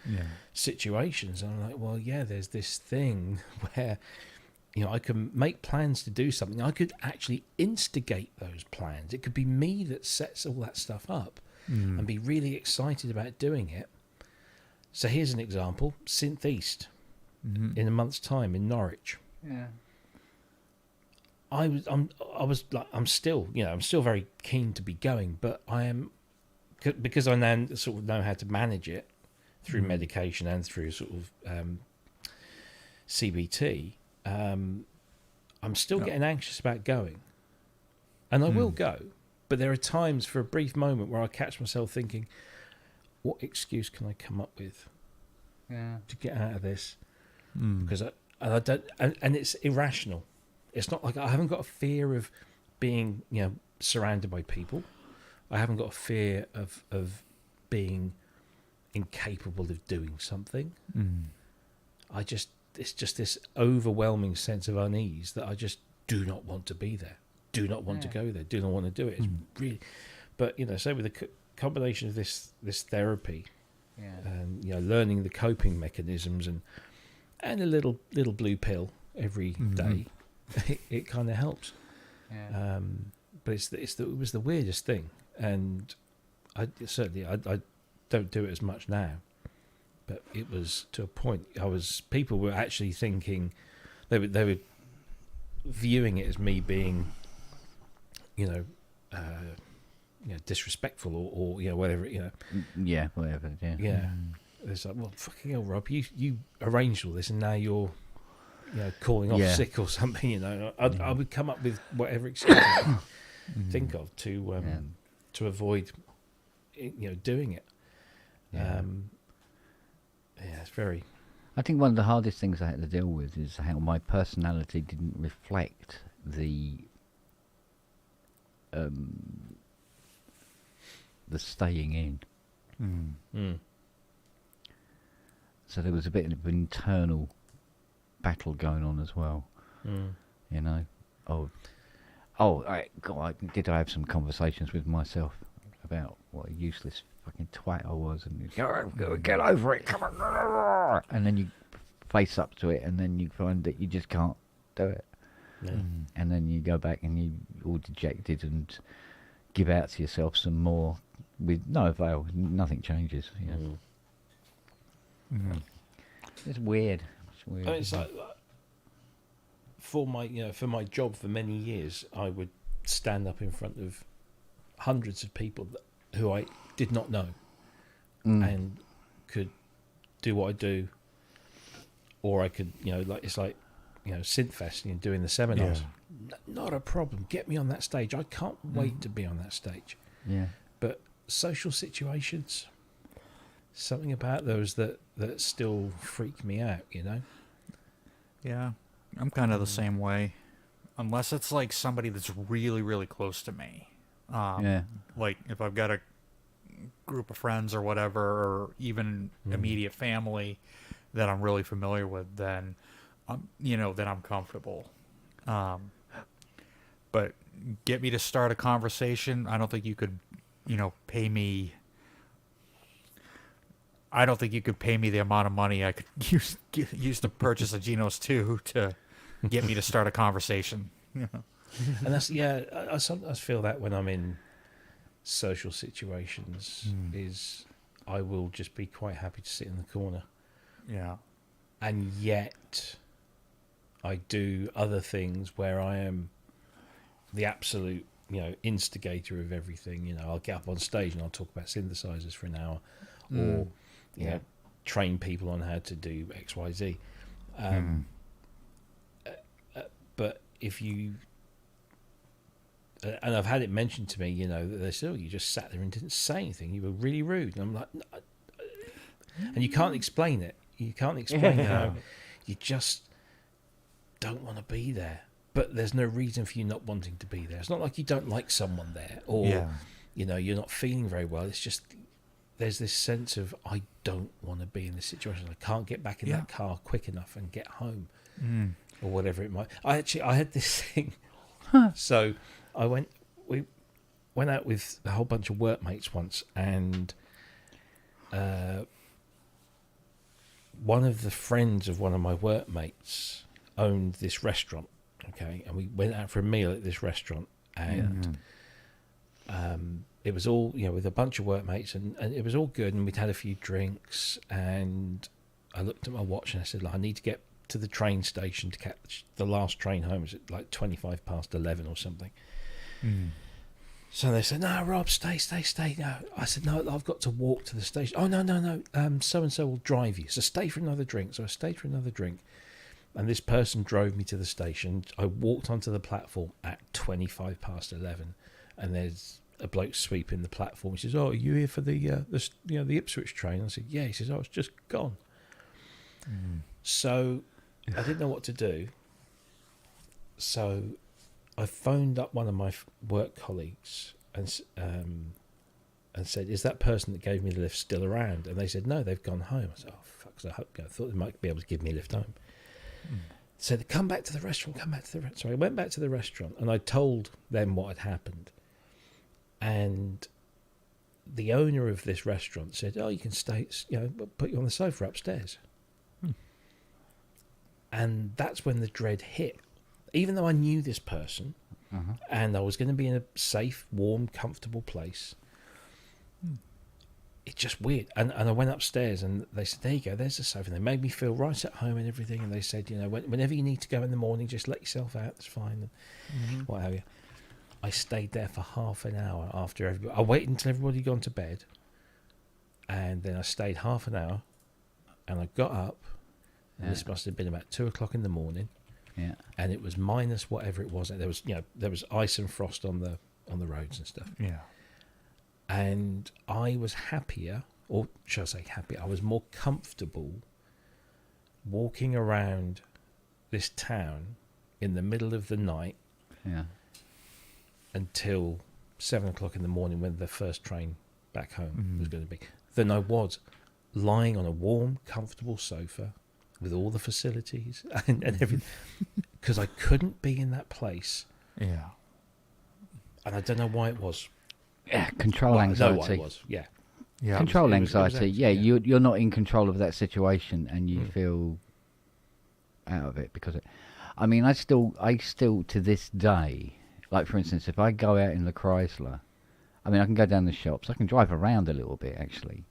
situations? And I'm like, well, yeah, there's this thing where, you know, I can make plans to do something. I could actually instigate those plans. It could be me that sets all that stuff up and be really excited about doing it. So here's an example: Synth East in a month's time in Norwich. Yeah. I'm still very keen to be going, but I am, because I now sort of know how to manage it through medication and through sort of CBT. I'm still getting anxious about going, and I will go, but there are times, for a brief moment, where I catch myself thinking, what excuse can I come up with to get out of this? Because I don't, and it's irrational. It's not like I haven't got a fear of being, you know, surrounded by people. I haven't got a fear of being incapable of doing something. It's just this overwhelming sense of unease that I just do not want to be there, do not want to go there, do not want to do it. It's really, but, you know, so with the combination of this therapy, and, you know, learning the coping mechanisms and a little blue pill every day, it kind of helps. But it was the weirdest thing, and I don't do it as much now, but it was to a point. People were actually thinking they were viewing it as me being, disrespectful or whatever, Yeah, whatever. Yeah. Yeah. It's like, well, fucking hell, Rob, you arranged all this, and now you're, calling off sick or something. I would come up with whatever excuse I could think of to avoid, doing it. Yeah. It's very. I think one of the hardest things I had to deal with is how my personality didn't reflect the staying in. So there was a bit of an internal battle going on as well. Did I have some conversations with myself about what a useless fucking twat I was, and get over it, come on, and then you face up to it, and then you find that you just can't do it, and then you go back and you all dejected and give out to yourself some more with no avail. Nothing changes. It's weird. It's like for my job for many years, I would stand up in front of hundreds of people who I did not know and could do what I do, or I could, it's like Synthfest, doing the seminars. Not a problem. Get me on that stage. I can't wait to be on that stage. Yeah. But social situations, something about those that still freak me out, Yeah, I'm kind of the same way. Unless it's like somebody that's really, really close to me. Like if I've got a group of friends or whatever, or even immediate family that I'm really familiar with, then then I'm comfortable. But get me to start a conversation, I don't think you could, pay me. I don't think you could pay me the amount of money I could use to purchase a Genos 2 to get me to start a conversation. And that's I sometimes feel that when I'm in social situations, is I will just be quite happy to sit in the corner. Yeah. And yet I do other things where I am the absolute, instigator of everything. I'll get up on stage and I'll talk about synthesizers for an hour, or train people on how to do XYZ. But if you, and I've had it mentioned to me, that they said, you just sat there and didn't say anything. You were really rude. And I'm like, no. And you can't explain it. You can't explain how you just don't want to be there. But there's no reason for you not wanting to be there. It's not like you don't like someone there, or you're not feeling very well. It's just there's this sense of I don't want to be in this situation. I can't get back in that car quick enough and get home, or whatever it might. I had this thing. So we went out with a whole bunch of workmates once, and one of the friends of one of my workmates owned this restaurant. Okay, and we went out for a meal at this restaurant, and it was all with a bunch of workmates, and it was all good, and we'd had a few drinks, and I looked at my watch and I said, I need to get to the train station to catch the last train home. It was at like 11:25 or something. So they said, no, Rob, stay. No, I said, no, I've got to walk to the station. Oh, no, so and so will drive you, so stay for another drink. So I stayed for another drink. And this person drove me to the station. I walked onto the platform at 11:25, and there's a bloke sweeping the platform. He says, "Oh, are you here for the Ipswich train?" I said, "Yeah." He says, "Oh, it's just gone." So I didn't know what to do. So I phoned up one of my work colleagues and said, "Is that person that gave me the lift still around?" And they said, "No, they've gone home." I said, "Oh fuck!" So I thought they might be able to give me a lift home. Said, come back to the restaurant. So I went back to the restaurant and I told them what had happened. And the owner of this restaurant said, "Oh, you can stay, put you on the sofa upstairs." And that's when the dread hit. Even though I knew this person and I was going to be in a safe, warm, comfortable place, it's just weird. And I went upstairs and they said, there you go, there's the sofa. And they made me feel right at home and everything. And they said, you know, whenever you need to go in the morning, just let yourself out. It's fine. And what have you. I stayed there for half an hour after everybody. I waited until everybody had gone to bed. And then I stayed half an hour. And I got up. And this must have been about 2 o'clock in the morning. Yeah. And it was minus whatever it was. And there was, you know, there was ice and frost on the roads and stuff. Yeah. And I was happier, or shall I say happy, I was more comfortable walking around this town in the middle of the night until 7 o'clock in the morning when the first train back home was going to be, than I was lying on a warm, comfortable sofa with all the facilities and everything, because I couldn't be in that place. Yeah. And I don't know why it was. Yeah, control anxiety. I know what it was. Yeah. Yeah. Control anxiety. Yeah, yeah. you're not in control of that situation, and you feel out of it because I mean, I still to this day, like for instance, if I go out in the Chrysler, I mean, I can go down the shops, I can drive around a little bit actually,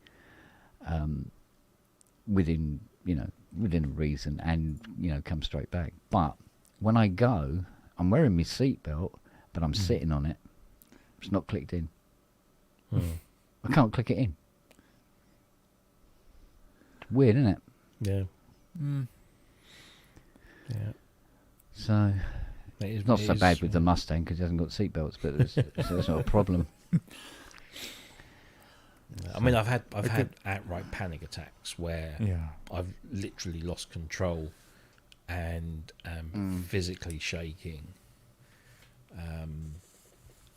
within reason, and come straight back. But when I go, I'm wearing my seatbelt, but I'm sitting on it. It's not clicked in. I can't click it in. It's weird, isn't it? Yeah. Yeah. So it's not so bad with the Mustang because it hasn't got seatbelts, but so that's not a problem. I mean, I've had outright panic attacks where Yeah. I've literally lost control and physically shaking,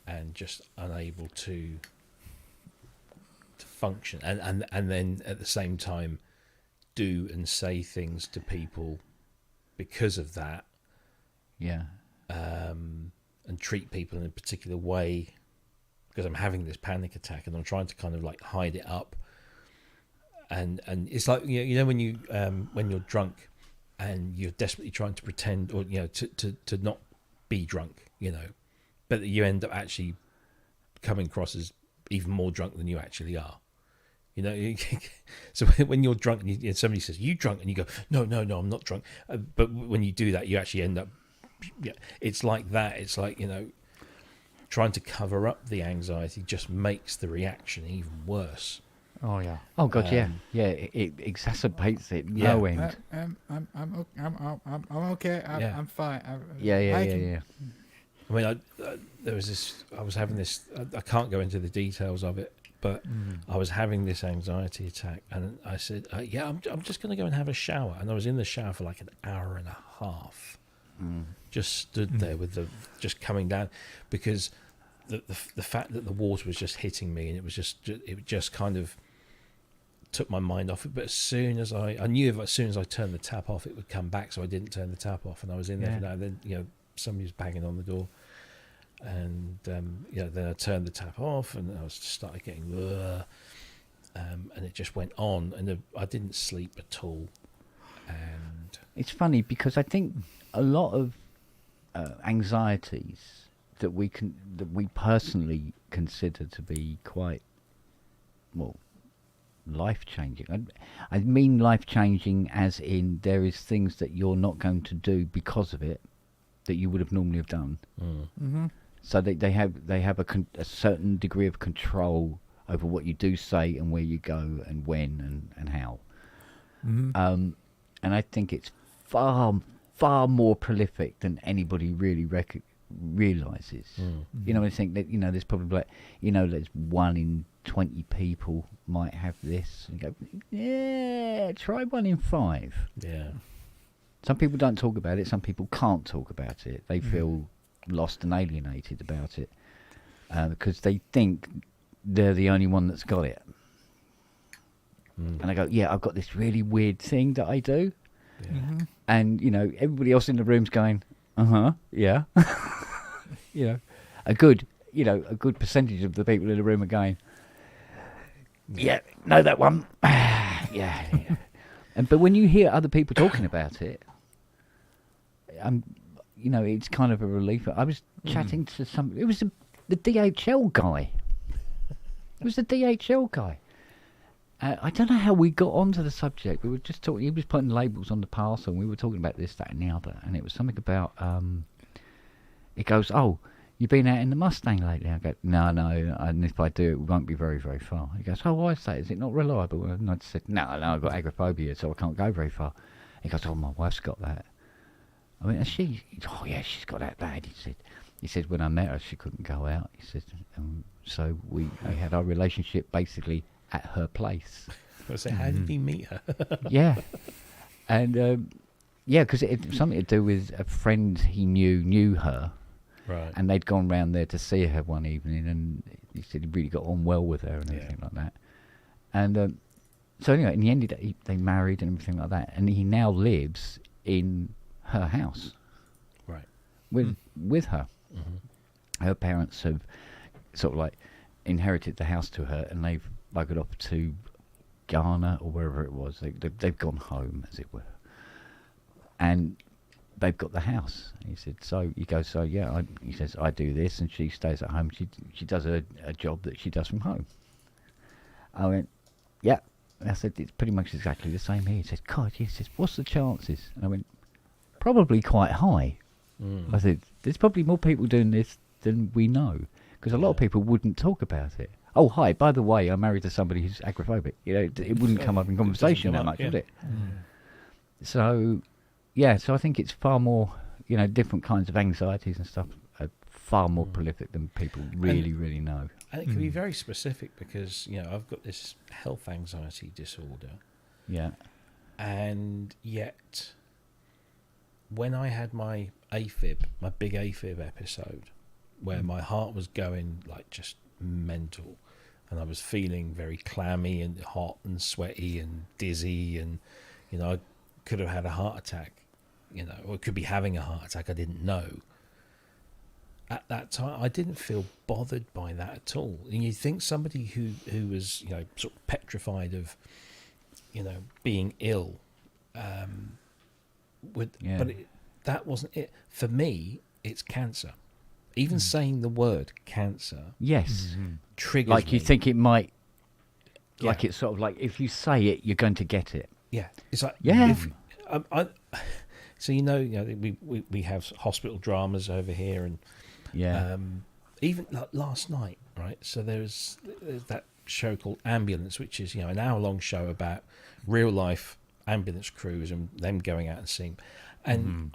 and just unable to function, and then at the same time do and say things to people because of that. Yeah. And treat people in a particular way because I'm having this panic attack and I'm trying to kind of like hide it up. And it's like, when you're drunk and you're desperately trying to pretend or, to not be drunk, but you end up actually coming across as even more drunk than you actually are. So when you're drunk and somebody says, "You drunk?" and you go, No, I'm not drunk. But when you do that, you actually end up, it's like that. It's like, trying to cover up the anxiety just makes the reaction even worse. Oh yeah. Oh god, yeah. It exacerbates it. No end. I'm okay. I'm fine. Yeah. I mean, there was this. I was having this. I can't go into the details of it, but I was having this anxiety attack, and I said, I'm just going to go and have a shower." And I was in the shower for like an hour and a half, just stood there with just coming down, because the fact that the water was just hitting me, and it just kind of took my mind off it. But as soon as I knew as soon as I turned the tap off, it would come back, so I didn't turn the tap off, and I was in there for now. Then somebody was banging on the door. And then I turned the tap off, and I started getting, and it just went on, and I didn't sleep at all. And it's funny because I think a lot of anxieties that we personally consider to be quite life-changing. I mean life-changing as in there is things that you're not going to do because of it that you would have normally have done. So they have a certain degree of control over what you do say and where you go and when and how. And I think it's far more prolific than anybody really realizes. I think that there's probably there's 1 in 20 people might have this, and go, yeah, try 1 in 5. Yeah. Some people don't talk about it. Some people can't talk about it. They feel lost and alienated about it because they think they're the only one that's got it. And I go, yeah, I've got this really weird thing that I do. And everybody else in the room's going, yeah. A good percentage of the people in the room are going, yeah, know that one. yeah. But when you hear other people talking about it, it's kind of a relief. I was chatting to somebody. It was the DHL guy. I don't know how we got onto the subject. We were just talking. He was putting labels on the parcel, and we were talking about this, that, and the other. And it was something about. He goes, "Oh, you been out in the Mustang lately?" I go, "No. And if I do, it won't be very, very far." He goes, "Oh, why is that? Is it not reliable?" And I said, "No, I've got agoraphobia, so I can't go very far." He goes, "Oh, my wife's got that." I mean, has she? Oh, yeah, she's got that bad. He said when I met her, she couldn't go out. He said, so we had our relationship basically at her place. I said, how did he meet her? Yeah, and yeah, because it had something to do with a friend he knew her, Right. and they'd gone round there to see her one evening, and he said he really got on well with her and everything like that. And so anyway, in the end, they married and everything like that, and he now lives in her house, Right. with her. Mm-hmm. Her parents have sort of like inherited the house to her, and they've buggered off to Ghana or wherever it was. They've gone home, as it were, and they've got the house. He said, so he goes, so yeah, he says, I do this, and she stays at home. She does a job that she does from home. I went, yeah. I said, it's pretty much exactly the same here. He said, God, he says, what's the chances? And I went, probably quite high. I said, there's probably more people doing this than we know, because a lot of people wouldn't talk about it. Oh, hi, by the way, I'm married to somebody who's agoraphobic. You know, it wouldn't come up in conversation that much, would it? So, yeah, so I think it's far more, you know, different kinds of anxieties and stuff are far more prolific than people really know. And it can be very specific because, you know, I've got this health anxiety disorder. Yeah. And yet, when I had my big AFib episode, where my heart was going like just mental, and I was feeling very clammy and hot and sweaty and dizzy, and, you know, I could have had a heart attack, you know, or could be having a heart attack, I didn't know. At that time, I didn't feel bothered by that at all. And you think somebody who was, you know, sort of petrified of, you know, being ill, but that wasn't it. For me, it's cancer. Even saying the word cancer, yes, triggers like me. you think it might, like it's sort of like if you say it, you're going to get it. Yeah, it's like so you know we have hospital dramas over here, and even like last night, right? So there's that show called Ambulance, which is, you know, an hour-long show about real life ambulance crews and them going out and seeing, and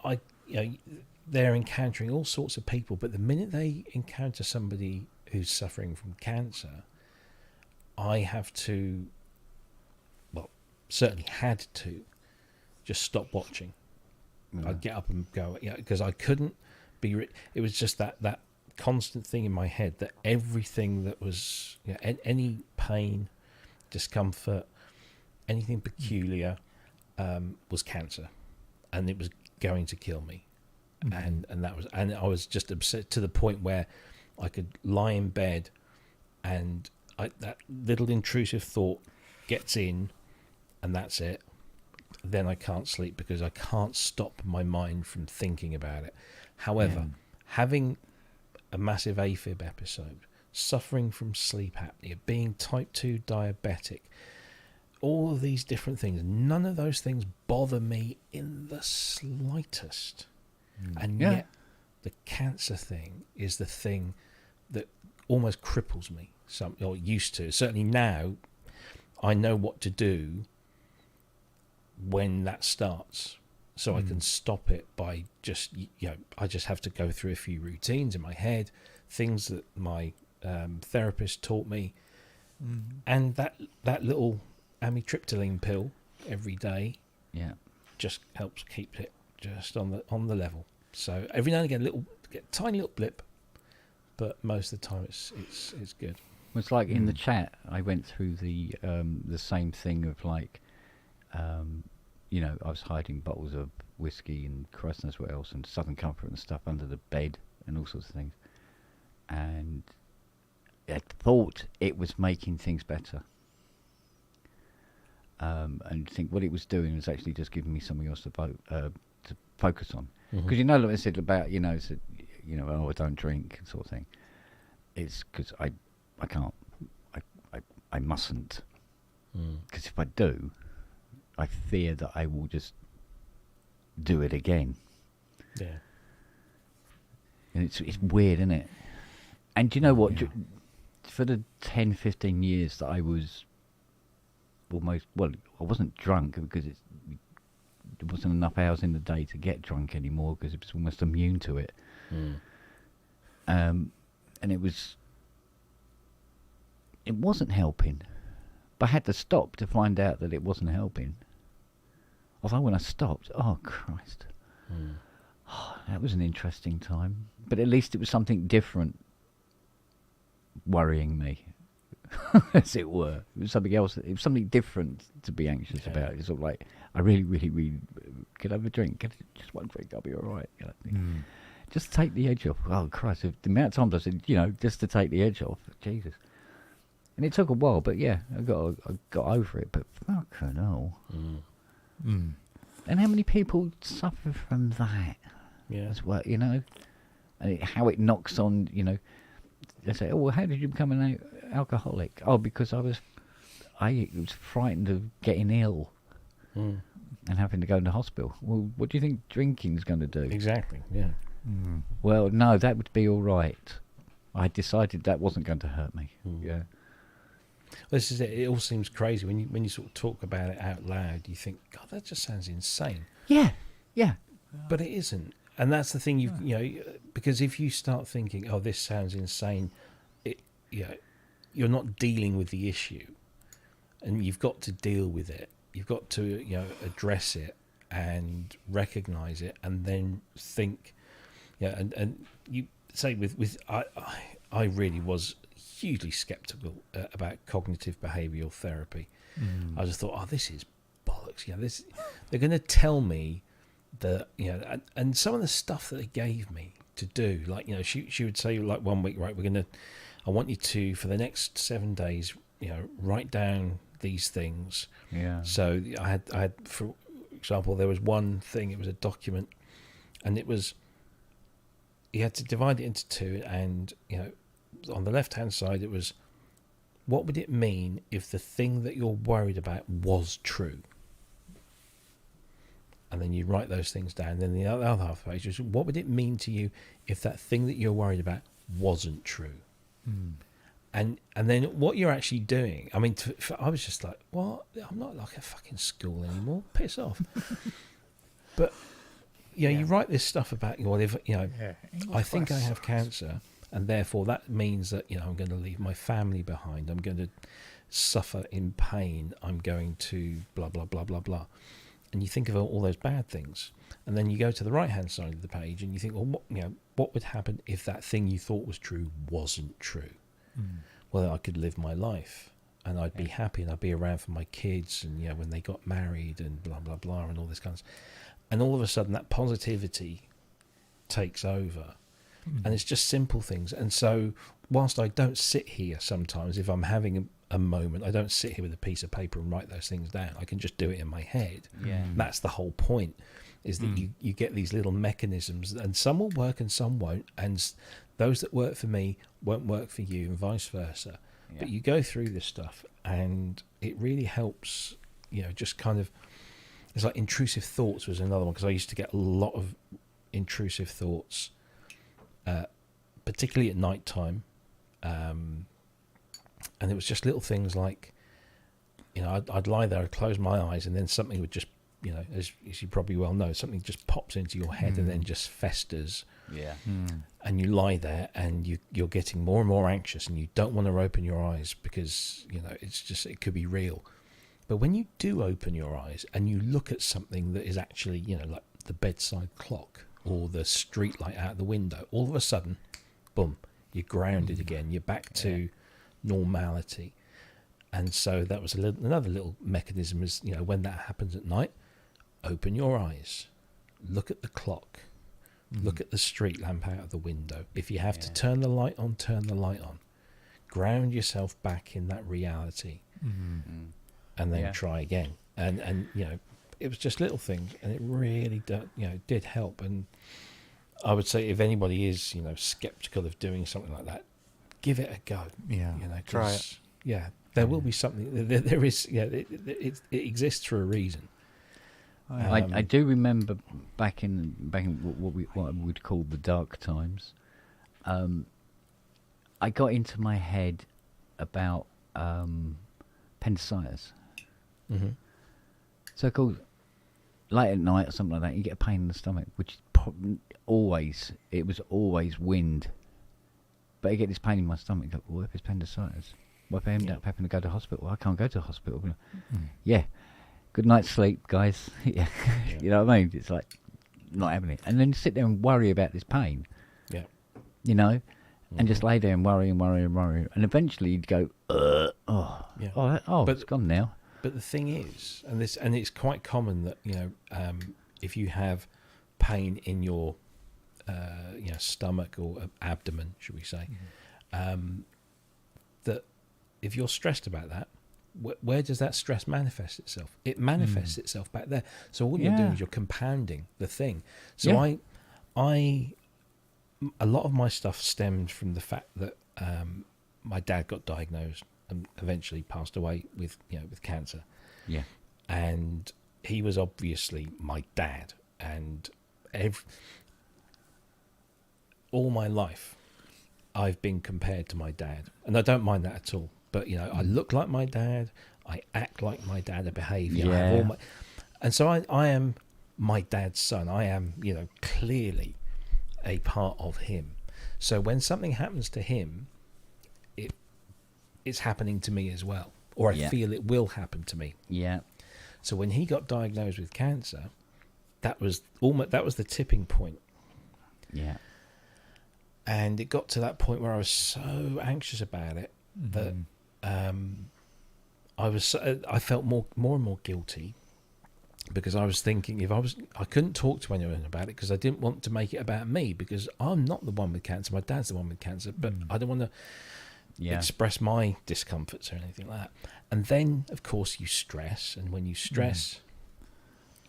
they're encountering all sorts of people, but the minute they encounter somebody who's suffering from cancer, I have to, well, certainly had to, just stop watching. I'd get up and go, because I couldn't be. It was just that constant thing in my head that everything that was, any pain, discomfort, anything peculiar, was cancer, and it was going to kill me. And I was just upset to the point where I could lie in bed, and that little intrusive thought gets in, and that's it. Then I can't sleep because I can't stop my mind from thinking about it. However, having a massive AFib episode, suffering from sleep apnea, being type 2 diabetic, all of these different things, none of those things bother me in the slightest. And yet the cancer thing is the thing that almost cripples me, or used to. Certainly now, I know what to do when that starts, so I can stop it by just, I just have to go through a few routines in my head, things that my therapist taught me, and that little amitriptyline pill every day just helps keep it just on the level. So every now and again, get a tiny little blip, but most of the time it's good. It's like in the chat, I went through the same thing of like, I was hiding bottles of whiskey and Christ knows what else, and Southern Comfort and stuff under the bed and all sorts of things, and I thought it was making things better. And think what it was doing was actually just giving me something else to focus on. Because like I said about, I don't drink sort of thing. It's because I can't, I mustn't. Because if I do, I fear that I will just do it again. Yeah. And it's weird, isn't it? And do you know what? Yeah. For the 10, 15 years that I was almost, well, I wasn't drunk because there wasn't enough hours in the day to get drunk anymore because it was almost immune to it. And it wasn't helping. But I had to stop to find out that it wasn't helping. Although when I stopped, oh Christ, that was an interesting time. But at least it was something different worrying me, as it were. It was something else. It was something different to be anxious about. It's sort of like, I really, really, really could I have a drink. Just one drink, I'll be all right. You know, just take the edge off. Oh Christ! The amount of times I said, just to take the edge off, Jesus. And it took a while, but yeah, I got over it. But fucking hell. And how many people suffer from that? Yeah. As well, and how it knocks on, They say, "Oh, well, how did you become an alcoholic?" Oh, because I was frightened of getting ill and having to go into hospital. Well, what do you think drinking's going to do? Exactly. Yeah. Well, no, that would be all right. I decided that wasn't going to hurt me. Yeah. This is it. It all seems crazy when you sort of talk about it out loud. You think, God, that just sounds insane. Yeah. Yeah. But it isn't. And that's the thing, because if you start thinking, "Oh, this sounds insane," you're not dealing with the issue, and you've got to deal with it. You've got to, address it and recognise it, and then think, and you say with I really was hugely sceptical about cognitive behavioural therapy. I just thought, this is bollocks. They're going to tell me that, and some of the stuff that they gave me to do, like, she would say, like, 1 week, right, I want you to, for the next 7 days, write down these things. Yeah. So I had, for example, there was one thing, it was a document, and it was, you had to divide it into two, and, on the left-hand side, it was, what would it mean if the thing that you're worried about was true? And then you write those things down. Then the other half page is, what would it mean to you if that thing that you're worried about wasn't true? And then what you're actually doing, I mean, I was just like, what? I'm not like a fucking school anymore. Piss off. But, you write this stuff about, I think I have cancer, and therefore that means that, I'm going to leave my family behind. I'm going to suffer in pain. I'm going to blah, blah, blah, blah, blah. And you think of all those bad things, and then you go to the right-hand side of the page, and you think, well, what would happen if that thing you thought was true wasn't true? Well, I could live my life, and I'd be happy, and I'd be around for my kids, and when they got married, and blah blah blah, and all this kind of stuff. And all of a sudden, that positivity takes over, and it's just simple things. And so, whilst I don't sit here sometimes, if I'm having a moment, I don't sit here with a piece of paper and write those things down. I can just do it in my head. Yeah. That's the whole point, is that you get these little mechanisms, and some will work and some won't, and those that work for me won't work for you, and vice versa. Yeah. But you go through this stuff, and it really helps, just kind of, it's like intrusive thoughts was another one, because I used to get a lot of intrusive thoughts, particularly at night time. And it was just little things like, I'd lie there, I'd close my eyes, and then something would just, as you probably well know, something just pops into your head and then just festers. Yeah. And you lie there, and you're getting more and more anxious, and you don't want to open your eyes because, it's just, it could be real. But when you do open your eyes and you look at something that is actually, like the bedside clock or the street light out the window, all of a sudden, boom, you're grounded again. You're back to normality. And so that was another little mechanism is, when that happens at night, open your eyes, look at the clock, look at the street lamp out of the window. If you have to turn the light on, turn the light on. Ground yourself back in that reality, and then try again. And it was just little things, and it really did help. And I would say if anybody is skeptical of doing something like that, give it a go. Yeah, try it. Yeah, There will be something. There is. Yeah, it exists for a reason. I do remember back in what I would call the dark times. I got into my head about appendicitis. Mm-hmm. So called late at night or something like that, you get a pain in the stomach, which is it was always wind. But I get this pain in my stomach. Go, what if it's appendicitis? What if I end up having to go to hospital? Well, I can't go to the hospital. Yeah. Good night's sleep, guys. Yeah. You know what I mean? It's like not having it. And then sit there and worry about this pain. Yeah. You know? And just lay there and worry. And eventually you'd go, it's gone now. But the thing is, and it's quite common that, if you have pain in your stomach or abdomen, should we say, that if you're stressed about that, where does that stress manifest itself? It manifests itself back there. So all you're doing is you're compounding the thing. So I a lot of my stuff stemmed from the fact that my dad got diagnosed and eventually passed away with cancer. Yeah. And he was obviously my dad, and all my life I've been compared to my dad, and I don't mind that at all. But I look like my dad, I act like my dad, I behave. I have all and so I am my dad's son. I am clearly a part of him. So when something happens to him, it's happening to me as well, or I feel it will happen to me. Yeah. So when he got diagnosed with cancer, that was the tipping point. Yeah. And it got to that point where I was so anxious about it that I felt more and more guilty, because I was thinking I couldn't talk to anyone about it because I didn't want to make it about me, because I'm not the one with cancer. My dad's the one with cancer, but I don't want to express my discomforts or anything like that. And then, of course, you stress, and when you stress,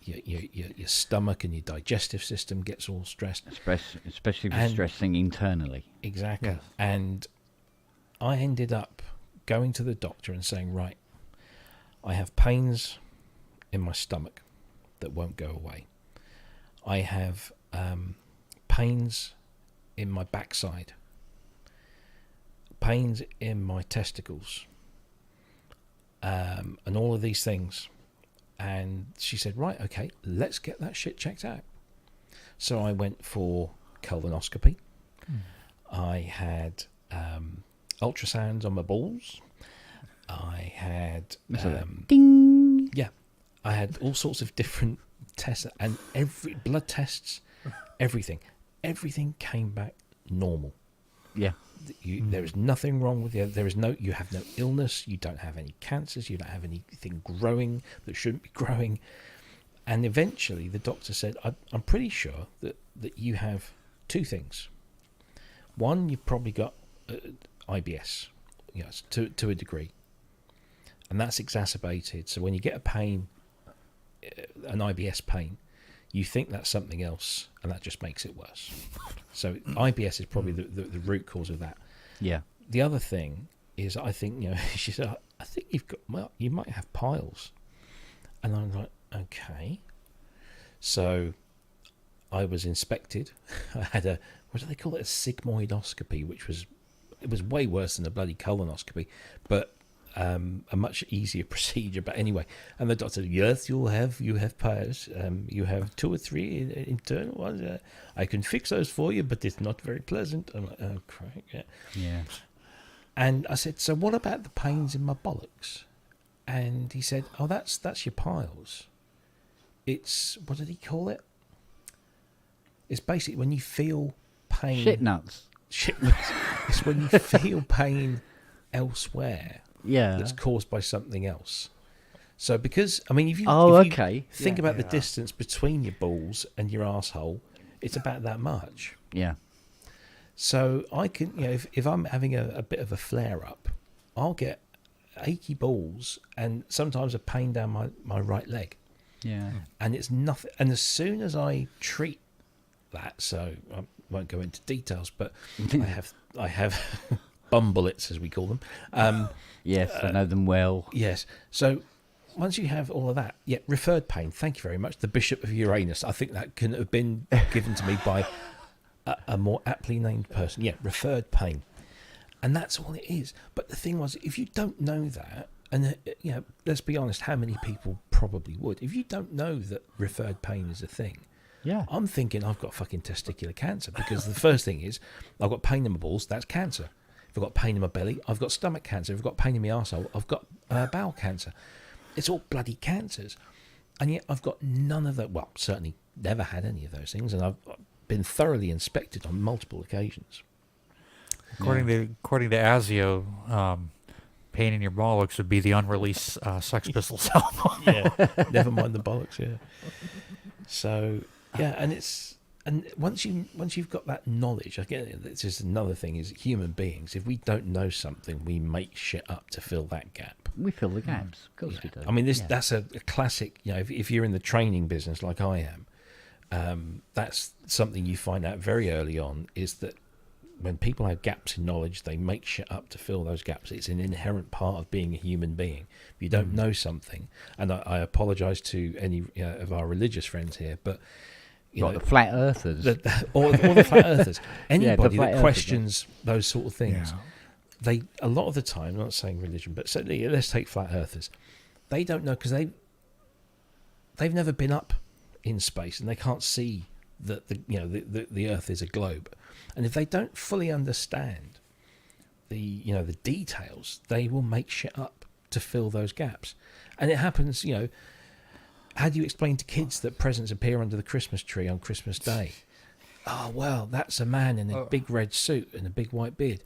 your stomach and your digestive system gets all stressed. Especially if you're stressing internally. Exactly. Yes. And I ended up going to the doctor and saying, right, I have pains in my stomach that won't go away. I have pains in my backside, pains in my testicles, and all of these things. And she said, right, okay, let's get that shit checked out. So I went for colonoscopy. I had ultrasounds on my balls. I had ding. Yeah, I had all sorts of different tests, and blood tests, everything came back normal. Yeah. There is nothing wrong with you. You have no illness. You don't have any cancers. You don't have anything growing that shouldn't be growing. And eventually, the doctor said, "I'm pretty sure that you have two things. One, you've probably got IBS, to a degree, and that's exacerbated. So when you get a pain, an IBS pain, you think that's something else, and that just makes it worse. So IBS is probably the root cause of that. Yeah. The other thing is, I think, she said, I think you might have piles. And I'm like, okay. So I was inspected. I had what do they call it? A sigmoidoscopy, it was way worse than a bloody colonoscopy, but a much easier procedure. But anyway, and the doctor said, yes, you have piles. You have 2 or 3 internal ones. I can fix those for you, but it's not very pleasant. I'm like, oh, crap. Yeah. And I said, so what about the pains in my bollocks? And he said, oh, that's your piles. It's, what did he call it? It's basically when you feel pain. Shit nuts. Shit nuts. It's when you feel pain elsewhere. Yeah. That's caused by something else. So because, I mean, if you think about the distance between your balls and your asshole, it's about that much. Yeah. So I can, if I'm having a bit of a flare up, I'll get achy balls and sometimes a pain down my right leg. Yeah. And it's nothing. And as soon as I treat that, so I won't go into details, but I have bum bullets, as we call them. Yes, I know them well. Yes. So once you have all of that, referred pain. Thank you very much. The Bishop of Uranus. I think that couldn't have been given to me by a more aptly named person. Yeah, referred pain. And that's all it is. But the thing was, if you don't know that, and let's be honest, how many people probably would? If you don't know that referred pain is a thing, Yeah. I'm thinking I've got fucking testicular cancer, because the first thing is I've got pain in my balls. That's cancer. If I've got pain in my belly, I've got stomach cancer. If I've got pain in my arsehole, I've got bowel cancer. It's all bloody cancers. And yet I've got none of that. Well, certainly never had any of those things, and I've been thoroughly inspected on multiple occasions. According to ASIO, pain in your bollocks would be the unreleased Sex Pistols album. Yeah, never mind the bollocks. Yeah. So and once you've got that knowledge, again, it's just another thing is human beings. If we don't know something, we make shit up to fill that gap. We fill the gaps, of course we do. I mean, that's a classic. If you're in the training business like I am, that's something you find out very early on, is that when people have gaps in knowledge, they make shit up to fill those gaps. It's an inherent part of being a human being. If you don't know something, and I apologise to any of our religious friends here, but the flat earthers, or the flat earthers, anybody flat that questions those sort of things, they a lot of the time, I'm not saying religion, but certainly let's take flat earthers, they don't know because they've never been up in space and they can't see that the Earth is a globe. And if they don't fully understand the details, they will make shit up to fill those gaps. And it happens, how do you explain to kids that presents appear under the Christmas tree on Christmas Day? Oh, well, that's a man in a big red suit and a big white beard.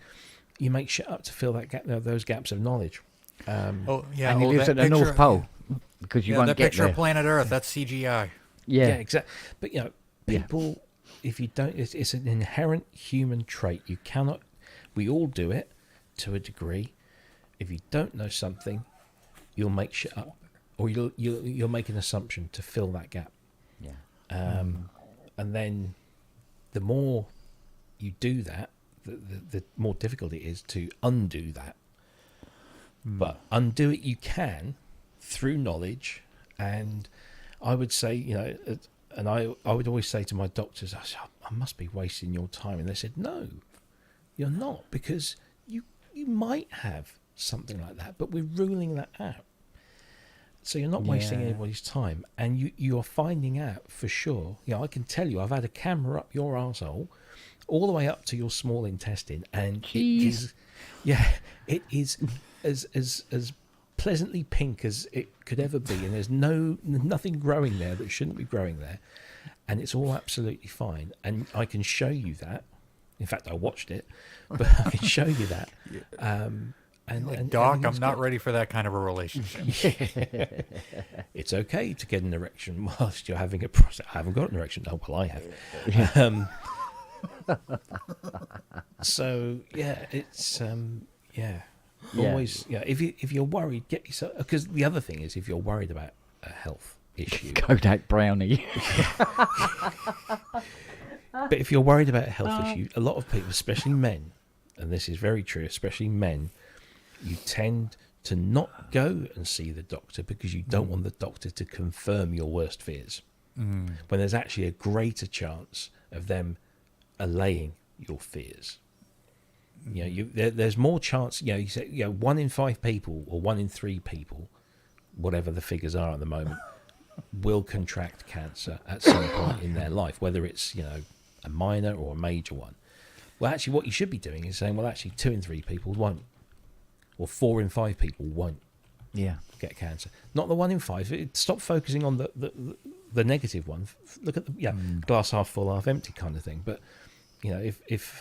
You make shit up to fill that gap, those gaps of knowledge. And he lives at the North Pole because you won't that get picture there. of planet Earth, that's CGI. Yeah, exactly. But people, if you don't, it's an inherent human trait. You cannot. We all do it to a degree. If you don't know something, you'll make shit up, or you'll make an assumption to fill that gap. Yeah. And then, the more you do that, the more difficult it is to undo that. But undo it you can through knowledge, and I would say, and I would always say to my doctors, I must be wasting your time. And they said, no, you're not, because you might have something like that, but we're ruling that out. So you're not wasting anybody's time. And you're finding out for sure. I can tell you, I've had a camera up your arsehole all the way up to your small intestine. And it is as pleasantly pink as it could ever be, and there's nothing growing there that shouldn't be growing there, and it's all absolutely fine. And I can show you that. In fact, I watched it, but I can show you that. Doc, I'm not ready for that kind of a relationship. It's okay to get an erection whilst you're having a process. I haven't got an erection. Oh, well, I have. So it's always if you're worried, get yourself, because the other thing is, if you're worried about a health issue, Kodak Brownie. But if you're worried about a health issue, a lot of people, especially men, and this is very true, especially men, you tend to not go and see the doctor because you don't want the doctor to confirm your worst fears, when there's actually a greater chance of them allaying your fears. There's more chance. You say 1 in 5 people or 1 in 3 people, whatever the figures are at the moment, will contract cancer at some point in their life, whether it's a minor or a major one. Well, actually, what you should be doing is saying, well, actually, 2 in 3 people won't, or 4 in 5 people won't. Get cancer. Not the 1 in 5. Stop focusing on the negative one. Look at the glass half full, half empty kind of thing. But if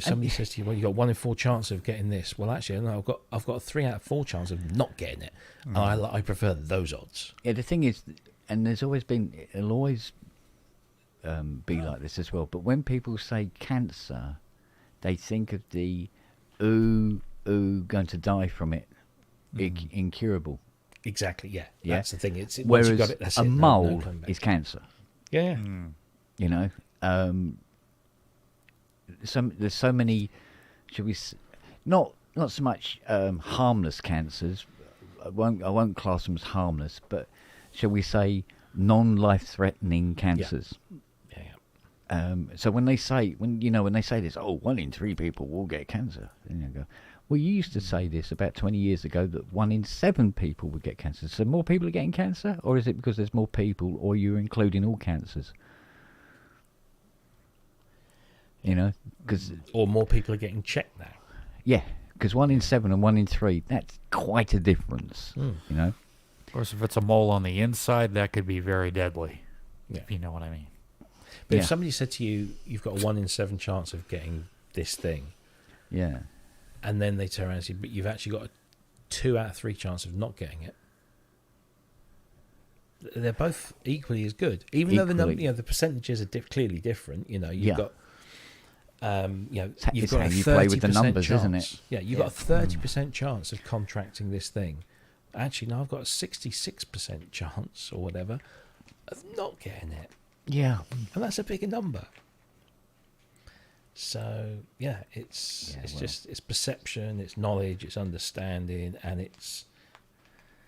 somebody says to you, well, you got 1 in 4 chance of getting this. Well, actually, no, I've got a 3 out of 4 chance of not getting it. I prefer those odds. Yeah, the thing is, and it'll always be like this as well. But when people say cancer, they think of the going to die from it, incurable. Exactly. Yeah. That's the thing. It's whereas once you got it, that's a it, mole no is cancer. Yeah. There's so many should we not so much harmless cancers. I won't class them as harmless, but shall we say non-life-threatening cancers? So when they say this, 1 in 3 people will get cancer, then you go, well, you used to say this about 20 years ago that 1 in 7 people would get cancer. So more people are getting cancer, or is it because there's more people, or you're including all cancers? Or more people are getting checked now. Yeah, because 1 in 7 and 1 in 3, that's quite a difference. Of course, if it's a mole on the inside, that could be very deadly. Yeah. If you know what I mean. But if somebody said to you, you've got a 1 in 7 chance of getting this thing, and then they turn around and say, but you've actually got a 2 out of 3 chance of not getting it, they're both equally as good, even though the percentages are clearly different. You've got you've got a 30% chance, isn't it? Yeah, you've got a 30% chance of contracting this thing. Actually, no, I've got a 66% chance or whatever of not getting it. Yeah, and that's a bigger number. So it's perception, it's knowledge, it's understanding, and it's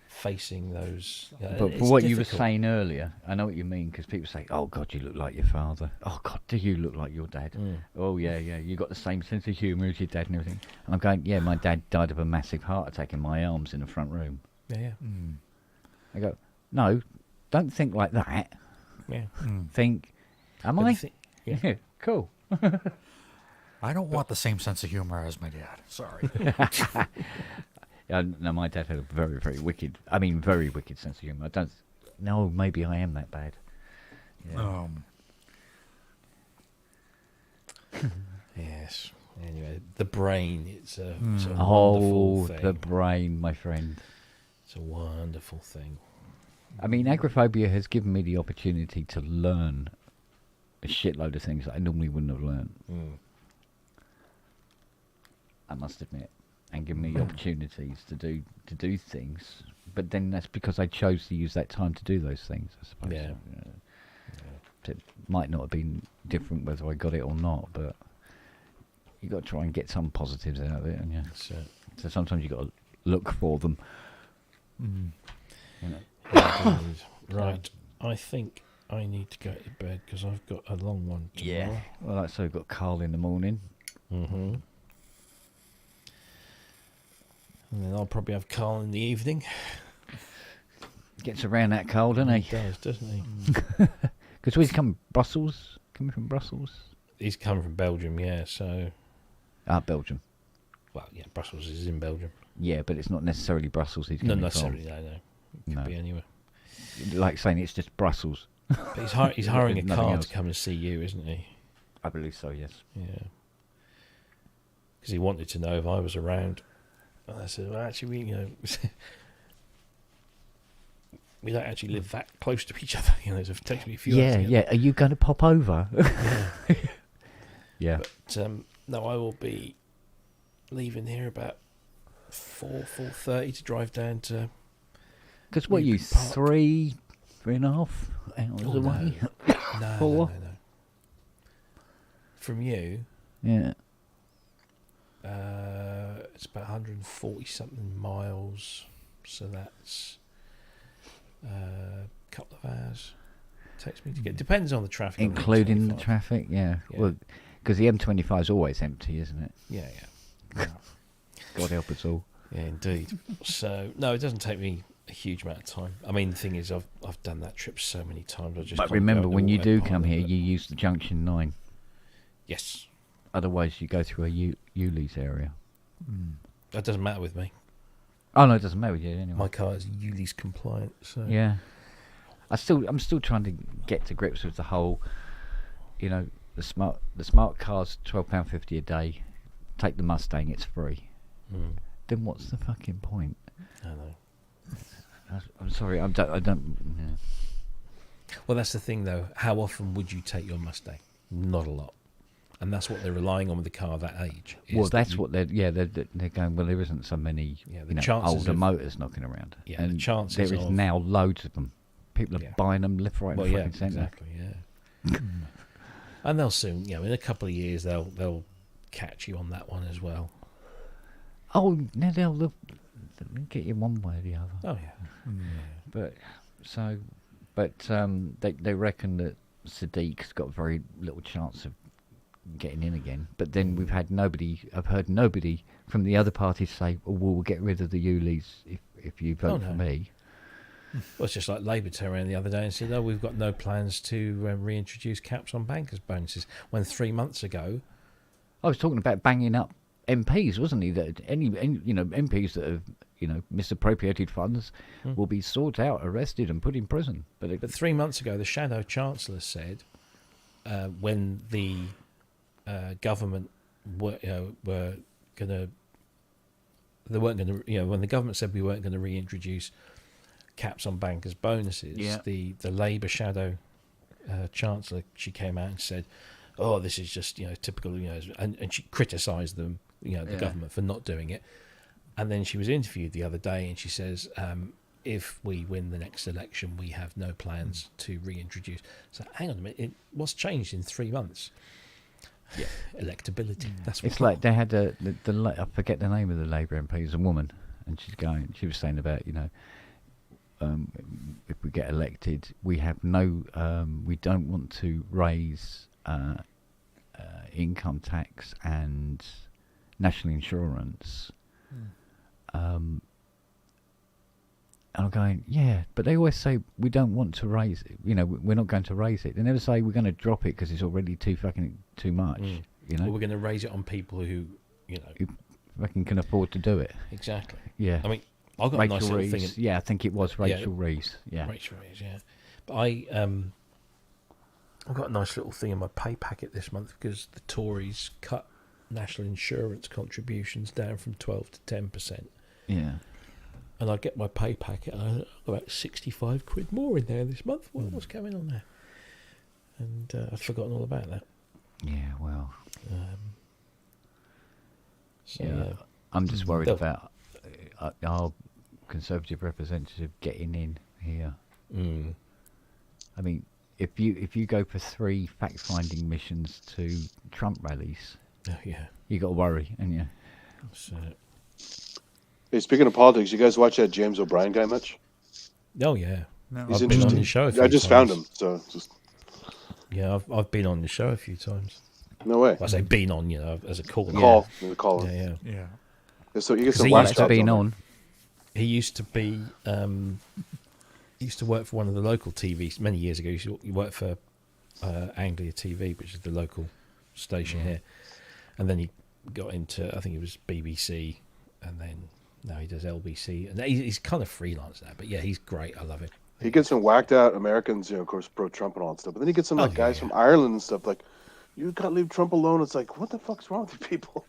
facing those. But for what you were saying earlier, I know what you mean, because people say, "Oh God, you look like your father." "Oh God, do you look like your dad?" "Oh yeah, you got the same sense of humour as your dad and everything." And I'm going, "Yeah, my dad died of a massive heart attack in my arms in the front room." I go, "No, don't think like that. Think, am I? Yeah, cool." I don't want the same sense of humor as my dad. Sorry. No, my dad had a very, very wicked sense of humour. I don't. No, maybe I am that bad. Yeah. Yes. Anyway, the brain. It's a wonderful thing. The brain, my friend. It's a wonderful thing. I mean, agoraphobia has given me the opportunity to learn a shitload of things that I normally wouldn't have learned. I must admit, and given me opportunities to do things. But then that's because I chose to use that time to do those things, I suppose. Yeah. It might not have been different whether I got it or not, but you got to try and get some positives out of it, and so sometimes you got to look for them. Right, I think I need to go to bed because I've got a long one tomorrow. Yeah. Well, so we've got Carl in the morning. And then I'll probably have Carl in the evening. Gets around that Carl, doesn't he? He does, doesn't he? Because he's coming from Brussels. He's coming from Belgium, yeah. So. Belgium. Well, yeah, Brussels is in Belgium. Yeah, but it's not necessarily Brussels. He's coming not necessarily. No. It could be anywhere. Like saying it's just Brussels. But he's hiring a car to come and see you, isn't he? I believe so. Yes. Yeah. Because he wanted to know if I was around. And I said, well, actually, we don't actually live that close to each other. So it takes me a few hours. Yeah. Are you going to pop over? Yeah. But no, I will be leaving here about 4:30 to drive down to. Because what are you, 3.5 hours away? No, 4? No. From you? Yeah. It's about 140 something miles, so that's a couple of hours. It takes me to get. Depends on the traffic. Including the traffic, yeah. Well, because the M25 is always empty, isn't it? Yeah. God help us all. Yeah, indeed. So no, it doesn't take me a huge amount of time. I mean, the thing is, I've done that trip so many times. But remember, when you do come here, you use the Junction 9. Yes. Otherwise, you go through a Ulis area. That doesn't matter with me. Oh no, it doesn't matter with you anyway. My car is Ulis compliant. So yeah, I'm still trying to get to grips with the whole. The smart car's £12.50 a day. Take the Mustang, it's free. Then what's the fucking point? I know. I'm sorry, I don't. Yeah. Well, that's the thing, though. How often would you take your Mustang? Not a lot, and that's what they're relying on with the car that age. Well, that's what they're going. Well, there isn't so many older motors knocking around. Yeah, and the chances there is now loads of them. People are buying them left, right, and fucking centre. Exactly. Yeah. And they'll soon, in a couple of years, they'll catchy on that one as well. Oh, now they'll get you one way or the other. Oh yeah. But they reckon that Sadiq's got very little chance of getting in again. But then I've heard nobody from the other parties say, "Oh, we'll get rid of the Ulis if you vote for me." Well, it's just like Labour turned around the other day and said, "Oh, we've got no plans to reintroduce caps on bankers' bonuses." When 3 months ago, I was talking about banging up MPs, wasn't he? That any MPs that have misappropriated funds will be sought out, arrested, and put in prison. But 3 months ago, the Shadow Chancellor said when the government when the government said we weren't going to reintroduce caps on bankers' bonuses, the Labour Shadow Chancellor, she came out and said, "Oh, this is just typical," and she criticised them, the government for not doing it. And then she was interviewed the other day, and she says, "If we win the next election, we have no plans to reintroduce." So hang on a minute, what's changed in 3 months? Yeah, electability. That's what it's like they had I forget the name of the Labour MP. It's a woman, and she was saying about if we get elected, we have no, we don't want to raise income tax and national insurance. And I'm going, yeah, but they always say we don't want to raise it. We're not going to raise it. They never say we're going to drop it because it's already too much. Or we're going to raise it on people who who fucking can afford to do it. Exactly. Yeah. I mean, I've got Rachel a nice little Rees. thing. I think it was Rachel Rees. Yeah. Rachel Rees. Yeah. But I've got a nice little thing in my pay packet this month because the Tories cut national insurance contributions down from 12 to 10%. Yeah. And I get my pay packet, and I've got about 65 quid more in there this month. What's going on there? And I've forgotten all about that. Yeah, well. Yeah. I'm just worried about our Conservative representative getting in here. I mean, if you go for 3 fact-finding missions to Trump rallies, you got to worry, and you. So, hey, speaking of politics, you guys watch that James O'Brien guy much? Oh yeah, No. He's I've been on interesting. the show. I just found him, so just. Yeah, I've been on the show a few times. No way. I say been on, as a caller. The caller. Yeah. So you get So some he wax used to jobs been on. on. He used to be. He used to work for one of the local TVs many years ago. He worked for Anglia TV, which is the local station here, and then he got into, I think it was BBC, and then now he does LBC, and he's kind of freelance now. But yeah, he's great. I love him. He gets some whacked out Americans, of course, pro-Trump and all that stuff. But then he gets some guys from Ireland and stuff like, "You gotta leave Trump alone." It's like, what the fuck's wrong with you people?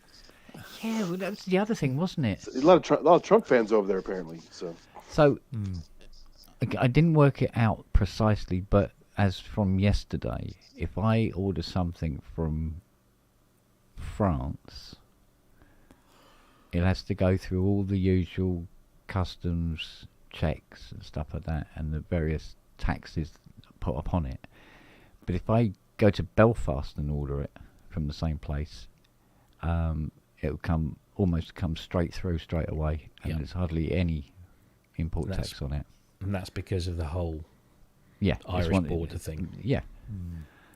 Yeah, well, that was the other thing, wasn't it? A lot of Trump fans over there apparently. So I didn't work it out precisely, but as from yesterday, if I order something from France, it has to go through all the usual customs checks and stuff like that, and the various taxes put upon it. But if I go to Belfast and order it from the same place, it'll almost come straight through straight away, and there's hardly any import tax on it. And that's because of the whole it's Irish border thing. Yeah.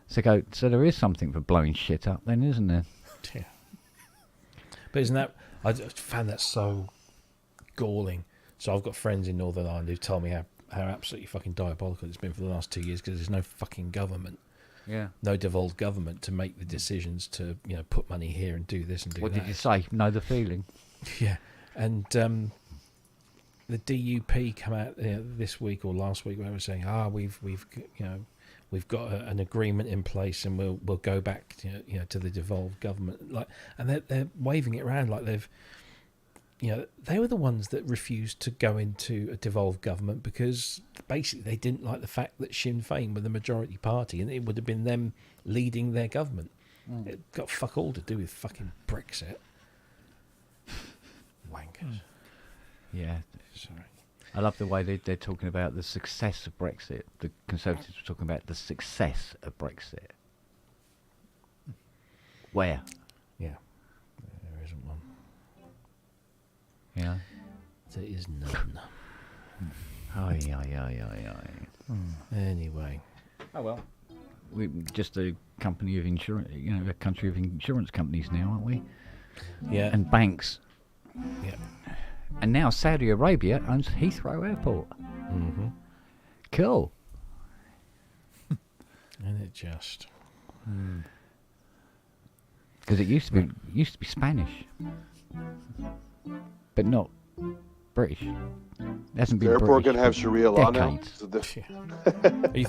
So there is something for blowing shit up then, isn't there? Yeah. But isn't that, I just found that so galling. So I've got friends in Northern Ireland who tell me how absolutely fucking diabolical it's been for the last 2 years because there's no fucking government. Yeah. No devolved government to make the decisions to, put money here and do this and do that. What did you say? Know the feeling? Yeah. And the DUP come out this week or last week where they were saying, we've got an agreement in place and we'll go back to the devolved government, and they're waving it around like they've they were the ones that refused to go into a devolved government because basically they didn't like the fact that Sinn Féin were the majority party and it would have been them leading their government. It got fuck all to do with fucking Brexit. Wankers. Yeah. Sorry. I love the way they're talking about the success of Brexit. The Conservatives were talking about the success of Brexit. Where? Yeah. Yeah. There is none. Aye. Anyway. Oh well. We're just a company of insurance, a country of insurance companies now, aren't we? Yeah. And banks. Yeah. And now Saudi Arabia owns Heathrow Airport. Mm-hmm. Cool. And it just. Because it used to be Spanish, but not British. It hasn't The been airport British gonna have for Sharia law now. decades. So the- Are you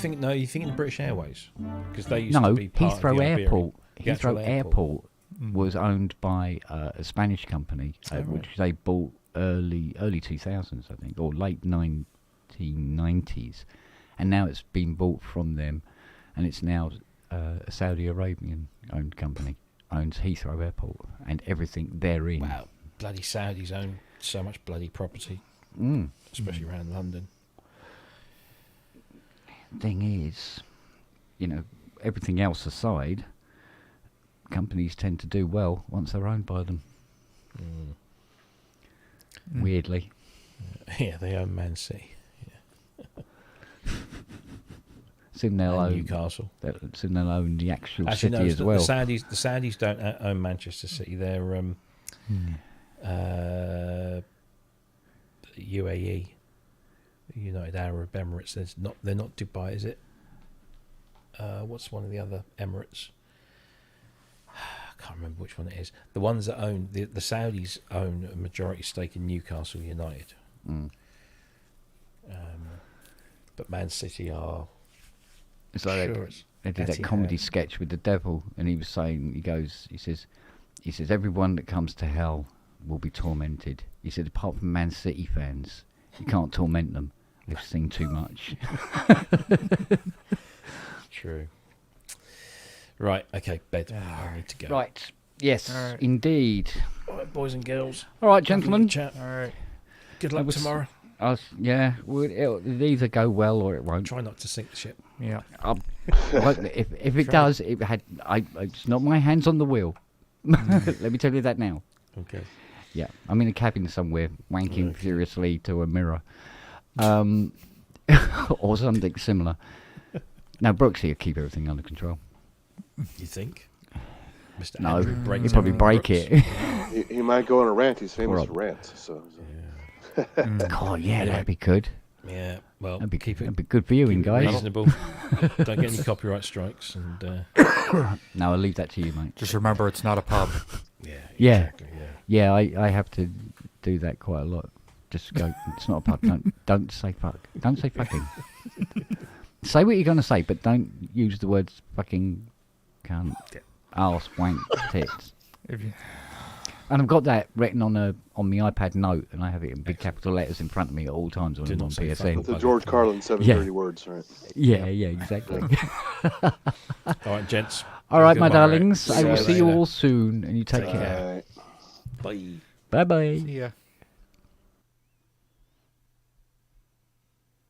thinking the British Airways? Because they used No, to be part of Heathrow the Iberian- Airport. the actual Heathrow Airport was owned by a Spanish company, which they bought early 2000s, I think, or late 1990s, and now it's been bought from them, and it's now a Saudi Arabian owned company owns Heathrow Airport and everything therein. Wow, bloody Saudis own so much bloody property, especially around London. Thing is, everything else aside, companies tend to do well once they're owned by them. Weirdly. Yeah, they own Man City. Soon they'll And own Newcastle. Soon they'll own the actual Actually, city no, as well. The Saudis don't own Manchester City. They're UAE, United Arab Emirates. They're not Dubai, is it? What's one of the other Emirates? I can't remember which one it is. The ones that own the Saudis own a majority stake in Newcastle United. But Man City are. It's like they did that comedy sketch with the devil, and he was saying, he says, everyone that comes to hell will be tormented. He said, apart from Man City fans, you can't torment them. They've seen too much. True. Right, okay, bed. I need to go. Right, yes, indeed. All right, boys and girls. All right, gentlemen. Chat. All right. Good luck tomorrow. Yeah, it'll either go well or it won't. Try not to sink the ship. Yeah. If it does, it's not my hands on the wheel. Let me tell you that now. Okay. Yeah, I'm in a cabin somewhere, wanking furiously to a mirror, or something similar. Now, Brooksy will keep everything under control. You think? Mr. No, Andrew breaks he'd probably everything break Brooks. it. he might go on a rant. He's famous Well, for rants. So. God, yeah, that'd be good. Yeah, well, That'd be keep good viewing, it guys. reasonable. Don't get any copyright strikes, and No, I'll leave that to you, mate. Just remember, it's not a pub. Yeah, exactly, yeah. I have to do that quite a lot. Just go. It's not a pub. Don't say fuck. Don't say fucking. Say what you're gonna say, but don't use the words fucking, cunt, arse, wank, tits. And I've got that written on my iPad note, and I have it in big capital letters in front of me at all times when I'm on PSN. The George Carlin 730 words, right? Yeah, exactly. All right, gents. All right, my Goodbye, darlings. right. I will you see you later. all soon, and you take Take care. care. Bye. Bye bye. See ya.